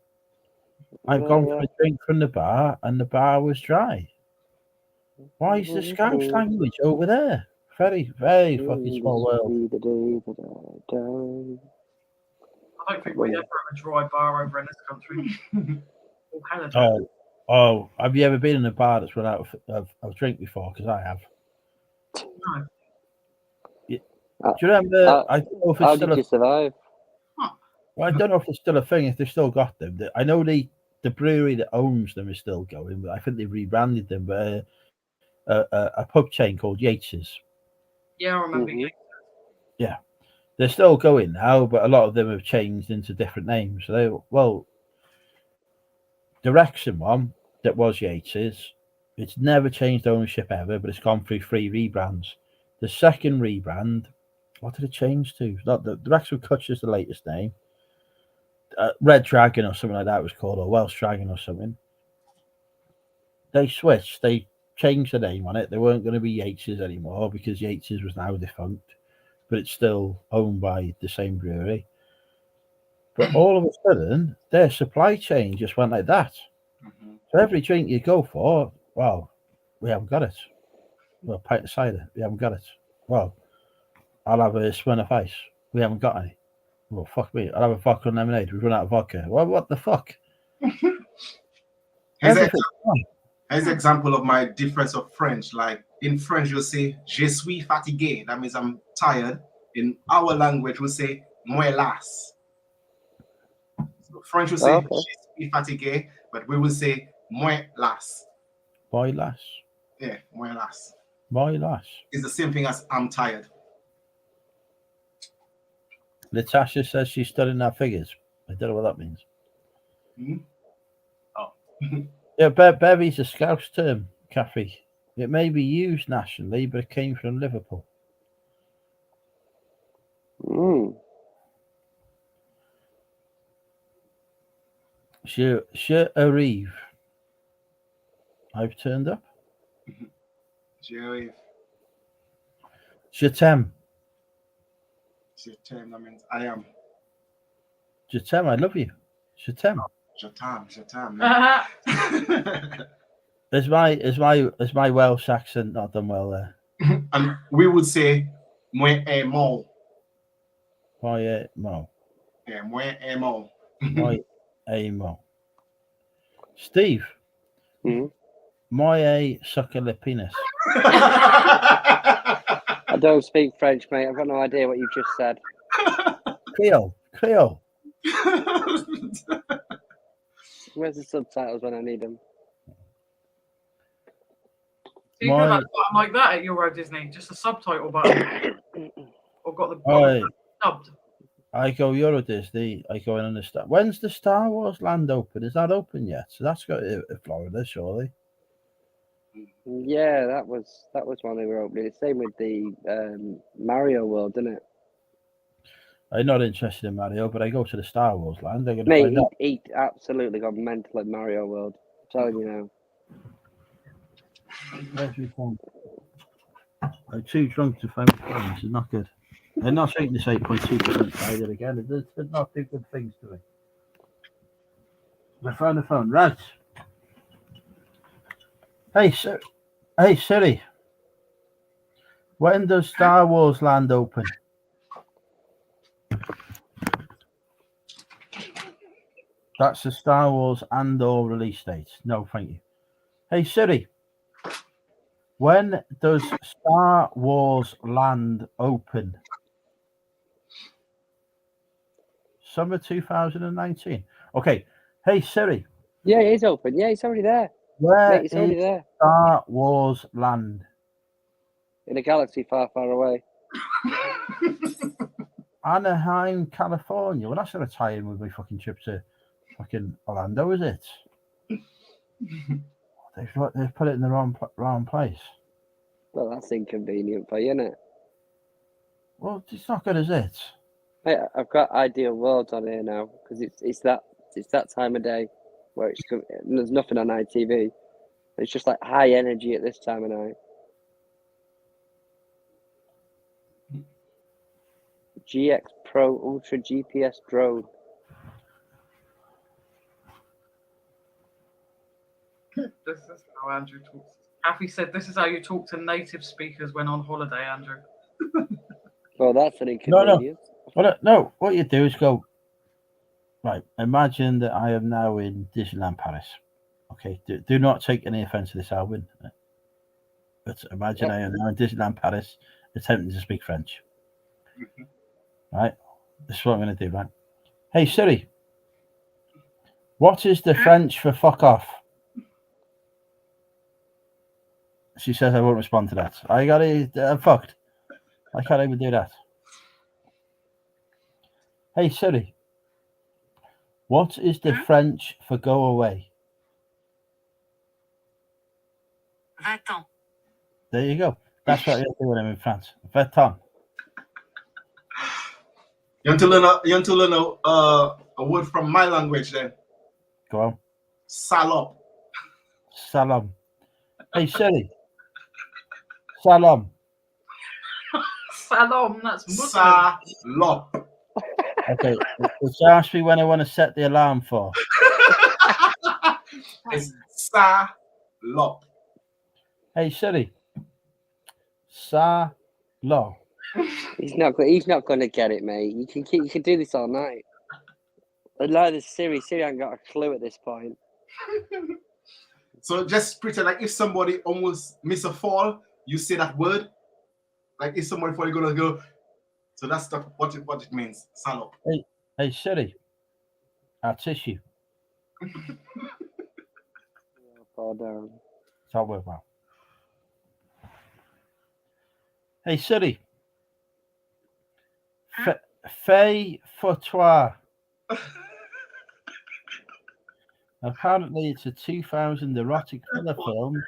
I've gone for a drink from the bar, and the bar was dry. Why is the Scouse language over there? Very, very fucking small world. I don't think we ever have a dry bar over in this country. Or Canada. Oh, have you ever been in a bar that's run out of drink before? Because I have. No. Do you remember? I don't know if it's how still did you survive? Well, I don't know if it's still a thing. If they've still got them, I know the brewery that owns them is still going, but I think they rebranded them. But a pub chain called Yates's. Yeah, I remember. Yeah, they're still going now, but a lot of them have changed into different names. So the Wrexham one that was Yates's, it's never changed ownership ever, but it's gone through 3 rebrands. The second rebrand, what did it change to? Not the Wrexham Kutch is the latest name. Red Dragon or something like that was called, or Welsh Dragon or something. They switched. They changed the name on it. They weren't going to be Yates's anymore because Yates's was now defunct, but it's still owned by the same brewery. But all of a sudden, their supply chain just went like that. So every drink you go for, well, we haven't got it. Well, pint of cider, we haven't got it. Well, I'll have a Smirnoff Ice. We haven't got any. Well, fuck me. I'll have a vodka and lemonade. We've run out of vodka. Well, what the fuck? Here's an example of my difference of French. Like in French, you'll say "je suis fatigué." That means I'm tired. In our language, we'll say "moi las." So French will say "je suis fatigué," but we will say "moi las." Moi las. Yeah, moi las. Moi las. It's the same thing as "I'm tired." Natasha says she's studying our figures. I don't know what that means. Oh. Yeah, bevy's a Scouse term, Kathy. It may be used nationally, but it came from Liverpool. Je arrive. I've turned up. Je arrive. Je t'aime. Je t'aime, that means I am. Jatem, I love you. Jatem. Jatam. Is my Welsh accent not done well there? And we would say moi mo. Moi mo. Yeah, moi mo. Moi mo. Steve. Hmm? Moi sucker le penis. I don't speak French, mate. I've got no idea what you've just said. Creole. Where's the subtitles when I need them? So you got that button like that at Euro Disney, just a subtitle button, or got the dubbed. I go Euro Disney. I go and understand. When's the Star Wars land open? Is that open yet? So that's got to Florida, surely. Yeah, that was when they were opening. It's same with the Mario World, isn't it? I'm not interested in Mario, but I go to the Star Wars land. I'm Mate, find out. he absolutely got mental at Mario World. I'm telling you now. Where's my phone? I'm too drunk to find my phone. This is not good. I'm not taking this 8.2% cider again. It does not do good things to me. I found the phone. Right. Hey Siri. When does Star Wars land open? That's the Star Wars and/or release date. No, thank you. Hey Siri. When does Star Wars land open? Summer 2019. Okay. Hey Siri. Yeah, it is open. Yeah, it's already there. Where Mate, it's already is there. Star Wars land? In a galaxy far, far away. Anaheim, California. Well, that's going to tie in with my fucking trip to fucking Orlando, is it? They've put it in the wrong place. Well, that's inconvenient for you, isn't it? Well, it's not good, is it? Mate, I've got Ideal Worlds on here now because it's that time of day where there's nothing on ITV. It's just like high energy at this time of night. GX Pro Ultra GPS drone. This is how Andrew talks. Kathy said, "This is how you talk to native speakers when on holiday, Andrew." Well, that's an inconvenience. No. What you do is go. Right. Imagine that I am now in Disneyland Paris. Okay. Do not take any offence to this, Alvin. But imagine I am now in Disneyland Paris, attempting to speak French. Right. This is what I'm going to do. Right. Hey Siri. What is the French for fuck off? She says I won't respond to that. I'm fucked. I can't even do that. Hey Siri. What is the French for go away? Va-t'en. There you go. That's what I do when I'm in France. Va-t'en. You want to learn a word from my language then? Go on. Salop. Salam. Hey Siri. Salam. Salom, that's Muslim. Salop. Okay. It's asked me when I want to set the alarm for. It's salop. Hey Siri. Salop. He's not going to get it, mate. You can do this all night. Like the Siri ain't got a clue at this point. So just pretend like if somebody almost miss a fall, you say that word. Like if somebody fall, you're gonna go. So that's what it means. Salop. Hey Siri. Our tissue. Fall down. It's all work well. Hey Siri. Fais for toi. Apparently, it's a 2000 erotic thriller film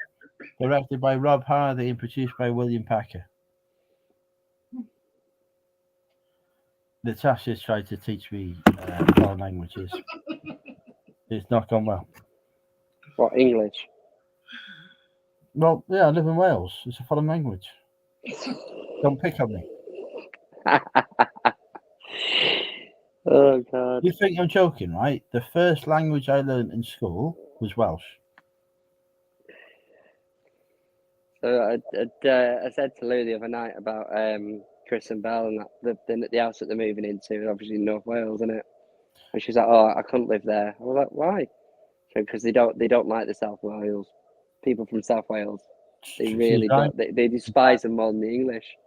directed by Rob Hardy and produced by William Packer. Natasha's tried to teach me foreign languages. It's not gone well. What, English? Well, yeah, I live in Wales. It's a foreign language. Don't pick on me. Oh, God. God. You think I'm joking, right? The first language I learned in school was Welsh. So I said to Lou the other night about Chris and Belle and that the house that they're moving into is obviously in North Wales, isn't it? And she's like, "Oh, I couldn't live there." I was like, "Why?" Because they don't like the South Wales people from South Wales. They She's really right. don't. They despise them more than the English.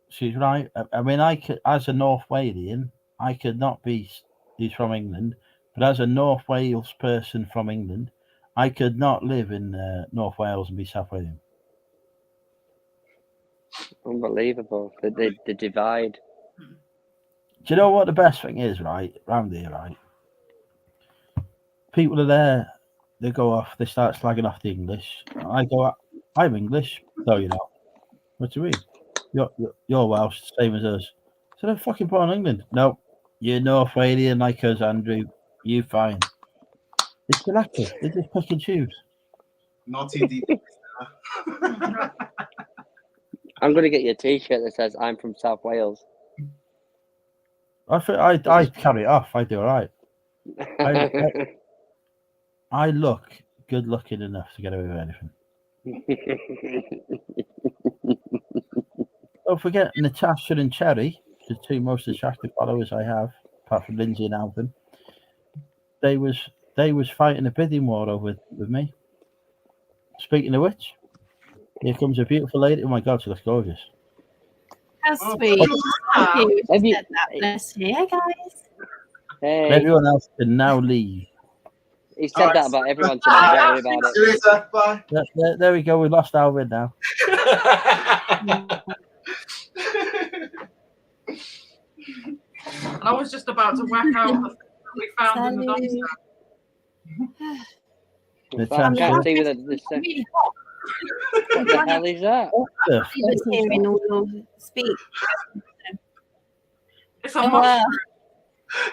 She's right. I mean, I could, as a North Walian, I could not be. He's from England, but as a North Wales person from England, I could not live in North Wales and be South Walian. Unbelievable. The divide. Do you know what the best thing is, right? Round here, right? People are there, they go off, they start slagging off the English. I go, I'm English. No, you're not. What do you mean? You're Welsh, same as us. So they're fucking born in England. No, you're North Walian like us, Andrew. You fine. It's selective. They just pick and choose. Naughty deep. I'm gonna get you a T-shirt that says "I'm from South Wales." I carry it off. I do all right. I look good looking enough to get away with anything. Don't forget Natasha and Cherry, the two most attractive followers I have, apart from Lindsay and Alvin. They was fighting a bidding war over with me. Speaking of which, here comes a beautiful lady. Oh my God, she looks gorgeous. How sweet. Have you? Bless you. Hey guys. Hey. Everyone else can now leave. He said that about everyone tonight. Don't worry about See you later. Bye. There we go. We lost Alvin now. And I was just about to whack out the thing that we found in the dumpster. it. I can't see with the what the hell is that? He was hearing all your speak. It's a mushroom.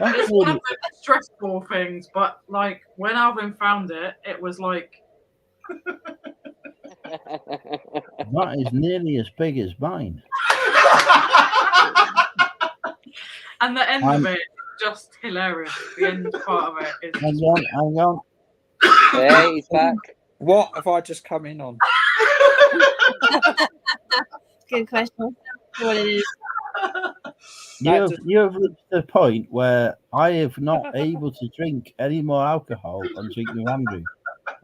It's one of the stressful things, but like when Alvin found it, it was like That is nearly as big as mine. and the end of it is just hilarious. The end part of it is Hang on. Hey, he's back. What have I just come in on? Good question. What it is. You have reached the point where I am not able to drink any more alcohol and drink with Andrew.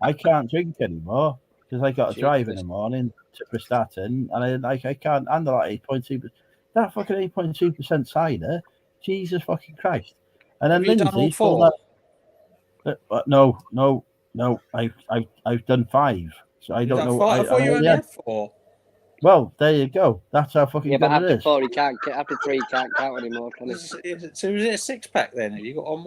I can't drink anymore because I got to drive in the morning to Prestatyn, and I can't handle that 8.2%. That fucking 8.2% cider, Jesus fucking Christ! And then Lindsay pulled that. No. I've done 5, so I don't know. I thought you only had 4. Well, there you go. That's how fucking Yeah, good but it after is. 4, after 3, he can't count anymore, can he? So was it a 6-pack then? Have you got on?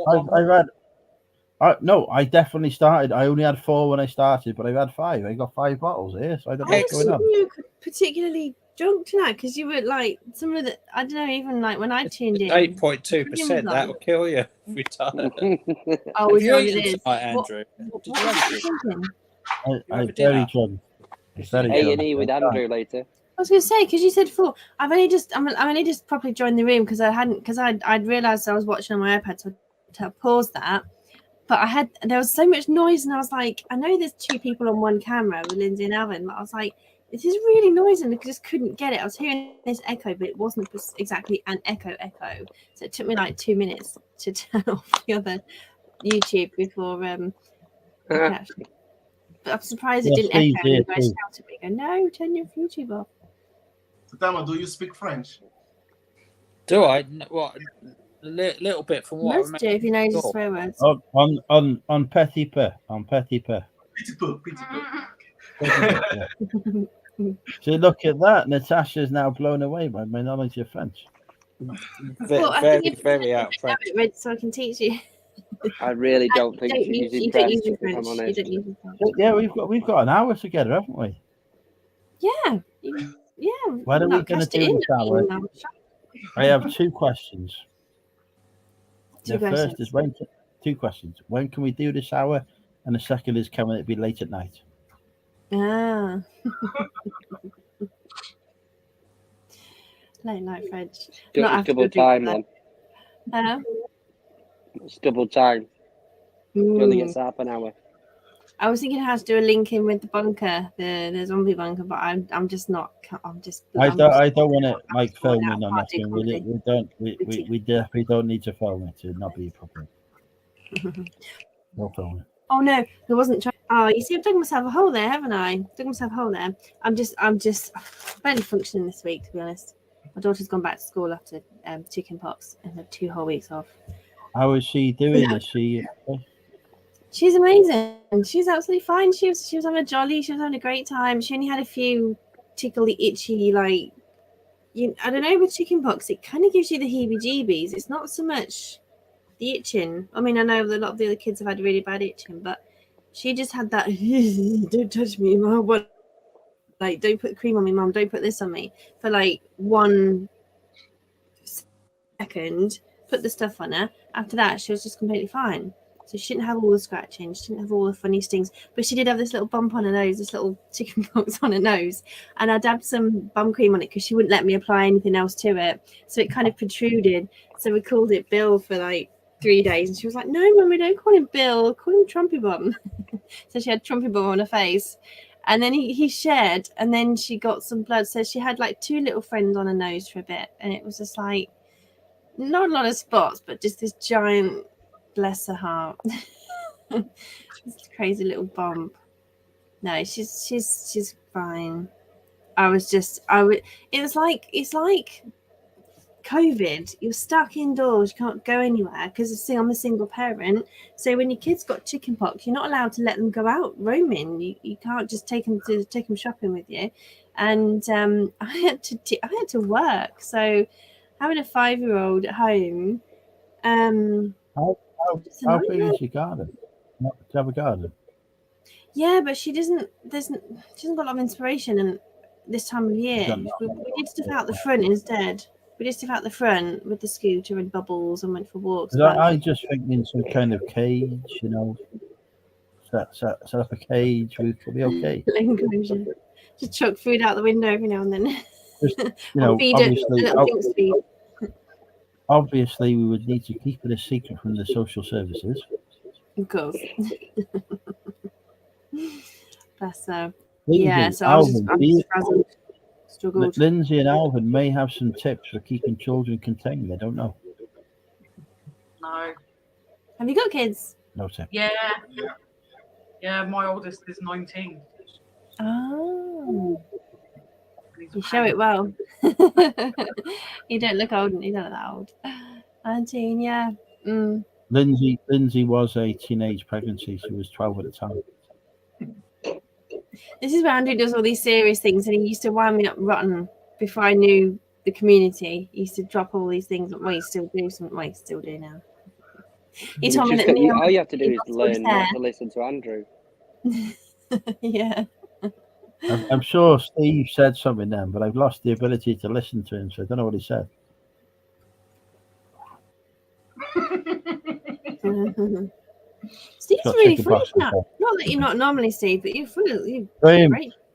No, I definitely started. I only had 4 when I started, but I've had 5. I got 5 bottles here, so I don't know what's going on. You were particularly drunk tonight because you were like some of the. I don't know, even like when I tuned in. 8.2%. That will kill you every time. Oh, Have you it eaten is. tonight, Andrew? What was you thinking? I'm very drunk. A&E with Andrew later. I was going to say because you said 4. I've only just properly joined the room because I'd realised I was watching on my iPad, so I paused that. But there was so much noise, and I was like, I know there's 2 people on one camera with Lindsay and Alvin, but I was like, this is really noisy, and I just couldn't get it. I was hearing this echo, but it wasn't exactly an echo. So it took me like 2 minutes to turn off the other YouTube before. But I'm surprised it didn't echo. And I shouted at me, go, no, turn your YouTube off. Tama, do you speak French? Do I? What? A little bit from what I remember. Do if you know just swear words. On petit peu. On petit peu. Petit peu. So look at that. Natasha's now blown away by my knowledge of French. Very out of French. So I can teach you. I really don't think she's impressed, if I'm honest. Yeah, we've got an hour together, haven't we? Yeah. When are we going to do this hour? I have 2 questions. The first is 2 questions. When can we do this hour? And the second is, can it be late at night? Ah. Late night French. Double time then. It's double time. You only get Mm. half an hour. I was thinking how to do a link in with the bunker, the zombie bunker, but I'm just not. I don't want it like sorted filming out. on Can't that do thing. We definitely don't need to film it to not be a problem. No filming. Oh no, there wasn't. Oh, you see, I've dug myself a hole there, haven't I? Dug myself a hole there. I'm just barely functioning this week, to be honest. My daughter's gone back to school after chicken pox and had 2 whole weeks off. How is she doing? Is she? She's amazing. She's absolutely fine. She was having a jolly. She was having a great time. She only had a few tickly, itchy, like I don't know, with chicken pox, it kind of gives you the heebie-jeebies. It's not so much the itching. I mean, I know that a lot of the other kids have had really bad itching, but she just had that. Don't touch me, Mom. What? Like, don't put cream on me, Mom. Don't put this on me. For like 1 second, put the stuff on her. After that, she was just completely fine. So she didn't have all the scratching, she didn't have all the funny stings, but she did have this little bump on her nose, this little chicken pox on her nose. And I dabbed some bum cream on it because she wouldn't let me apply anything else to it. So it kind of protruded. So we called it Bill for like 3 days. And she was like, no, Mummy, don't call him Bill, call him Trumpy Bum. So she had Trumpy Bum on her face. And then he shed, and then she got some blood. So she had like 2 little friends on her nose for a bit. And it was just like, not a lot of spots, but just this giant, bless her heart. This crazy little bump. No, she's fine. It's like COVID. You're stuck indoors, you can't go anywhere because I'm a single parent. So when your kid's got chicken pox, you're not allowed to let them go out roaming. You can't just take them shopping with you. And I had to work. So having a 5-year-old at home, How big is your garden? Do you have a garden? Yeah, but she hasn't got a lot of inspiration and this time of year. We did stuff out the front instead. We did stuff out the front with the scooter and bubbles and went for walks. I just think in some kind of cage, set up a cage, we could be okay. Just chuck food out the window every now and then. Just, obviously, we would need to keep it a secret from the social services. Of course. Bless her. Lindsay, Yeah, so I was struggled. Lindsay and Alvin may have some tips for keeping children contained. I don't know. No. Have you got kids? No tip. Yeah, my oldest is 19. Oh. You show it well. You don't look old. You don't look that old. 19, yeah. Mm. Lindsay was a teenage pregnancy. She was 12 at the time. This is where Andrew does all these serious things, and he used to wind me up rotten before I knew the community. He used to drop all these things. Well, he still do something. Well, he still do now. He told me that all you have to do is learn not to listen to Andrew. Yeah. I'm sure Steve said something then, but I've lost the ability to listen to him, so I don't know what he said. Steve's really funny now. Not that you're not normally Steve, but you're funny.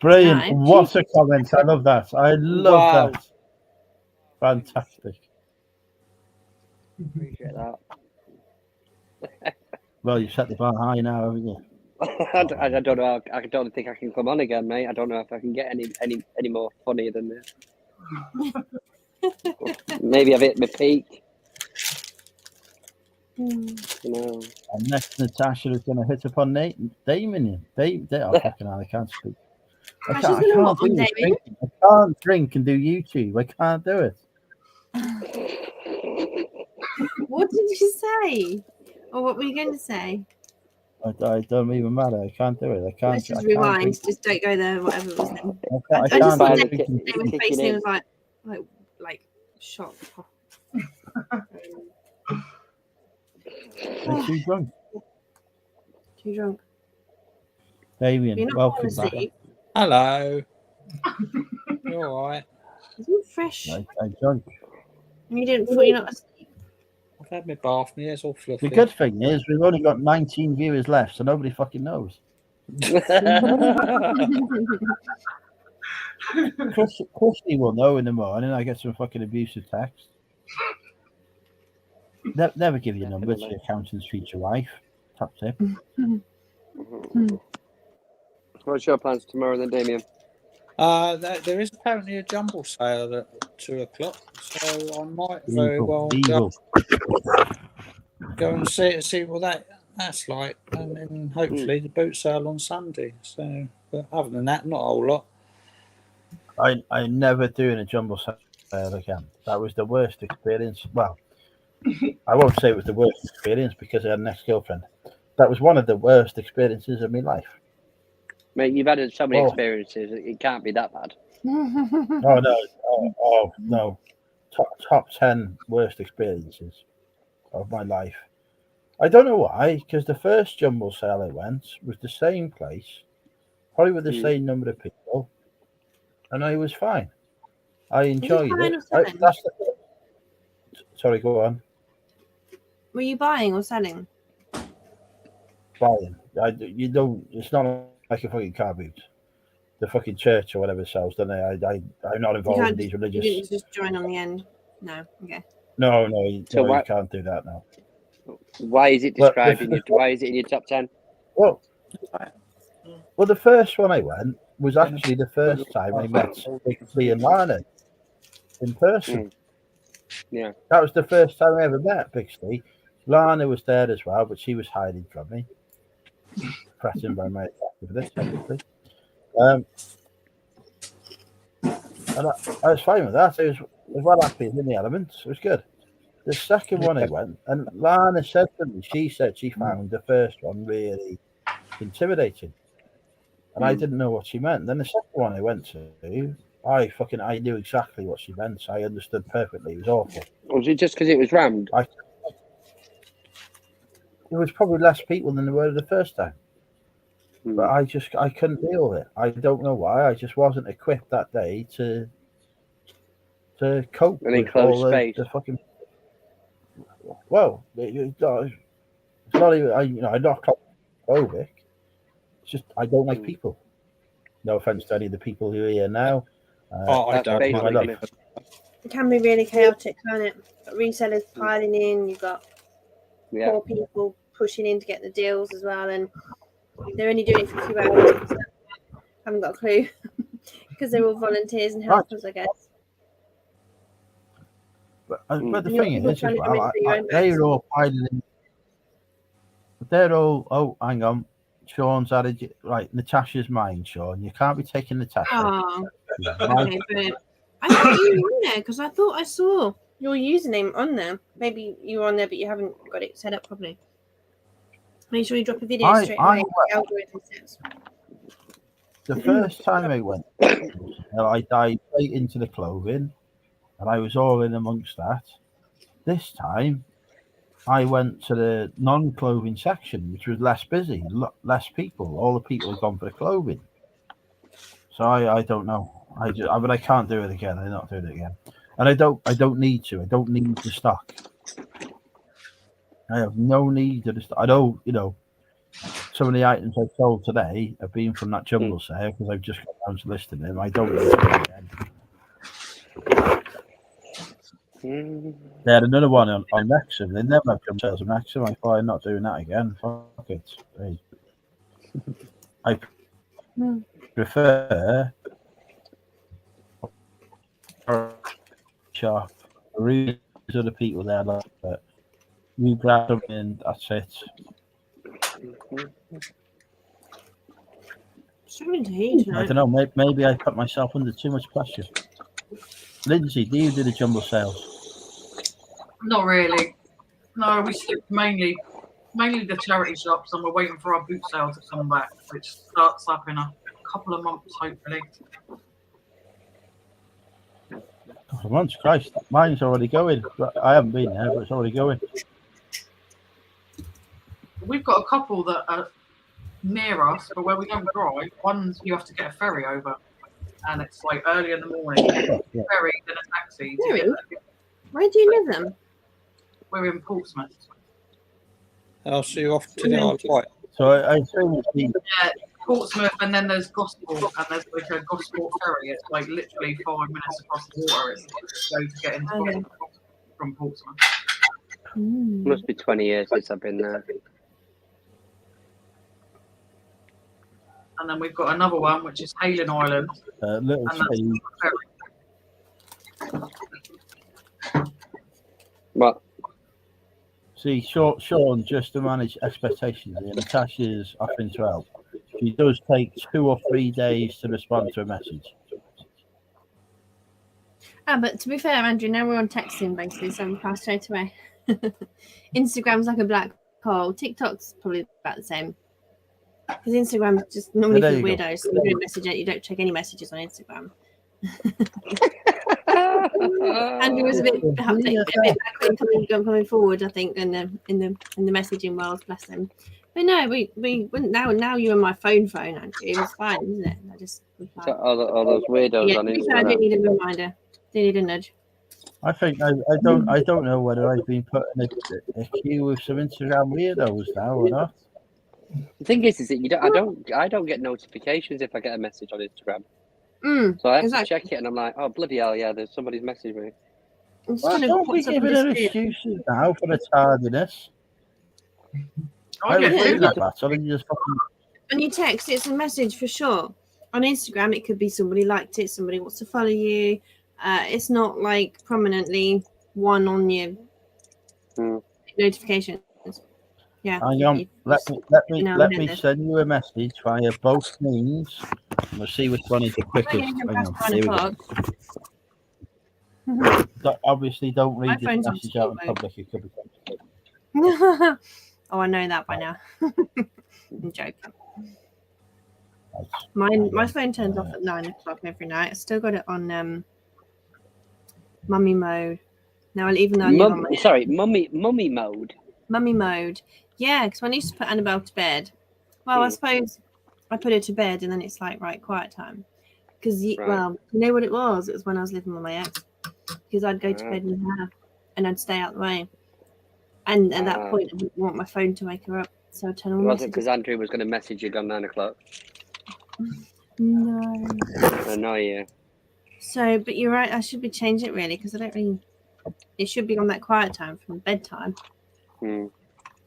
Brilliant. What a comment. I love that. I love that. Fantastic. Appreciate that. Well, you've set the bar high now, haven't you? I don't know. I don't think I can come on again, mate. I don't know if I can get any more funny than this. Maybe I've hit my peak. And next, Natasha is going to hit upon Damien. Oh, fucking hell, I can't speak. I can't drink and do YouTube. I can't do it. What did you say? Or what were you going to say? I don't even matter. I can't do it. I can't. Let's just rewind. Just don't go there. Whatever it was. I just thought David's face was like shocked. I'm too drunk. Too drunk. Damien, welcome back. Hello. You all right? Isn't fresh? I'm drunk. You didn't thought you're not asleep. I've had my bath. My hair's all fluffy. The good thing is we've only got 19 viewers left, so nobody fucking knows. Christy will know in the morning. I get some fucking abusive text. Never give your number to your accountant's future wife. Top tip. What's your plans tomorrow then, Damien? There is apparently a jumble sale at 2 o'clock, so I might very well go and see what that's like, and then hopefully the boot sale on Sunday. So, but other than that, not a whole lot. I never doing a jumble sale again. That was the worst experience. Well, I won't say it was the worst experience because I had an ex-girlfriend. That was one of the worst experiences of my life. Mate, you've had so many experiences. It can't be that bad. Oh no! Top 10 worst experiences of my life. I don't know why, because the first jumble sale I went was the same place, probably with the same number of people, and I was fine. I enjoyed it. Sorry, go on. Were you buying or selling? Buying. You don't. It's not like a fucking car boot. The fucking church or whatever sells, don't they? I'm not involved in these religious. You didn't just join on the end. No. Okay. No, you can't do that now. Why is it described why is it in your top 10? Well, the first one I went was actually the first time I met Bixley and Lana in person. Yeah. That was the first time I ever met Bixley. Lana was there as well, but she was hiding from me. Threatened by my attractiveness, obviously. And I was fine with that. I was well happy in the elements. It was good. The second one I went, and Lana said to me, she said she found the first one really intimidating. And I didn't know what she meant. Then the second one I went to, I knew exactly what she meant. I understood perfectly. It was awful. Was it just because it was rammed? There was probably less people than there were the first time. But I couldn't deal with it. I don't know why. I just wasn't equipped that day to cope with all the fucking. Well, it's not even. I'm not claustrophobic. It's just I don't like people. No offense to any of the people who are here now. I don't. It can be really chaotic, can't it? Got resellers piling in. You've got poor people pushing in to get the deals as well, and they're only doing it for a few hours. So I haven't got a clue because they're all volunteers and helpers, I guess. But the thing is, as well, they're all piling in. They're all. Oh, hang on. Sean's added right. Natasha's mine, Sean. You can't be taking Natasha. Oh, okay, but I thought you were on there because I thought I saw your username on there. Maybe you were on there, but you haven't got it set up properly. Make sure you drop a video straight away. The first time I went, I dived right into the clothing, and I was all in amongst that. This time, I went to the non-clothing section, which was less busy, less people. All the people had gone for the clothing. So I don't know. But I can't do it again. I'm not doing it again, and I don't need to. I don't need the stock. I have no need to. I know, some of the items I sold today have been from that jumble sale because I've just got around to listing them. I don't need to do it again. They had another one on Wrexham. They never have jumble sales on Wrexham. I thought I'm not doing that again. Fuck it. I prefer shop. These other people there, but you grab them and that's it. I don't know. Maybe I put myself under too much pressure. Lindsay, do you do the jumble sales? Not really. No, we stick mainly the charity shops, and we're waiting for our boot sale to come back, which starts up in a couple of months, hopefully. Couple of months, Christ. Mine's already going. I haven't been there, but it's already going. We've got a couple that are near us, but where we don't drive, one's you have to get a ferry over, and it's like early in the morning. Yeah. Ferry, then a taxi. Where do you live then? We're in Portsmouth. I'll see you off to the Isle of Wight. So I assume it's been... Yeah, Portsmouth, and then there's Gosport, and there's like a Gosport ferry. It's like literally 5 minutes across the water. It's slow to get into from Portsmouth. Must be 20 years since I've been there. And then we've got another one, which is Halen Island. Little And that's Steve. What? See, Sean, just to manage expectations, and Natasha's offering to help. She does take 2 or 3 days to respond to a message. But to be fair, Andrew, now we're on texting basically, so I'm passed straight away. Instagram's like a black hole. TikTok's probably about the same. Because Instagram's just normally for weirdos. So you don't message it, you don't check any messages on Instagram. Andrew was a bit backward coming forward, I think, in the messaging world, bless him. But no, we wouldn't now you're on my phone, Andrew. It's fine, isn't it? I just reply. So all those weirdos on Instagram. I don't need a reminder. They need a nudge. I think I don't know whether I've been put in a queue with some Instagram weirdos now or not. The thing is that I don't get notifications if I get a message on Instagram. So I have to check it, and I'm like, oh bloody hell, yeah, there's somebody's messaged me. Well, don't be giving her excuses now for the tardiness. I would do that, battle, and you just fucking. When you text, it's a message for sure. On Instagram, it could be somebody liked it, somebody wants to follow you. It's not like prominently one on your notifications. Yeah. Hang on. Let me send you a message via both means. We'll see which one is the quickest. Hang on. Obviously, don't read this message out in public. It could be complicated. Oh, I know that by now. I'm joking. My phone turns off at 9 o'clock every night. I still got it on mummy mode. Now, even though mummy mode. Mummy mode. Yeah, because when I used to put Annabelle to bed, well, I suppose I put her to bed and then it's like, right, quiet time. Because, well, you know what it was? It was when I was living with my ex. Because I'd go to bed with her and I'd stay out the way. And at that point, I didn't want my phone to wake her up. So I turned on Was it because Andrew was going to message you on 9 o'clock? No. I know you. So, but you're right. I should be changing it really because I don't really. It should be on that quiet time from bedtime.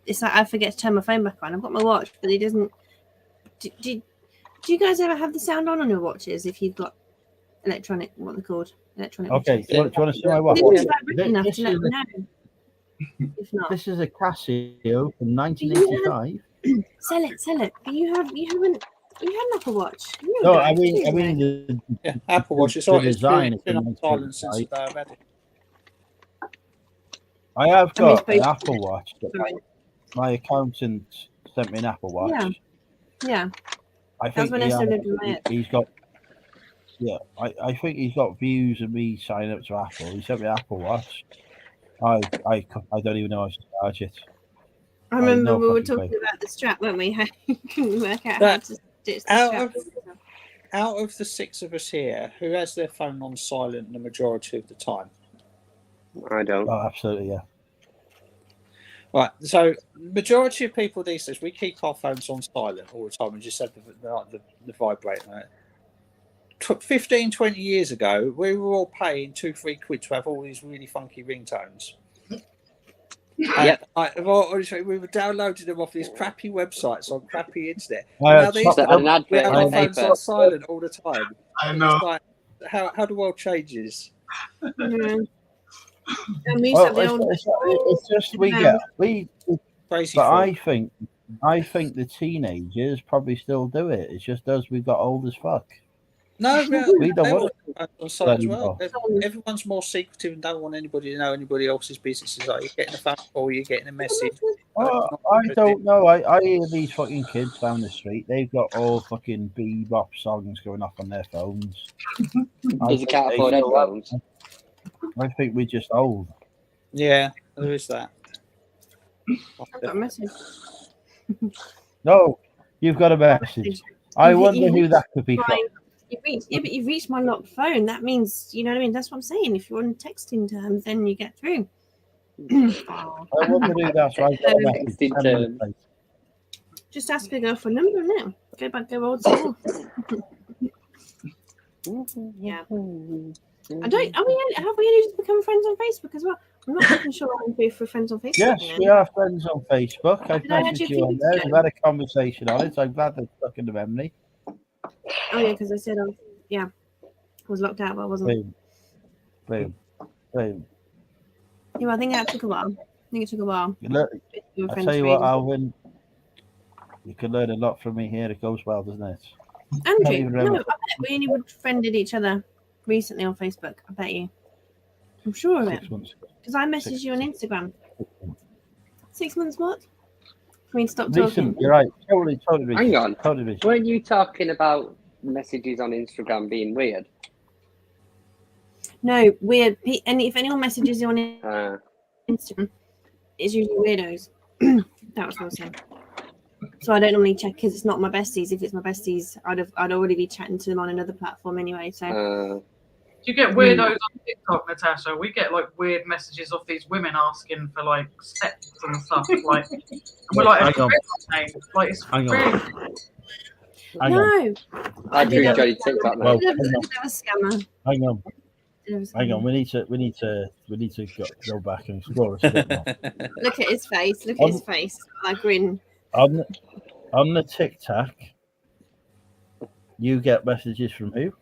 It's like I forget to turn my phone back on. I've got my watch, but it doesn't. Do you guys ever have the sound on your watches if you've got electronic? What they're called? Electronic. Okay. Watches? Do you want to see my watch? Enough to let me know. If not, this is a Casio from 1985. Sell it. But you haven't. You had an Apple Watch. No, I mean the Apple Watch. It's design. It's been on silent since the day I've had it. I have got an Apple Watch. My accountant sent me an Apple Watch. Yeah. I think he's got. Yeah, I think he's got views of me signing up to Apple. He sent me an Apple Watch. I don't even know how to charge it. I remember we were talking about the strap, weren't we? How you couldn't work out how to stitch the strap. Out of the 6 of us here, who has their phone on silent the majority of the time? I don't. Oh, absolutely, yeah. Right, so majority of people these days, we keep our phones on silent all the time and just have the vibrate on it. 15, 20 years ago, we were all paying 2-3 quid to have all these really funky ringtones. Yeah, we were downloading them off these crappy websites on crappy internet. Now these we have our phones on silent all the time. I know. Like, how the world changes. It's just crazy. But I think the teenagers probably still do it. It's just us. We've got old as fuck. No, we don't want on site as well. Everyone's more secretive and don't want anybody to know anybody else's business. Like you're getting a phone call, you're getting a message. I don't know. I hear these fucking kids down the street. They've got all fucking bebop songs going off on their phones. Because you can't afford headphones. I think we're just old. Yeah, there is that. I've got a message. No, you've got a message. I wonder who that could be from. But you've reached my locked phone. That means, you know what I mean? That's what I'm saying. If you're on texting terms, then you get through. I wonder who that's right. Just ask a girl for a number now. Go old school. Yeah. I don't. Have we only just become friends on Facebook as well? I'm not even sure I'm both for friends on Facebook. Yes, again. we are friends on Facebook. I've Did I add messaged you you on there. We've had a conversation on it. So I'm glad that's stuck in the memory. Oh yeah, because I said I was locked out, but I wasn't. Boom. Yeah, I think it took a while. Look, I tell you what, Alvin, you can learn a lot from me here. It goes well, doesn't it? Andrew, no, I bet we only friended each other recently on Facebook. I bet you. I'm sure of it. 6 months. Because I messaged you on Instagram. 6 months what? For me to stop Recent, talking. you're right. Totally recent. Hang on. Totally recent. Weren't you talking about messages on Instagram being weird? No, weird. And if anyone messages you on Instagram, it's usually weirdos. That was what I was saying. So I don't normally check because it's not my besties. If it's my besties, I'd already be chatting to them on another platform anyway. So. Do you get weirdos on TikTok, Natasha? We get like weird messages of these women asking for like steps and stuff. Like, and we're like, it's Hang really. on. No. I do enjoy TikTok now. That was a scammer. Hang on. We need to go back and explore a bit more. Look at his face. Look at his face. That grin. On the TikTok, you get messages from who?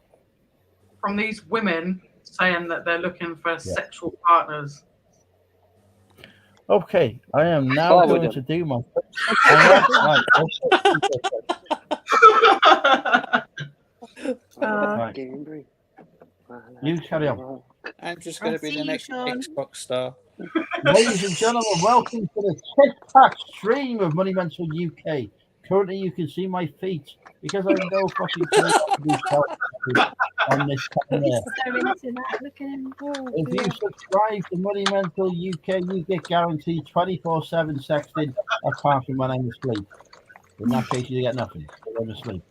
From these women saying that they're looking for sexual partners. Okay, I am now going to do my. Right. You carry on. Andrew's going to be the next Xbox star. Ladies and gentlemen, welcome to the TickTock stream of Money Mental UK. Currently, you can see my feet because I have no fucking clue on this camera. If you subscribe to Money Mental UK, you get guaranteed 24/7 sexting apart from when I'm asleep. In that case, you get nothing. I'm asleep.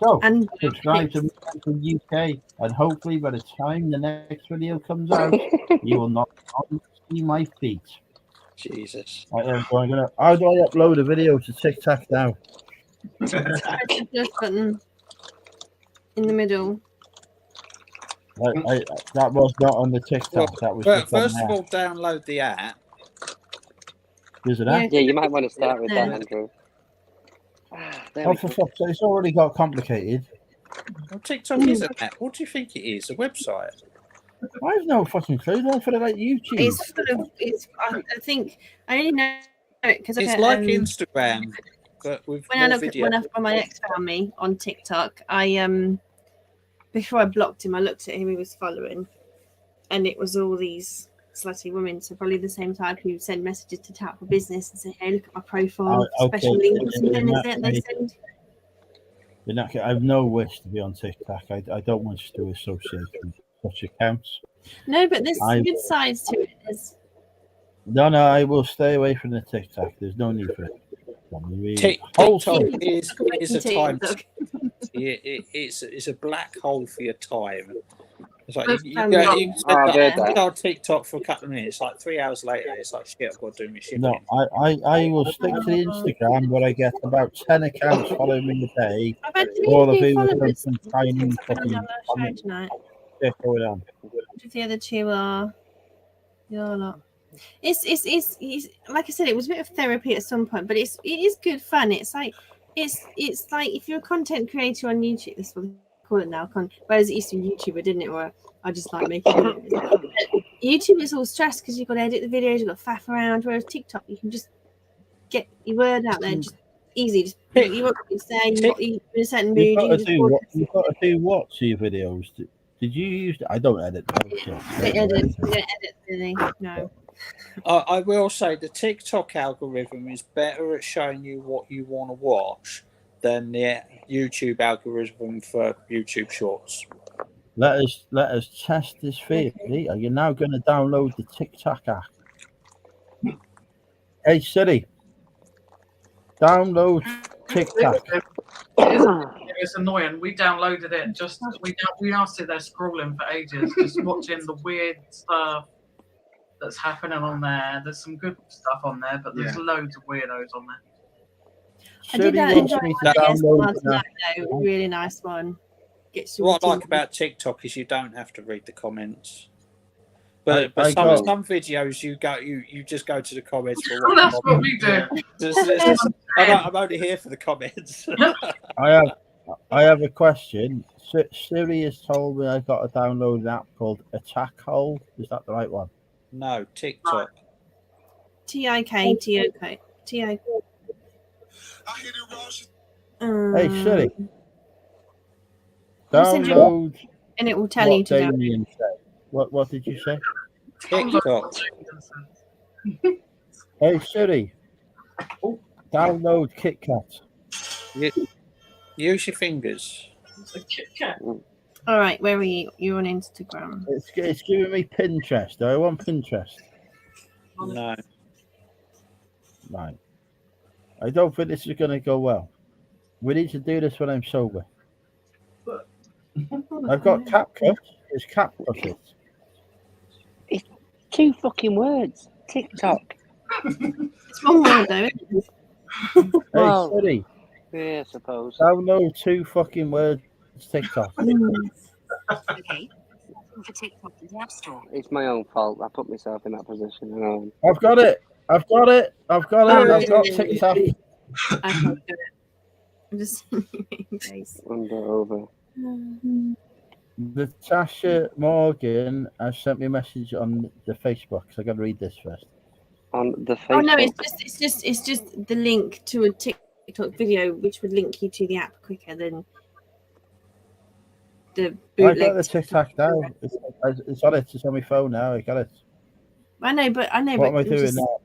So, subscribe to Money Mental UK, and hopefully by the time the next video comes out, you will not see my feet. Jesus. How do I upload a video to TikTok now? Press the plus button in the middle. That was not on the TikTok. That was just first on of all, download the app. Is it that? Yeah, you might want to start with that, Andrew. Oh, for fuck's sake, it's already got complicated. Well, TikTok is an app. What do you think it is? A website? I have no fucking clue. Don't feel like YouTube. It's full of. I think I only know it because it's like Instagram, but with when more I looked video. when my ex found me on TikTok, I before I blocked him, I looked at who he was following, and it was all these slutty women. So probably the same type who send messages to tout for business and say, "Hey, look at my profile." Special link or something, is it? They send. I have no wish to be on TikTok. I don't wish to associate with such accounts. No, but there's good sides to it. No, I will stay away from the TikTok. There's no need for it. TikTok is a time. It's a black hole for your time. It's like you go on TikTok for a couple of minutes. Like 3 hours later, it's like shit. I've got to do my shit. No, I will stick to the Instagram where I get about 10 accounts following me a day. All of whom have some tiny fucking comments. Yeah, going on. The other two are your lot. It's like I said, it was a bit of therapy at some point, but it is good fun. It's like if you're a content creator on YouTube, that's what they call it now. Whereas it used to be YouTuber, didn't it? Or I just like making videos. YouTube is all stressed because you've got to edit the videos, you've got to faff around. Whereas TikTok, you can just get your word out there, just easy. Just you want to say, you're in a certain mood. You've got to do what to your videos? Did you use? I don't edit. We don't edit, really. No. I will say the TikTok algorithm is better at showing you what you want to watch than the YouTube algorithm for YouTube Shorts. Let us test this theory. Are you now going to download the TikTok app? Hey Siri, download TikTok. It's annoying. We downloaded it just we now sit there scrolling for ages, just watching the weird stuff that's happening on there. There's some good stuff on there, but there's loads of weirdos on there. I did enjoy one tonight, though. Really nice one. gets What I routine. like about TikTok is you don't have to read the comments. But I some got- some videos you just go to the comments for what. That's what we do. I'm only here for the comments. I have a question. Siri has told me I've got to download an app called Attack Hole. Is that the right one? No, TikTok. TIK. TIK. TIK. Hey Siri, I'll send you a- download and it will tell you what to download. Damien said. What did you say? TikTok. Hey Siri, download KitKat. Use your fingers. All right, where are you? You're on Instagram. It's giving me Pinterest. Do I want Pinterest? No. Right. I don't think this is going to go well. We need to do this when I'm sober. I've got CapCut. It's CapCut. It's 2 fucking words. TikTok. It's one word though, isn't it? Hey Well, Siri, yeah, I suppose. download 2 fucking words TikTok. Okay. For TikTok in the App Store. It's my own fault. I put myself in that position. I know. I've got it. I've got TikTok. I can't do it. I'm just Under over. Natasha Morgan has sent me a message on the Facebook. So I got to read this first. On the Facebook. Oh no, it's just the link to a TikTok video, which would link you to the app quicker than the I bootleg. got the TikTok now. It's on it. It's on my phone now. I got it. I know, but What am I it was doing just, now?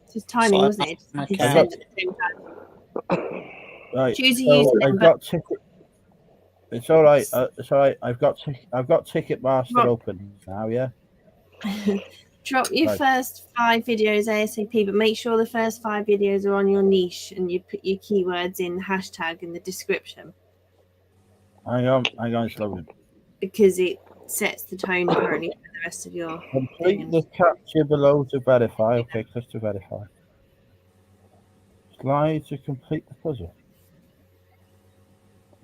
it's just timing, So wasn't it? Just okay. to send at the same time. Right. Choose a So username, I've got ticket. It's all right. It's all right. I've got Ticketmaster Right. open now. Yeah. Drop your Right. first 5 videos ASAP, but make sure the first 5 videos are on your niche and you put your keywords in hashtag in the description Hang on. It's loading. because it sets the tone apparently for the rest of your Complete thing. the capture below to verify. Okay, click to verify. Slide to complete the puzzle.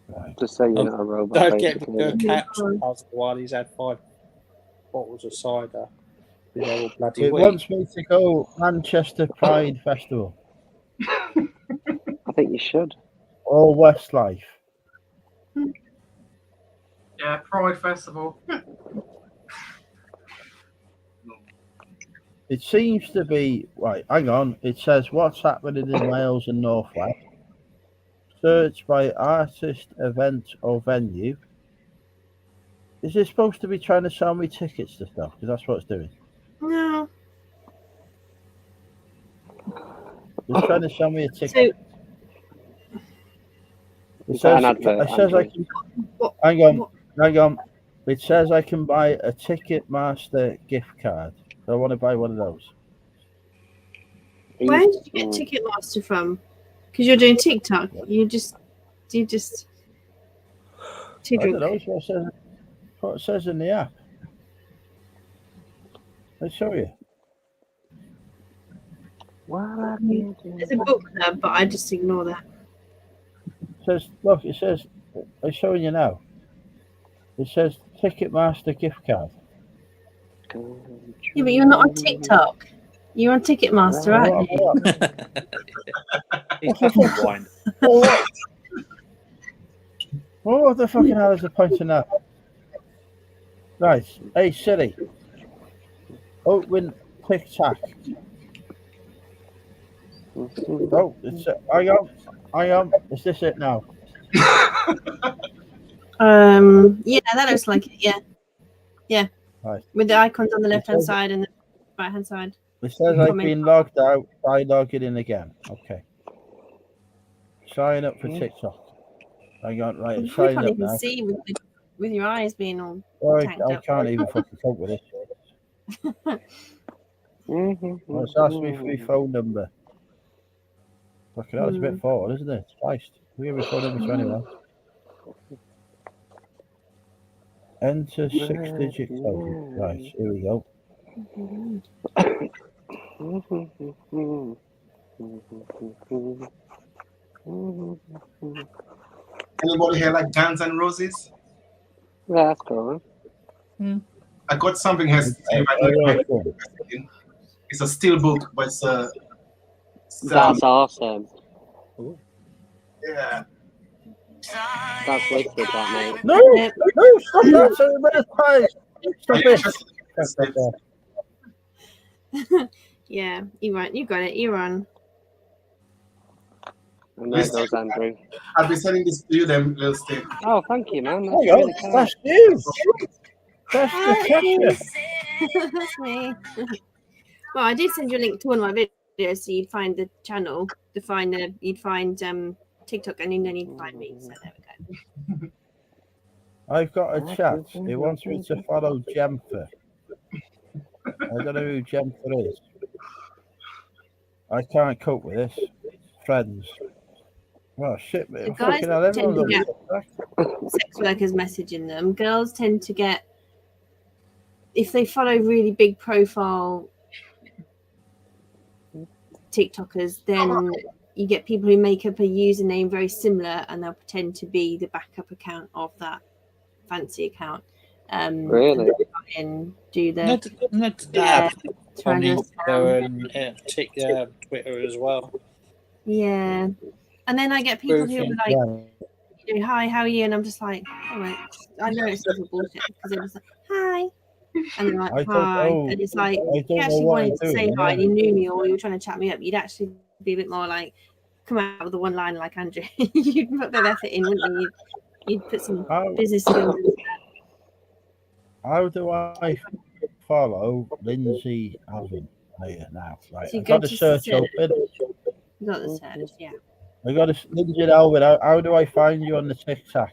Right. Just say you're not a robot. Don't get basically. the capture puzzle while he's had 5 bottles of cider. They're all bloody It weak. wants me to go Manchester Pride Festival I think you should. or Westlife. Yeah, Pride Festival. It seems to be right. Hang on. It says what's happening in Wales and Northwest. Search by artist, event, or venue. Is it supposed to be trying to sell me tickets to stuff? Because that's what it's doing. No. It's trying to sell me a ticket. So It Is that says, an advert, it says I Andrew? can. Hang on. It says I can buy a Ticketmaster gift card. So I want to buy one of those. where did you get Ticketmaster from? Because you're doing TikTok. You just I don't know. It's what it says in the app. I'll show you. There's a book there, but I just ignore that. It says, look, it says, I'm showing you now. It says Ticketmaster gift card. Yeah, but you're not on TikTok. You're on Ticketmaster, aren't you? He's fucking blind. What the fucking hell is the point in that? Right. Hey Siri. Open TikTok. Oh, it's hang on. Is this it now? Yeah, that looks like it. Yeah. Right. With the icons on the left hand side and the right hand side. It says I've been logged out. Try logging in again. Okay. Sign up for TikTok. Hang on, right. I'm You signing can't up even now. see with your eyes being all Oh, tanked I up. can't even fucking cope with this. Well, it's asking me for my phone number. Fucking hell, it's a bit forward, isn't it? Christ. We give me phone number to anyone. Enter 6-digit code. Right, here we go. Anybody here like Guns N' Roses? Yeah, that's cool. I got something here. It's a steel book, but it's a. That's awesome. Yeah. That's wicked, that mate. No, stop that! So the prize. Stop it. Yeah, you're right. You got it. You're on. And there goes Andrew. I'll be sending this to you, them little stick. Oh, thank you, man. That's Hang on, really kind. that's you. That's That's me. Well, I did send you a link to one of my videos, so you'd find the channel, you'd find TikTok, and then you'd find me. So there we go. I've got a chat. It wants me to follow Jemfer. I don't know who Jemfer is. I can't cope with this. Friends. Oh shit, man. The guys Fucking hell, tend to everyone's get on sex workers messaging them. Girls tend to get, if they follow really big profile TikTokers, then you get people who make up a username very similar, and they'll pretend to be the backup account of that fancy account. Really? And do the on Twitter as well. Yeah, and then I get people who are like, "Hi, how are you?" And I'm just like, "Oh, wait. I know it's a bullshit," because they're just like, "Hi," and they're like, "Hi," and it's like, if you actually wanted to say hi, you knew me, or you were trying to chat me up, you'd actually be a bit more like, come out with a one line like Andrew. You'd put a bit of effort in, wouldn't you? You'd put some business skills in. How do I follow Lindsay Alvin here now? Right, So you I've go got the to search search. open. You got the search, yeah. I got a Lindsay Alvin. How do I find you on the TikTok?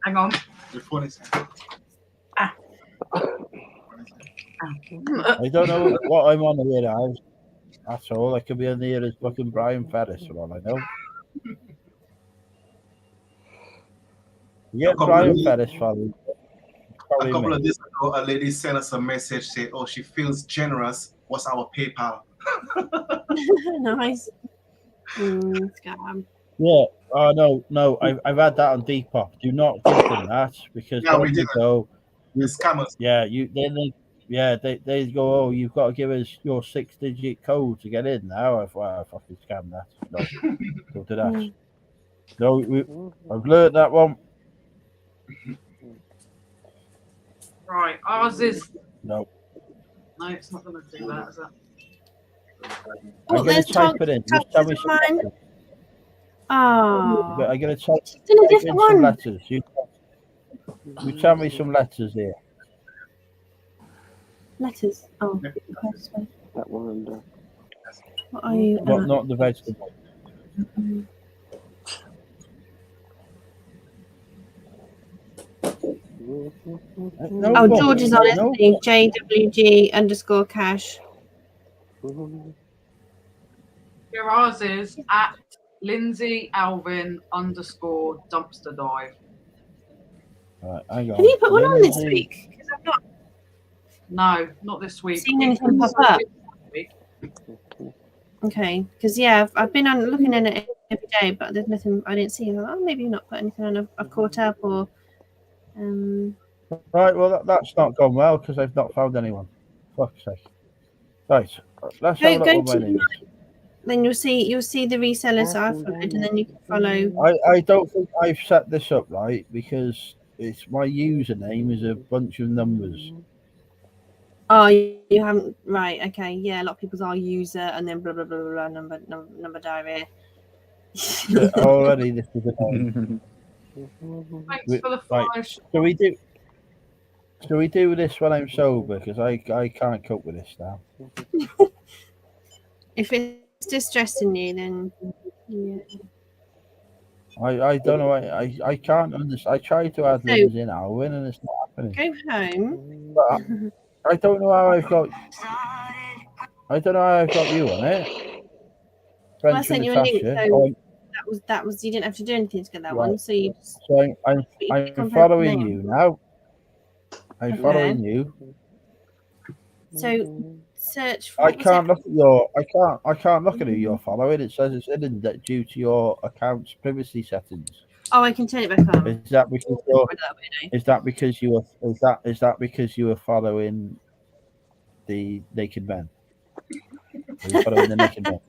Hang on. I don't know what I'm on here now. That's all. I could be on here as fucking Brian Ferris for all I know. You get Brian Ferris following. A couple of days ago, a lady sent us a message saying, "Oh, she feels generous. What's our PayPal?" Nice. Scam. Yeah. Oh no. I've had that on Depop. Do not give them that because Yeah, we did. Go. The scammers. Yeah, they go. Oh, you've got to give us your 6-digit code to get in. Now I fucking scam that. No, don't do that. No, I've learned that one. Right, ours is. No, it's not going to do that, is it? I'm going to type it in. Just tell me some letters. Oh. I'm going to type in a in different one. some letters. You tell me some letters here. Letters. Oh. That one. What are you? Not the vegetable. Oh, George is on it. JWG_cash. Here, ours is at Lindsay Alvin _dumpster dive. Right, hang on. Have you put one on this week? Because I've not. No, not this week. Seen anything pop up? Okay, because I've been on looking at it every day, but there's nothing. I didn't see. Oh, maybe you've not put anything on. I've caught up or. Right, well that's not gone well because I've not found anyone. Fuck's sake. Right, let's have a look what mine is. Then you'll see the resellers I've followed, and then you can follow. I don't think I've set this up right because it's my username is a bunch of numbers. Oh, you haven't, right? Okay, yeah. A lot of people's are user and then blah blah blah blah number diarrhea. Already, this is a Thanks for the follow. Right. Shall we do this when I'm sober? Because I can't cope with this now. If it's distressing you, then yeah. I don't know. I can't understand. I tried to add Liz in Alwyn and it's not happening. Go home. But I don't know how I've got. I don't know how I've got you on it. Well, I sent you a link. So that was. You didn't have to do anything to get that one. So you. So I'm following you now. I'm following you. So search for. I can't look at your. I can't look at who you're following. It says it's hidden due to your account's privacy settings. Oh, I can turn it back on. Is that because you're? Or that way, no. Is that because you were? Is that because you were following the naked men? Are you following the naked men?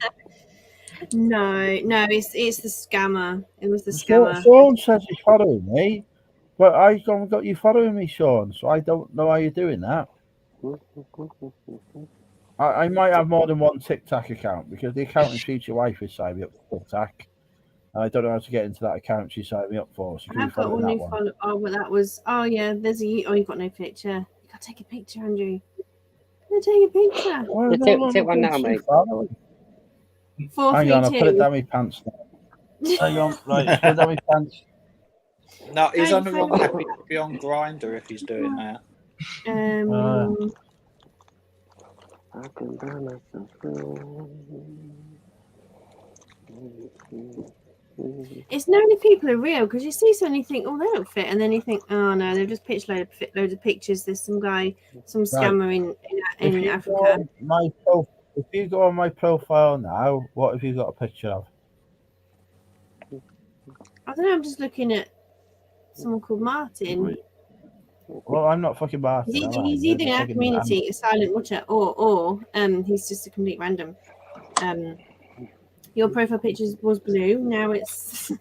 No, it's the scammer. It was the scammer. Sean says he's following me, but I haven't got you following me, Sean. So I don't know how you're doing that. I might have more than one TickTock account because the account in future wife is signed me up for TickTock. And I don't know how to get into that account she signed me up for. So can you I've got follow one that who one? follow. Oh, well, that was. Oh yeah, there's a. Oh, you got no picture. You got to take a picture, Andrew. You take a picture. Oh, Take one now, mate. 4, Hang 3, on, I'll 2. put it down my pants now. Hang on, right, put it down my pants. No, he's Don't on the wrong follow- app. He could be on Grinder if he's doing that. I can buy myself It's knowing if people are real because you see something, you think, oh, they don't fit, and then you think, oh no, they've just pitched loads of pictures. There's some guy, some scammer in Africa. If you go on my profile now, what have you got a picture of? I don't know. I'm just looking at someone called Martin. Well, I'm not fucking Martin. He's either in our community, a silent watcher, or he's just a complete random. Your profile picture was blue. Now it's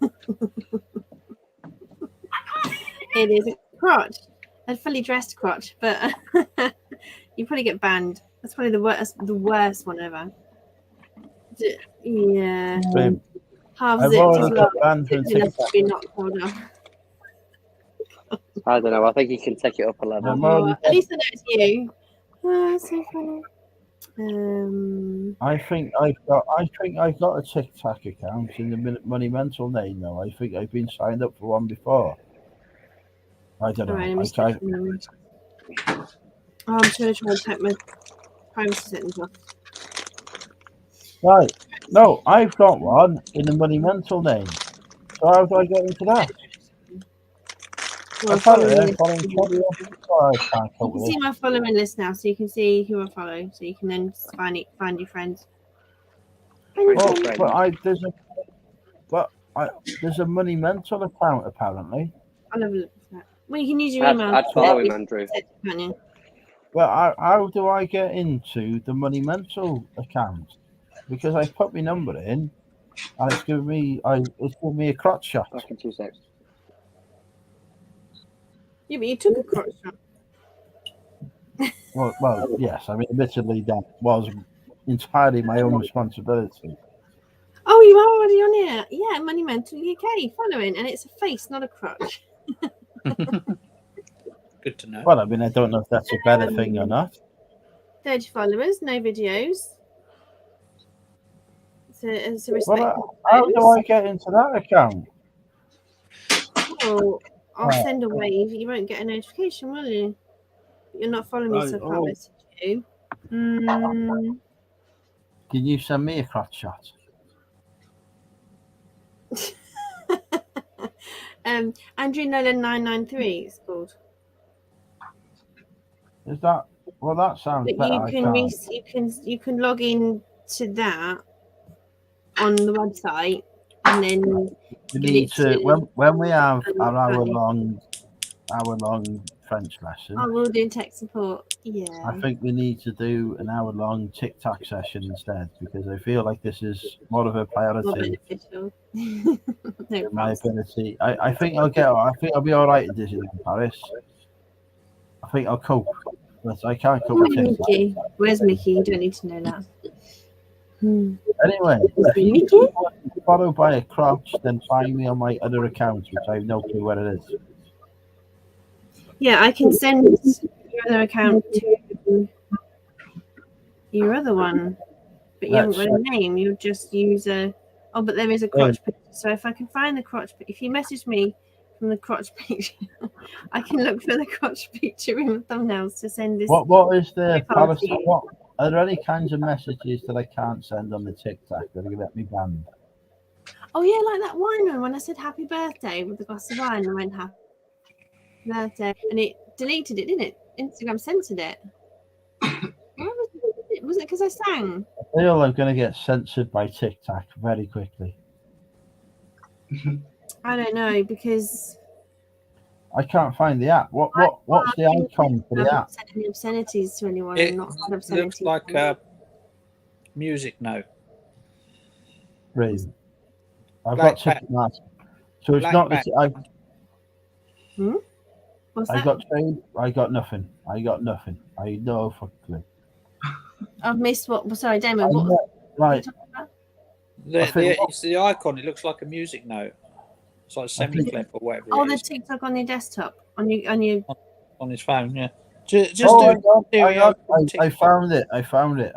it is a crotch, a fully dressed crotch, but you probably get banned. That's probably the worst one ever. Yeah. Half I've zipped already as got well. banned from Enough to TikTok. be not pulled off. I don't know. I think you can take it up a level. Oh, at least I know it's you. Oh, that's so funny. I think I've got a TikTok account in the Money Mental name now. I think I've been signed up for one before. I don't know. Alright, I'm trying to type my privacy settings off. Right. No, I've got one in the Money Mental name. So how do I get into that? Well, I following you can see my following list now, so you can see who I follow, so you can then find your friends. There's a Money Mental account apparently. I'll have a look at that. Well, you can use your email. I'd follow him, Andrew. Can't you? Well, how do I get into the Money Mental account? Because I put my number in, and it's giving me a crotch shot. Back in 2 seconds. Yeah, but you took a crotch shot. Well, yes. I mean, admittedly, that was entirely my own responsibility. Oh, you are already on here. Yeah, Money Mental UK following, and it's a face, not a crotch. Good to know. Well, I mean, I don't know if that's a better thing or not. 30 followers, no videos. It's a respect. Well, how do I get into that account? Oh, I'll send a wave. You won't get a notification, will you? You're not following me, so I can't message you. Can you send me a crotch shot? Andrew Nolan 993 it's called. Is that? Well, that sounds But better. you can log in to that on the website, and then You need to when we have our hour long French lesson. Oh, we'll do tech support. Yeah. I think we need to do an hour long TikTok session instead because I feel like this is more of a priority. More beneficial. My ability. I think I'll be all right in Disneyland Paris. I think I'll cope. But I can't cope with TikTok. Mickey? Where's Mickey? You don't need to know that. Anyway, if you want to be followed by a crotch, then find me on my other account, which I have no clue where it is. Yeah, I can send your other account to your other one, but you haven't got a name. You'll just use a. Oh, but there is a crotch picture. So if I can find the crotch, if you message me from the crotch picture, I can look for the crotch picture in the thumbnails to send this. What is the policy? What are there any kinds of messages that I can't send on the TikTok that are let me banned? Oh yeah, like that wine one when I said happy birthday with the glass of wine, I went happy birthday, and it deleted it, didn't it? Instagram censored it. Was it because I sang? I feel I'm going to get censored by TikTok very quickly. I don't know because I can't find the app. What's the icon for the I've app? not said any obscenities to anyone It and not said looks obscenities. like a music note. Right. I've Black got Ticketmaster. So it's black not. background. What's I that? got trade. I got nothing. I no fucking clue. I've missed what. Sorry, I Damon. What? know, What are you right. talking about? It's the icon. It looks like a music note. It's like a semi-clip or whatever Oh, it the is TikTok on your desktop, on your. on his phone. Yeah. Just Oh, do hang on. I TikTok. found it. I found it.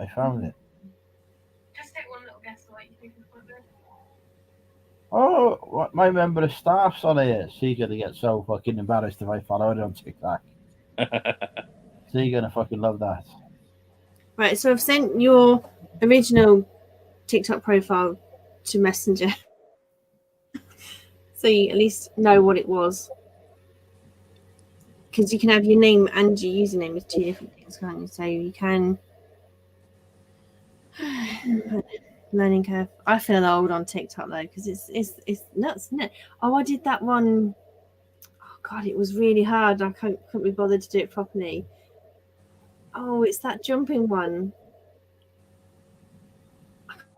Just take one little guess away. You can put it. Oh, what, my member of staff's on here. She's gonna get so fucking embarrassed if I follow her on TikTok. She's gonna fucking love that. Right, so I've sent your original TikTok profile to Messenger, so you at least know what it was. Because you can have your name and your username as two different things, can't you? So you can. Learning curve. I feel old on TikTok though, because it's nuts, isn't it? Oh, I did that one. Oh God, it was really hard. I couldn't be bothered to do it properly. Oh, it's that jumping one.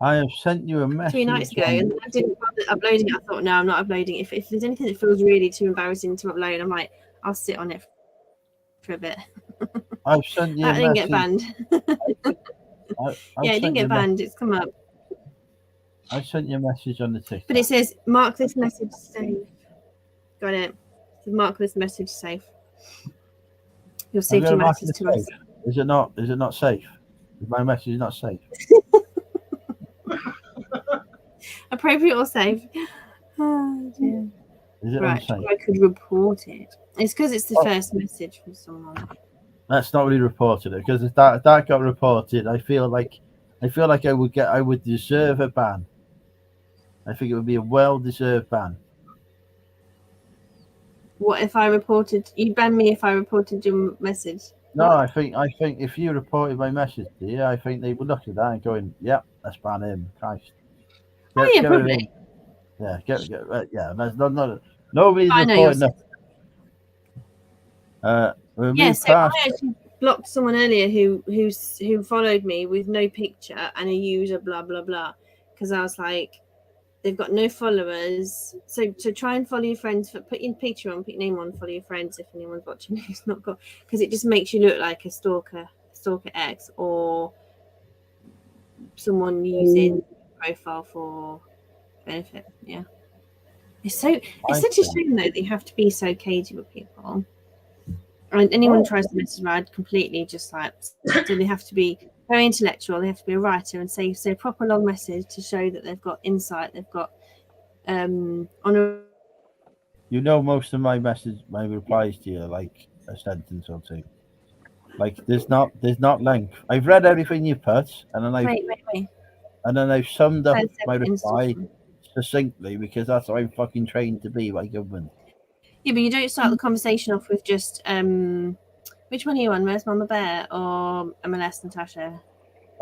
I have sent you a message. 3 nights ago, and I didn't bother uploading it. I thought, no, I'm not uploading it. If there's anything that feels really too embarrassing to upload, I'm like, I'll sit on it for a bit. I've sent you a That didn't get message. banned. Yeah, it didn't get banned. It's come up. I sent you a message on the TikTok. But it says, mark this message safe. Got it. It says, mark this message safe. Your Have you got safety a mark matters it to us. safe? Is it not safe? Is my message not safe? Appropriate or safe? Oh, dear. Is it Right, unsafe? I could report it. It's because it's the first message from someone. That's not really reported it, because if that got reported, I feel like I would deserve a ban. I think it would be a well-deserved ban. What if I reported? You'd ban me if I reported your message. No, I think if you reported my message to you, I think they would look at that and going, "Yeah, let's ban him." Christ. Oh yeah, Get rid of probably. him. Yeah. There's nobody's I know you're reporting nothing. We'll Yeah, move so I past. actually blocked someone earlier who followed me with no picture and a user blah blah blah, because I was like, they've got no followers. So try and follow your friends. Put your picture on, put your name on, follow your friends if anyone's watching who's not got, because it just makes you look like a stalker X or someone using profile for benefit. Yeah, it's such a shame though that you have to be so cagey with people. And anyone tries to message me, I'd completely just like, so they have to be very intellectual, they have to be a writer and say a proper long message to show that they've got insight, they've got honor. You know, most of my replies to you are like a sentence or two. Like there's not length. I've read everything you put, and then I've summed up my reply succinctly, because that's how I'm fucking trained to be by government. Yeah, but you don't start the conversation off with just which one are you on? Where's Mama Bear or MLS Natasha?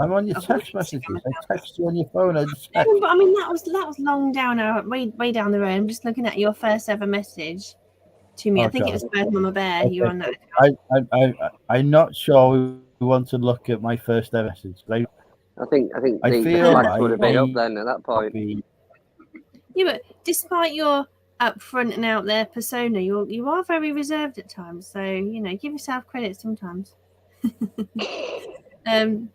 I'm on your text messages. I text you on your phone. I just text. No, but I mean that was long down way down the road. I'm just looking at your first ever message to me. I think it was Where's Mama Bear. Okay. You were on that account. I'm not sure we want to look at my first ever message. I think I feel like would have been up then at that point. Yeah, but despite your upfront and out there persona, you are very reserved at times. So give yourself credit sometimes. I'm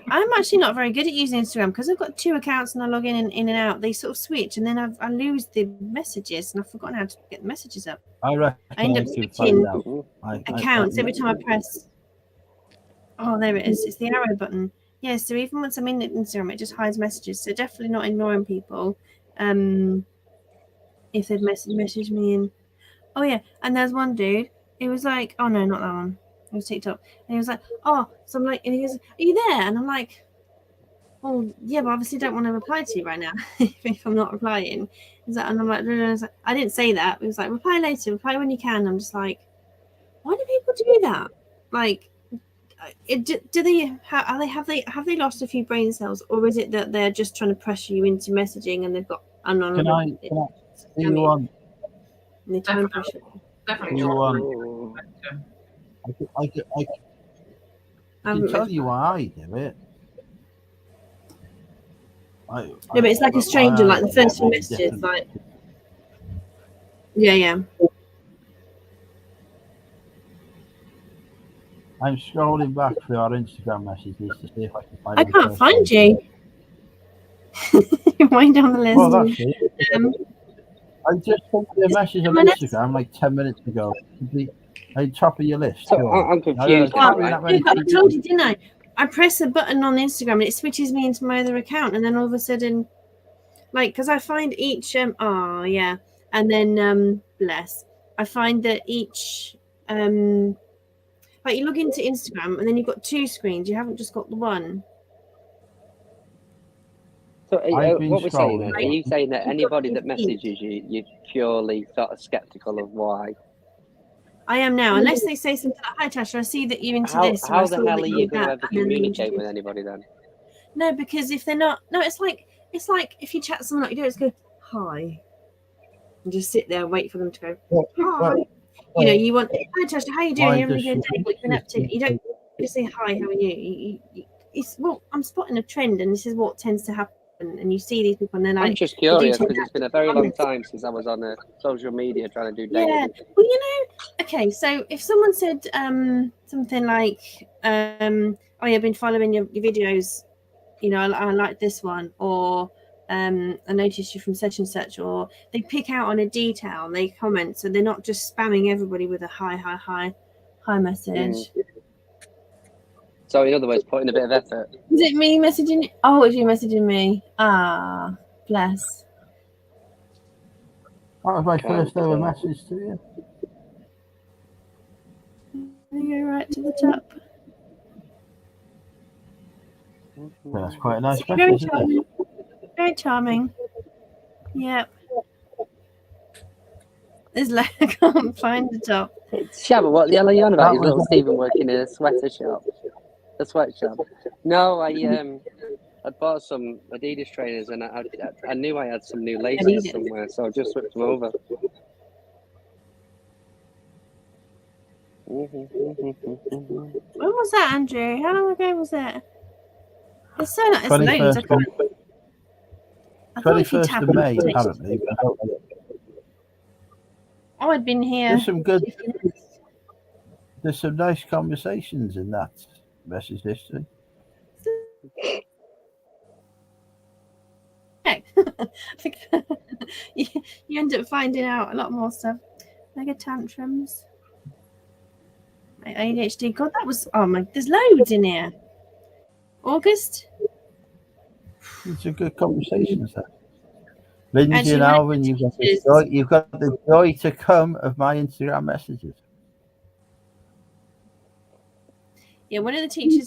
actually not very good at using Instagram because I've got 2 accounts and I log in and out. They sort of switch, and then I lose the messages, and I've forgotten how to get the messages up. I end up switching accounts every time I press. Oh, there it is. It's the arrow button. Yeah, so even once I'm in Instagram, it just hides messages. So definitely not ignoring people. If they've messaged me in. Oh yeah, and there's one dude. It was like, oh no, not that one. It was TikTok, and he was like, oh, so I'm like, and he goes, are you there? And I'm like, oh yeah, but obviously don't want to reply to you right now if I'm not replying. He's like, and I'm like, I didn't say that. It was like, reply later, reply when you can. I'm just like, why do people do that? Like, do they have they lost a few brain cells, or is it that they're just trying to pressure you into messaging and they've got anonymous? Do you want? And they try and push it. Definitely. Do you want? Ooh. I can tell you why I do it. No, but it's like a stranger, like the first few messages, like. Yeah. I'm scrolling back through our Instagram messages to see if I can find. I can't find you. You're way down the list. Well, that's it. I just sent you a message on Instagram like 10 minutes ago. At the top of your list. So I'm confused. I told you, didn't I? I press a button on Instagram and it switches me into my other account, and then all of a sudden, like, because I find each and then bless. I find that each like you log into Instagram and then you've got two screens. You haven't just got the one. So what we're saying then, are you saying that anybody that messages you, you're purely sort of skeptical of why? I am now, unless they say something like, "Hi Tasha, I see that you're into this." How the hell are you going to ever communicate with anybody then? No, because if they're not, it's like if you chat someone up, you don't just go hi, and just sit there and wait for them to go hi. You know, you want, "Hi Tasha, how you doing? You having a good day? What you been up to?" You don't just say hi, how are you? It's well, I'm spotting a trend, and this is what tends to happen. And you see these people, and then I'm just curious because it's been a very long time since I was on social media trying to do dating. Yeah, well, you know, okay. So if someone said something like, "Oh, yeah, I've been following your videos. You know, I like this one," or "I noticed you from such and such," or they pick out on a detail and they comment, so they're not just spamming everybody with a hi message. So in other words, putting a bit of effort. Is it me messaging? Oh, if you're messaging me, bless. That was my first ever message to you. Go right to the top. Well, that's quite a nice Very message, isn't charming. it? Very charming. Yep. There's like I can't find the top. Shabba, what the hell are you on about? Is little Stephen working in a sweater shop? A sweatshop? No, I bought some Adidas trainers and I knew I had some new laces somewhere, so I just whipped them over. When was that, Andrew? How long ago was that? There's so much. There's loads. I thought if you 21st tap of May, on it- apparently. Oh, I'd been here. There's some nice conversations in that message history. I think you end up finding out a lot more stuff. Mega tantrums. My ADHD. God, that was there's loads in here. August. It's a good conversation, sir. Lindsay Actually, and one of Alvin, you've got the joy to come of my Instagram messages. Yeah, one of the teacher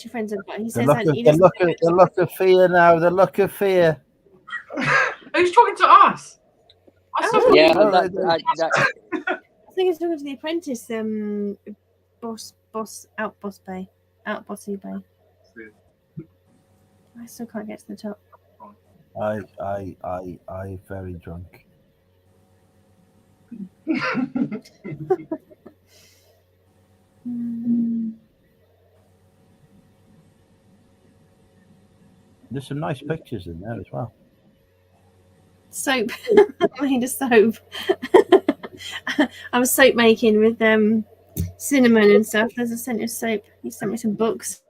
friends I've got, he says The look of fear now. The look of fear. Who's talking to us? I think he's talking to the apprentice. Outbossy Bay. I still can't get to the top. I very drunk. There's some nice pictures in there as well. Soap. I made a soap. I was soap making with cinnamon and stuff. There's a scent of soap. He sent me some books.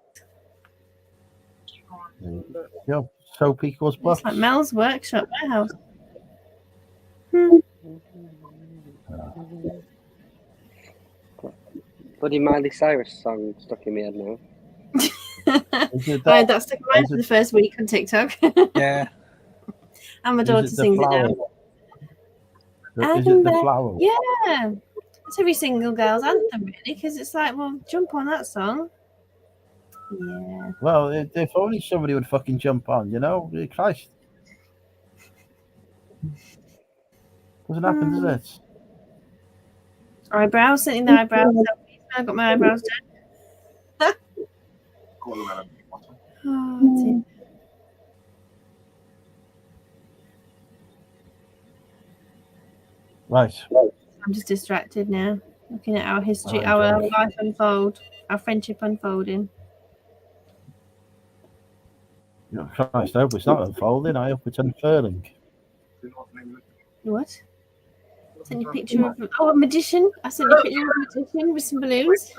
Yeah, soap equals books. It's like Mel's workshop warehouse. Bloody Miley Cyrus song stuck in my head now. That stuck in my head for the first week on TikTok. Yeah. And my daughter sings it now. Is it the flower? Yeah. It's every single girl's anthem, really, because it's like, well, jump on that song. Yeah. Well, if only somebody would fucking jump on, you know? Christ. Doesn't happen, does it? Eyebrows, sitting the eyebrows. I got my eyebrows done. Right. I'm just distracted now, looking at our history, Oh, our Josh. life unfold, our friendship unfolding. Christ, I hope it's not unfolding. I hope it's unfurling. What? Sent you a picture of a magician. I sent you a picture of a magician with some balloons.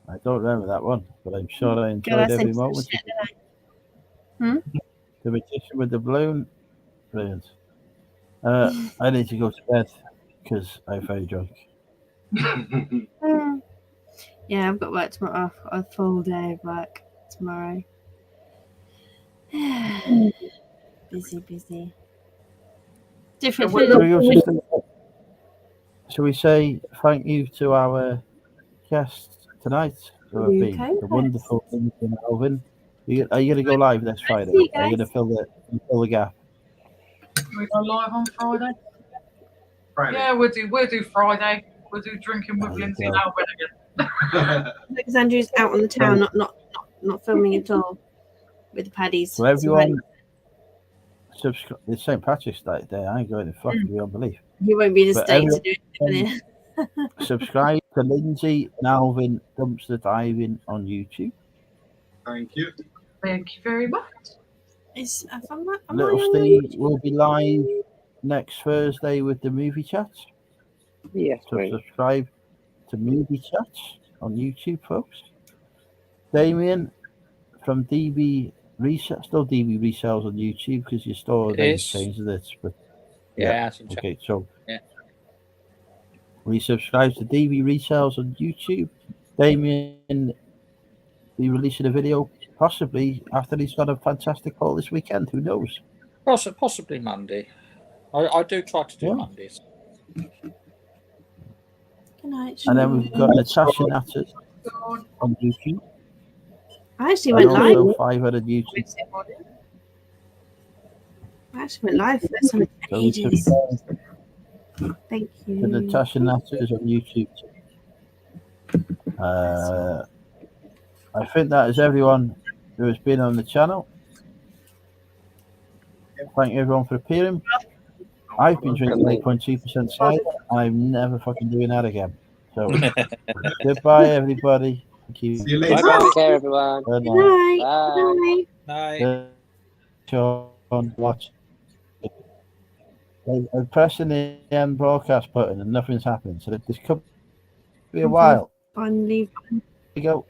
I don't remember that one, but I'm sure I God, I enjoyed sent every you some moment. shit, didn't I? The magician with the balloon. Brilliant. I need to go to bed because I'm very drunk. Yeah, I've got work tomorrow. A full day of work tomorrow. Busy. Different. Shall we say thank you to our guests tonight who have been Okay, the wonderful Lindsay Alvin? Are you going to go live next Friday? See you Are you going guys. to fill the gap? We go live on Friday. Friday. Yeah, we'll do Friday. We'll do drinking with There you Lindsay go. and Albert again. Because Andrew's out on the town, not filming at all with the paddies. So everyone, subscribe. It's St. Patrick's Day today. I ain't going to fucking beyond belief. He won't be in the But States to do it. subscribe to Lindsay and Alvin Dumpster Diving on YouTube. Thank you. Thank you very much. Little Steve will be live next Thursday with the movie chats. Yes, So mate. subscribe to movie chats on YouTube, folks. Damien from DB Resell, still DB Resells on YouTube because your store name changed it. But okay, so we subscribe to DB Resells on YouTube. Damien be releasing a video possibly after he's got a fantastic haul this weekend. Who knows? Possibly Monday. I do try to do Mondays. Good night. And then we've got Natasha Natters on YouTube. I actually went live. Also 500 YouTube. I actually went live first time in ages. Thank you. To Natasha Natters on YouTube. I think that is everyone who has been on the channel. Thank you everyone for appearing. I've been drinking 8.2% cider. I'm never fucking doing that again. So goodbye everybody. Thank you. See you later. Take care, everyone. Good Good night. night. Night. Sean, watch. I'm pressing the end broadcast button and nothing's happening. So this could be a while. Finally. Here we go.